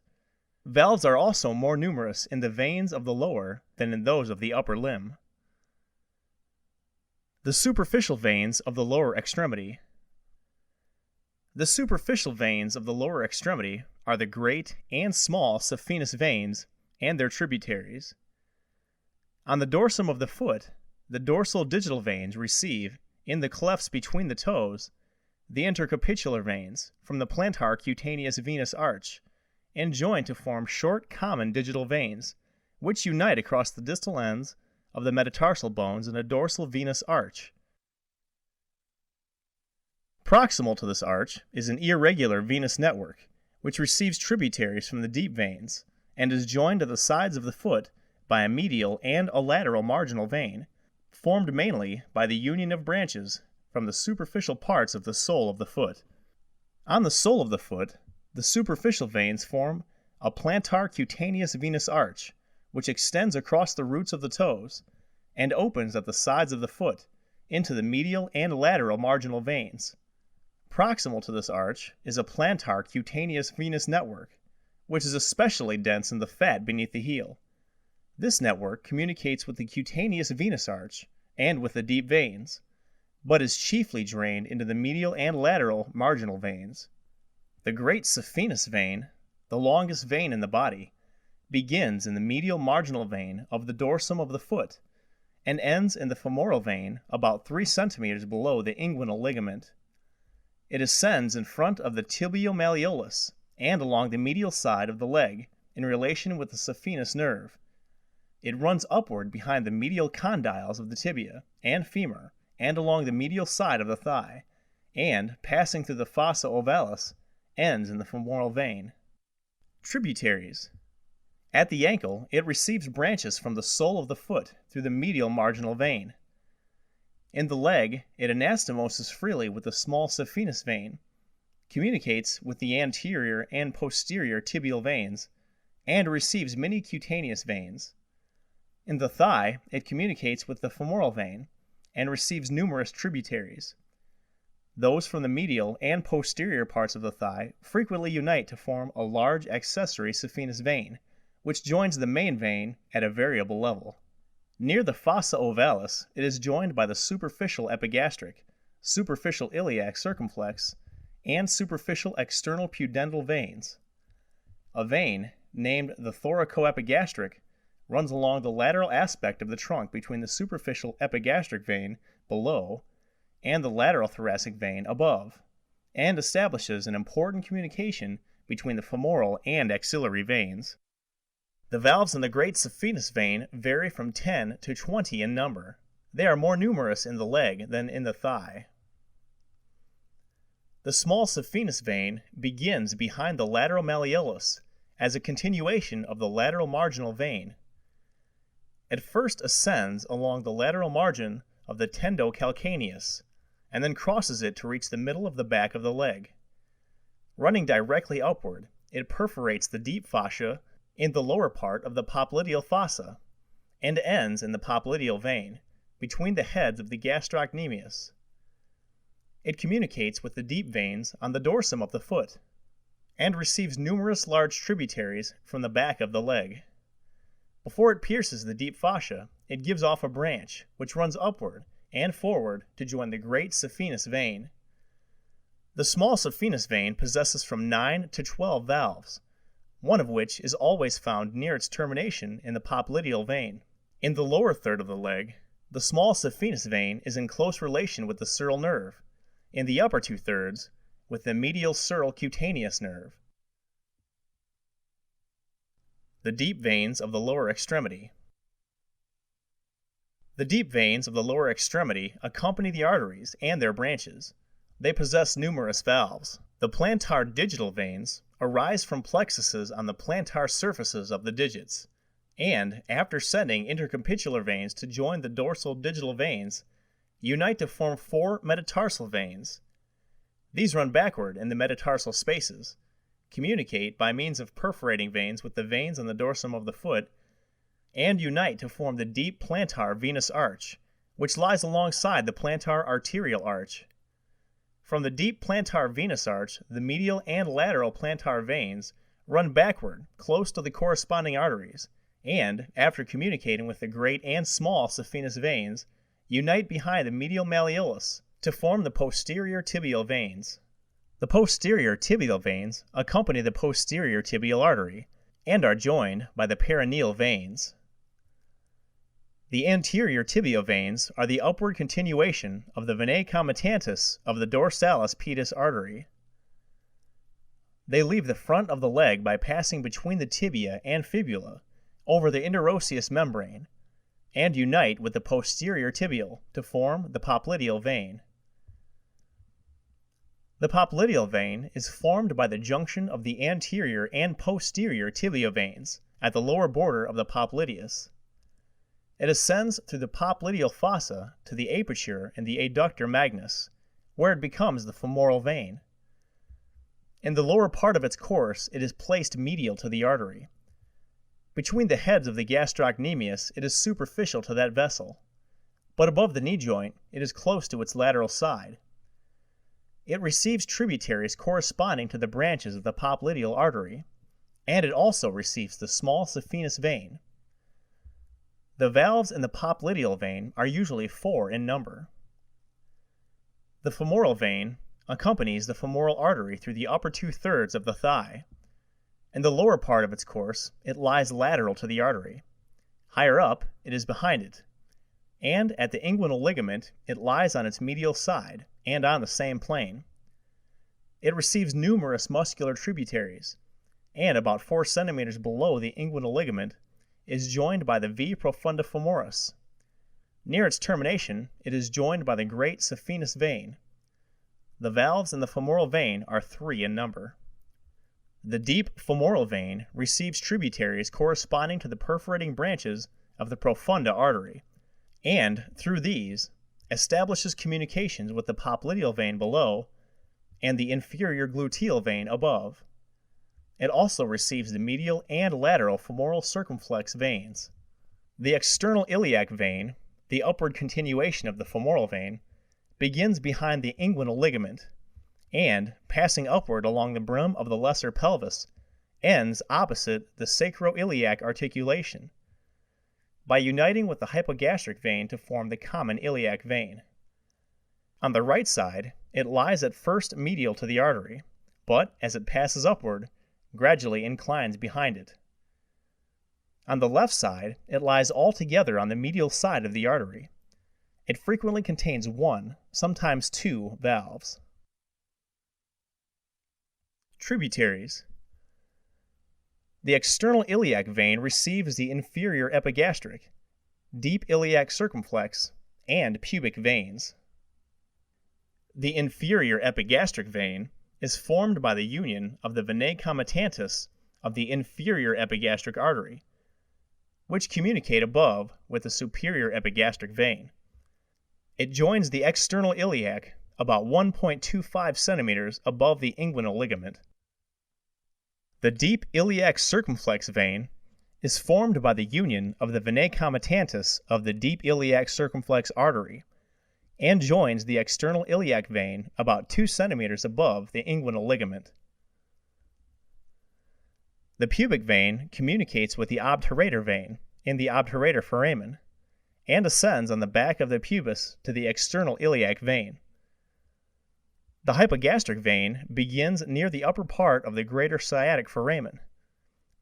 Valves are also more numerous in the veins of the lower than in those of the upper limb. The superficial veins of the lower extremity. The superficial veins of the lower extremity are the great and small saphenous veins and their tributaries. On the dorsum of the foot, the dorsal digital veins receive, in the clefts between the toes, the intercapitular veins from the plantar cutaneous venous arch, and join to form short common digital veins, which unite across the distal ends of the metatarsal bones in a dorsal venous arch. Proximal to this arch is an irregular venous network, which receives tributaries from the deep veins, and is joined to the sides of the foot by a medial and a lateral marginal vein, formed mainly by the union of branches from the superficial parts of the sole of the foot. On the sole of the foot, the superficial veins form a plantar cutaneous venous arch, which extends across the roots of the toes, and opens at the sides of the foot into the medial and lateral marginal veins. Proximal to this arch is a plantar cutaneous venous network, which is especially dense in the fat beneath the heel. This network communicates with the cutaneous venous arch and with the deep veins, but is chiefly drained into the medial and lateral marginal veins. The great saphenous vein, the longest vein in the body, begins in the medial marginal vein of the dorsum of the foot and ends in the femoral vein about 3 centimeters below the inguinal ligament. It ascends in front of the tibial malleolus and along the medial side of the leg in relation with the saphenous nerve. It runs upward behind the medial condyles of the tibia and femur and along the medial side of the thigh, and, passing through the fossa ovalis, ends in the femoral vein. Tributaries. At the ankle, it receives branches from the sole of the foot through the medial marginal vein. In the leg, it anastomoses freely with the small saphenous vein, communicates with the anterior and posterior tibial veins, and receives many cutaneous veins. In the thigh, it communicates with the femoral vein, and receives numerous tributaries. Those from the medial and posterior parts of the thigh frequently unite to form a large accessory saphenous vein, which joins the main vein at a variable level. Near the fossa ovalis, it is joined by the superficial epigastric, superficial iliac circumflex, and superficial external pudendal veins. A vein, named the thoracoepigastric, runs along the lateral aspect of the trunk between the superficial epigastric vein below and the lateral thoracic vein above, and establishes an important communication between the femoral and axillary veins. The valves in the great saphenous vein vary from 10 to 20 in number. They are more numerous in the leg than in the thigh. The small saphenous vein begins behind the lateral malleolus as a continuation of the lateral marginal vein. It first ascends along the lateral margin of the tendo calcaneus, and then crosses it to reach the middle of the back of the leg. Running directly upward, it perforates the deep fascia in the lower part of the popliteal fossa, and ends in the popliteal vein, between the heads of the gastrocnemius. It communicates with the deep veins on the dorsum of the foot, and receives numerous large tributaries from the back of the leg. Before it pierces the deep fascia, it gives off a branch, which runs upward and forward to join the great saphenous vein. The small saphenous vein possesses from 9 to 12 valves, one of which is always found near its termination in the popliteal vein. In the lower third of the leg, the small saphenous vein is in close relation with the sural nerve, in the upper 2/3 with the medial sural cutaneous nerve. The deep veins of the lower extremity. The deep veins of the lower extremity accompany the arteries and their branches. They possess numerous valves. The plantar digital veins arise from plexuses on the plantar surfaces of the digits, and, after sending intercapitular veins to join the dorsal digital veins, unite to form 4 metatarsal veins. These run backward in the metatarsal spaces, communicate by means of perforating veins with the veins on the dorsum of the foot, and unite to form the deep plantar venous arch, which lies alongside the plantar arterial arch. From the deep plantar venous arch, the medial and lateral plantar veins run backward close to the corresponding arteries, and, after communicating with the great and small saphenous veins, unite behind the medial malleolus to form the posterior tibial veins. The posterior tibial veins accompany the posterior tibial artery, and are joined by the perineal veins. The anterior tibial veins are the upward continuation of the venae comitatus of the dorsalis pedis artery. They leave the front of the leg by passing between the tibia and fibula over the interosseous membrane, and unite with the posterior tibial to form the popliteal vein. The popliteal vein is formed by the junction of the anterior and posterior tibia veins at the lower border of the popliteus. It ascends through the popliteal fossa to the aperture in the adductor magnus, where it becomes the femoral vein. In the lower part of its course it is placed medial to the artery. Between the heads of the gastrocnemius it is superficial to that vessel, but above the knee joint it is close to its lateral side. It receives tributaries corresponding to the branches of the popliteal artery, and it also receives the small saphenous vein. The valves in the popliteal vein are usually 4 in number. The femoral vein accompanies the femoral artery through the upper 2/3 of the thigh. In the lower part of its course, it lies lateral to the artery. Higher up, it is behind it, and at the inguinal ligament, it lies on its medial side and on the same plane. It receives numerous muscular tributaries, and about 4 centimeters below the inguinal ligament is joined by the V profunda femoris. Near its termination, it is joined by the great saphenous vein. The valves in the femoral vein are 3 in number. The deep femoral vein receives tributaries corresponding to the perforating branches of the profunda artery, and, through these, establishes communications with the popliteal vein below and the inferior gluteal vein above. It also receives the medial and lateral femoral circumflex veins. The external iliac vein, the upward continuation of the femoral vein, begins behind the inguinal ligament, and, passing upward along the brim of the lesser pelvis, ends opposite the sacroiliac articulation, by uniting with the hypogastric vein to form the common iliac vein. On the right side, it lies at first medial to the artery, but, as it passes upward, gradually inclines behind it. On the left side, it lies altogether on the medial side of the artery. It frequently contains 1, sometimes 2, valves. Tributaries. The external iliac vein receives the inferior epigastric, deep iliac circumflex, and pubic veins. The inferior epigastric vein is formed by the union of the venae comitatus of the inferior epigastric artery, which communicate above with the superior epigastric vein. It joins the external iliac about 1.25 centimeters above the inguinal ligament. The deep iliac circumflex vein is formed by the union of the venae comitatus of the deep iliac circumflex artery and joins the external iliac vein about 2 centimeters above the inguinal ligament. The pubic vein communicates with the obturator vein in the obturator foramen and ascends on the back of the pubis to the external iliac vein. The hypogastric vein begins near the upper part of the greater sciatic foramen,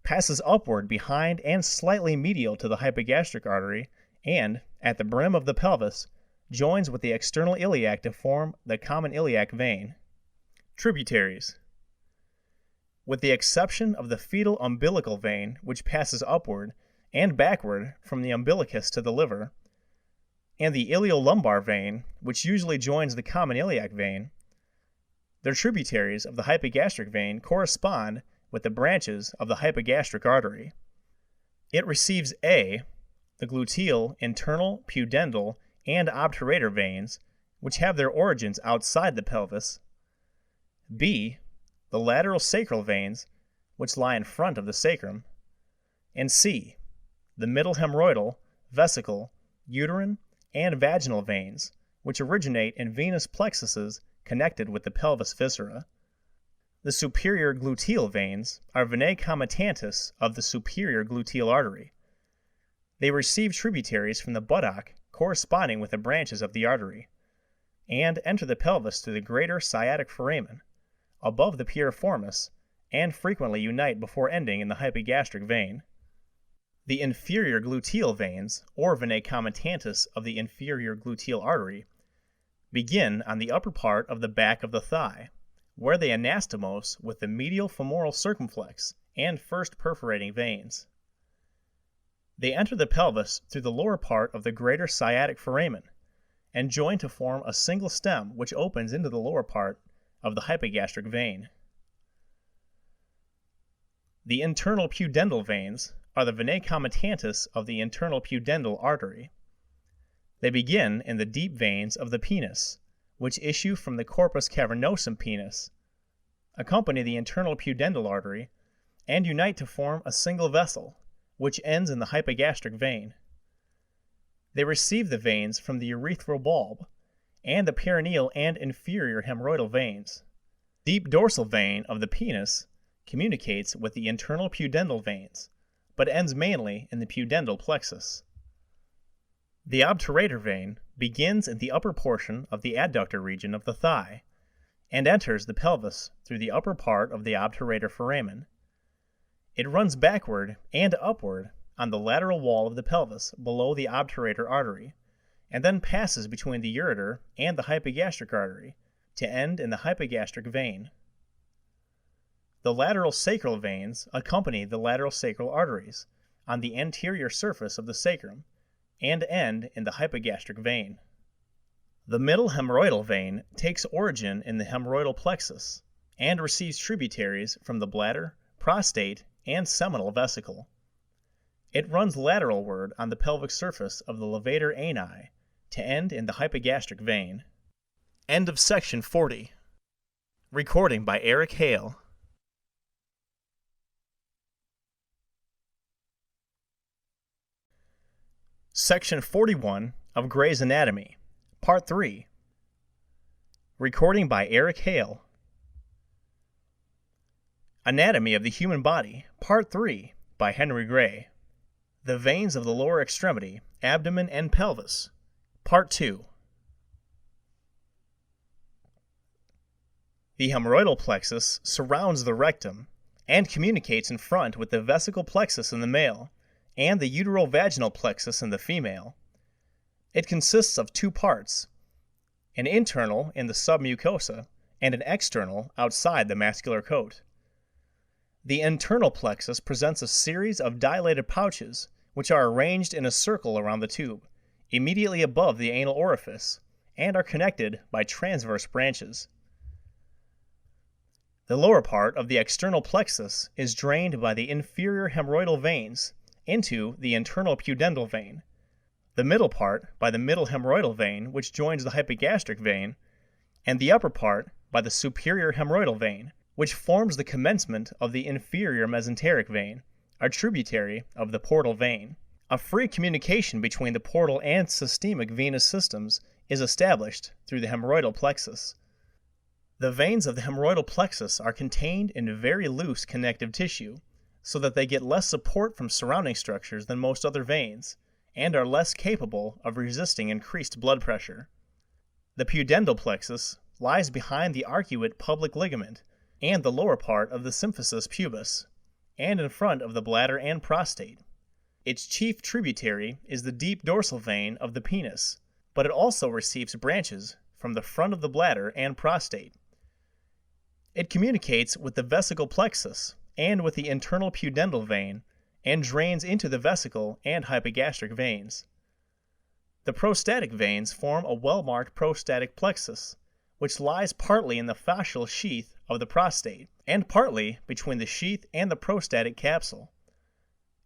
passes upward behind and slightly medial to the hypogastric artery, and, at the brim of the pelvis, joins with the external iliac to form the common iliac vein. Tributaries. With the exception of the fetal umbilical vein, which passes upward and backward from the umbilicus to the liver, and the iliolumbar vein, which usually joins the common iliac vein, their tributaries of the hypogastric vein correspond with the branches of the hypogastric artery. It receives A, the gluteal, internal, pudendal, and obturator veins, which have their origins outside the pelvis, B, the lateral sacral veins, which lie in front of the sacrum, and C, the middle hemorrhoidal, vesical, uterine, and vaginal veins, which originate in venous plexuses connected with the pelvis viscera. The superior gluteal veins are venae comitatus of the superior gluteal artery. They receive tributaries from the buttock corresponding with the branches of the artery, and enter the pelvis through the greater sciatic foramen, above the piriformis, and frequently unite before ending in the hypogastric vein. The inferior gluteal veins, or venae comitatus of the inferior gluteal artery, begin on the upper part of the back of the thigh, where they anastomose with the medial femoral circumflex and first perforating veins. They enter the pelvis through the lower part of the greater sciatic foramen, and join to form a single stem which opens into the lower part of the hypogastric vein. The internal pudendal veins are the venae comitatus of the internal pudendal artery. They begin in the deep veins of the penis, which issue from the corpus cavernosum penis, accompany the internal pudendal artery, and unite to form a single vessel, which ends in the hypogastric vein. They receive the veins from the urethral bulb, and the perineal and inferior hemorrhoidal veins. Deep dorsal vein of the penis communicates with the internal pudendal veins, but ends mainly in the pudendal plexus. The obturator vein begins in the upper portion of the adductor region of the thigh, and enters the pelvis through the upper part of the obturator foramen. It runs backward and upward on the lateral wall of the pelvis below the obturator artery, and then passes between the ureter and the hypogastric artery to end in the hypogastric vein. The lateral sacral veins accompany the lateral sacral arteries on the anterior surface of the sacrum and end in the hypogastric vein. The middle hemorrhoidal vein takes origin in the hemorrhoidal plexus and receives tributaries from the bladder, prostate, and seminal vesicle. It runs lateralward on the pelvic surface of the levator ani to end in the hypogastric vein. End of section 40. Recording by Eric Hale. Section 41 of Gray's Anatomy, Part 3. Recording by Eric Hale. Anatomy of the Human Body, Part 3, by Henry Gray. The Veins of the Lower Extremity, Abdomen, and Pelvis, Part 2. The hemorrhoidal plexus surrounds the rectum and communicates in front with the vesical plexus in the male and the uterovaginal plexus in the female. It consists of two parts, an internal in the submucosa and an external outside the mascular coat. The internal plexus presents a series of dilated pouches which are arranged in a circle around the tube, immediately above the anal orifice, and are connected by transverse branches. The lower part of the external plexus is drained by the inferior hemorrhoidal veins into the internal pudendal vein, the middle part by the middle hemorrhoidal vein which joins the hypogastric vein, and the upper part by the superior hemorrhoidal vein, which forms the commencement of the inferior mesenteric vein, a tributary of the portal vein. A free communication between the portal and systemic venous systems is established through the hemorrhoidal plexus. The veins of the hemorrhoidal plexus are contained in very loose connective tissue, so that they get less support from surrounding structures than most other veins, and are less capable of resisting increased blood pressure. The pudendal plexus lies behind the arcuate pubic ligament and the lower part of the symphysis pubis, and in front of the bladder and prostate. Its chief tributary is the deep dorsal vein of the penis, but it also receives branches from the front of the bladder and prostate. It communicates with the vesical plexus and with the internal pudendal vein, and drains into the vesical and hypogastric veins. The prostatic veins form a well-marked prostatic plexus, which lies partly in the fascial sheath of the prostate, and partly between the sheath and the prostatic capsule.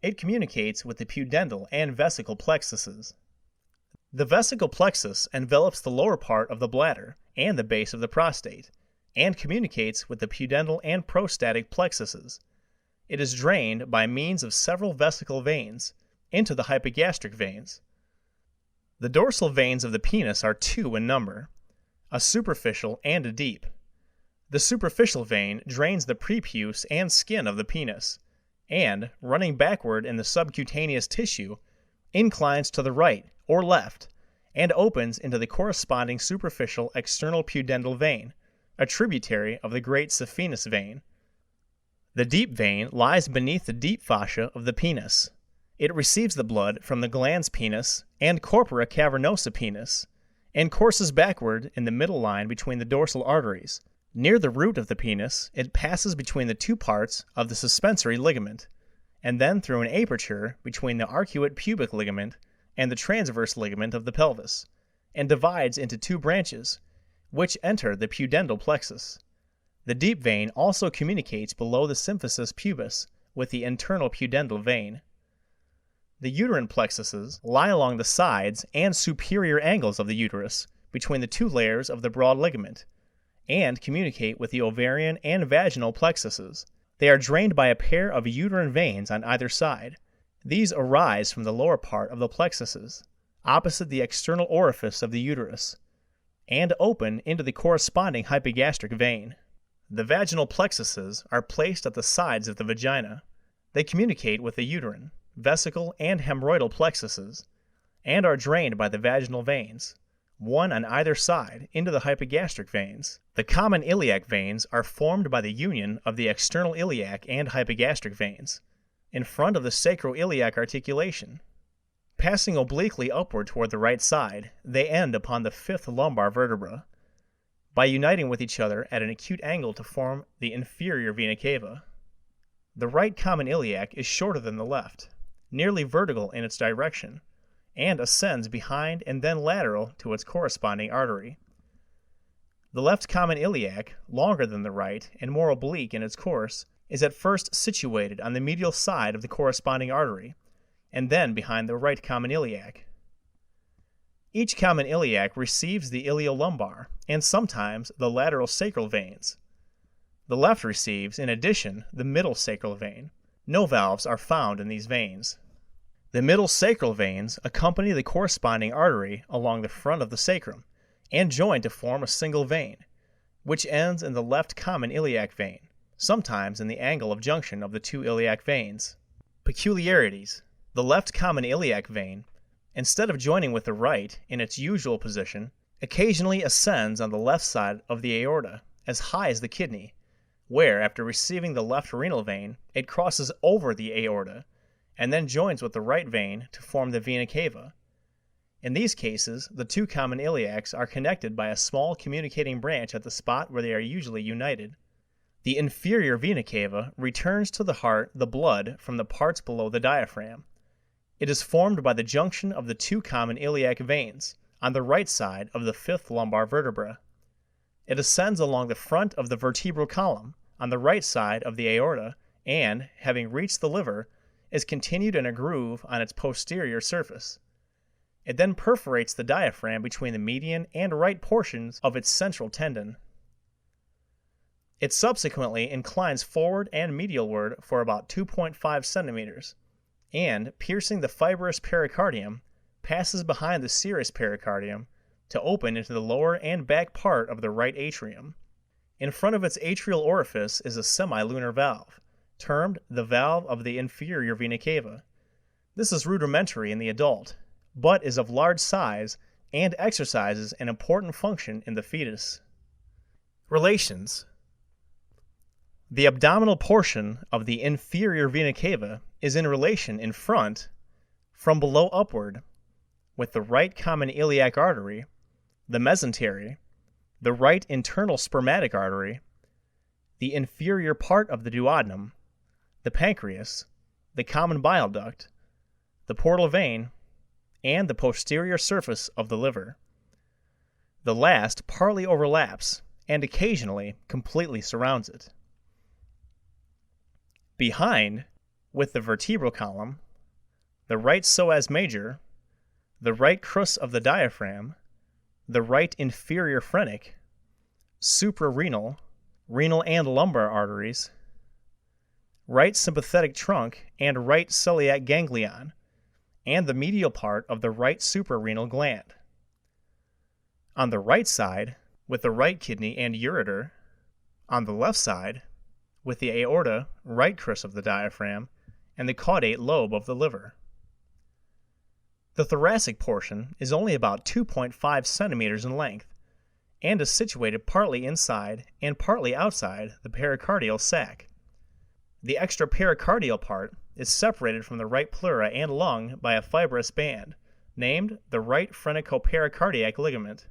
It communicates with the pudendal and vesical plexuses. The vesical plexus envelops the lower part of the bladder and the base of the prostate, and communicates with the pudendal and prostatic plexuses. It is drained by means of several vesical veins into the hypogastric veins. The dorsal veins of the penis are 2 in number, a superficial and a deep. The superficial vein drains the prepuce and skin of the penis, and, running backward in the subcutaneous tissue, inclines to the right or left, and opens into the corresponding superficial external pudendal vein, a tributary of the great saphenous vein. The deep vein lies beneath the deep fascia of the penis. It receives the blood from the glans penis and corpora cavernosa penis, and courses backward in the middle line between the dorsal arteries. Near the root of the penis, it passes between the 2 parts of the suspensory ligament, and then through an aperture between the arcuate pubic ligament and the transverse ligament of the pelvis, and divides into 2 branches, which enter the pudendal plexus. The deep vein also communicates below the symphysis pubis with the internal pudendal vein. The uterine plexuses lie along the sides and superior angles of the uterus between the 2 layers of the broad ligament, and communicate with the ovarian and vaginal plexuses. They are drained by a pair of uterine veins on either side. These arise from the lower part of the plexuses, opposite the external orifice of the uterus, and open into the corresponding hypogastric vein. The vaginal plexuses are placed at the sides of the vagina. They communicate with the uterine, vesical, and hemorrhoidal plexuses, and are drained by the vaginal veins, 1 on either side, into the hypogastric veins. The common iliac veins are formed by the union of the external iliac and hypogastric veins, in front of the sacroiliac articulation. Passing obliquely upward toward the right side, they end upon the 5th lumbar vertebra, by uniting with each other at an acute angle to form the inferior vena cava. The right common iliac is shorter than the left, nearly vertical in its direction, and ascends behind and then lateral to its corresponding artery. The left common iliac, longer than the right and more oblique in its course, is at first situated on the medial side of the corresponding artery, and then behind the right common iliac. Each common iliac receives the iliolumbar and sometimes the lateral sacral veins. The left receives, in addition, the middle sacral vein. No valves are found in these veins. The middle sacral veins accompany the corresponding artery along the front of the sacrum and join to form a single vein, which ends in the left common iliac vein, sometimes in the angle of junction of the 2 iliac veins. Peculiarities. The left common iliac vein, instead of joining with the right in its usual position, occasionally ascends on the left side of the aorta as high as the kidney, where, after receiving the left renal vein, it crosses over the aorta and then joins with the right vein to form the vena cava. In these cases, the 2 common iliacs are connected by a small communicating branch at the spot where they are usually united. The inferior vena cava returns to the heart the blood from the parts below the diaphragm. It is formed by the junction of the 2 common iliac veins on the right side of the 5th lumbar vertebra. It ascends along the front of the vertebral column on the right side of the aorta and, having reached the liver, is continued in a groove on its posterior surface. It then perforates the diaphragm between the median and right portions of its central tendon. It subsequently inclines forward and medialward for about 2.5 centimeters, and, piercing the fibrous pericardium, passes behind the serous pericardium to open into the lower and back part of the right atrium. In front of its atrial orifice is a semilunar valve, termed the valve of the inferior vena cava. This is rudimentary in the adult, but is of large size and exercises an important function in the fetus. Relations. The abdominal portion of the inferior vena cava is in relation in front, from below upward, with the right common iliac artery, the mesentery, the right internal spermatic artery, the inferior part of the duodenum, the pancreas, the common bile duct, the portal vein, and the posterior surface of the liver. The last partly overlaps and occasionally completely surrounds it. Behind, with the vertebral column, the right psoas major, the right crus of the diaphragm, the right inferior phrenic, suprarenal, renal and lumbar arteries, right sympathetic trunk and right celiac ganglion, and the medial part of the right suprarenal gland. On the right side, with the right kidney and ureter. On the left side, with the aorta, right crus of the diaphragm, and the caudate lobe of the liver. The thoracic portion is only about 2.5 centimeters in length, and is situated partly inside and partly outside the pericardial sac. The extrapericardial part is separated from the right pleura and lung by a fibrous band, named the right phrenico-pericardiac ligament.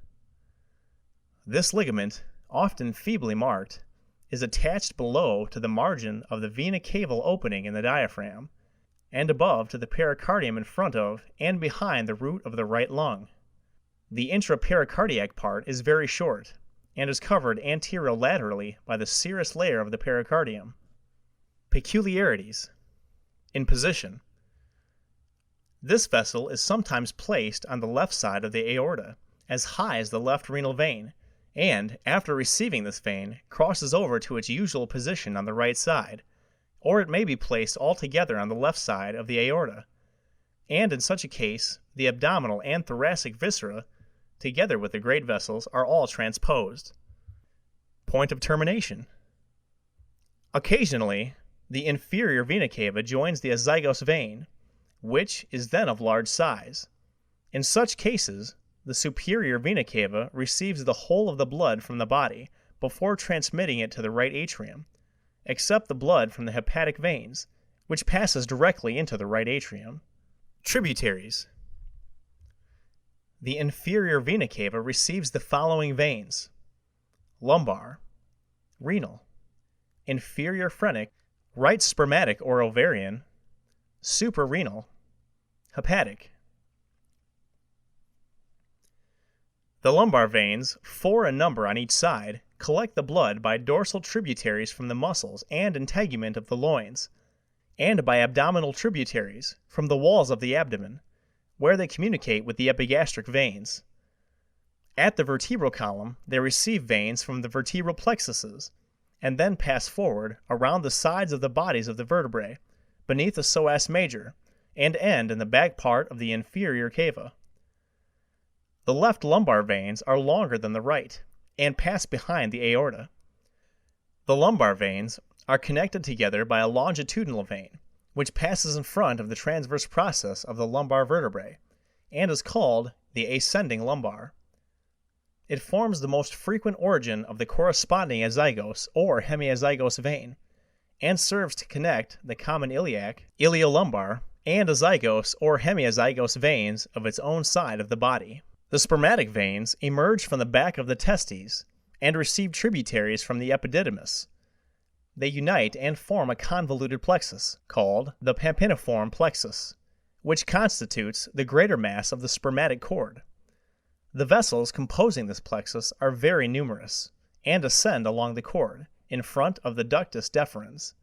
This ligament, often feebly marked, is attached below to the margin of the vena caval opening in the diaphragm, and above to the pericardium in front of and behind the root of the right lung. The intrapericardiac part is very short, and is covered anterolaterally by the serous layer of the pericardium. Peculiarities. In position. This vessel is sometimes placed on the left side of the aorta, as high as the left renal vein, and, after receiving this vein, crosses over to its usual position on the right side, or it may be placed altogether on the left side of the aorta, and in such a case, the abdominal and thoracic viscera, together with the great vessels, are all transposed. Point of termination. Occasionally, the inferior vena cava joins the azygos vein, which is then of large size. In such cases, the superior vena cava receives the whole of the blood from the body before transmitting it to the right atrium, except the blood from the hepatic veins, which passes directly into the right atrium. Tributaries. The inferior vena cava receives the following veins: lumbar, renal, inferior phrenic, right spermatic or ovarian, suprarenal, hepatic. The lumbar veins, 4 in number on each side, collect the blood by dorsal tributaries from the muscles and integument of the loins, and by abdominal tributaries from the walls of the abdomen, where they communicate with the epigastric veins. At the vertebral column, they receive veins from the vertebral plexuses, and then pass forward around the sides of the bodies of the vertebrae, beneath the psoas major, and end in the back part of the inferior cava. The left lumbar veins are longer than the right, and pass behind the aorta. The lumbar veins are connected together by a longitudinal vein, which passes in front of the transverse process of the lumbar vertebrae, and is called the ascending lumbar. It forms the most frequent origin of the corresponding azygos or hemiazygos vein, and serves to connect the common iliac, iliolumbar, and azygos or hemiazygos veins of its own side of the body. The spermatic veins emerge from the back of the testes and receive tributaries from the epididymis. They unite and form a convoluted plexus, called the pampiniform plexus, which constitutes the greater mass of the spermatic cord. The vessels composing this plexus are very numerous, and ascend along the cord, in front of the ductus deferens.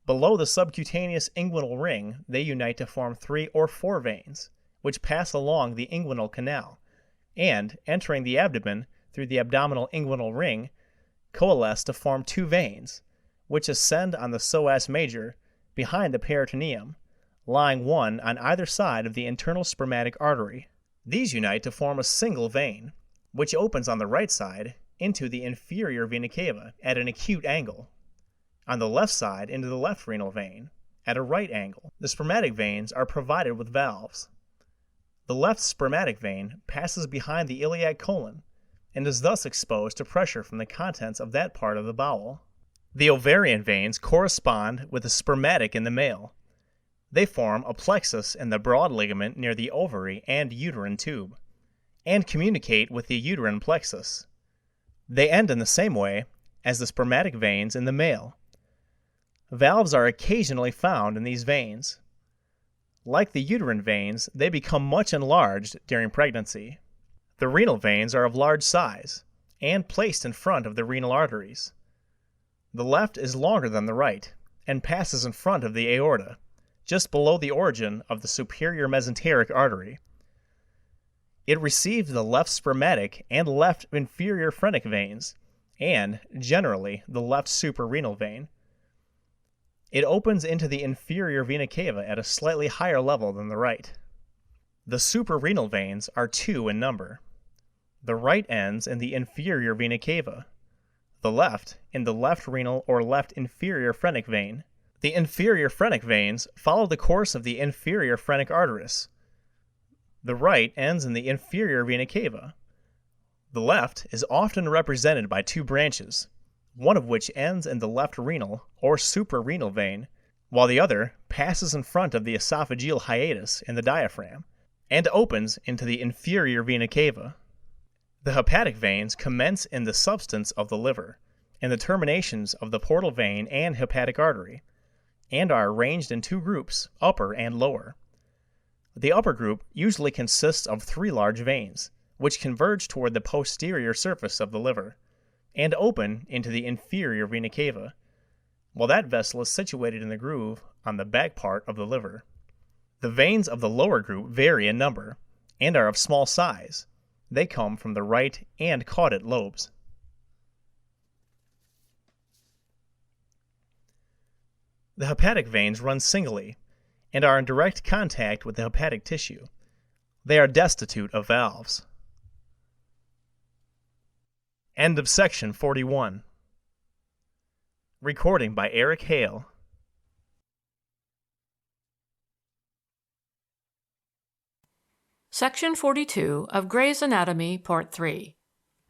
Below the subcutaneous inguinal ring, they unite to form 3 or 4 veins, which pass along the inguinal canal, and, entering the abdomen through the abdominal inguinal ring, coalesce to form 2 veins, which ascend on the psoas major behind the peritoneum, lying one on either side of the internal spermatic artery. These unite to form a single vein, which opens on the right side into the inferior vena cava at an acute angle, on the left side into the left renal vein at a right angle. The spermatic veins are provided with valves. The left spermatic vein passes behind the iliac colon and is thus exposed to pressure from the contents of that part of the bowel. The ovarian veins correspond with the spermatic in the male. They form a plexus in the broad ligament near the ovary and uterine tube, and communicate with the uterine plexus. They end in the same way as the spermatic veins in the male. Valves are occasionally found in these veins. Like the uterine veins, they become much enlarged during pregnancy. The renal veins are of large size and placed in front of the renal arteries. The left is longer than the right and passes in front of the aorta, just below the origin of the superior mesenteric artery. It receives the left spermatic and left inferior phrenic veins, and, generally, the left suprarenal vein. It opens into the inferior vena cava at a slightly higher level than the right. The suprarenal veins are 2 in number. The right ends in the inferior vena cava, the left in the left renal or left inferior phrenic vein. The inferior phrenic veins follow the course of the inferior phrenic arteries. The right ends in the inferior vena cava. The left is often represented by 2 branches, one of which ends in the left renal or suprarenal vein, while the other passes in front of the esophageal hiatus in the diaphragm, and opens into the inferior vena cava. The hepatic veins commence in the substance of the liver, in the terminations of the portal vein and hepatic artery, and are arranged in 2 groups, upper and lower. The upper group usually consists of 3 large veins, which converge toward the posterior surface of the liver, and open into the inferior vena cava, while that vessel is situated in the groove on the back part of the liver. The veins of the lower group vary in number, and are of small size. They come from the right and caudate lobes. The hepatic veins run singly, and are in direct contact with the hepatic tissue. They are destitute of valves. End of section 41. Recording by Eric Hale. Section 42 of Gray's Anatomy, Part 3.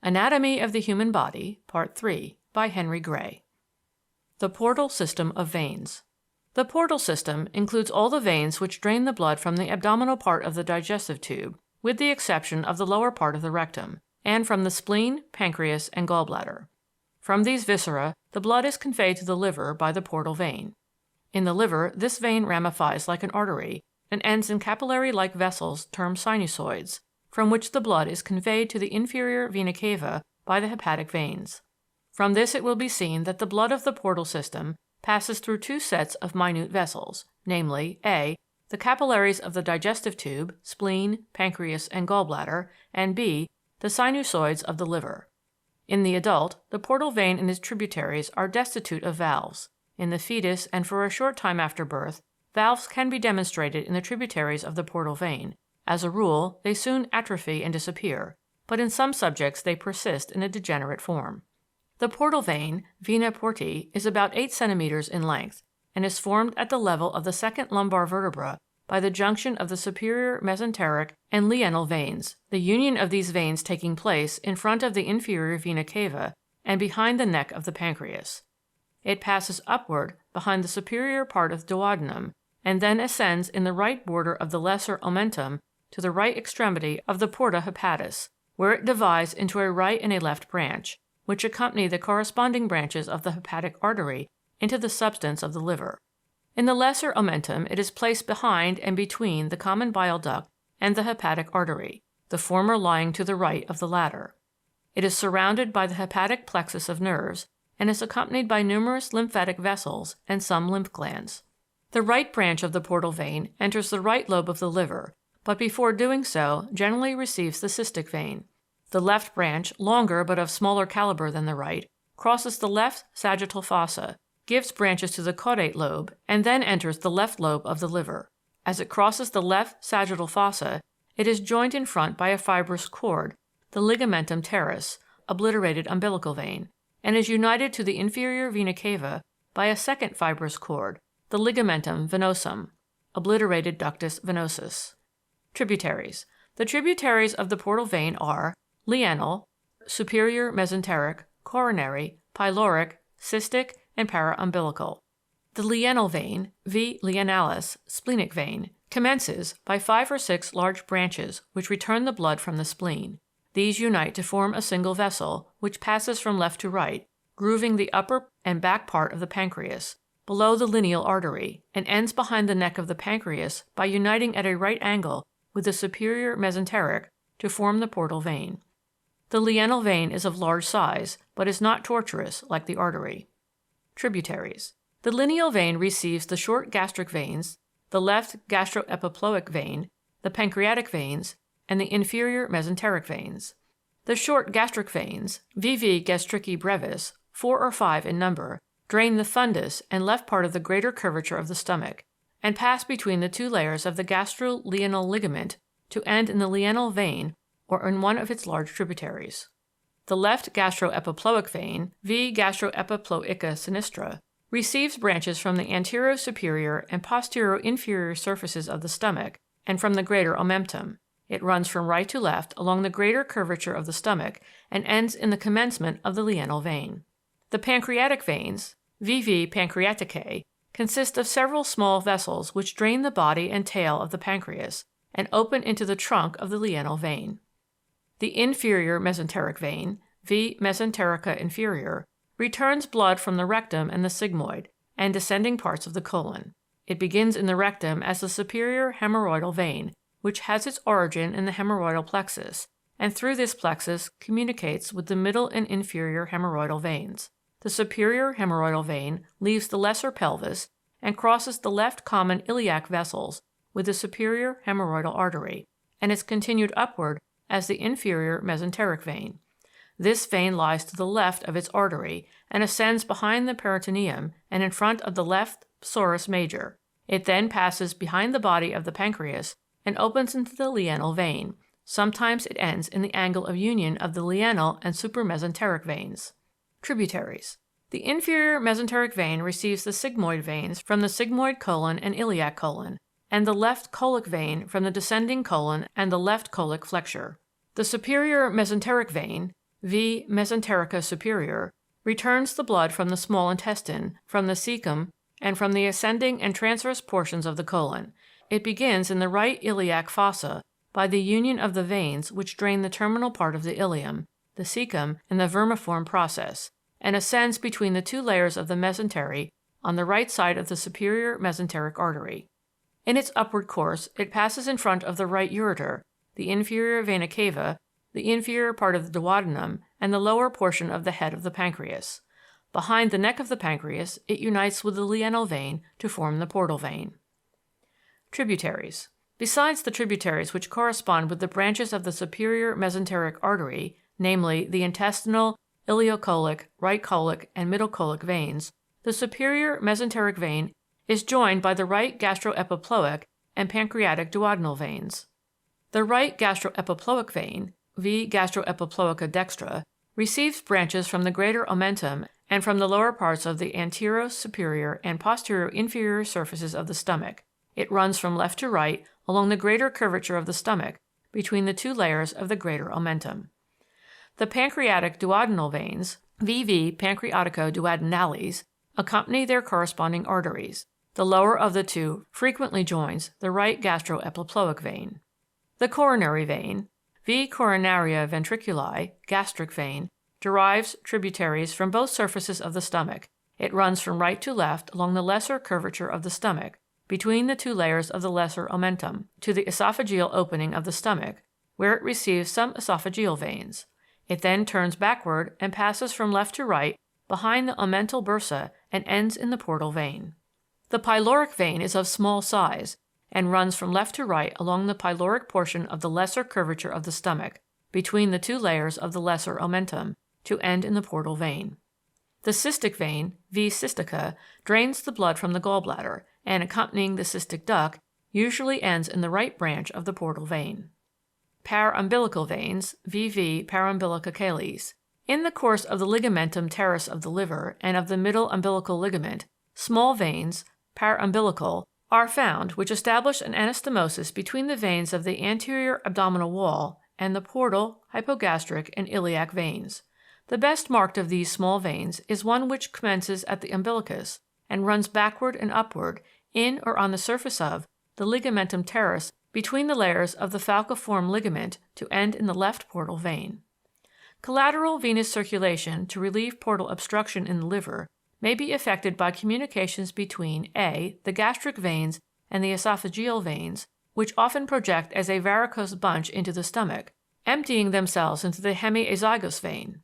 Anatomy of the Human Body, Part 3, by Henry Gray. The portal system of veins. The portal system includes all the veins which drain the blood from the abdominal part of the digestive tube, with the exception of the lower part of the rectum, and from the spleen, pancreas, and gallbladder. From these viscera, the blood is conveyed to the liver by the portal vein. In the liver, this vein ramifies like an artery and ends in capillary-like vessels termed sinusoids, from which the blood is conveyed to the inferior vena cava by the hepatic veins. From this it will be seen that the blood of the portal system passes through 2 sets of minute vessels, namely, A, the capillaries of the digestive tube, spleen, pancreas, and gallbladder, and B, the sinusoids of the liver. In the adult, the portal vein and its tributaries are destitute of valves. In the fetus, and for a short time after birth, valves can be demonstrated in the tributaries of the portal vein. As a rule, they soon atrophy and disappear, but in some subjects they persist in a degenerate form. The portal vein, vena portae, is about 8 centimeters in length, and is formed at the level of the second lumbar vertebra by the junction of the superior mesenteric and lienal veins, the union of these veins taking place in front of the inferior vena cava and behind the neck of the pancreas. It passes upward behind the superior part of the duodenum, and then ascends in the right border of the lesser omentum to the right extremity of the porta hepatis, where it divides into a right and a left branch, which accompany the corresponding branches of the hepatic artery into the substance of the liver. In the lesser omentum it is placed behind and between the common bile duct and the hepatic artery, the former lying to the right of the latter. It is surrounded by the hepatic plexus of nerves, and is accompanied by numerous lymphatic vessels and some lymph glands. The right branch of the portal vein enters the right lobe of the liver, but before doing so generally receives the cystic vein. The left branch, longer but of smaller caliber than the right, crosses the left sagittal fossa, gives branches to the caudate lobe, and then enters the left lobe of the liver. As it crosses the left sagittal fossa, it is joined in front by a fibrous cord, the ligamentum teres, obliterated umbilical vein, and is united to the inferior vena cava by a second fibrous cord, the ligamentum venosum, obliterated ductus venosus. Tributaries. The tributaries of the portal vein are lienal, superior mesenteric, coronary, pyloric, cystic, and paraumbilical. The lienal vein, V. lienalis, splenic vein, commences by 5 or 6 large branches which return the blood from the spleen. These unite to form a single vessel, which passes from left to right, grooving the upper and back part of the pancreas, below the lineal artery, and ends behind the neck of the pancreas by uniting at a right angle with the superior mesenteric to form the portal vein. The lienal vein is of large size, but is not tortuous like the artery. Tributaries. The lineal vein receives the short gastric veins, the left gastroepiploic vein, the pancreatic veins, and the inferior mesenteric veins. The short gastric veins, VV gastrici brevis, 4 or 5 in number, drain the fundus and left part of the greater curvature of the stomach, and pass between the 2 layers of the gastrolienal ligament to end in the lienal vein or in one of its large tributaries. The left gastroepiploic vein, V. gastroepiploica sinistra, receives branches from the anterior superior and posterior inferior surfaces of the stomach and from the greater omentum. It runs from right to left along the greater curvature of the stomach and ends in the commencement of the lienal vein. The pancreatic veins, VV pancreaticae, consist of several small vessels which drain the body and tail of the pancreas and open into the trunk of the lienal vein. The inferior mesenteric vein, V. mesenterica inferior, returns blood from the rectum and the sigmoid and descending parts of the colon. It begins in the rectum as the superior hemorrhoidal vein, which has its origin in the hemorrhoidal plexus, and through this plexus communicates with the middle and inferior hemorrhoidal veins. The superior hemorrhoidal vein leaves the lesser pelvis and crosses the left common iliac vessels with the superior hemorrhoidal artery, and is continued upward as the inferior mesenteric vein. This vein lies to the left of its artery and ascends behind the peritoneum and in front of the left psoas major. It then passes behind the body of the pancreas and opens into the lienal vein. Sometimes it ends in the angle of union of the lienal and supramesenteric veins. Tributaries. The inferior mesenteric vein receives the sigmoid veins from the sigmoid colon and iliac colon, and the left colic vein from the descending colon and the left colic flexure. The superior mesenteric vein, V. mesenterica superior, returns the blood from the small intestine, from the cecum, and from the ascending and transverse portions of the colon. It begins in the right iliac fossa by the union of the veins which drain the terminal part of the ilium, the cecum, and the vermiform process, and ascends between the 2 layers of the mesentery on the right side of the superior mesenteric artery. In its upward course, it passes in front of the right ureter, the inferior vena cava, the inferior part of the duodenum, and the lower portion of the head of the pancreas. Behind the neck of the pancreas, it unites with the lienal vein to form the portal vein. Tributaries. Besides the tributaries which correspond with the branches of the superior mesenteric artery, namely the intestinal, ileocolic, right colic, and middle colic veins, the superior mesenteric vein is joined by the right gastroepiploic and pancreatic duodenal veins. The right gastroepiploic vein, V. gastroepiploica dextra, receives branches from the greater omentum and from the lower parts of the anterior superior and posterior inferior surfaces of the stomach. It runs from left to right along the greater curvature of the stomach between the 2 layers of the greater omentum. The pancreatic duodenal veins, VV pancreatico-duodenales, accompany their corresponding arteries. The lower of the 2 frequently joins the right gastroepiploic vein. The coronary vein, V. coronaria ventriculi, gastric vein, derives tributaries from both surfaces of the stomach. It runs from right to left along the lesser curvature of the stomach, between the 2 layers of the lesser omentum, to the esophageal opening of the stomach, where it receives some esophageal veins. It then turns backward and passes from left to right behind the omental bursa and ends in the portal vein. The pyloric vein is of small size and runs from left to right along the pyloric portion of the lesser curvature of the stomach, between the two layers of the lesser omentum, to end in the portal vein. The cystic vein, V. cystica, drains the blood from the gallbladder, and accompanying the cystic duct, usually ends in the right branch of the portal vein. Parumbilical veins, VV parumbilicalis. In the course of the ligamentum teres of the liver and of the middle umbilical ligament, small veins, parumbilical, are found which establish an anastomosis between the veins of the anterior abdominal wall and the portal, hypogastric, and iliac veins. The best marked of these small veins is one which commences at the umbilicus and runs backward and upward in or on the surface of the ligamentum teres between the layers of the falciform ligament to end in the left portal vein. Collateral venous circulation to relieve portal obstruction in the liver may be effected by communications between a. the gastric veins and the esophageal veins, which often project as a varicose bunch into the stomach, emptying themselves into the hemiazygos vein.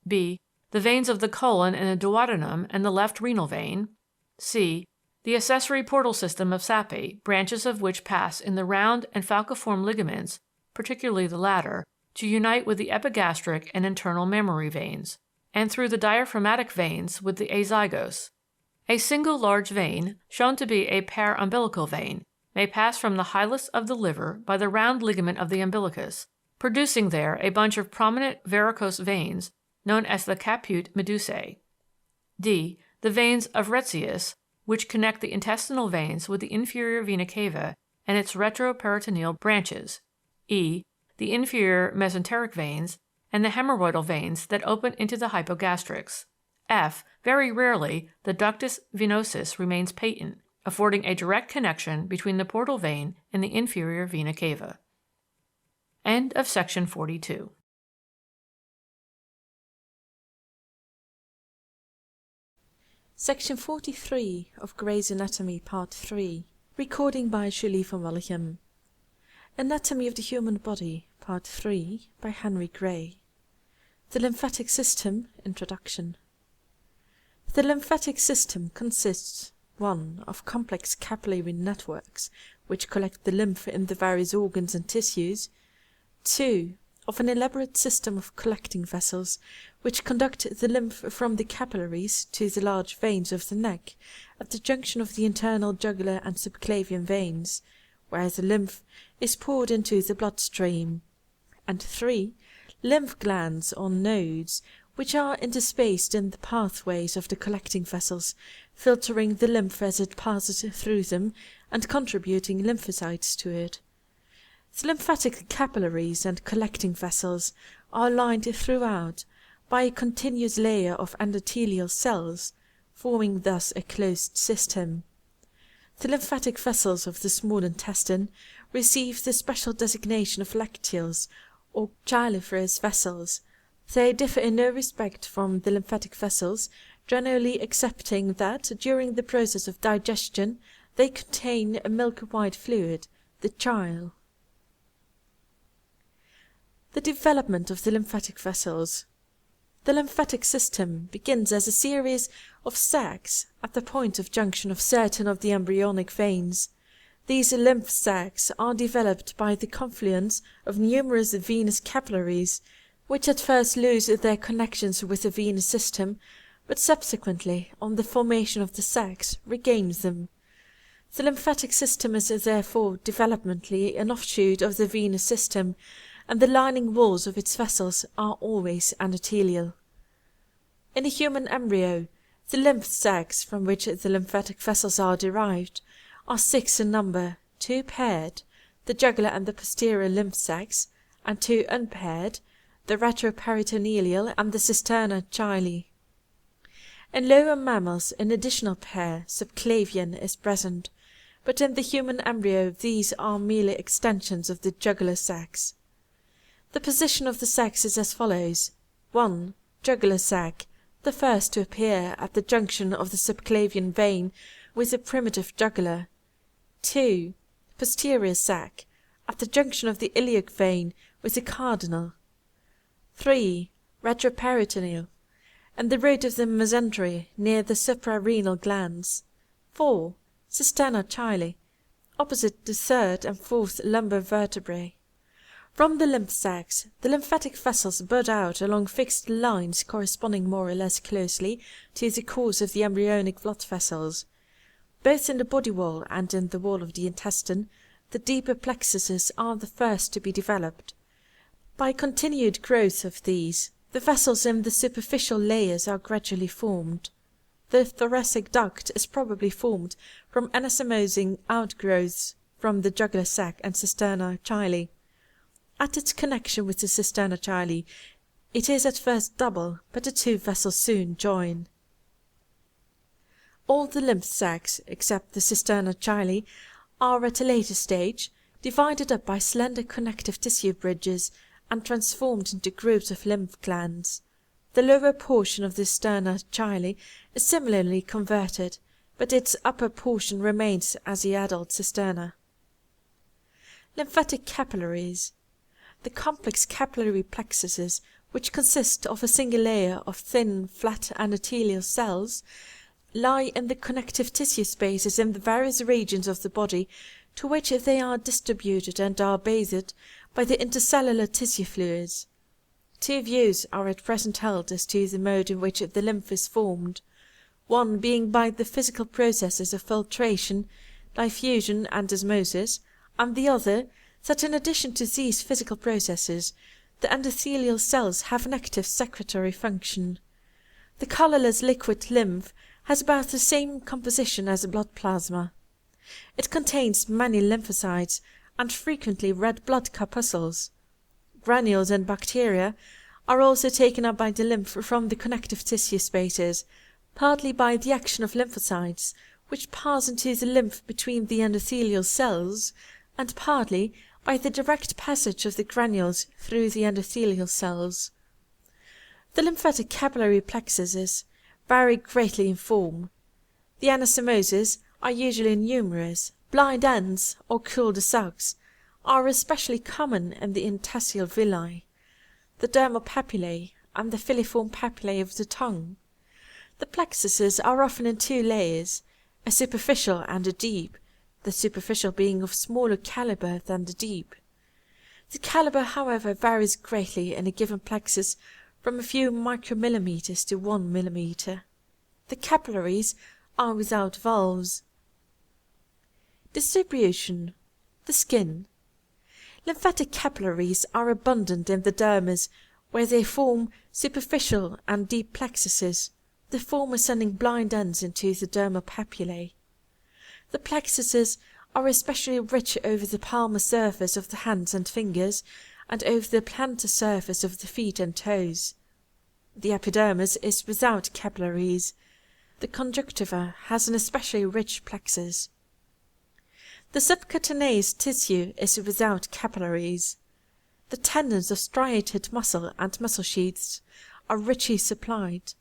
B. the veins of the colon and the duodenum and the left renal vein. C. the accessory portal system of Sappi, branches of which pass in the round and falciform ligaments, particularly the latter, to unite with the epigastric and internal mammary veins, and through the diaphragmatic veins with the azygos. A single large vein, shown to be a parumbilical vein, may pass from the hilus of the liver by the round ligament of the umbilicus, producing there a bunch of prominent varicose veins known as the caput medusae. D. the veins of Retzius, which connect the intestinal veins with the inferior vena cava and its retroperitoneal branches. E. the inferior mesenteric veins, and the hemorrhoidal veins that open into the hypogastrics. F. very rarely, the ductus venosus remains patent, affording a direct connection between the portal vein and the inferior vena cava. End of section 42. Section 43 of Gray's Anatomy, Part 3. Recording by Julie van Wallichem. Anatomy of the Human Body, Part 3, by Henry Gray. The Lymphatic System, Introduction. The lymphatic system consists 1. of complex capillary networks which collect the lymph in the various organs and tissues. 2. of an elaborate system of collecting vessels which conduct the lymph from the capillaries to the large veins of the neck at the junction of the internal jugular and subclavian veins, where the lymph is poured into the bloodstream. And 3. lymph glands or nodes, which are interspaced in the pathways of the collecting vessels, filtering the lymph as it passes through them and contributing lymphocytes to it. The lymphatic capillaries and collecting vessels are lined throughout by a continuous layer of endothelial cells, forming thus a closed system. The lymphatic vessels of the small intestine receive the special designation of lacteals or chyliferous vessels. They differ in no respect from the lymphatic vessels, generally excepting that during the process of digestion they contain a milky-white fluid, the chyle. The development of the lymphatic vessels. The lymphatic system begins as a series of sacs at the point of junction of certain of the embryonic veins. These lymph sacs are developed by the confluence of numerous venous capillaries, which at first lose their connections with the venous system, but subsequently, on the formation of the sacs, regains them. The lymphatic system is therefore developmentally an offshoot of the venous system, and the lining walls of its vessels are always endothelial. In the human embryo, the lymph sacs from which the lymphatic vessels are derived are 6 in number, 2 paired, the jugular and the posterior lymph sacs, and 2 unpaired, the retroperitoneal and the cisterna chyli. In lower mammals an additional pair, subclavian, is present, but in the human embryo these are merely extensions of the jugular sacs. The position of the sacs is as follows: 1. Jugular sac, the first to appear at the junction of the subclavian vein with the primitive jugular. 2. Posterior sac, at the junction of the iliac vein with the cardinal. 3. Retroperitoneal, and the root of the mesentery near the suprarenal glands. 4. Cisterna chyli, opposite the third and fourth lumbar vertebrae. From the lymph sacs, the lymphatic vessels bud out along fixed lines corresponding more or less closely to the course of the embryonic blood vessels. Both in the body wall and in the wall of the intestine, the deeper plexuses are the first to be developed. By continued growth of these, the vessels in the superficial layers are gradually formed. The thoracic duct is probably formed from anastomosing outgrowths from the jugular sac and cisterna chyli. At its connection with the cisterna chyli, it is at first double, but the two vessels soon join. All the lymph sacs, except the cisterna chyli, are at a later stage divided up by slender connective tissue bridges and transformed into groups of lymph glands. The lower portion of the cisterna chyli is similarly converted, but its upper portion remains as the adult cisterna. Lymphatic capillaries. The complex capillary plexuses, which consist of a single layer of thin, flat endothelial cells, lie in the connective tissue spaces in the various regions of the body to which they are distributed and are bathed by the intercellular tissue fluids. Two views are at present held as to the mode in which the lymph is formed, one being by the physical processes of filtration, diffusion and osmosis, and the other that in addition to these physical processes, the endothelial cells have an active secretory function. The colourless liquid lymph has about the same composition as blood plasma. It contains many lymphocytes and frequently red blood corpuscles. Granules and bacteria are also taken up by the lymph from the connective tissue spaces, partly by the action of lymphocytes, which pass into the lymph between the endothelial cells, and partly by the direct passage of the granules through the endothelial cells. The lymphatic capillary plexuses vary greatly in form. The anastomoses are usually numerous. Blind ends, or cul-de-sacs, are especially common in the interstitial villi, the dermal papillae, and the filiform papillae of the tongue. The plexuses are often in two layers, a superficial and a deep, the superficial being of smaller caliber than the deep. The caliber, however, varies greatly in a given plexus from a few micromillimeters to 1 millimeter. The capillaries are without valves. Distribution. The skin. Lymphatic capillaries are abundant in the dermis, where they form superficial and deep plexuses, the former sending blind ends into the dermal papillae. The plexuses are especially rich over the palmar surface of the hands and fingers, and over the plantar surface of the feet and toes. The epidermis is without capillaries. The conjunctiva has an especially rich plexus. The subcutaneous tissue is without capillaries. The tendons of striated muscle and muscle sheaths are richly supplied.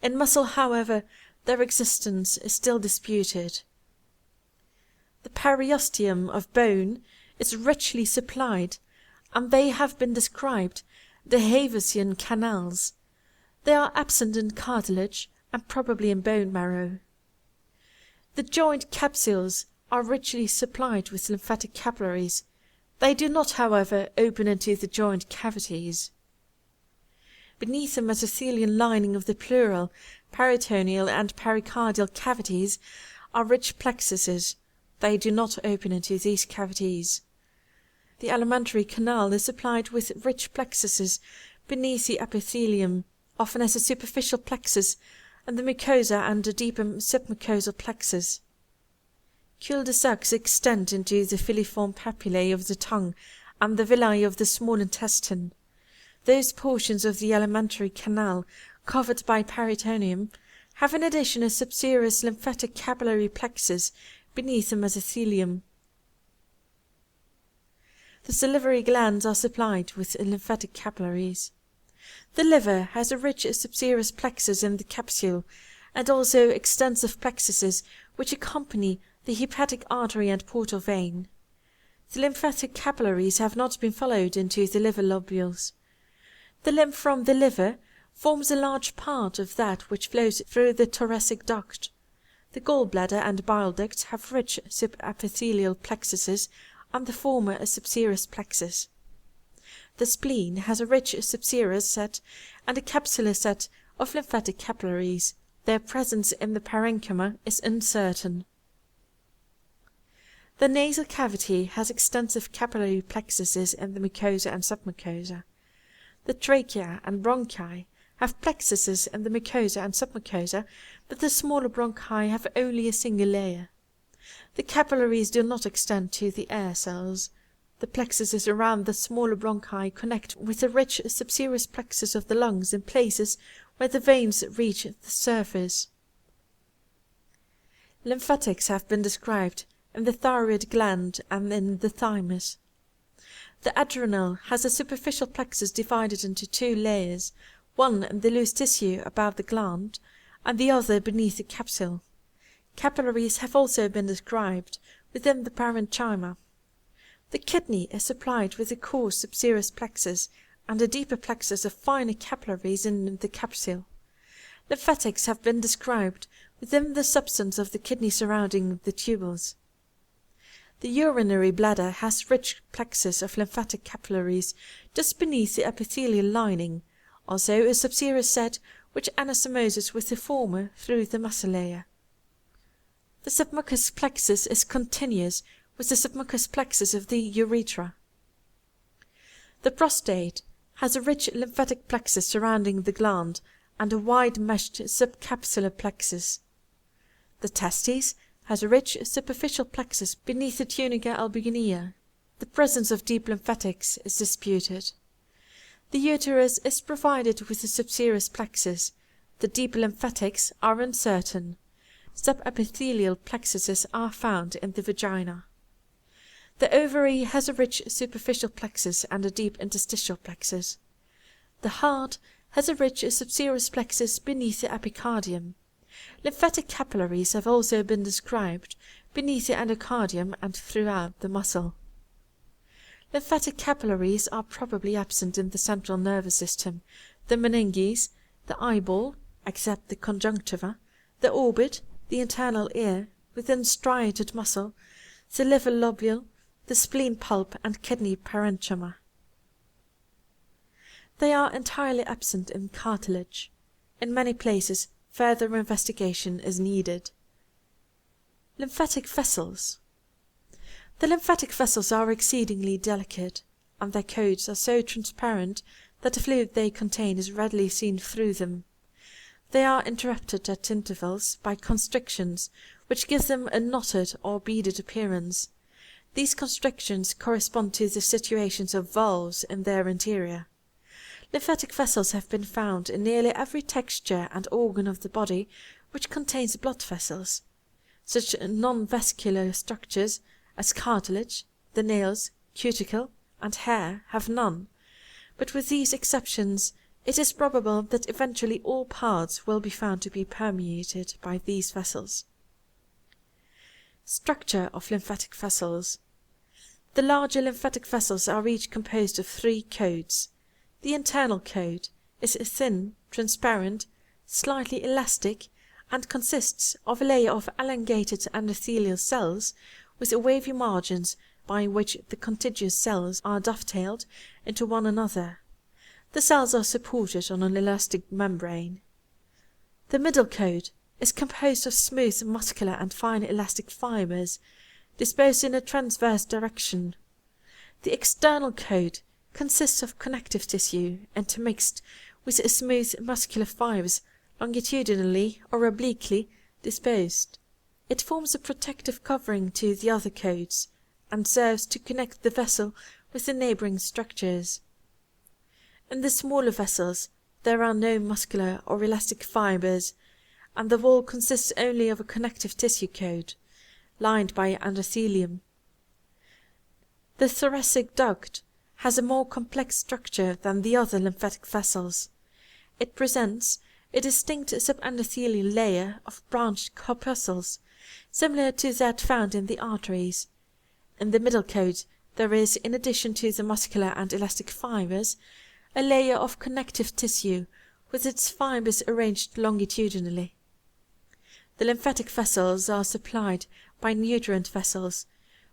In muscle, however, their existence is still disputed. The periosteum of bone is richly supplied, and they have been described the Havesian canals. They are absent in cartilage and probably in bone marrow. The joint capsules are richly supplied with lymphatic capillaries. They do not, however, open into the joint cavities. Beneath the mesothelial lining of the pleural, peritoneal, and pericardial cavities are rich plexuses. They do not open into these cavities. The alimentary canal is supplied with rich plexuses beneath the epithelium, often as a superficial plexus, and the mucosa and a deeper submucosal plexus. Cul-de-sacs extend into the filiform papillae of the tongue and the villi of the small intestine. Those portions of the alimentary canal covered by peritoneum have in addition a subserous lymphatic capillary plexus beneath the mesothelium. The salivary glands are supplied with lymphatic capillaries. The liver has a rich subserous plexus in the capsule, and also extensive plexuses which accompany the hepatic artery and portal vein. The lymphatic capillaries have not been followed into the liver lobules. The lymph from the liver forms a large part of that which flows through the thoracic duct. The gallbladder and bile duct have rich subepithelial plexuses, and the former a subserous plexus. The spleen has a rich subserous set and a capsular set of lymphatic capillaries. Their presence in the parenchyma is uncertain. The nasal cavity has extensive capillary plexuses in the mucosa and submucosa. The trachea and bronchi have plexuses in the mucosa and submucosa, but the smaller bronchi have only a single layer. The capillaries do not extend to the air cells. The plexuses around the smaller bronchi connect with the rich subserous plexus of the lungs in places where the veins reach the surface. Lymphatics have been described in the thyroid gland and in the thymus. The adrenal has a superficial plexus divided into two layers, one in the loose tissue above the gland and the other beneath the capsule. Capillaries have also been described within the parenchyma. The kidney is supplied with a coarse subserous plexus and a deeper plexus of finer capillaries in the capsule. Lymphatics have been described within the substance of the kidney surrounding the tubules. The urinary bladder has rich plexus of lymphatic capillaries just beneath the epithelial lining, also a subserous set which anastomoses with the former through the muscle layer. The submucous plexus is continuous with the submucous plexus of the urethra. The prostate has a rich lymphatic plexus surrounding the gland and a wide-meshed subcapsular plexus. The testes has a rich superficial plexus beneath the tunica albuginea. The presence of deep lymphatics is disputed. The uterus is provided with a subserous plexus. The deep lymphatics are uncertain. Subepithelial plexuses are found in the vagina. The ovary has a rich superficial plexus and a deep interstitial plexus. The heart has a rich subserous plexus beneath the epicardium. Lymphatic capillaries have also been described beneath the endocardium and throughout the muscle. Lymphatic capillaries are probably absent in the central nervous system, the meninges, the eyeball, except the conjunctiva, the orbit, the internal ear, within striated muscle, the liver lobule, the spleen pulp and kidney parenchyma. They are entirely absent in cartilage. In many places further investigation is needed. Lymphatic vessels. The lymphatic vessels are exceedingly delicate, and their coats are so transparent that the fluid they contain is readily seen through them. They are interrupted at intervals by constrictions which give them a knotted or beaded appearance. These constrictions correspond to the situations of valves in their interior. Lymphatic vessels have been found in nearly every texture and organ of the body which contains blood vessels. Such non-vascular structures as cartilage, the nails, cuticle, and hair have none, but with these exceptions it is probable that eventually all parts will be found to be permeated by these vessels. Structure of lymphatic vessels. The larger lymphatic vessels are each composed of 3 coats. The internal coat is thin, transparent, slightly elastic, and consists of a layer of elongated endothelial cells with wavy margins by which the contiguous cells are dovetailed into one another. The cells are supported on an elastic membrane. The middle coat is composed of smooth muscular and fine elastic fibers, disposed in a transverse direction. The external coat consists of connective tissue intermixed with smooth muscular fibers longitudinally or obliquely disposed. It forms a protective covering to the other coats, and serves to connect the vessel with the neighboring structures. In the smaller vessels there are no muscular or elastic fibers, and the wall consists only of a connective tissue coat, lined by endothelium. The thoracic duct has a more complex structure than the other lymphatic vessels. It presents a distinct subendothelial layer of branched corpuscles, similar to that found in the arteries. In the middle coat there is, in addition to the muscular and elastic fibers, a layer of connective tissue with its fibres arranged longitudinally. The lymphatic vessels are supplied by nutrient vessels,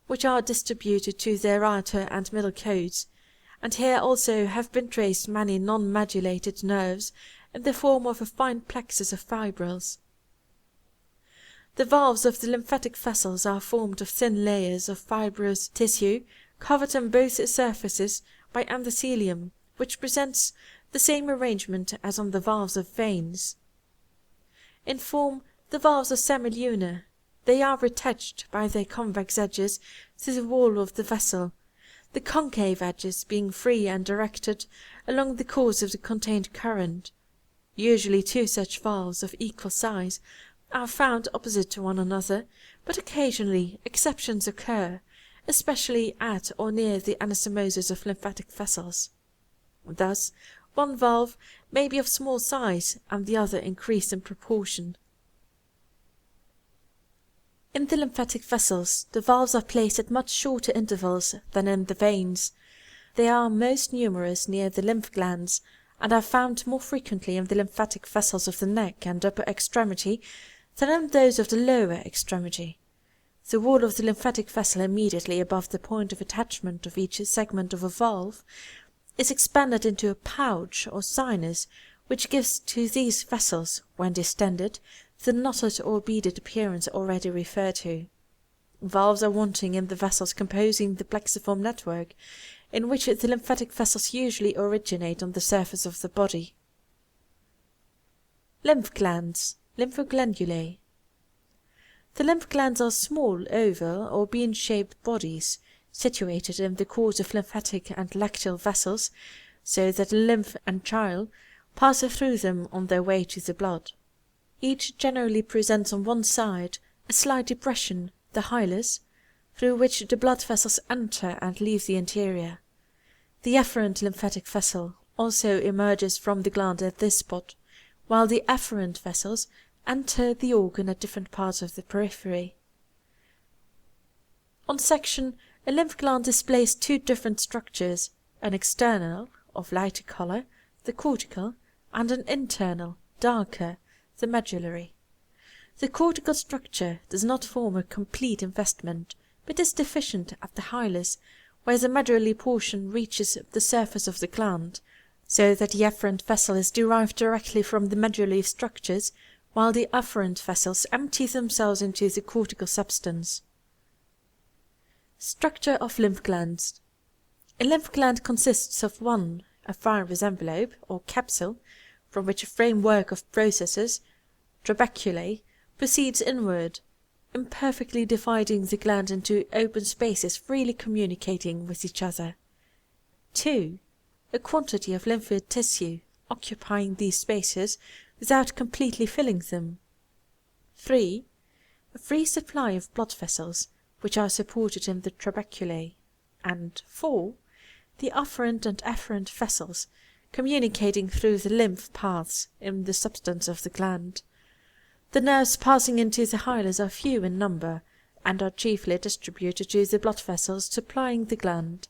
which are distributed to their outer and middle coats, and here also have been traced many non-modulated nerves in the form of a fine plexus of fibrils. The valves of the lymphatic vessels are formed of thin layers of fibrous tissue covered on both surfaces by endothelium, which presents the same arrangement as on the valves of veins. In form, the valves are semilunar. They are attached by their convex edges to the wall of the vessel, the concave edges being free and directed along the course of the contained current. Usually two such valves of equal size are found opposite to one another, but occasionally exceptions occur, especially at or near the anastomosis of lymphatic vessels. Thus, one valve may be of small size and the other increased in proportion. In the lymphatic vessels, the valves are placed at much shorter intervals than in the veins. They are most numerous near the lymph glands, and are found more frequently in the lymphatic vessels of the neck and upper extremity than in those of the lower extremity. The wall of the lymphatic vessel immediately above the point of attachment of each segment of a valve is expanded into a pouch or sinus, which gives to these vessels, when distended, the knotted or beaded appearance already referred to. Valves are wanting in the vessels composing the plexiform network, in which the lymphatic vessels usually originate on the surface of the body. Lymph glands, lymphoglandulae. The lymph glands are small, oval, or bean-shaped bodies, situated in the course of lymphatic and lacteal vessels, so that the lymph and chyle pass through them on their way to the blood. Each generally presents on one side a slight depression, the hilus, through which the blood vessels enter and leave the interior. The efferent lymphatic vessel also emerges from the gland at this spot, while the efferent vessels enter the organ at different parts of the periphery. On section, a lymph gland displays two different structures, an external, of lighter color, the cortical, and an internal, darker, the medullary. The cortical structure does not form a complete investment, but is deficient at the hilus, where the medullary portion reaches the surface of the gland, so that the efferent vessel is derived directly from the medullary structures, while the afferent vessels empty themselves into the cortical substance. Structure of lymph glands. A lymph gland consists of 1. A fibrous envelope, or capsule, from which a framework of processes, trabeculae, proceeds inward, imperfectly dividing the gland into open spaces freely communicating with each other. 2. A quantity of lymphoid tissue, occupying these spaces without completely filling them. 3. A free supply of blood vessels, which are supported in the trabeculae. And 4. The afferent and efferent vessels, communicating through the lymph paths in the substance of the gland. The nerves passing into the hilus are few in number, and are chiefly distributed to the blood vessels supplying the gland.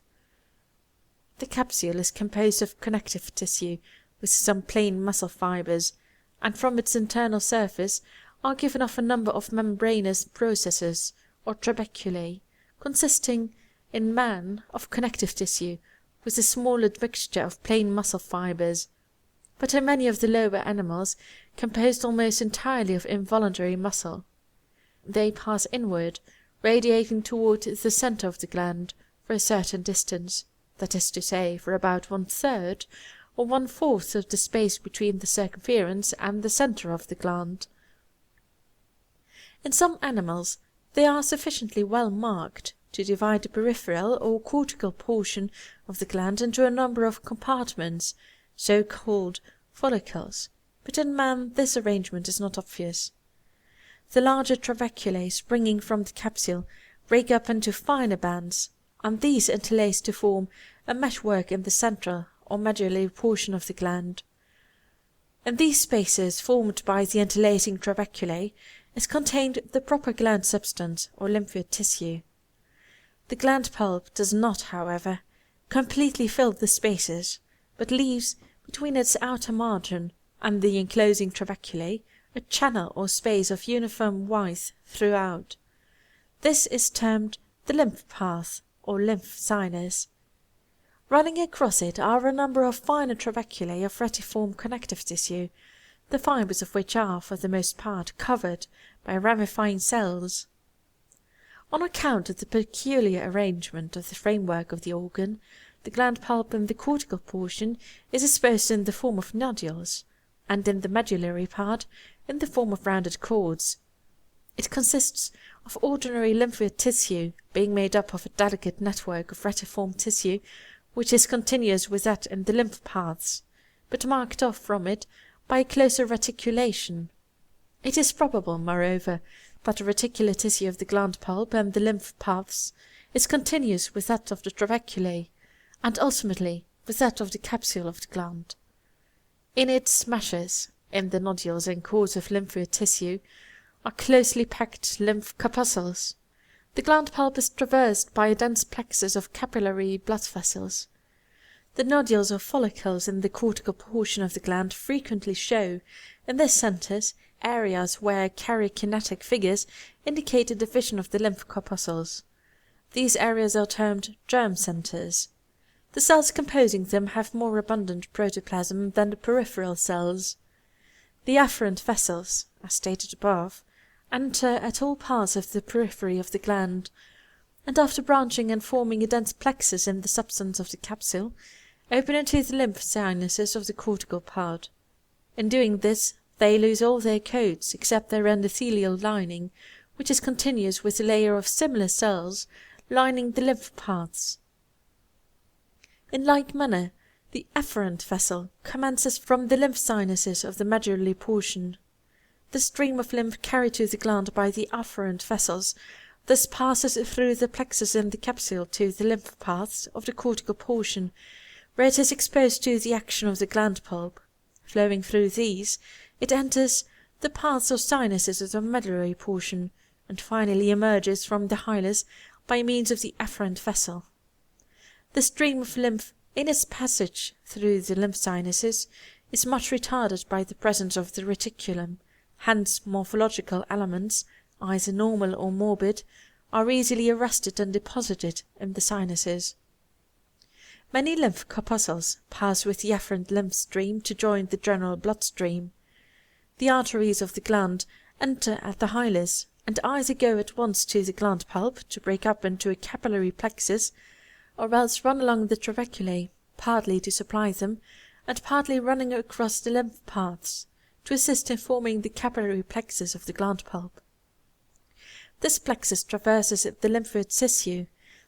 The capsule is composed of connective tissue, with some plain muscle fibers, and from its internal surface are given off a number of membranous processes, or trabeculae, consisting, in man, of connective tissue, with a small admixture of plain muscle fibers, but in many of the lower animals composed almost entirely of involuntary muscle. They pass inward, radiating toward the centre of the gland for a certain distance, that is to say, for about 1/3 or 1/4 of the space between the circumference and the centre of the gland. In some animals they are sufficiently well marked to divide the peripheral or cortical portion of the gland into a number of compartments, so-called follicles, but in man this arrangement is not obvious. The larger trabeculae springing from the capsule break up into finer bands, and these interlace to form a meshwork in the central or medullary portion of the gland. In these spaces formed by the interlacing trabeculae is contained the proper gland substance or lymphoid tissue. The gland pulp does not, however, completely fill the spaces, but leaves, between its outer margin, and the enclosing trabeculae a channel or space of uniform width throughout. This is termed the lymph path or lymph sinus. Running across it are a number of finer trabeculae of retiform connective tissue, the fibres of which are, for the most part, covered by ramifying cells. On account of the peculiar arrangement of the framework of the organ, the gland pulp in the cortical portion is disposed in the form of nodules, and in the medullary part in the form of rounded cords. It consists of ordinary lymphoid tissue, being made up of a delicate network of retiform tissue, which is continuous with that in the lymph paths, but marked off from it by a closer reticulation. It is probable, moreover, that the reticular tissue of the gland pulp and the lymph paths is continuous with that of the trabeculae, and ultimately with that of the capsule of the gland. In its meshes, in the nodules and cords of lymphoid tissue, are closely packed lymph corpuscles. The gland pulp is traversed by a dense plexus of capillary blood vessels. The nodules or follicles in the cortical portion of the gland frequently show, in their centres, areas where karyokinetic figures indicate a division of the lymph corpuscles. These areas are termed germ centres. The cells composing them have more abundant protoplasm than the peripheral cells. The afferent vessels, as stated above, enter at all parts of the periphery of the gland, and after branching and forming a dense plexus in the substance of the capsule, open into the lymph sinuses of the cortical part. In doing this, they lose all their coats except their endothelial lining, which is continuous with a layer of similar cells lining the lymph paths. In like manner, the afferent vessel commences from the lymph sinuses of the medullary portion. The stream of lymph carried to the gland by the afferent vessels thus passes through the plexus in the capsule to the lymph paths of the cortical portion, where it is exposed to the action of the gland pulp. Flowing through these, it enters the paths or sinuses of the medullary portion, and finally emerges from the hilus by means of the afferent vessel. The stream of lymph in its passage through the lymph sinuses is much retarded by the presence of the reticulum, hence morphological elements, either normal or morbid, are easily arrested and deposited in the sinuses. Many lymph corpuscles pass with the afferent lymph stream to join the general blood stream. The arteries of the gland enter at the hilus, and either go at once to the gland pulp to break up into a capillary plexus, or else run along the trabeculae, partly to supply them, and partly running across the lymph paths, to assist in forming the capillary plexus of the gland pulp. This plexus traverses the lymphoid tissue,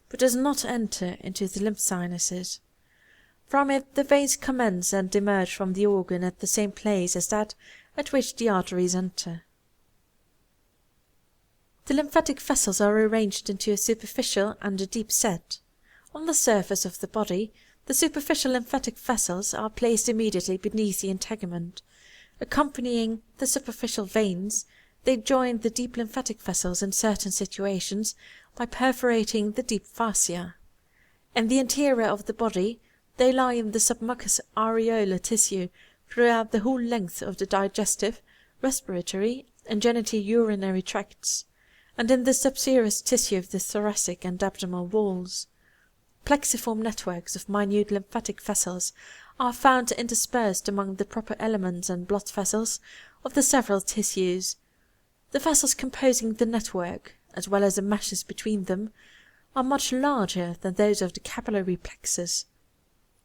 but does not enter into the lymph sinuses. From it the veins commence and emerge from the organ at the same place as that at which the arteries enter. The lymphatic vessels are arranged into a superficial and a deep set. On the surface of the body, the superficial lymphatic vessels are placed immediately beneath the integument. Accompanying the superficial veins, they join the deep lymphatic vessels in certain situations by perforating the deep fascia. In the interior of the body, they lie in the submucous areolar tissue throughout the whole length of the digestive, respiratory, and genitourinary tracts, and in the subserous tissue of the thoracic and abdominal walls. Plexiform networks of minute lymphatic vessels are found interspersed among the proper elements and blood vessels of the several tissues. The vessels composing the network, as well as the meshes between them, are much larger than those of the capillary plexus.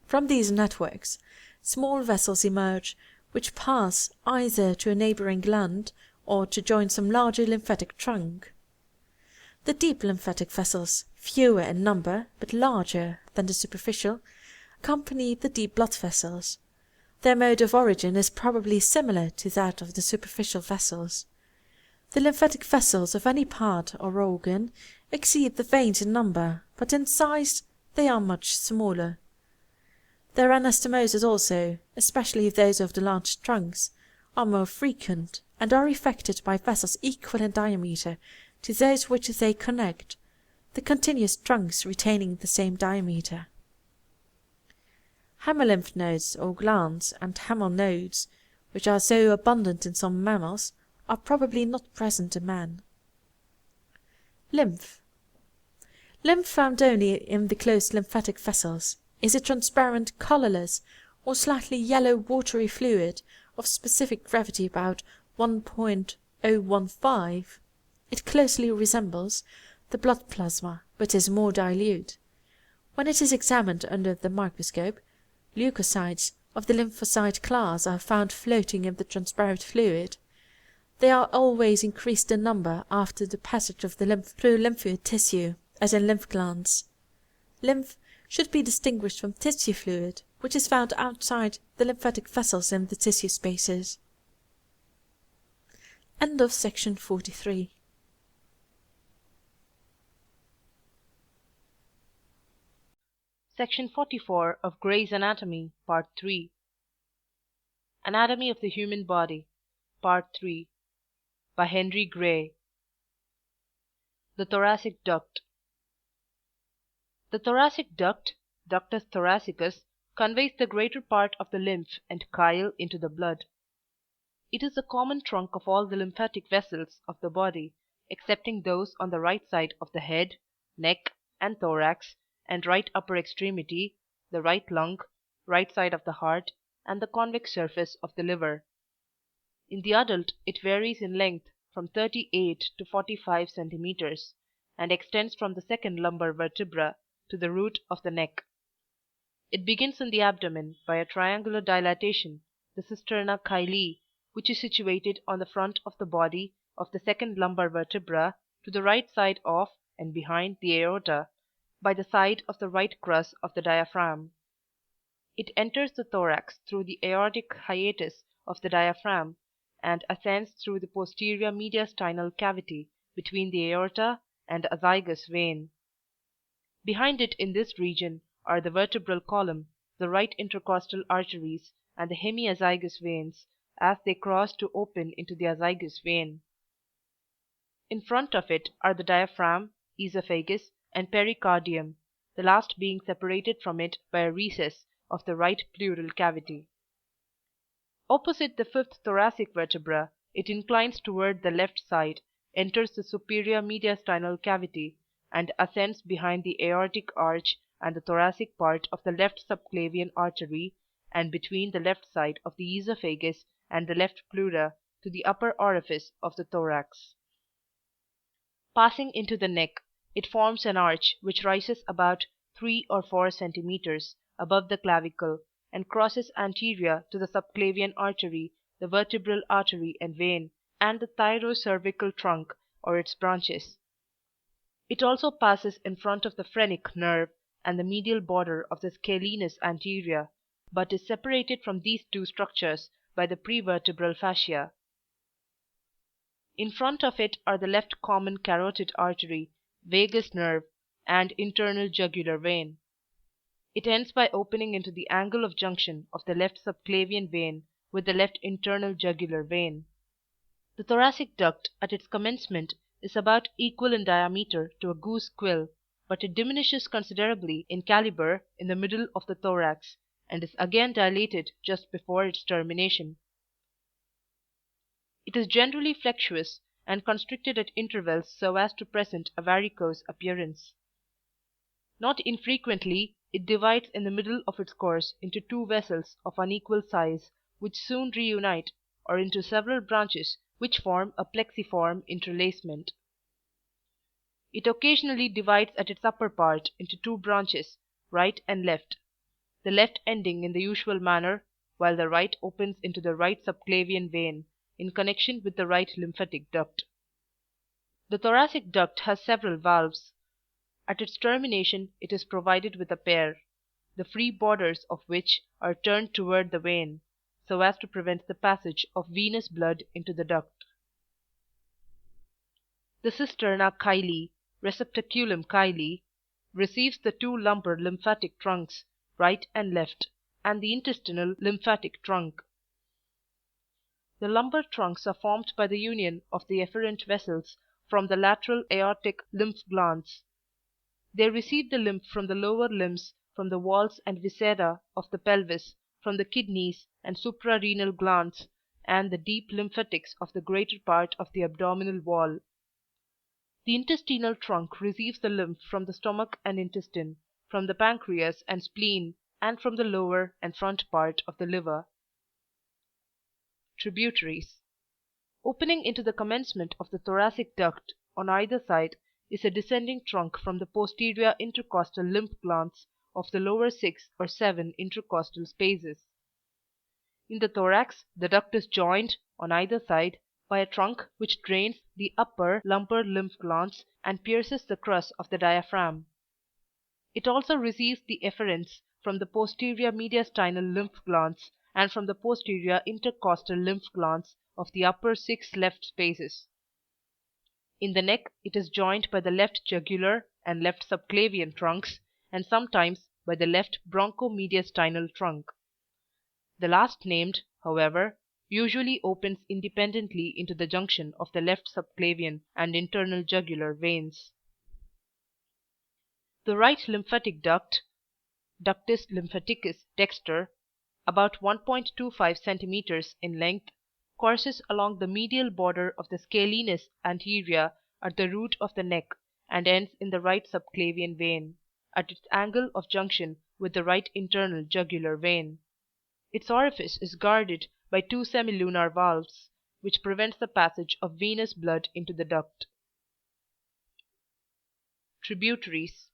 From these networks, small vessels emerge, which pass either to a neighboring gland or to join some larger lymphatic trunk. The deep lymphatic vessels, fewer in number but larger than the superficial, accompany the deep blood vessels. Their mode of origin is probably similar to that of the superficial vessels. The lymphatic vessels of any part or organ exceed the veins in number, but in size they are much smaller. Their anastomosis also, especially those of the large trunks, are more frequent, and are effected by vessels equal in diameter to those which they connect, the continuous trunks retaining the same diameter. Hemolymph nodes or glands and hemal nodes, which are so abundant in some mammals, are probably not present in man. Lymph. Lymph, found only in the closed lymphatic vessels, is a transparent, colorless, or slightly yellow watery fluid of specific gravity about 1.015. It closely resembles the blood plasma, but is more dilute. When it is examined under the microscope, leukocytes of the lymphocyte class are found floating in the transparent fluid. They are always increased in number after the passage of the lymph through lymphoid tissue, as in lymph glands. Lymph should be distinguished from tissue fluid, which is found outside the lymphatic vessels in the tissue spaces. End of section 43. Section 44 of Gray's Anatomy, Part 3. Anatomy of the Human Body, Part 3, by Henry Gray. The Thoracic Duct. The thoracic duct, ductus thoracicus, conveys the greater part of the lymph and chyle into the blood. It is the common trunk of all the lymphatic vessels of the body, excepting those on the right side of the head, neck, and thorax, and right upper extremity, the right lung, right side of the heart, and the convex surface of the liver. In the adult it varies in length from 38 to 45 centimeters, and extends from the second lumbar vertebra to the root of the neck. It begins in the abdomen by a triangular dilatation, the cisterna chyli, which is situated on the front of the body of the second lumbar vertebra to the right side of and behind the aorta, by the side of the right crus of the diaphragm. It enters the thorax through the aortic hiatus of the diaphragm and ascends through the posterior mediastinal cavity between the aorta and azygous vein. Behind it in this region are the vertebral column, the right intercostal arteries, and the hemiazygous veins, as they cross to open into the azygous vein. In front of it are the diaphragm, esophagus, and pericardium, the last being separated from it by a recess of the right pleural cavity. Opposite the fifth thoracic vertebra, it inclines toward the left side, enters the superior mediastinal cavity, and ascends behind the aortic arch and the thoracic part of the left subclavian artery, and between the left side of the esophagus and the left pleura to the upper orifice of the thorax. Passing into the neck, it forms an arch which rises about 3 or 4 centimeters above the clavicle and crosses anterior to the subclavian artery, the vertebral artery and vein, and the thyrocervical trunk or its branches. It also passes in front of the phrenic nerve and the medial border of the scalenus anterior, but is separated from these two structures by the prevertebral fascia. In front of it are the left common carotid artery, vagus nerve, and internal jugular vein. It ends by opening into the angle of junction of the left subclavian vein with the left internal jugular vein. The thoracic duct at its commencement is about equal in diameter to a goose quill, but it diminishes considerably in caliber in the middle of the thorax, and is again dilated just before its termination. It is generally flexuous and constricted at intervals so as to present a varicose appearance. Not infrequently it divides in the middle of its course into two vessels of unequal size, which soon reunite, or into several branches which form a plexiform interlacement. It occasionally divides at its upper part into two branches, right and left, the left ending in the usual manner, while the right opens into the right subclavian vein, in connection with the right lymphatic duct. The thoracic duct has several valves. At its termination it is provided with a pair, the free borders of which are turned toward the vein, so as to prevent the passage of venous blood into the duct. The cisterna chyli, receptaculum chyli, receives the two lumbar lymphatic trunks, right and left, and the intestinal lymphatic trunk. The lumbar trunks are formed by the union of the efferent vessels from the lateral aortic lymph glands. They receive the lymph from the lower limbs, from the walls and viscera of the pelvis, from the kidneys and suprarenal glands, and the deep lymphatics of the greater part of the abdominal wall. The intestinal trunk receives the lymph from the stomach and intestine, from the pancreas and spleen, and from the lower and front part of the liver. Tributaries. Opening into the commencement of the thoracic duct on either side is a descending trunk from the posterior intercostal lymph glands of the lower 6 or 7 intercostal spaces. In the thorax, the duct is joined, on either side, by a trunk which drains the upper lumbar lymph glands and pierces the crus of the diaphragm. It also receives the efferents from the posterior mediastinal lymph glands and from the posterior intercostal lymph glands of the upper 6 left spaces. In the neck, it is joined by the left jugular and left subclavian trunks, and sometimes by the left bronchomediastinal trunk. The last named, however, usually opens independently into the junction of the left subclavian and internal jugular veins. The right lymphatic duct, Ductus lymphaticus dexter, about 1.25 cm in length, courses along the medial border of the scalenus anterior at the root of the neck and ends in the right subclavian vein, at its angle of junction with the right internal jugular vein. Its orifice is guarded by 2 semilunar valves, which prevents the passage of venous blood into the duct. Tributaries.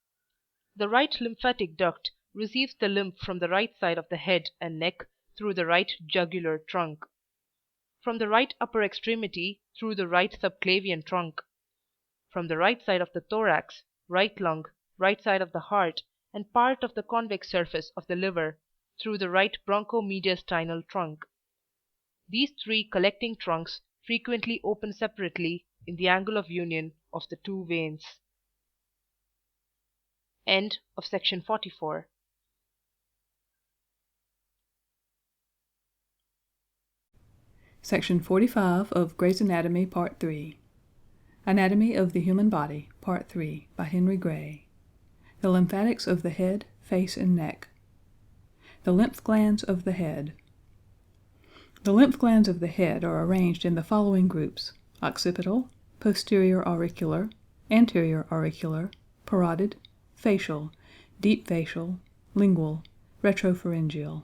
The right lymphatic duct receives the lymph from the right side of the head and neck through the right jugular trunk, from the right upper extremity through the right subclavian trunk, from the right side of the thorax, right lung, right side of the heart, and part of the convex surface of the liver, through the right bronchomediastinal trunk. These 3 collecting trunks frequently open separately in the angle of union of the 2 veins. End of section 44. Section 45 of Gray's Anatomy, Part 3. Anatomy of the Human Body, Part 3, by Henry Gray. The lymphatics of the head, face, and neck. The lymph glands of the head. The lymph glands of the head are arranged in the following groups: occipital, posterior auricular, anterior auricular, parotid, facial, deep facial, lingual, retropharyngeal.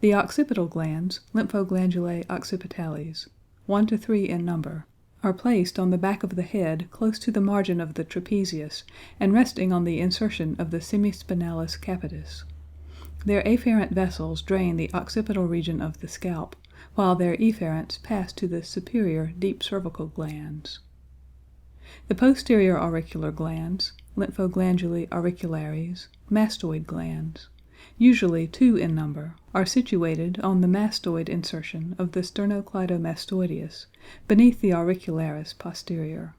The occipital glands, lymphoglandulae occipitales, 1 to 3 in number, are placed on the back of the head close to the margin of the trapezius and resting on the insertion of the semispinalis capitis. Their afferent vessels drain the occipital region of the scalp, while their efferents pass to the superior deep cervical glands. The posterior auricular glands, lymphoglandulae auriculares, mastoid glands, usually 2 in number, are situated on the mastoid insertion of the sternocleidomastoideus, beneath the auricularis posterior.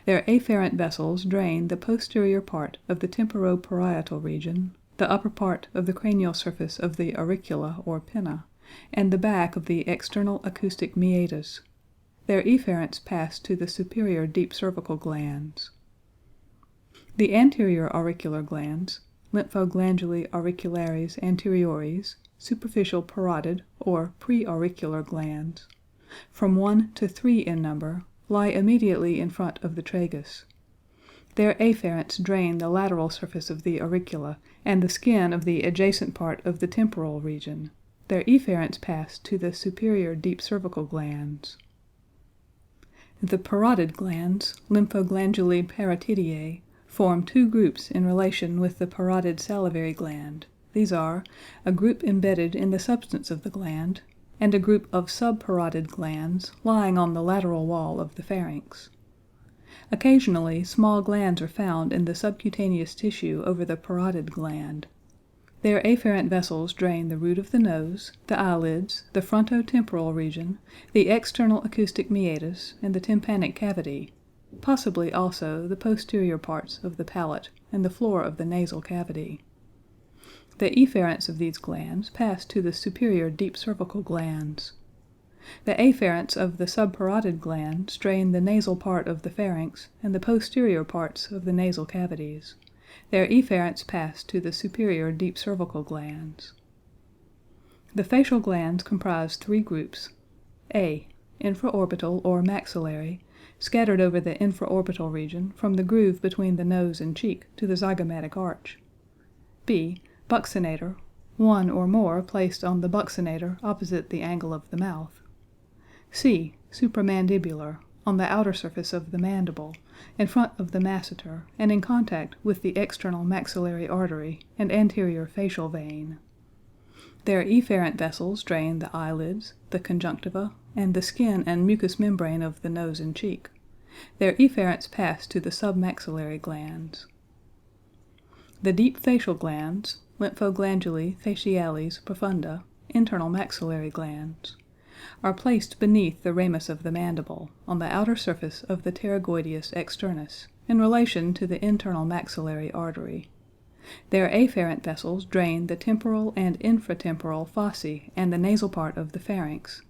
Their afferent vessels drain the posterior part of the temporoparietal region, the upper part of the cranial surface of the auricula or pinna, and the back of the external acoustic meatus. Their efferents pass to the superior deep cervical glands. The anterior auricular glands, lymphoglandulae auriculares anteriores, superficial parotid or preauricular glands, from 1 to 3 in number, lie immediately in front of the tragus. Their afferents drain the lateral surface of the auricula and the skin of the adjacent part of the temporal region. Their efferents pass to the superior deep cervical glands. The parotid glands, lymphoglandulae parotidae, form 2 groups in relation with the parotid salivary gland. These are a group embedded in the substance of the gland, and a group of subparotid glands lying on the lateral wall of the pharynx. Occasionally, small glands are found in the subcutaneous tissue over the parotid gland. Their afferent vessels drain the root of the nose, the eyelids, the frontotemporal region, the external acoustic meatus, and the tympanic cavity, possibly also the posterior parts of the palate and the floor of the nasal cavity. The efferents of these glands pass to the superior deep cervical glands. The afferents of the subparotid glands drain the nasal part of the pharynx and the posterior parts of the nasal cavities. Their efferents pass to the superior deep cervical glands. The facial glands comprise three groups: A. Infraorbital or maxillary, scattered over the infraorbital region from the groove between the nose and cheek to the zygomatic arch. B. Buccinator, one or more placed on the buccinator opposite the angle of the mouth. C. Supramandibular, on the outer surface of the mandible, in front of the masseter and in contact with the external maxillary artery and anterior facial vein. Their efferent vessels drain the eyelids, the conjunctiva, and the skin and mucous membrane of the nose and cheek. Their efferents pass to the submaxillary glands. The deep facial glands, lymphoglandulae facialis profunda, internal maxillary glands, are placed beneath the ramus of the mandible, on the outer surface of the pterygoideus externus, in relation to the internal maxillary artery. Their afferent vessels drain the temporal and infratemporal fossae and the nasal part of the pharynx.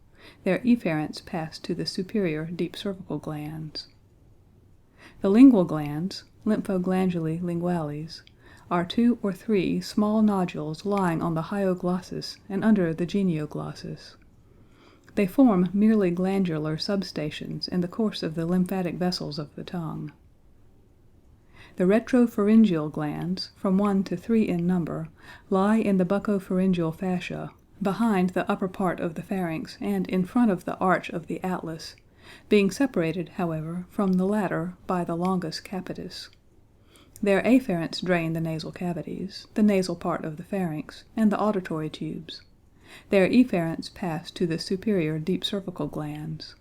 Their efferents pass to the superior deep cervical glands. The lingual glands, lymphoglandulae lingualis, are 2 or 3 small nodules lying on the hyoglossus and under the genioglossus. They form merely glandular substations in the course of the lymphatic vessels of the tongue. The retropharyngeal glands, from 1 to 3 in number, lie in the buccopharyngeal fascia, behind the upper part of the pharynx and in front of the arch of the atlas, being separated, however, from the latter by the longus capitis. Their afferents drain the nasal cavities, the nasal part of the pharynx, and the auditory tubes. Their efferents pass to the superior deep cervical glands.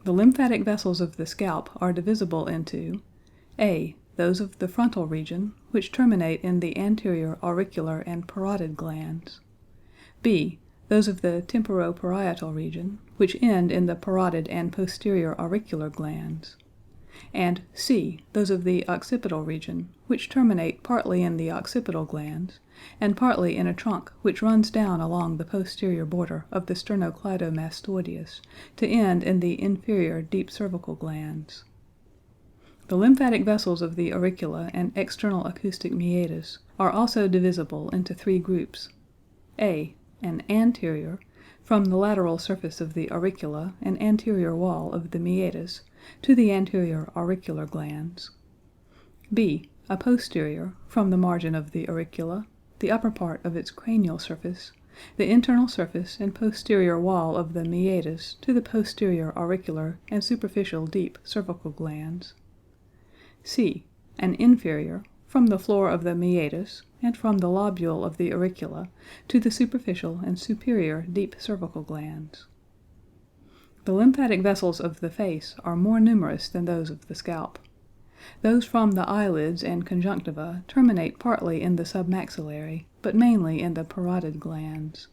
The lymphatic vessels of the scalp are divisible into A. Those of the frontal region, which terminate in the anterior auricular and parotid glands. B. Those of the temporoparietal region, which end in the parotid and posterior auricular glands. And C. Those of the occipital region, which terminate partly in the occipital glands, and partly in a trunk which runs down along the posterior border of the sternocleidomastoideus to end in the inferior deep cervical glands. The lymphatic vessels of the auricula and external acoustic meatus are also divisible into 3 groups: A. An anterior, from the lateral surface of the auricula and anterior wall of the meatus to the anterior auricular glands. B. A posterior, from the margin of the auricula, the upper part of its cranial surface, the internal surface and posterior wall of the meatus to the posterior auricular and superficial deep cervical glands. C. An inferior, from the floor of the meatus and from the lobule of the auricula to the superficial and superior deep cervical glands. The lymphatic vessels of the face are more numerous than those of the scalp. Those from the eyelids and conjunctiva terminate partly in the submaxillary, but mainly in the parotid glands.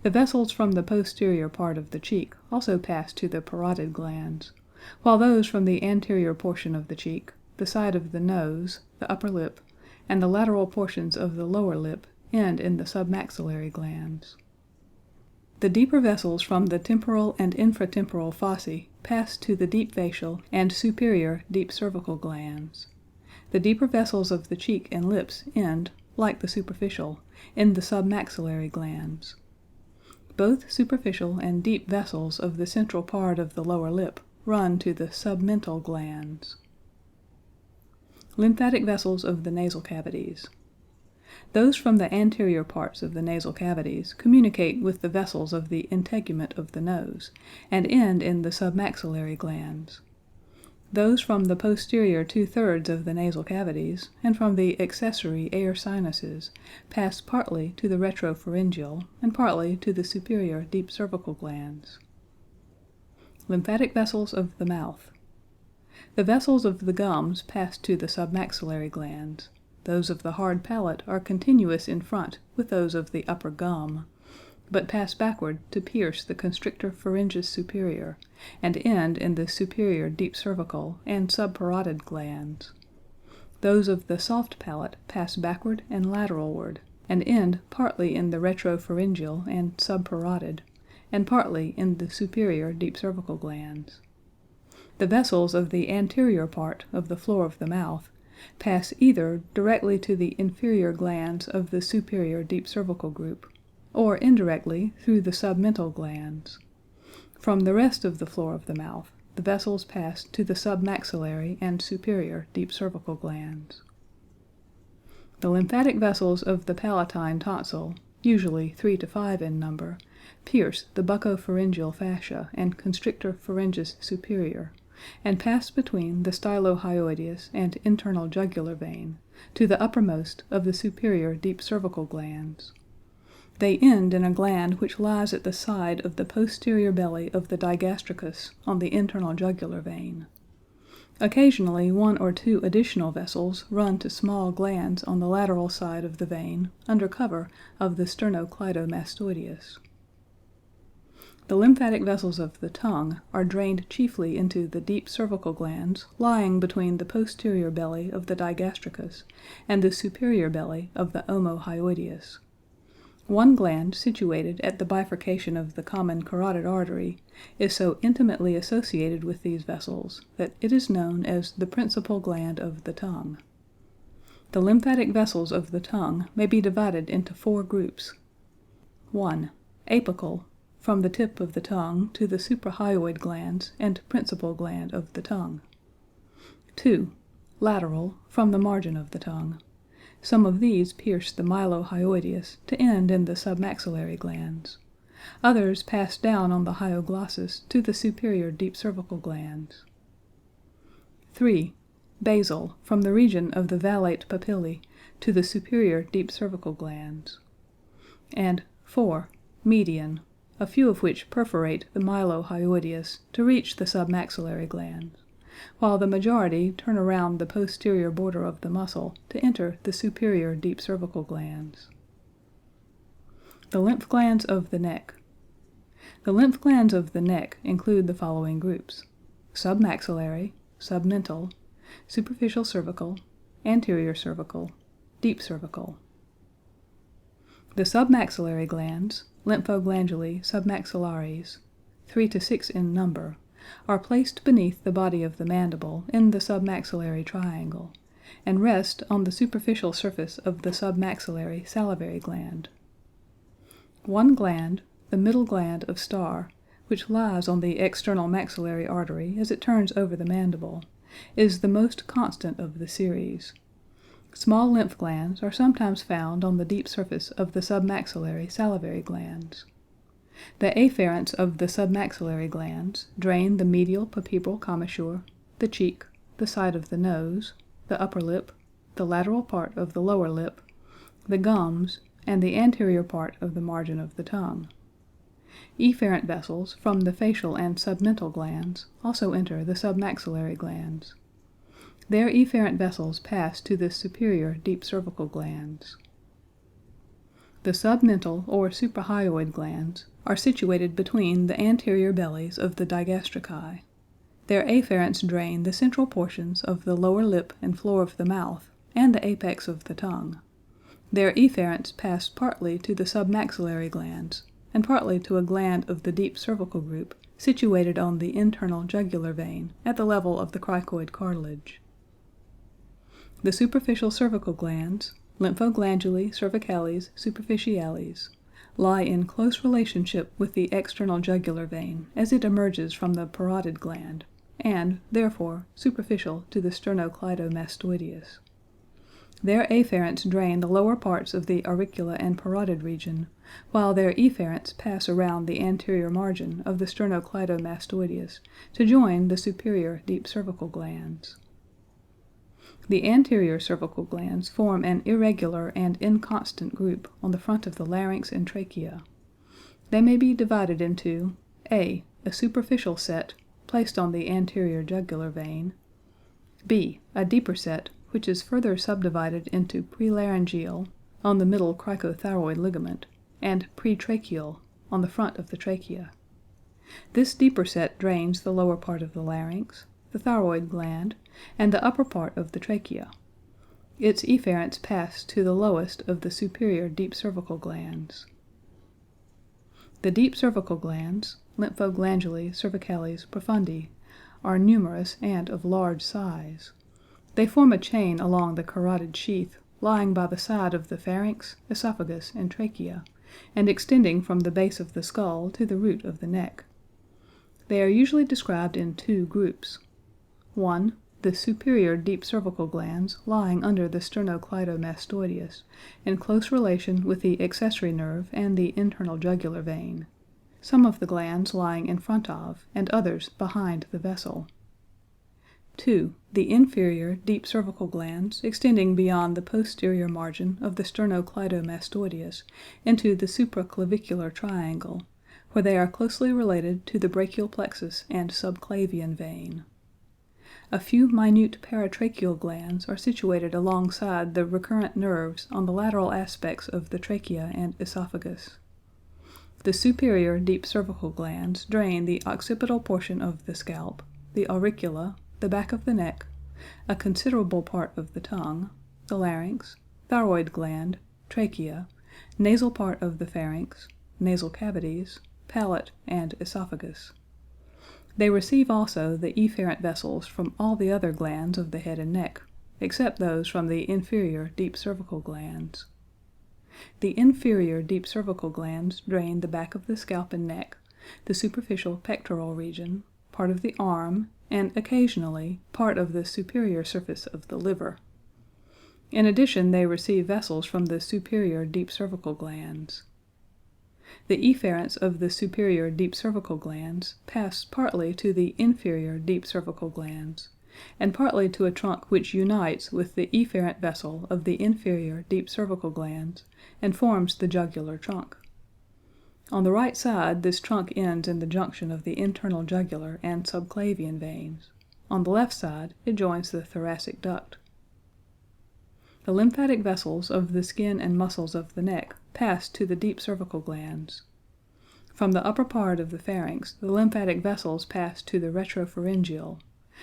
The vessels from the posterior part of the cheek also pass to the parotid glands, while those from the anterior portion of the cheek, the side of the nose, the upper lip, and the lateral portions of the lower lip end in the submaxillary glands. The deeper vessels from the temporal and infratemporal fossae pass to the deep facial and superior deep cervical glands. The deeper vessels of the cheek and lips end, like the superficial, in the submaxillary glands. Both superficial and deep vessels of the central part of the lower lip run to the submental glands. Lymphatic vessels of the nasal cavities. Those from the anterior parts of the nasal cavities communicate with the vessels of the integument of the nose, and end in the submaxillary glands. Those from the posterior 2/3 of the nasal cavities, and from the accessory air sinuses, pass partly to the retropharyngeal, and partly to the superior deep cervical glands. Lymphatic vessels of the mouth. The vessels of the gums pass to the submaxillary glands. Those of the hard palate are continuous in front with those of the upper gum, but pass backward to pierce the constrictor pharyngeus superior, and end in the superior deep cervical and subparotid glands. Those of the soft palate pass backward and lateralward, and end partly in the retropharyngeal and subparotid, and partly in the superior deep cervical glands. The vessels of the anterior part of the floor of the mouth pass either directly to the inferior glands of the superior deep cervical group, or indirectly through the submental glands. From the rest of the floor of the mouth, the vessels pass to the submaxillary and superior deep cervical glands. The lymphatic vessels of the palatine tonsil, usually 3 to 5 in number, pierce the buccopharyngeal fascia and constrictor pharyngis superior, and pass between the stylohyoideus and internal jugular vein to the uppermost of the superior deep cervical glands. They end in a gland which lies at the side of the posterior belly of the digastricus on the internal jugular vein. Occasionally 1 or 2 additional vessels run to small glands on the lateral side of the vein under cover of the sternocleidomastoideus. The lymphatic vessels of the tongue are drained chiefly into the deep cervical glands lying between the posterior belly of the digastricus and the superior belly of the omohyoideus. One gland situated at the bifurcation of the common carotid artery is so intimately associated with these vessels that it is known as the principal gland of the tongue. The lymphatic vessels of the tongue may be divided into 4 groups. 1. Apical, from the tip of the tongue to the suprahyoid glands and principal gland of the tongue. 2. Lateral, from the margin of the tongue. Some of these pierce the mylohyoideus to end in the submaxillary glands. Others pass down on the hyoglossus to the superior deep cervical glands. 3. Basal, from the region of the valate papillae to the superior deep cervical glands. And 4. Median, a few of which perforate the mylohyoideus to reach the submaxillary glands, while the majority turn around the posterior border of the muscle to enter the superior deep cervical glands. The lymph glands of the neck. The lymph glands of the neck include the following groups: submaxillary, submental, superficial cervical, anterior cervical, deep cervical. The submaxillary glands, lymphoglandulae submaxillares, 3 to 6 in number, are placed beneath the body of the mandible in the submaxillary triangle, and rest on the superficial surface of the submaxillary salivary gland. One gland, the middle gland of Starr, which lies on the external maxillary artery as it turns over the mandible, is the most constant of the series. Small lymph glands are sometimes found on the deep surface of the submaxillary salivary glands. The afferents of the submaxillary glands drain the medial palpebral commissure, the cheek, the side of the nose, the upper lip, the lateral part of the lower lip, the gums, and the anterior part of the margin of the tongue. Efferent vessels from the facial and submental glands also enter the submaxillary glands. Their efferent vessels pass to the superior deep cervical glands. The submental or suprahyoid glands are situated between the anterior bellies of the digastrici. Their afferents drain the central portions of the lower lip and floor of the mouth and the apex of the tongue. Their efferents pass partly to the submaxillary glands and partly to a gland of the deep cervical group situated on the internal jugular vein at the level of the cricoid cartilage. The superficial cervical glands, lymphoglandulae cervicalis superficialis, lie in close relationship with the external jugular vein as it emerges from the parotid gland, and, therefore, superficial to the sternocleidomastoideus. Their afferents drain the lower parts of the auricula and parotid region, while their efferents pass around the anterior margin of the sternocleidomastoideus to join the superior deep cervical glands. The anterior cervical glands form an irregular and inconstant group on the front of the larynx and trachea. They may be divided into a superficial set placed on the anterior jugular vein, b. a deeper set which is further subdivided into prelaryngeal on the middle cricothyroid ligament, and pretracheal on the front of the trachea. This deeper set drains the lower part of the larynx, the thyroid gland, and the upper part of the trachea. Its efferents pass to the lowest of the superior deep cervical glands. The deep cervical glands, lymphoglandulae cervicalis profundi, are numerous and of large size. They form a chain along the carotid sheath lying by the side of the pharynx, esophagus, and trachea, and extending from the base of the skull to the root of the neck. They are usually described in two groups. 1. The superior deep cervical glands lying under the sternocleidomastoideus, in close relation with the accessory nerve and the internal jugular vein, some of the glands lying in front of, and others behind the vessel. 2. The inferior deep cervical glands extending beyond the posterior margin of the sternocleidomastoideus into the supraclavicular triangle, where they are closely related to the brachial plexus and subclavian vein. A few minute paratracheal glands are situated alongside the recurrent nerves on the lateral aspects of the trachea and esophagus. The superior deep cervical glands drain the occipital portion of the scalp, the auricula, the back of the neck, a considerable part of the tongue, the larynx, thyroid gland, trachea, nasal part of the pharynx, nasal cavities, palate, and esophagus. They receive also the efferent vessels from all the other glands of the head and neck, except those from the inferior deep cervical glands. The inferior deep cervical glands drain the back of the scalp and neck, the superficial pectoral region, part of the arm, and occasionally part of the superior surface of the liver. In addition, they receive vessels from the superior deep cervical glands. The efferents of the superior deep cervical glands pass partly to the inferior deep cervical glands, and partly to a trunk which unites with the efferent vessel of the inferior deep cervical glands and forms the jugular trunk. On the right side, this trunk ends in the junction of the internal jugular and subclavian veins. On the left side, it joins the thoracic duct. The lymphatic vessels of the skin and muscles of the neck pass to the deep cervical glands. From the upper part of the pharynx, the lymphatic vessels pass to the retropharyngeal,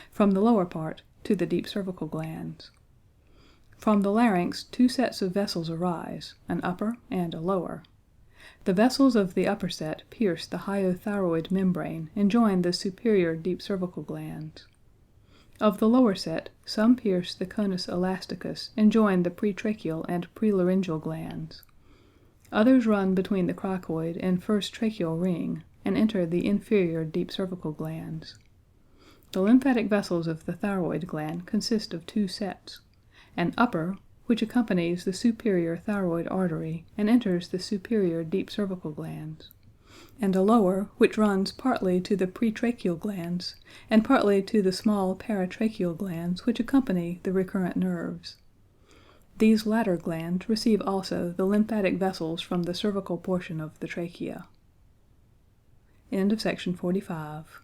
from the lower part to the deep cervical glands. From the larynx, two sets of vessels arise, an upper and a lower. The vessels of the upper set pierce the hyothyroid membrane and join the superior deep cervical glands. Of the lower set, some pierce the conus elasticus and join the pretracheal and prelaryngeal glands. Others run between the cricoid and first tracheal ring and enter the inferior deep cervical glands. The lymphatic vessels of the thyroid gland consist of two sets, an upper, which accompanies the superior thyroid artery and enters the superior deep cervical glands, and a lower, which runs partly to the pretracheal glands and partly to the small paratracheal glands which accompany the recurrent nerves. These latter glands receive also the lymphatic vessels from the cervical portion of the trachea. End of section 45.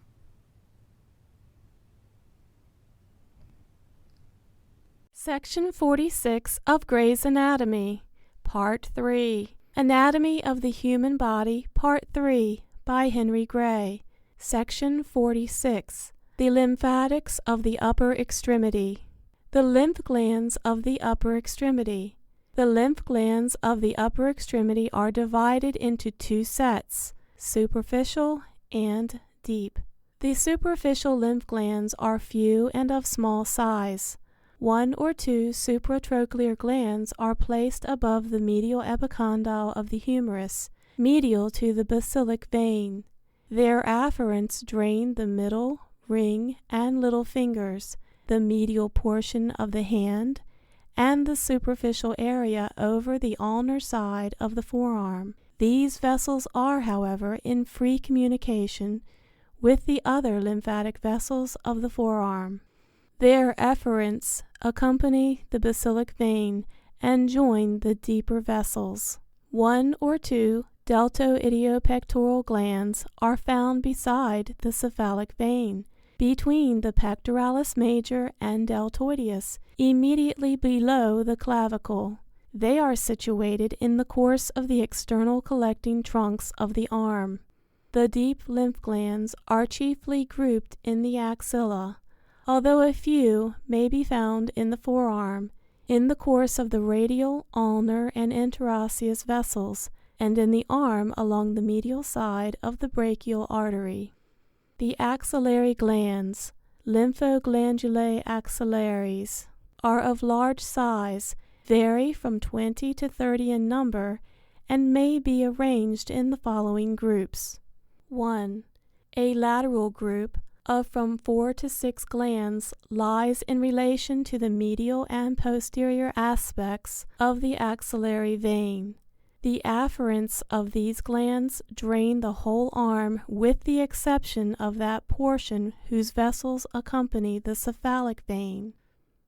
Section 46 of Gray's Anatomy, Part 3. Anatomy of the Human Body, Part 3, by Henry Gray. Section 46. The Lymphatics of the Upper Extremity. The lymph glands of the upper extremity. The lymph glands of the upper extremity are divided into two sets, superficial and deep. The superficial lymph glands are few and of small size. One or two supratrochlear glands are placed above the medial epicondyle of the humerus, medial to the basilic vein. Their afferents drain the middle, ring, and little fingers, the medial portion of the hand, and the superficial area over the ulnar side of the forearm. These vessels are, however, in free communication with the other lymphatic vessels of the forearm. Their efferents accompany the basilic vein and join the deeper vessels. One or two deltoidiopectoral glands are found beside the cephalic vein, between the pectoralis major and deltoideus, immediately below the clavicle. They are situated in the course of the external collecting trunks of the arm. The deep lymph glands are chiefly grouped in the axilla, although a few may be found in the forearm, in the course of the radial, ulnar, and interosseous vessels, and in the arm along the medial side of the brachial artery. The axillary glands, lymphoglandulae axillaries, are of large size, vary from 20 to 30 in number, and may be arranged in the following groups. 1. A lateral group of from 4 to 6 glands lies in relation to the medial and posterior aspects of the axillary vein. The afferents of these glands drain the whole arm with the exception of that portion whose vessels accompany the cephalic vein.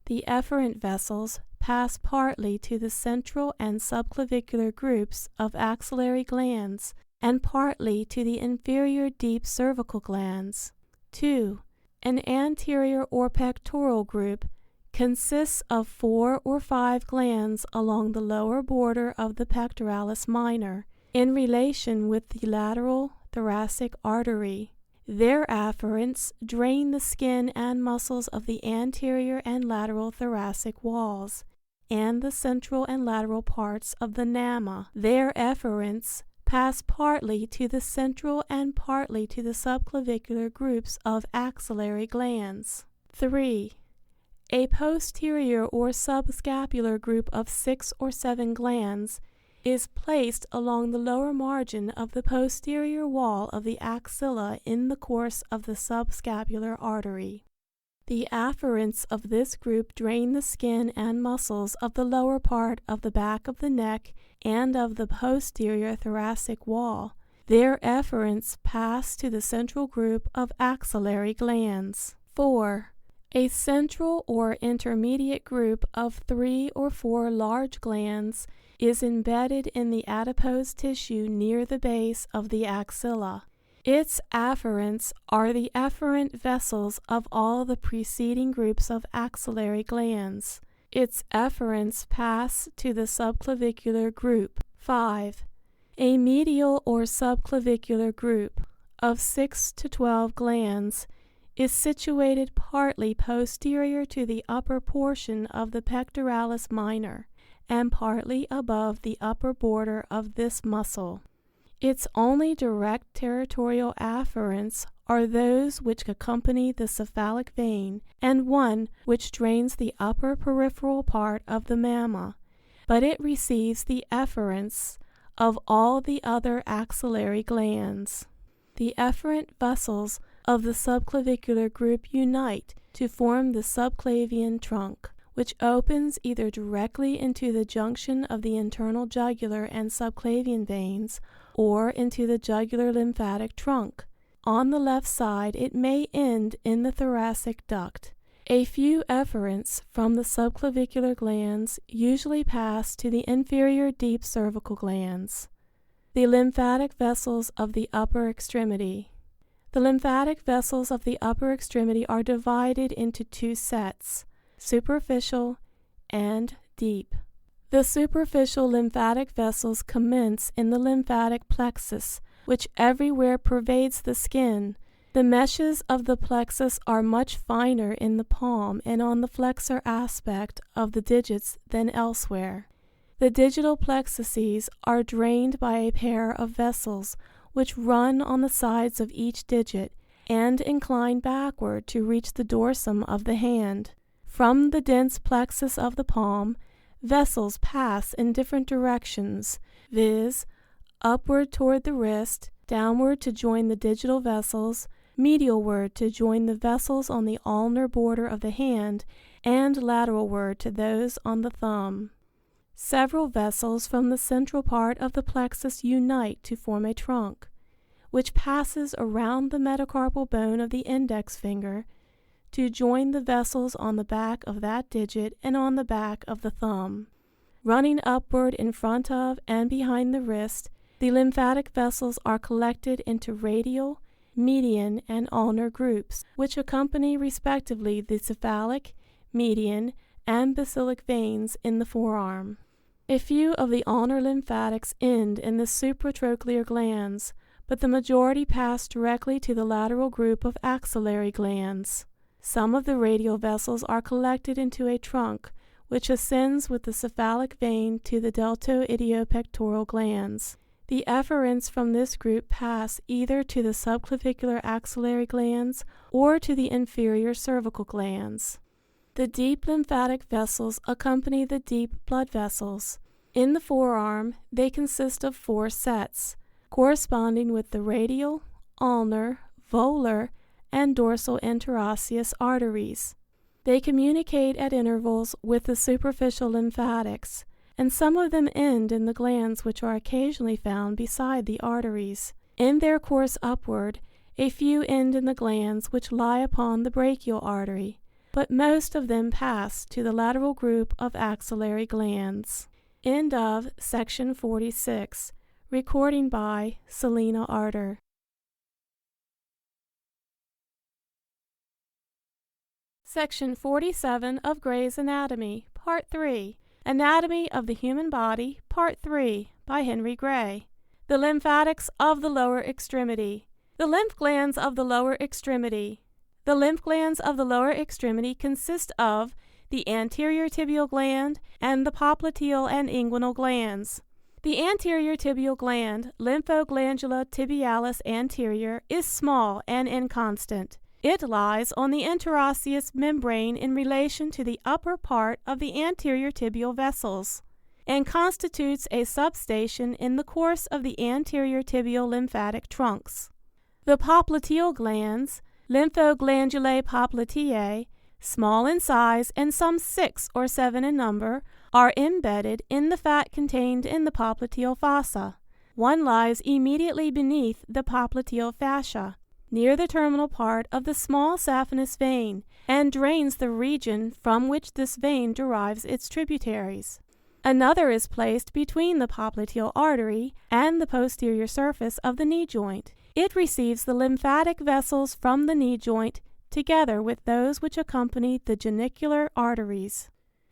The efferent vessels pass partly to the central and subclavicular groups of axillary glands and partly to the inferior deep cervical glands. 2. An anterior or pectoral group consists of 4 or 5 glands along the lower border of the pectoralis minor, in relation with the lateral thoracic artery. Their afferents drain the skin and muscles of the anterior and lateral thoracic walls, and the central and lateral parts of the nama. Their efferents pass partly to the central and partly to the subclavicular groups of axillary glands. 3. A posterior or subscapular group of 6 or 7 glands is placed along the lower margin of the posterior wall of the axilla in the course of the subscapular artery. The afferents of this group drain the skin and muscles of the lower part of the back of the neck and of the posterior thoracic wall. Their efferents pass to the central group of axillary glands. 4. A central or intermediate group of 3 or 4 large glands is embedded in the adipose tissue near the base of the axilla. Its afferents are the efferent vessels of all the preceding groups of axillary glands. Its efferents pass to the subclavicular group. 5. A medial or subclavicular group of 6 to 12 glands is situated partly posterior to the upper portion of the pectoralis minor and partly above the upper border of this muscle. Its only direct territorial afferents are those which accompany the cephalic vein and one which drains the upper peripheral part of the mamma, but it receives the efferents of all the other axillary glands. The efferent vessels of the subclavicular group unite to form the subclavian trunk, which opens either directly into the junction of the internal jugular and subclavian veins or into the jugular lymphatic trunk. On the left side it may end in the thoracic duct. A few efferents from the subclavicular glands usually pass to the inferior deep cervical glands. The lymphatic vessels of the upper extremity. The lymphatic vessels of the upper extremity are divided into 2 sets, superficial and deep. The superficial lymphatic vessels commence in the lymphatic plexus, which everywhere pervades the skin. The meshes of the plexus are much finer in the palm and on the flexor aspect of the digits than elsewhere. The digital plexuses are drained by a pair of vessels which run on the sides of each digit and incline backward to reach the dorsum of the hand. From the dense plexus of the palm, vessels pass in different directions, viz., upward toward the wrist, downward to join the digital vessels, medialward to join the vessels on the ulnar border of the hand, and lateralward to those on the thumb. Several vessels from the central part of the plexus unite to form a trunk, which passes around the metacarpal bone of the index finger to join the vessels on the back of that digit and on the back of the thumb. Running upward in front of and behind the wrist, the lymphatic vessels are collected into radial, median, and ulnar groups, which accompany respectively the cephalic, median, and basilic veins in the forearm. A few of the ulnar lymphatics end in the supratrochlear glands, but the majority pass directly to the lateral group of axillary glands. Some of the radial vessels are collected into a trunk, which ascends with the cephalic vein to the deltoidiopectoral glands. The efferents from this group pass either to the subclavicular axillary glands or to the inferior cervical glands. The deep lymphatic vessels accompany the deep blood vessels. In the forearm, they consist of 4 sets, corresponding with the radial, ulnar, volar, and dorsal interosseous arteries. They communicate at intervals with the superficial lymphatics, and some of them end in the glands which are occasionally found beside the arteries. In their course upward, a few end in the glands which lie upon the brachial artery, but most of them pass to the lateral group of axillary glands. End of section 46. Recording by Selena Arter. Section 47 of Gray's Anatomy, Part 3. Anatomy of the Human Body, Part 3, by Henry Gray. The lymphatics of the lower extremity. The lymph glands of the lower extremity. The lymph glands of the lower extremity consist of the anterior tibial gland and the popliteal and inguinal glands. The anterior tibial gland, lymphoglandula tibialis anterior, is small and inconstant. It lies on the interosseous membrane in relation to the upper part of the anterior tibial vessels, and constitutes a substation in the course of the anterior tibial lymphatic trunks. The popliteal glands, lymphoglandulae popliteae, small in size and some 6 or 7 in number, are embedded in the fat contained in the popliteal fossa. One lies immediately beneath the popliteal fascia, near the terminal part of the small saphenous vein, and drains the region from which this vein derives its tributaries. Another is placed between the popliteal artery and the posterior surface of the knee joint. It receives the lymphatic vessels from the knee joint together with those which accompany the genicular arteries.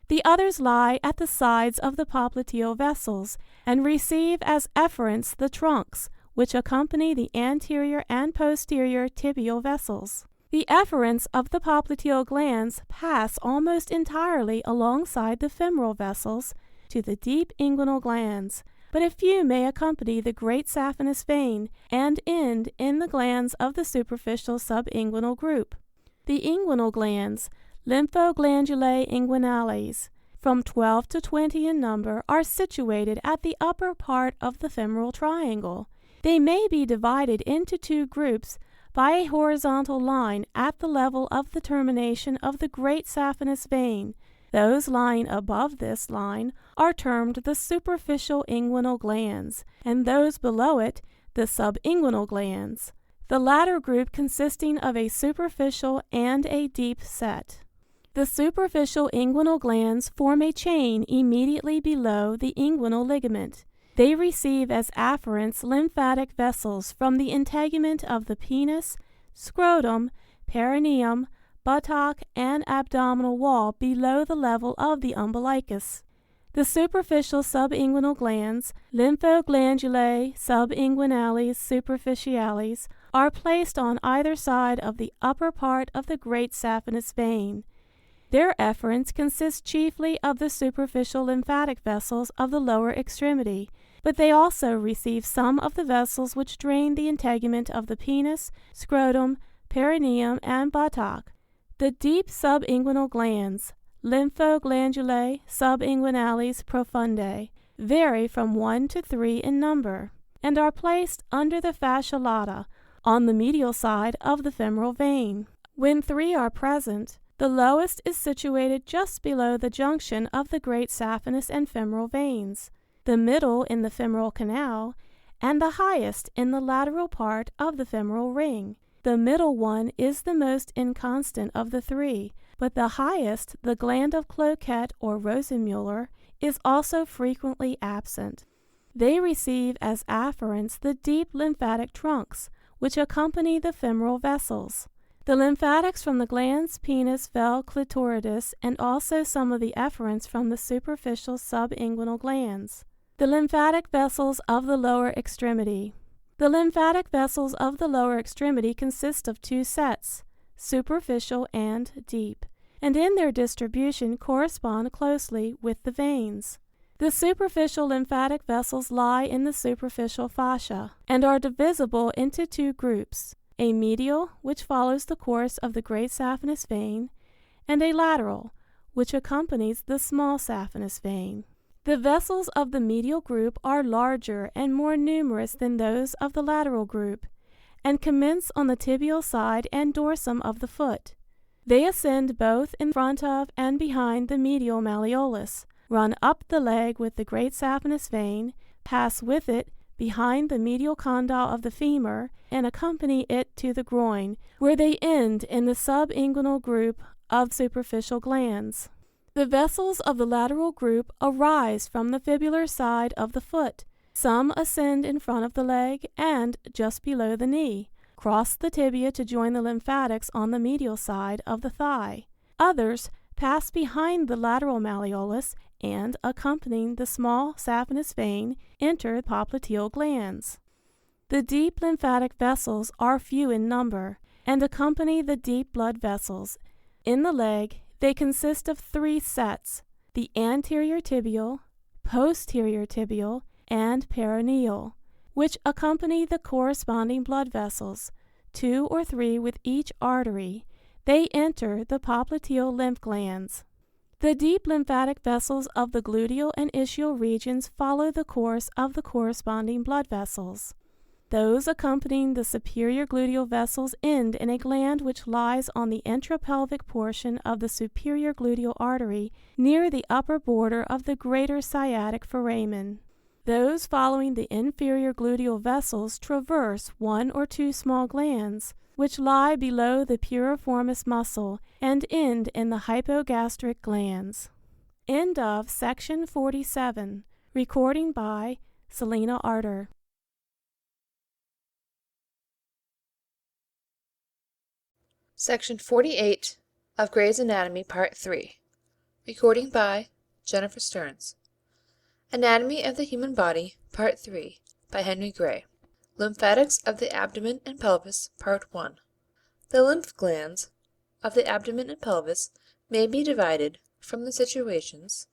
The others lie at the sides of the popliteal vessels and receive as efferents the trunks which accompany the anterior and posterior tibial vessels. The efferents of the popliteal glands pass almost entirely alongside the femoral vessels to the deep inguinal glands, but a few may accompany the great saphenous vein and end in the glands of the superficial subinguinal group. The inguinal glands, lymphoglandulae inguinales, from 12 to 20 in number, are situated at the upper part of the femoral triangle. They may be divided into 2 groups by a horizontal line at the level of the termination of the great saphenous vein. Those lying above this line are termed the superficial inguinal glands, and those below it the subinguinal glands, the latter group consisting of a superficial and a deep set. The superficial inguinal glands form a chain immediately below the inguinal ligament. They receive as afferents lymphatic vessels from the integument of the penis, scrotum, perineum, buttock, and abdominal wall below the level of the umbilicus. The superficial subinguinal glands, lymphoglandulae subinguinales superficiales, are placed on either side of the upper part of the great saphenous vein. Their efferents consist chiefly of the superficial lymphatic vessels of the lower extremity, but they also receive some of the vessels which drain the integument of the penis, scrotum, perineum, and buttock. The deep subinguinal glands, lymphoglandulae subinguinales profundae, vary from 1 to 3 in number, and are placed under the fascia lata, on the medial side of the femoral vein. When 3 are present, the lowest is situated just below the junction of the great saphenous and femoral veins, the middle in the femoral canal, and the highest in the lateral part of the femoral ring. The middle one is the most inconstant of the 3, but the highest, the gland of Cloquet or Rosenmuller, is also frequently absent. They receive as afferents the deep lymphatic trunks, which accompany the femoral vessels. The lymphatics from the glands penis, vel, clitoridis, and also some of the efferents from the superficial subinguinal glands. The lymphatic vessels of the lower extremity. The lymphatic vessels of the lower extremity consist of 2 sets, superficial and deep, and in their distribution correspond closely with the veins. The superficial lymphatic vessels lie in the superficial fascia, and are divisible into 2 groups, a medial, which follows the course of the great saphenous vein, and a lateral, which accompanies the small saphenous vein. The vessels of the medial group are larger and more numerous than those of the lateral group, and commence on the tibial side and dorsum of the foot. They ascend both in front of and behind the medial malleolus, run up the leg with the great saphenous vein, pass with it behind the medial condyle of the femur, and accompany it to the groin, where they end in the subinguinal group of superficial glands. The vessels of the lateral group arise from the fibular side of the foot. Some ascend in front of the leg and just below the knee, cross the tibia to join the lymphatics on the medial side of the thigh. Others pass behind the lateral malleolus and, accompanying the small saphenous vein, enter popliteal glands. The deep lymphatic vessels are few in number, and accompany the deep blood vessels. In the leg, they consist of 3 sets: the anterior tibial, posterior tibial, and peroneal, which accompany the corresponding blood vessels, 2 or 3 with each artery. They enter the popliteal lymph glands. The deep lymphatic vessels of the gluteal and ischial regions follow the course of the corresponding blood vessels. Those accompanying the superior gluteal vessels end in a gland which lies on the intrapelvic portion of the superior gluteal artery near the upper border of the greater sciatic foramen. Those following the inferior gluteal vessels traverse 1 or 2 small glands, which lie below the piriformis muscle, and end in the hypogastric glands. End of section 47. Recording by Selena Arter. Section 48 of Gray's Anatomy, Part 3. Recording by Jennifer Stearns. Anatomy of the Human Body, Part 3, by Henry Gray. Lymphatics of the Abdomen and Pelvis, Part 1. The lymph glands of the abdomen and pelvis may be divided, from the situations,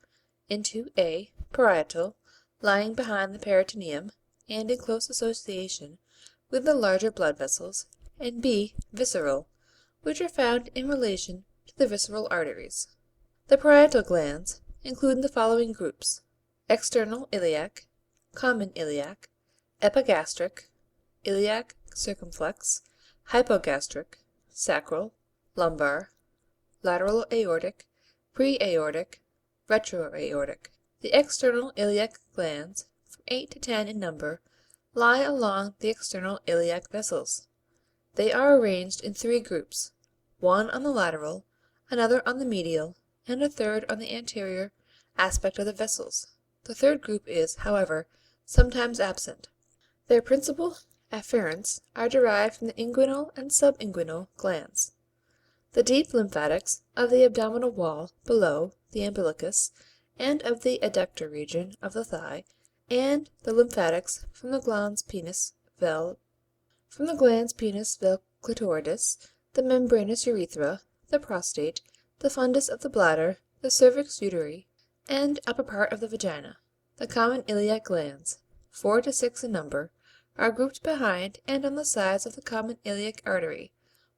into a. Parietal, lying behind the peritoneum, and in close association with the larger blood vessels, and b. Visceral, which are found in relation to the visceral arteries. The parietal glands include the following groups: external iliac, common iliac, epigastric, iliac circumflex, hypogastric, sacral, lumbar, lateral aortic, pre-aortic, retroaortic. The external iliac glands, from 8 to 10 in number, lie along the external iliac vessels. They are arranged in 3 groups, one on the lateral, another on the medial, and a third on the anterior aspect of the vessels. The third group is, however, sometimes absent. Their principal afferents are derived from the inguinal and subinguinal glands. The deep lymphatics of the abdominal wall below the umbilicus and of the adductor region of the thigh, and the lymphatics from the glands penis vel clitoridis, the membranous urethra, the prostate, the fundus of the bladder, the cervix uteri, and upper part of the vagina. The common iliac glands, 4 to 6 in number, are grouped behind and on the sides of the common iliac artery,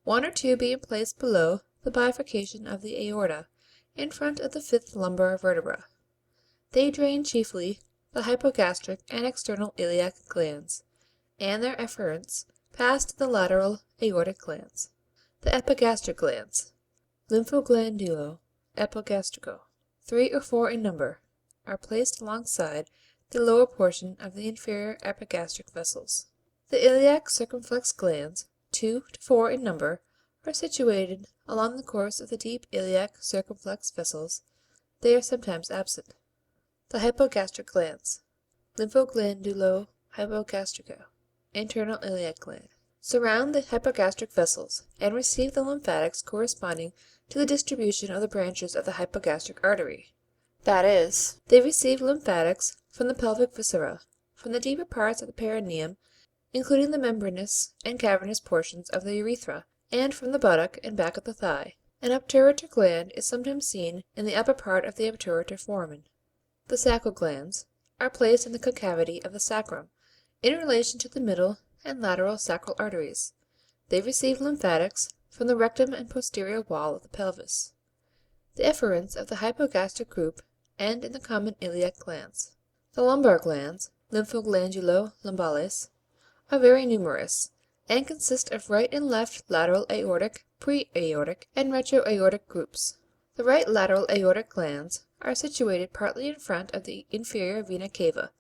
1 or 2 being placed below the bifurcation of the aorta, in front of the 5th lumbar vertebra. They drain chiefly the hypogastric and external iliac glands, and their efferents pass to the lateral aortic glands. The epigastric glands, lymphoglandulo epigastrico, 3 or 4 in number, are placed alongside the lower portion of the inferior epigastric vessels. The iliac circumflex glands, 2 to 4 in number, are situated along the course of the deep iliac circumflex vessels. They are sometimes absent. The hypogastric glands, lymphoglandulo hypogastrico, internal iliac gland, surround the hypogastric vessels and receive the lymphatics corresponding to the distribution of the branches of the hypogastric artery. That is, they receive lymphatics from the pelvic viscera, from the deeper parts of the perineum, including the membranous and cavernous portions of the urethra, and from the buttock and back of the thigh. An obturator gland is sometimes seen in the upper part of the obturator foramen. The sacral glands are placed in the concavity of the sacrum, in relation to the middle and lateral sacral arteries. They receive lymphatics from the rectum and posterior wall of the pelvis. The efferents of the hypogastric group and in the common iliac glands. The lumbar glands, lymphoglandulo-lumbales, are very numerous, and consist of right and left lateral aortic, pre-aortic, and retroaortic groups. The right lateral aortic glands are situated partly in front of the inferior vena cava,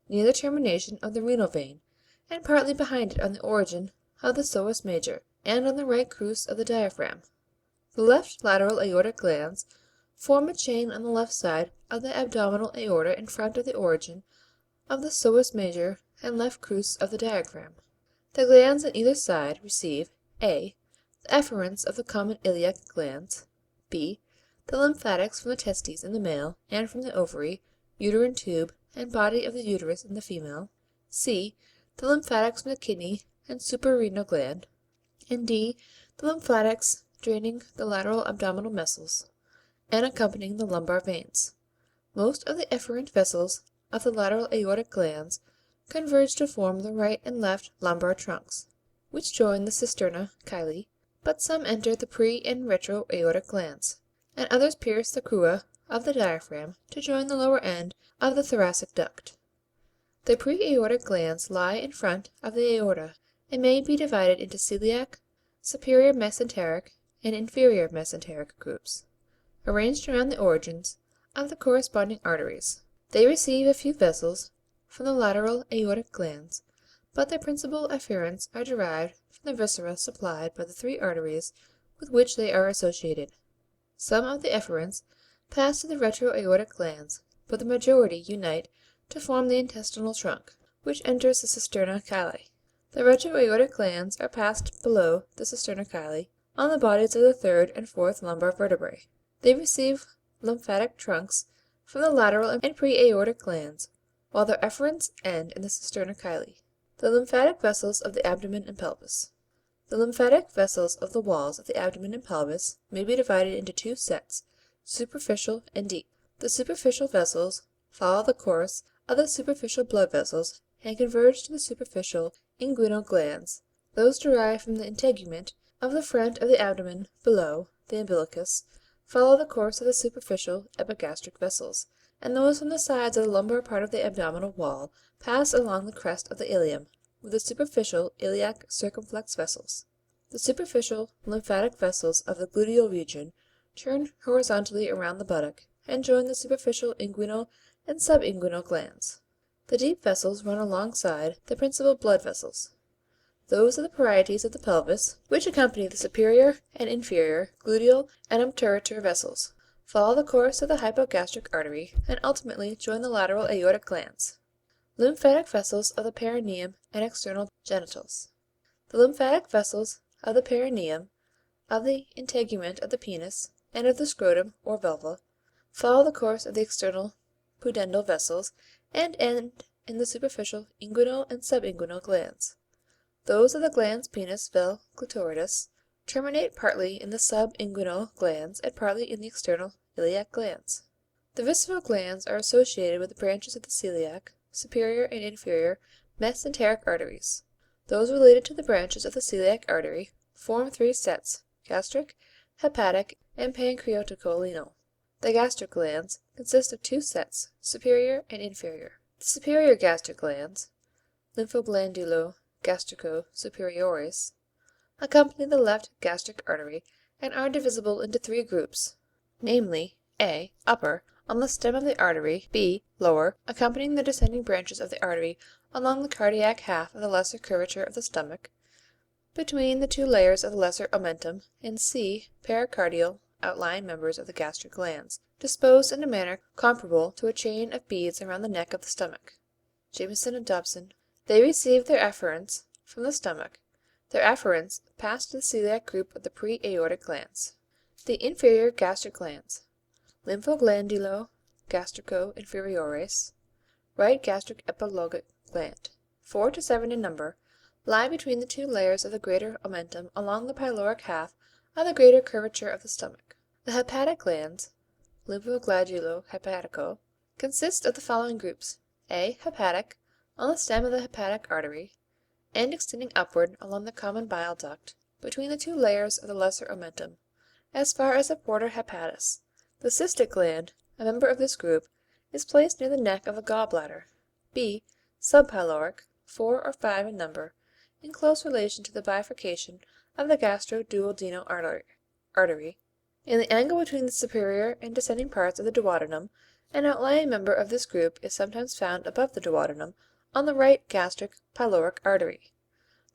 near the termination of the renal vein, and partly behind it on the origin of the psoas major, and on the right crus of the diaphragm. The left lateral aortic glands form a chain on the left side of the abdominal aorta in front of the origin of the psoas major and left crus of the diaphragm. The glands on either side receive a. the efferents of the common iliac glands, b. the lymphatics from the testes in the male and from the ovary, uterine tube, and body of the uterus in the female, c. the lymphatics from the kidney and suprarenal gland, and d. the lymphatics draining the lateral abdominal muscles and accompanying the lumbar veins. Most of the efferent vessels of the lateral aortic glands converge to form the right and left lumbar trunks, which join the cisterna chyli, but some enter the pre- and retroaortic glands, and others pierce the crura of the diaphragm to join the lower end of the thoracic duct. The pre-aortic glands lie in front of the aorta and may be divided into celiac, superior mesenteric, and inferior mesenteric groups, arranged around the origins of the corresponding arteries. They receive a few vessels from the lateral aortic glands, but their principal efferents are derived from the viscera supplied by the three arteries with which they are associated. Some of the efferents pass to the retroaortic glands, but the majority unite to form the intestinal trunk, which enters the cisterna chyli. The retroaortic glands are passed below the cisterna chyli on the bodies of the third and fourth lumbar vertebrae. They receive lymphatic trunks from the lateral and pre-aortic glands, while their efferents end in the cisterna chyli. The lymphatic vessels of the abdomen and pelvis. The lymphatic vessels of the walls of the abdomen and pelvis may be divided into two sets, superficial and deep. The superficial vessels follow the course of the superficial blood vessels and converge to the superficial inguinal glands. Those derived from the integument of the front of the abdomen below the umbilicus follow the course of the superficial epigastric vessels, and those from the sides of the lumbar part of the abdominal wall pass along the crest of the ilium, with the superficial iliac circumflex vessels. The superficial lymphatic vessels of the gluteal region turn horizontally around the buttock and join the superficial inguinal and subinguinal glands. The deep vessels run alongside the principal blood vessels. Those are the parietes of the pelvis, which accompany the superior and inferior gluteal and obturator vessels, follow the course of the hypogastric artery, and ultimately join the lateral aortic glands. Lymphatic vessels of the perineum and external genitals. The lymphatic vessels of the perineum, of the integument of the penis, and of the scrotum or vulva follow the course of the external pudendal vessels and end in the superficial inguinal and subinguinal glands. Those of the glands penis, vel, clitoridis terminate partly in the subinguinal glands and partly in the external iliac glands. The visceral glands are associated with the branches of the celiac, superior and inferior mesenteric arteries. Those related to the branches of the celiac artery form three sets, gastric, hepatic, and pancreaticorenal. The gastric glands consist of two sets, superior and inferior. The superior gastric glands, lymphoglandulo-gastrico-superiores, accompany the left gastric artery and are divisible into three groups, namely, a. upper, on the stem of the artery, b. lower, accompanying the descending branches of the artery along the cardiac half of the lesser curvature of the stomach, between the two layers of the lesser omentum, and c. pericardial, outlying members of the gastric glands, disposed in a manner comparable to a chain of beads around the neck of the stomach. Jameson and Dobson. They receive their efferents from the stomach. Their efferents pass to the celiac group of the pre-aortic glands. The inferior gastric glands. Lymphoglandulo-gastrico-inferiores, right gastric epilogic gland, 4 to 7 in number, lie between the two layers of the greater omentum along the pyloric half of the greater curvature of the stomach. The hepatic glands, lymphoglandulo-hepatico, consist of the following groups: a. hepatic, on the stem of the hepatic artery, and extending upward along the common bile duct, between the two layers of the lesser omentum, as far as the porta hepatis. The cystic gland a member of this group, is placed near the neck of the gallbladder. B. Subpyloric, 4 or 5 in number, in close relation to the bifurcation of the gastroduodenal artery. In the angle between the superior and descending parts of the duodenum, an outlying member of this group is sometimes found above the duodenum on the right gastric pyloric artery.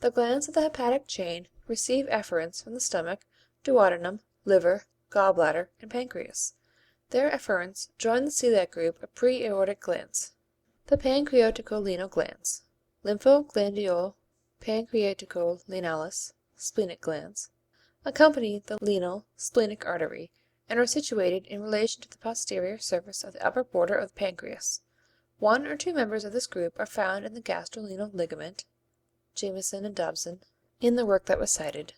The glands of the hepatic chain receive efferents from the stomach, duodenum, liver, gallbladder, and pancreas. Their efferents join the celiac group of pre-aortic glands. The pancreaticorenal glands, lymphoglandulo-pancreaticorenalis, splenic glands, accompany the renal splenic artery and are situated in relation to the posterior surface of the upper border of the pancreas. 1 or 2 members of this group are found in the gastrorenal ligament, Jamieson and Dobson, in the work that was cited.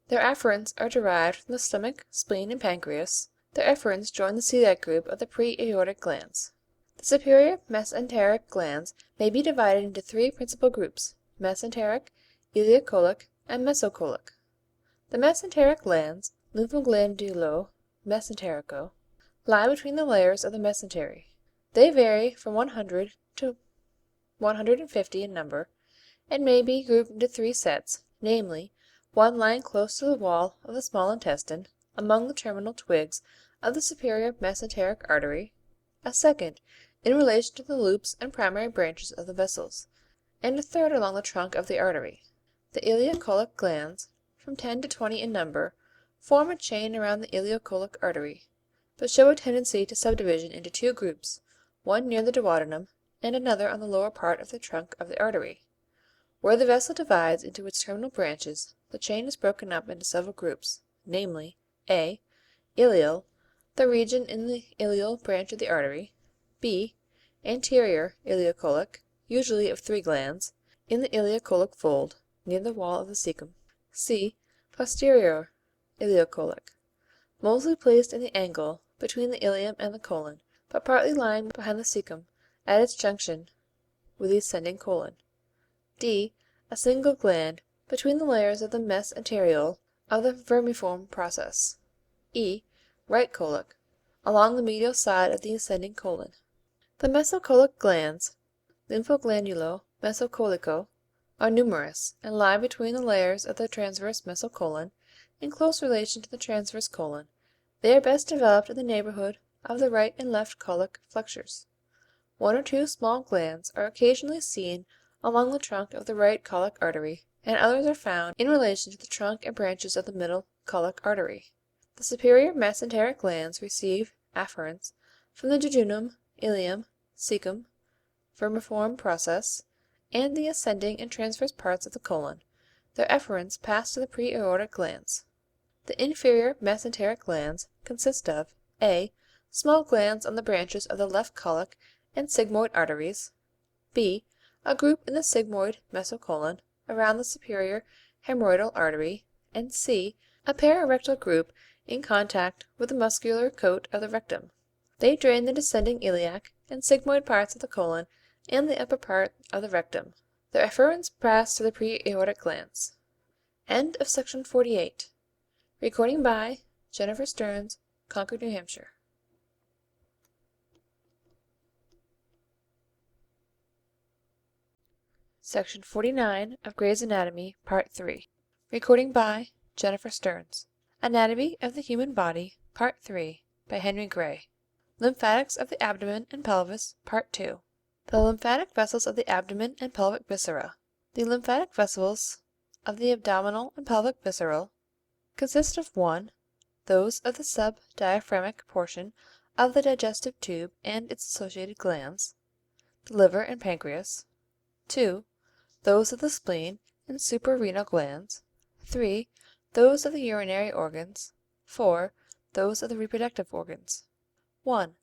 Their afferents are derived from the stomach, spleen, and pancreas. Their efferents join the celiac group of the pre-aortic glands. The superior mesenteric glands may be divided into 3 principal groups: mesenteric, iliacoelic, and mesocolic. The mesenteric glands, lymphoglandulo-mesenterico, lie between the layers of the mesentery. They vary from 100 to 150 in number, and may be grouped into 3 sets, namely, one lying close to the wall of the small intestine, among the terminal twigs of the superior mesenteric artery, a second in relation to the loops and primary branches of the vessels, and a third along the trunk of the artery. The iliacoelic glands, from 10 to 20 in number, form a chain around the iliacoelic artery, but show a tendency to subdivision into 2 groups, one near the duodenum, and another on the lower part of the trunk of the artery. Where the vessel divides into its terminal branches, the chain is broken up into several groups, namely, A. Ilial, the region in the ilial branch of the artery; B. Anterior iliacoelic, usually of 3 glands, in the iliacoelic fold, near the wall of the cecum; C. Posterior iliacoelic, mostly placed in the angle between the ilium and the colon, but partly lying behind the cecum at its junction with the ascending colon; D. A single gland between the layers of the mesenteriole of the vermiform process; E. Right colic, along the medial side of the ascending colon. The mesocolic glands, lymphoglandulo-mesocolico, are numerous, and lie between the layers of the transverse mesocolon, in close relation to the transverse colon. They are best developed in the neighbourhood of the right and left colic flexures. 1 or 2 small glands are occasionally seen along the trunk of the right colic artery, and others are found in relation to the trunk and branches of the middle colic artery. The superior mesenteric glands receive afferents from the jejunum, ilium, cecum, vermiform process, and the ascending and transverse parts of the colon. Their efferents pass to the pre-aortic glands. The inferior mesenteric glands consist of A. Small glands on the branches of the left colic and sigmoid arteries; B. A group in the sigmoid mesocolon around the superior hemorrhoidal artery; and C. A pararectal group in contact with the muscular coat of the rectum. They drain the descending iliac and sigmoid parts of the colon and the upper part of the rectum. Their efferents pass to the pre-aortic glands. End of section 48. Recording by Jennifer Stearns, Concord, New Hampshire. Section 49 of Gray's Anatomy, Part 3. Recording by Jennifer Stearns. Anatomy of the Human Body, Part 3, by Henry Gray. Lymphatics of the Abdomen and Pelvis, Part 2. The lymphatic vessels of the abdomen and pelvic viscera. The lymphatic vessels of the abdominal and pelvic visceral consist of 1. Those of the subdiaphragmic portion of the digestive tube and its associated glands, the liver and pancreas; 2. Those of the spleen and suprarenal glands; 3. Those of the urinary organs; 4. Those of the reproductive organs. 1.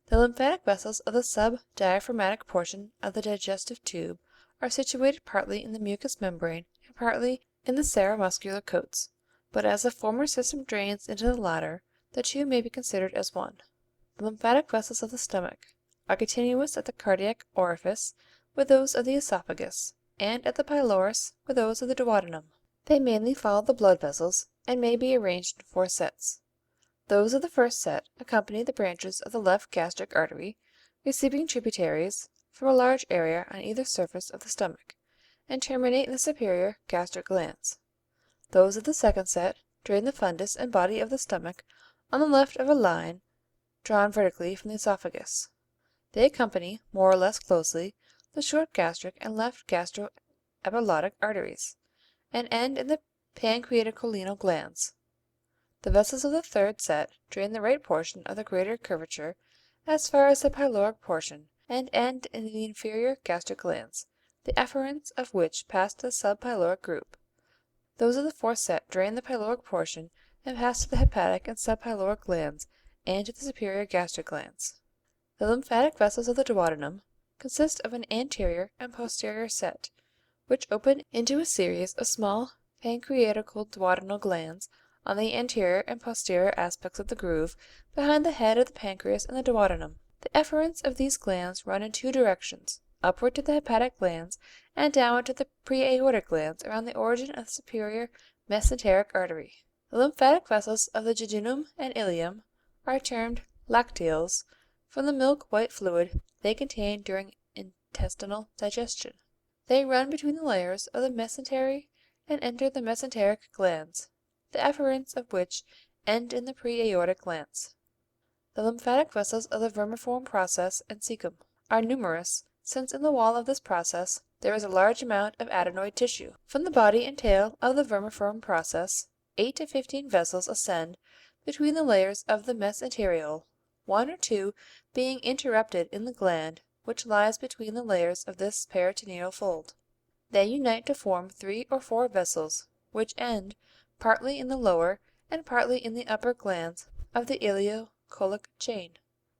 The lymphatic vessels of the subdiaphragmatic portion of the digestive tube are situated partly in the mucous membrane and partly in the seromuscular coats, but as the former system drains into the latter, the two may be considered as one. The lymphatic vessels of the stomach are continuous at the cardiac orifice with those of the esophagus, and at the pylorus with those of the duodenum. They mainly follow the blood vessels, and may be arranged in 4 sets. Those of the first set accompany the branches of the left gastric artery, receiving tributaries from a large area on either surface of the stomach, and terminate in the superior gastric glands. Those of the second set drain the fundus and body of the stomach on the left of a line drawn vertically from the esophagus. They accompany, more or less closely, the short gastric and left gastro-epiglottic arteries, and end in the pancreaticorenal glands. The vessels of the third set drain the right portion of the greater curvature as far as the pyloric portion, and end in the inferior gastric glands, the efferents of which pass to the subpyloric group. Those of the fourth set drain the pyloric portion and pass to the hepatic and subpyloric glands and to the superior gastric glands. The lymphatic vessels of the duodenum consist of an anterior and posterior set, which open into a series of small pancreatical duodenal glands on the anterior and posterior aspects of the groove behind the head of the pancreas and the duodenum. The efferents of these glands run in two directions, upward to the hepatic glands and downward to the preaortic glands around the origin of the superior mesenteric artery. The lymphatic vessels of the jejunum and ileum are termed lacteals, from the milk-white fluid they contain during intestinal digestion. They run between the layers of the mesentery and enter the mesenteric glands, the efferents of which end in the preaortic glands. The lymphatic vessels of the vermiform process and cecum are numerous, since in the wall of this process there is a large amount of adenoid tissue. From the body and tail of the vermiform process, 8 to 15 vessels ascend between the layers of the mesenteriole, 1 or 2 being interrupted in the gland which lies between the layers of this peritoneal fold. They unite to form 3 or 4 vessels, which end partly in the lower and partly in the upper glands of the ileocolic chain.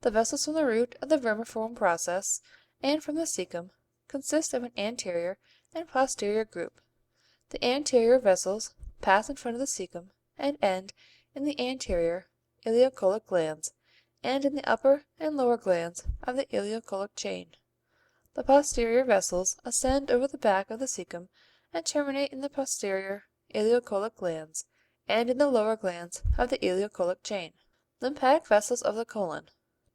The vessels from the root of the vermiform process and from the cecum consist of an anterior and posterior group. The anterior vessels pass in front of the cecum and end in the anterior ileocolic glands and in the upper and lower glands of the ileocolic chain. The posterior vessels ascend over the back of the cecum and terminate in the posterior ileocolic glands and in the lower glands of the ileocolic chain. Lymphatic vessels of the colon.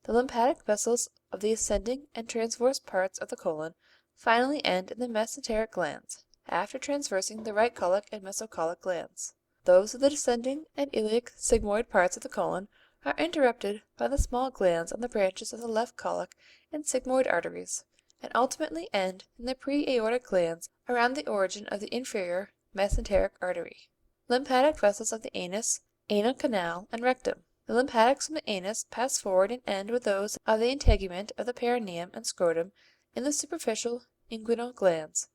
The lymphatic vessels of the ascending and transverse parts of the colon finally end in the mesenteric glands, after traversing the right colic and mesocolic glands. Those of the descending and iliac sigmoid parts of the colon are interrupted by the small glands on the branches of the left colic and sigmoid arteries, and ultimately end in the preaortic glands around the origin of the inferior mesenteric artery. Lymphatic vessels of the anus, anal canal, and rectum. The lymphatics from the anus pass forward and end with those of the integument of the perineum and scrotum in the superficial inguinal glands.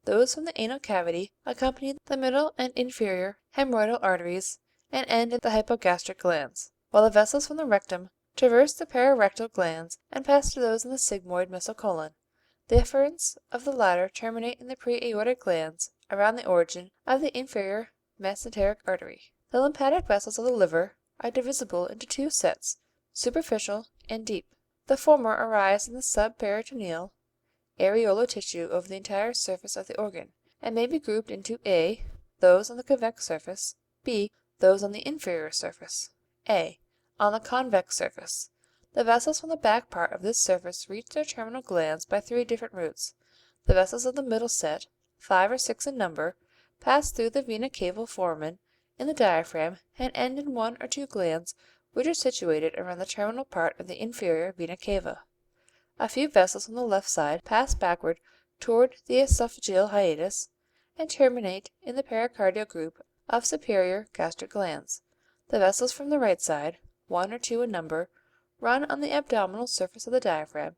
Those from the anal cavity accompany the middle and inferior hemorrhoidal arteries and end in the hypogastric glands, while the vessels from the rectum traverse the pararectal glands and pass to those in the sigmoid mesocolon. The efferents of the latter terminate in the preaortic glands around the origin of the inferior mesenteric artery. The lymphatic vessels of the liver are divisible into 2 sets, superficial and deep. The former arise in the subperitoneal areolar tissue over the entire surface of the organ, and may be grouped into A, those on the convex surface, B, those on the inferior surface. A. On the convex surface. The vessels from the back part of this surface reach their terminal glands by 3 different routes. The vessels of the middle set, 5 or 6 in number, pass through the vena cava foramen in the diaphragm and end in 1 or 2 glands which are situated around the terminal part of the inferior vena cava. A few vessels on the left side pass backward toward the esophageal hiatus and terminate in the pericardial group of superior gastric glands. The vessels from the right side, 1 or 2 in number, run on the abdominal surface of the diaphragm,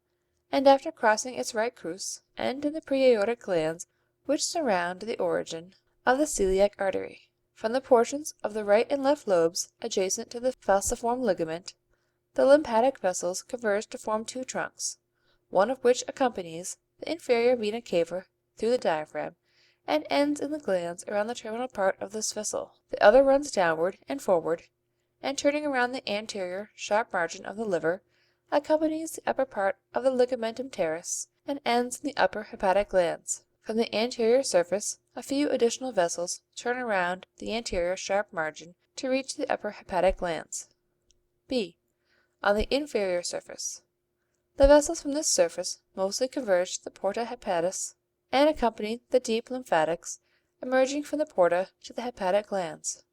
and after crossing its right crus, end in the preaortic glands which surround the origin of the celiac artery. From the portions of the right and left lobes adjacent to the falciform ligament, the lymphatic vessels converge to form 2 trunks, one of which accompanies the inferior vena cava through the diaphragm, and ends in the glands around the terminal part of this vessel. The other runs downward and forward, and turning around the anterior sharp margin of the liver, accompanies the upper part of the ligamentum teres, and ends in the upper hepatic glands. From the anterior surface, a few additional vessels turn around the anterior sharp margin to reach the upper hepatic glands. B. On the inferior surface. The vessels from this surface mostly converge to the porta hepatis and accompany the deep lymphatics emerging from the porta to the hepatic glands.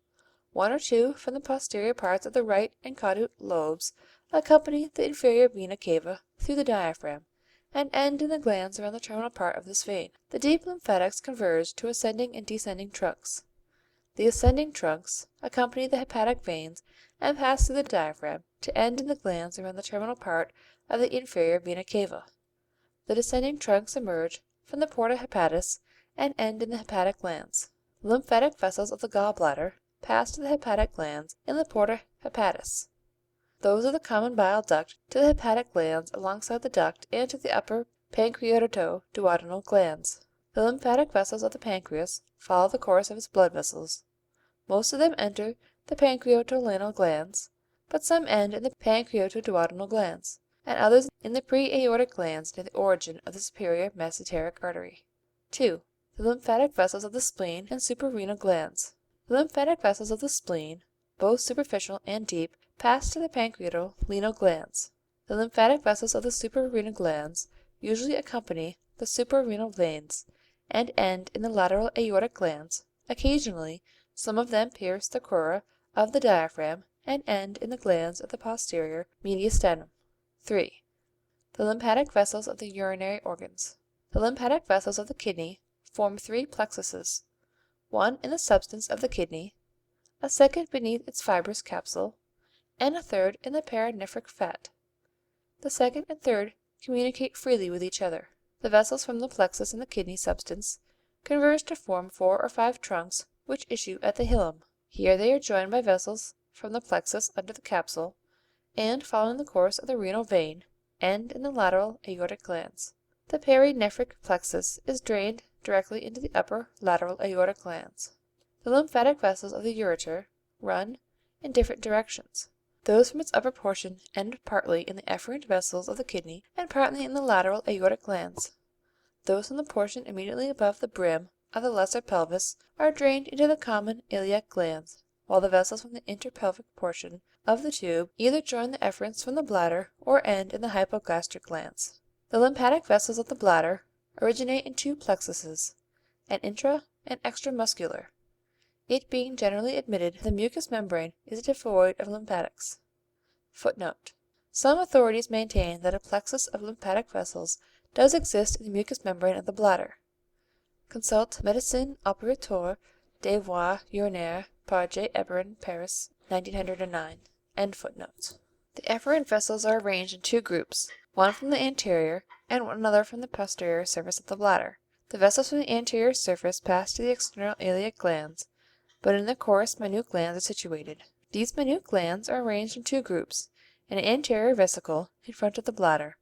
One or two from the posterior parts of the right and caudate lobes accompany the inferior vena cava through the diaphragm, and end in the glands around the terminal part of this vein. The deep lymphatics converge to ascending and descending trunks. The ascending trunks accompany the hepatic veins and pass through the diaphragm to end in the glands around the terminal part of the inferior vena cava. The descending trunks emerge from the porta hepatis and end in the hepatic glands. The lymphatic vessels of the gallbladder pass to the hepatic glands in the porta hepatis. Those of the common bile duct to the hepatic glands alongside the duct and to the upper pancreato-duodenal glands. The lymphatic vessels of the pancreas follow the course of its blood vessels. Most of them enter the pancreatorenal glands, but some end in the pancreato-duodenal glands, and others in the pre-aortic glands near the origin of the superior mesenteric artery. 2. The lymphatic vessels of the spleen and suprarenal glands. The lymphatic vessels of the spleen, both superficial and deep, pass to the pancreato-renal glands. The lymphatic vessels of the suprarenal glands usually accompany the suprarenal veins and end in the lateral aortic glands. Occasionally, some of them pierce the crura of the diaphragm and end in the glands of the posterior mediastinum. 3. The lymphatic vessels of the urinary organs. The lymphatic vessels of the kidney form three plexuses, one in the substance of the kidney, a second beneath its fibrous capsule, and a third in the perinephric fat. The second and third communicate freely with each other. The vessels from the plexus in the kidney substance converge to form 4 or 5 trunks which issue at the hilum. Here they are joined by vessels from the plexus under the capsule, and, following the course of the renal vein, end in the lateral aortic glands. The perinephric plexus is drained directly into the upper lateral aortic glands. The lymphatic vessels of the ureter run in different directions. Those from its upper portion end partly in the efferent vessels of the kidney and partly in the lateral aortic glands. Those from the portion immediately above the brim of the lesser pelvis are drained into the common iliac glands, while the vessels from the interpelvic portion of the tube either join the efferents from the bladder or end in the hypogastric glands. The lymphatic vessels of the bladder originate in 2 plexuses, an intra and extramuscular, it being generally admitted the mucous membrane is devoid of lymphatics. Footnote. Some authorities maintain that a plexus of lymphatic vessels does exist in the mucous membrane of the bladder. Consult Médecine opératoire des voies urinaires par J. Eberin, Paris, 1909. End footnotes. The efferent vessels are arranged in 2 groups, one from the anterior and another from the posterior surface of the bladder. The vessels from the anterior surface pass to the external iliac glands, but in their course minute glands are situated. These minute glands are arranged in 2 groups, an anterior vesicle in front of the bladder,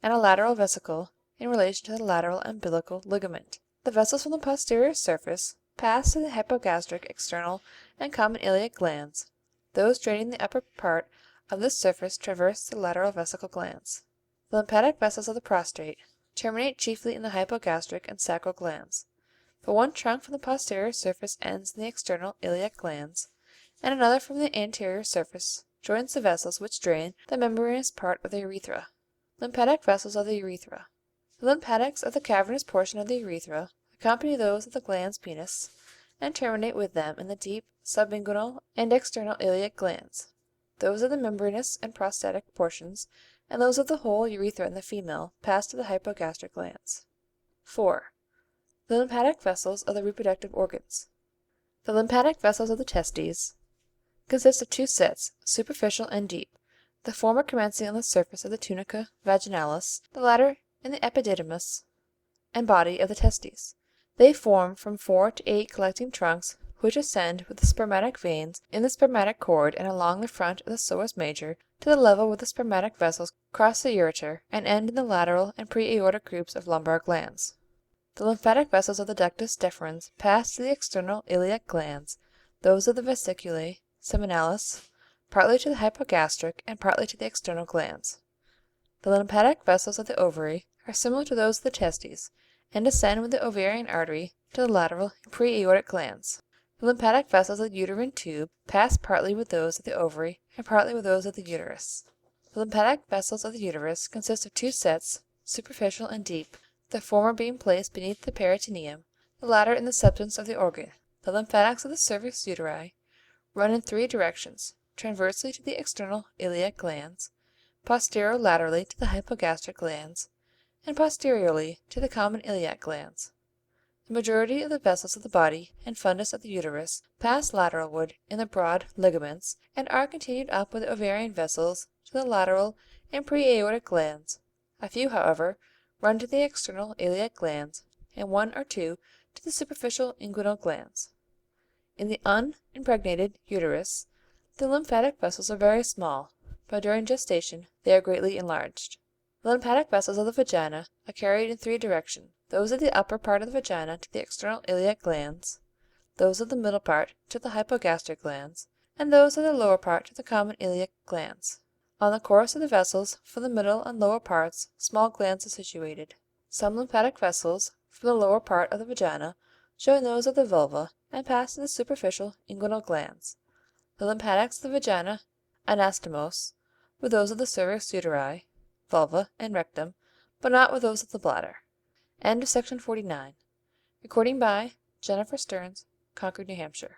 and a lateral vesicle in relation to the lateral umbilical ligament. The vessels from the posterior surface pass to the hypogastric external and common iliac glands. Those draining the upper part of this surface traverse the lateral vesical glands. The lymphatic vessels of the prostate terminate chiefly in the hypogastric and sacral glands, but one trunk from the posterior surface ends in the external iliac glands, and another from the anterior surface joins the vessels which drain the membranous part of the urethra. Lymphatic vessels of the urethra. The lymphatics of the cavernous portion of the urethra accompany those of the glans penis, and terminate with them in the deep subinguinal and external iliac glands. Those of the membranous and prostatic portions, and those of the whole urethra in the female, pass to the hypogastric glands. 4. The lymphatic vessels of the reproductive organs. The lymphatic vessels of the testes consist of 2 sets, superficial and deep, the former commencing on the surface of the tunica vaginalis, the latter in the epididymis and body of the testes. They form from 4 to 8 collecting trunks which ascend with the spermatic veins in the spermatic cord and along the front of the psoas major to the level where the spermatic vessels cross the ureter and end in the lateral and pre-aortic groups of lumbar glands. The lymphatic vessels of the ductus deferens pass to the external iliac glands, those of the vesiculae seminalis partly to the hypogastric and partly to the external glands. The lymphatic vessels of the ovary are similar to those of the testes, and ascend with the ovarian artery to the lateral and pre-aortic glands. The lymphatic vessels of the uterine tube pass partly with those of the ovary and partly with those of the uterus. The lymphatic vessels of the uterus consist of two sets, superficial and deep, the former being placed beneath the peritoneum, the latter in the substance of the organ. The lymphatics of the cervix uteri run in three directions, transversely to the external iliac glands, posterior-laterally to the hypogastric glands, and posteriorly to the common iliac glands. The majority of the vessels of the body and fundus of the uterus pass lateralward in the broad ligaments, and are continued up with the ovarian vessels to the lateral and pre-aortic glands. A few, however, run to the external iliac glands, and one or two to the superficial inguinal glands. In the unimpregnated uterus, the lymphatic vessels are very small, but during gestation they are greatly enlarged. The lymphatic vessels of the vagina are carried in three directions, those of the upper part of the vagina to the external iliac glands, those of the middle part to the hypogastric glands, and those of the lower part to the common iliac glands. On the course of the vessels from the middle and lower parts small glands are situated. Some lymphatic vessels from the lower part of the vagina join those of the vulva and pass to the superficial inguinal glands. The lymphatics of the vagina anastomose with those of the cervix uteri, vulva, and rectum, but not with those of the bladder. End of section 49. Recording by Jennifer Stearns, Concord, New Hampshire.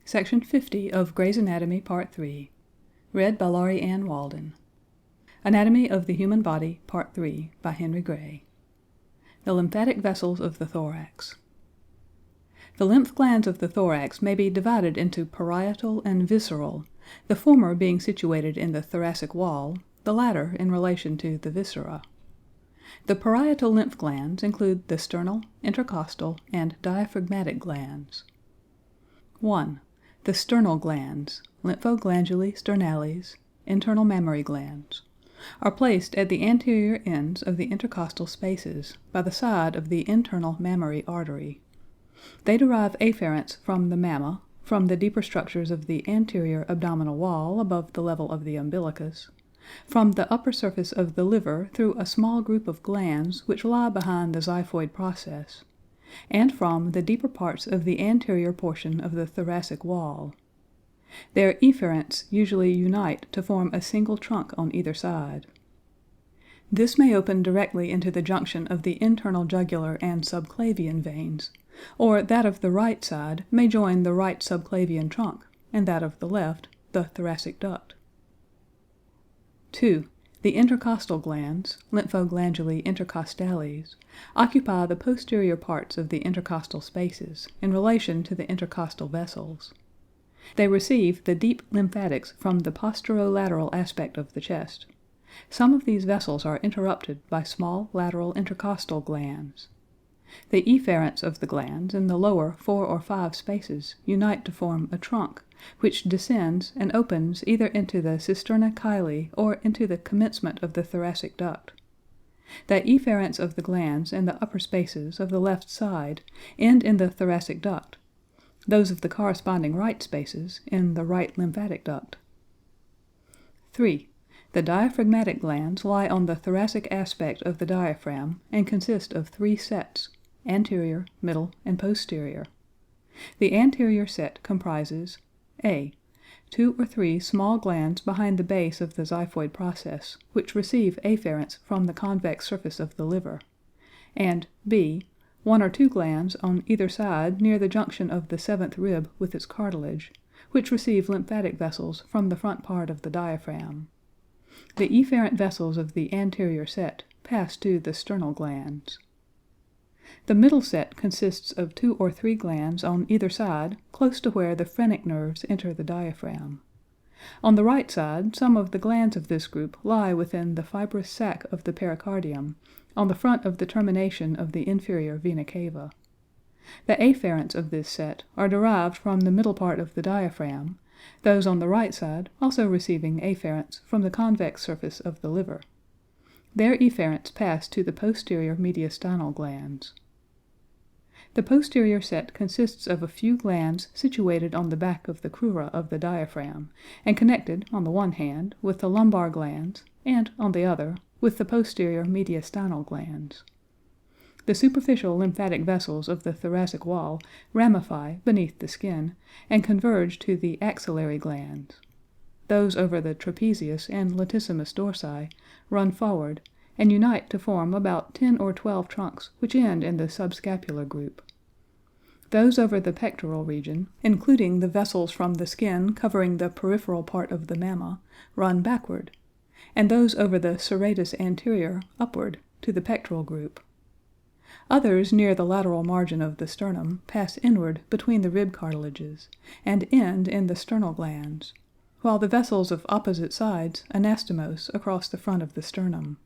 Section 50 of Gray's Anatomy, Part 3. Read by Laurie Ann Walden. Anatomy of the Human Body, Part 3, by Henry Gray. The lymphatic vessels of the thorax. The lymph glands of the thorax may be divided into parietal and visceral, the former being situated in the thoracic wall, the latter in relation to the viscera. The parietal lymph glands include the sternal, intercostal, and diaphragmatic glands. 1. The sternal glands, lymphoglanduli sternales, internal mammary glands, are placed at the anterior ends of the intercostal spaces, by the side of the internal mammary artery. They derive afferents from the mamma, from the deeper structures of the anterior abdominal wall above the level of the umbilicus, from the upper surface of the liver through a small group of glands which lie behind the xiphoid process, and from the deeper parts of the anterior portion of the thoracic wall. Their efferents usually unite to form a single trunk on either side. This may open directly into the junction of the internal jugular and subclavian veins, or that of the right side may join the right subclavian trunk, and that of the left, the thoracic duct. 2. The intercostal glands, lymphoglanduli intercostales, occupy the posterior parts of the intercostal spaces, in relation to the intercostal vessels. They receive the deep lymphatics from the posterolateral aspect of the chest. Some of these vessels are interrupted by small lateral intercostal glands. The efferents of the glands in the lower 4 or 5 spaces unite to form a trunk, which descends and opens either into the cisterna chyli or into the commencement of the thoracic duct. The efferents of the glands in the upper spaces of the left side end in the thoracic duct, those of the corresponding right spaces in the right lymphatic duct. 3. The diaphragmatic glands lie on the thoracic aspect of the diaphragm and consist of 3 sets, anterior, middle, and posterior. The anterior set comprises a. 2 or 3 small glands behind the base of the xiphoid process, which receive afferents from the convex surface of the liver, and b. 1 or 2 glands on either side near the junction of the 7th rib with its cartilage, which receive lymphatic vessels from the front part of the diaphragm. The efferent vessels of the anterior set pass to the sternal glands. The middle set consists of 2 or 3 glands on either side close to where the phrenic nerves enter the diaphragm. On the right side, some of the glands of this group lie within the fibrous sac of the pericardium, on the front of the termination of the inferior vena cava. The afferents of this set are derived from the middle part of the diaphragm, those on the right side also receiving afferents from the convex surface of the liver. Their efferents pass to the posterior mediastinal glands. The posterior set consists of a few glands situated on the back of the crura of the diaphragm, and connected, on the one hand, with the lumbar glands, and, on the other, with the posterior mediastinal glands. The superficial lymphatic vessels of the thoracic wall ramify beneath the skin and converge to the axillary glands. Those over the trapezius and latissimus dorsi run forward and unite to form about 10 or 12 trunks which end in the subscapular group. Those over the pectoral region, including the vessels from the skin covering the peripheral part of the mamma, run backward, and those over the serratus anterior upward to the pectoral group. Others near the lateral margin of the sternum pass inward between the rib cartilages and end in the sternal glands, while the vessels of opposite sides anastomose across the front of the sternum.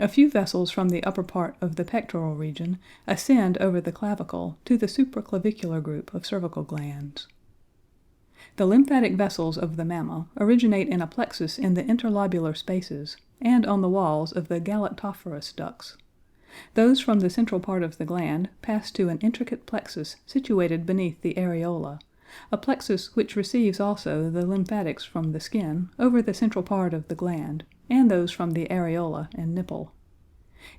A few vessels from the upper part of the pectoral region ascend over the clavicle to the supraclavicular group of cervical glands. The lymphatic vessels of the mamma originate in a plexus in the interlobular spaces and on the walls of the galactophorus ducts. Those from the central part of the gland pass to an intricate plexus situated beneath the areola, a plexus which receives also the lymphatics from the skin over the central part of the gland and those from the areola and nipple.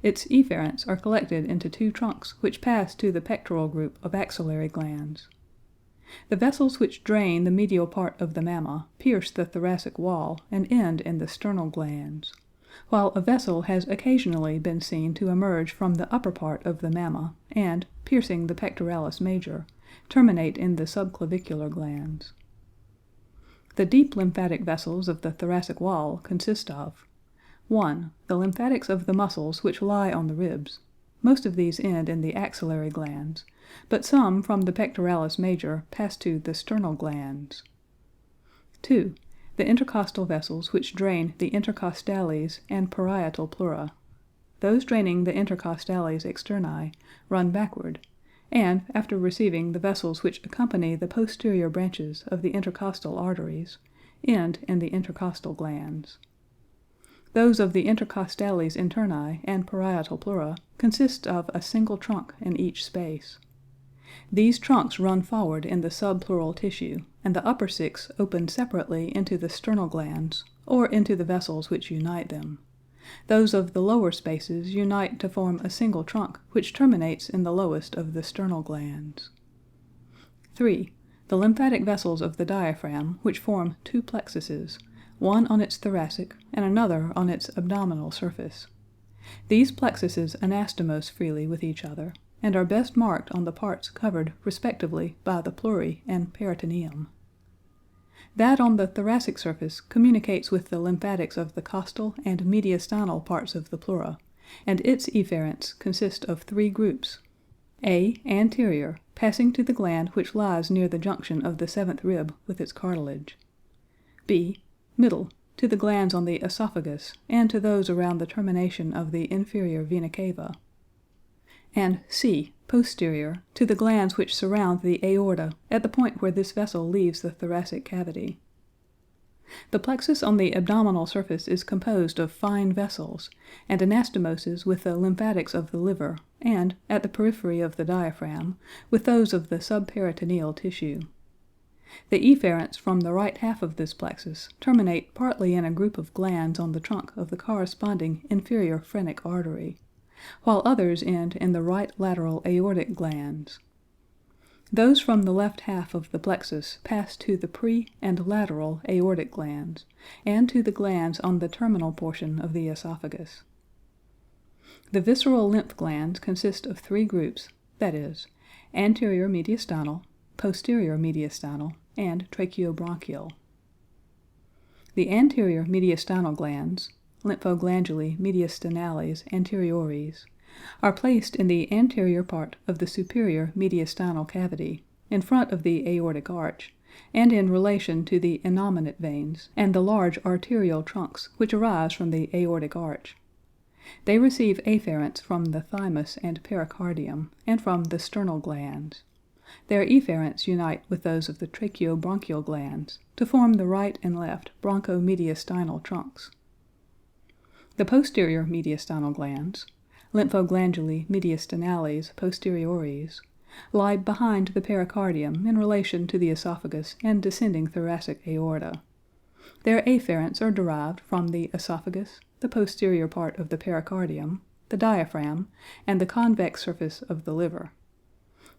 Its efferents are collected into 2 trunks which pass to the pectoral group of axillary glands. The vessels which drain the medial part of the mamma pierce the thoracic wall and end in the sternal glands, while a vessel has occasionally been seen to emerge from the upper part of the mamma and, piercing the pectoralis major, terminate in the subclavicular glands. The deep lymphatic vessels of the thoracic wall consist of 1. The lymphatics of the muscles which lie on the ribs. Most of these end in the axillary glands, but some from the pectoralis major pass to the sternal glands. 2. The intercostal vessels which drain the intercostales and parietal pleura. Those draining the intercostales externi run backward, and, after receiving the vessels which accompany the posterior branches of the intercostal arteries, end in the intercostal glands. Those of the intercostales interni and parietal pleura consist of a single trunk in each space. These trunks run forward in the subpleural tissue, and the upper 6 open separately into the sternal glands or into the vessels which unite them. Those of the lower spaces unite to form a single trunk which terminates in the lowest of the sternal glands. 3. The lymphatic vessels of the diaphragm which form 2 plexuses, one on its thoracic and another on its abdominal surface. These plexuses anastomose freely with each other, and are best marked on the parts covered respectively by the pleurae and peritoneum. That on the thoracic surface communicates with the lymphatics of the costal and mediastinal parts of the pleura, and its efferents consist of 3 groups: A. Anterior, passing to the gland which lies near the junction of the 7th rib with its cartilage. B. Middle, to the glands on the esophagus and to those around the termination of the inferior vena cava. And C. Posterior, to the glands which surround the aorta at the point where this vessel leaves the thoracic cavity. The plexus on the abdominal surface is composed of fine vessels, and anastomoses with the lymphatics of the liver, and, at the periphery of the diaphragm, with those of the subperitoneal tissue. The efferents from the right half of this plexus terminate partly in a group of glands on the trunk of the corresponding inferior phrenic artery, while others end in the right lateral aortic glands. Those from the left half of the plexus pass to the pre- and lateral aortic glands, and to the glands on the terminal portion of the esophagus. The visceral lymph glands consist of 3 groups, that is, anterior mediastinal, posterior mediastinal, and tracheobronchial. The anterior mediastinal glands, lymphoglandulae mediastinales anteriores, are placed in the anterior part of the superior mediastinal cavity, in front of the aortic arch, and in relation to the innominate veins and the large arterial trunks which arise from the aortic arch. They receive afferents from the thymus and pericardium, and from the sternal glands. Their efferents unite with those of the tracheobronchial glands to form the right and left bronchomediastinal trunks. The posterior mediastinal glands, lymphoglandulae mediastinales posteriores, lie behind the pericardium in relation to the esophagus and descending thoracic aorta. Their afferents are derived from the esophagus, the posterior part of the pericardium, the the diaphragm, and the convex surface of the liver.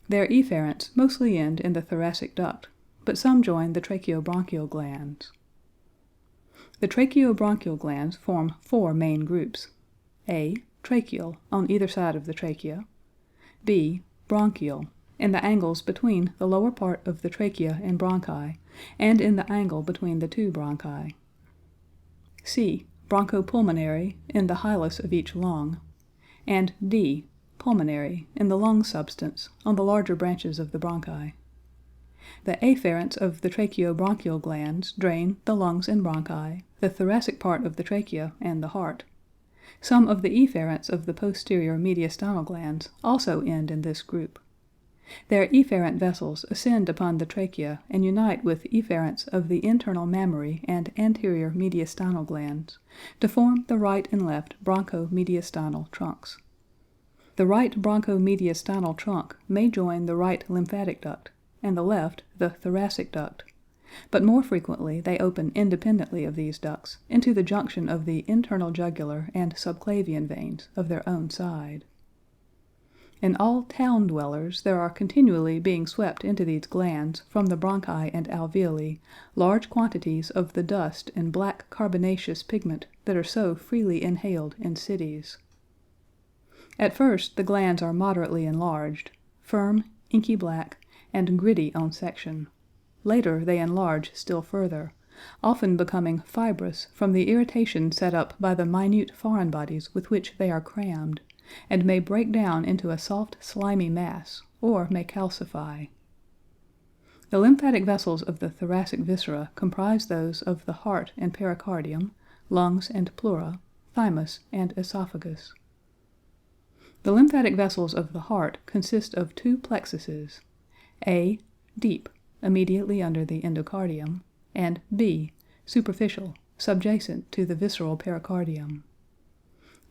Their efferents mostly end in the thoracic duct, but some join the tracheobronchial glands. The tracheobronchial glands form four main groups: A. Tracheal, on either side of the trachea; B. Bronchial, in the angles between the lower part of the trachea and bronchi, and in the angle between the two bronchi; C. Bronchopulmonary, in the hilus of each lung; and D. Pulmonary, in the lung substance, on the larger branches of the bronchi. The afferents of the tracheobronchial glands drain the lungs and bronchi, the thoracic part of the trachea, and the heart. Some of the efferents of the posterior mediastinal glands also end in this group. Their efferent vessels ascend upon the trachea and unite with efferents of the internal mammary and anterior mediastinal glands to form the right and left bronchomediastinal trunks. The right bronchomediastinal trunk may join the right lymphatic duct, and the left the thoracic duct, but more frequently they open independently of these ducts into the junction of the internal jugular and subclavian veins of their own side. In all town dwellers there are continually being swept into these glands from the bronchi and alveoli large quantities of the dust and black carbonaceous pigment that are so freely inhaled in cities. At first the glands are moderately enlarged, firm, inky black, and gritty on section. Later they enlarge still further, often becoming fibrous from the irritation set up by the minute foreign bodies with which they are crammed, and may break down into a soft slimy mass, or may calcify. The lymphatic vessels of the thoracic viscera comprise those of the heart and pericardium, lungs and pleura, thymus, and esophagus. The lymphatic vessels of the heart consist of two plexuses: A. Deep, immediately under the endocardium, and B. Superficial, subjacent to the visceral pericardium.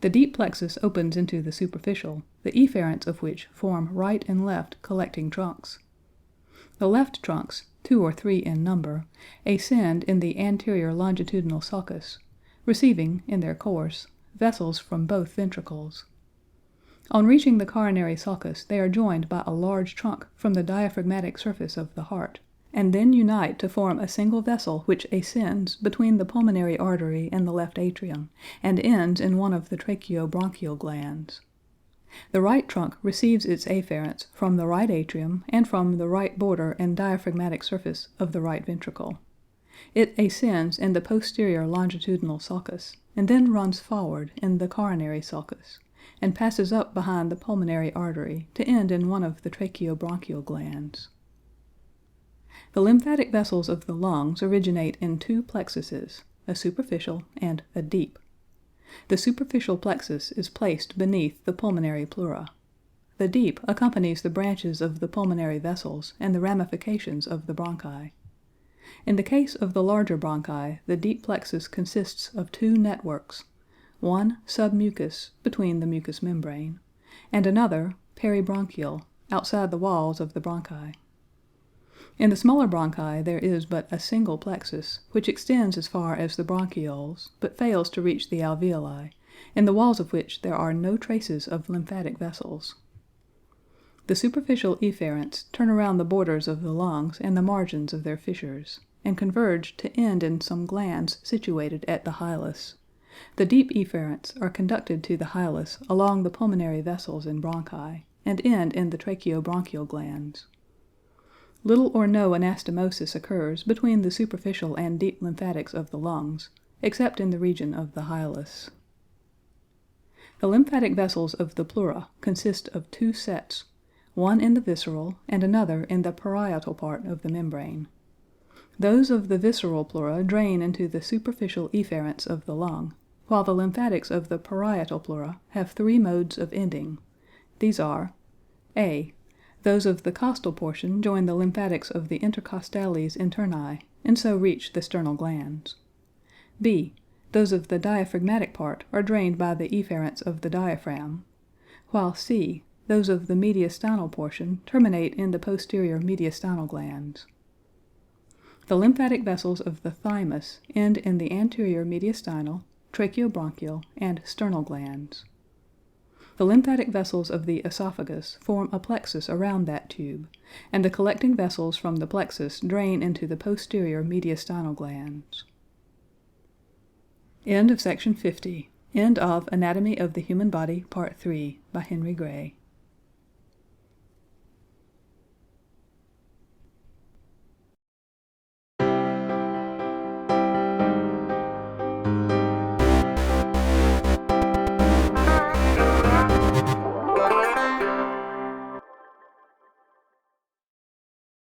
The deep plexus opens into the superficial, the efferents of which form right and left collecting trunks. The left trunks, 2 or 3 in number, ascend in the anterior longitudinal sulcus, receiving, in their course, vessels from both ventricles. On reaching the coronary sulcus they are joined by a large trunk from the diaphragmatic surface of the heart, and then unite to form a single vessel which ascends between the pulmonary artery and the left atrium, and ends in one of the tracheobronchial glands. The right trunk receives its afferents from the right atrium and from the right border and diaphragmatic surface of the right ventricle. It ascends in the posterior longitudinal sulcus, and then runs forward in the coronary sulcus, and passes up behind the pulmonary artery to end in one of the tracheobronchial glands. The lymphatic vessels of the lungs originate in two plexuses, a superficial and a deep. The superficial plexus is placed beneath the pulmonary pleura. The deep accompanies the branches of the pulmonary vessels and the ramifications of the bronchi. In the case of the larger bronchi, the deep plexus consists of two networks, one submucous between the mucous membrane, and another peribronchial outside the walls of the bronchi. In the smaller bronchi there is but a single plexus, which extends as far as the bronchioles, but fails to reach the alveoli, in the walls of which there are no traces of lymphatic vessels. The superficial efferents turn around the borders of the lungs and the margins of their fissures, and converge to end in some glands situated at the hilus. The deep efferents are conducted to the hilus along the pulmonary vessels and bronchi, and end in the tracheobronchial glands. Little or no anastomosis occurs between the superficial and deep lymphatics of the lungs, except in the region of the hilus. The lymphatic vessels of the pleura consist of two sets, one in the visceral and another in the parietal part of the membrane. Those of the visceral pleura drain into the superficial efferents of the lung, while the lymphatics of the parietal pleura have three modes of ending. These are: A. Those of the costal portion join the lymphatics of the intercostales interni, and so reach the sternal glands. B. Those of the diaphragmatic part are drained by the efferents of the diaphragm, while C. Those of the mediastinal portion terminate in the posterior mediastinal glands. The lymphatic vessels of the thymus end in the anterior mediastinal, tracheobronchial, and sternal glands. The lymphatic vessels of the esophagus form a plexus around that tube, and the collecting vessels from the plexus drain into the posterior mediastinal glands. End of section 50. End of Anatomy of the Human Body, Part 3, by Henry Gray.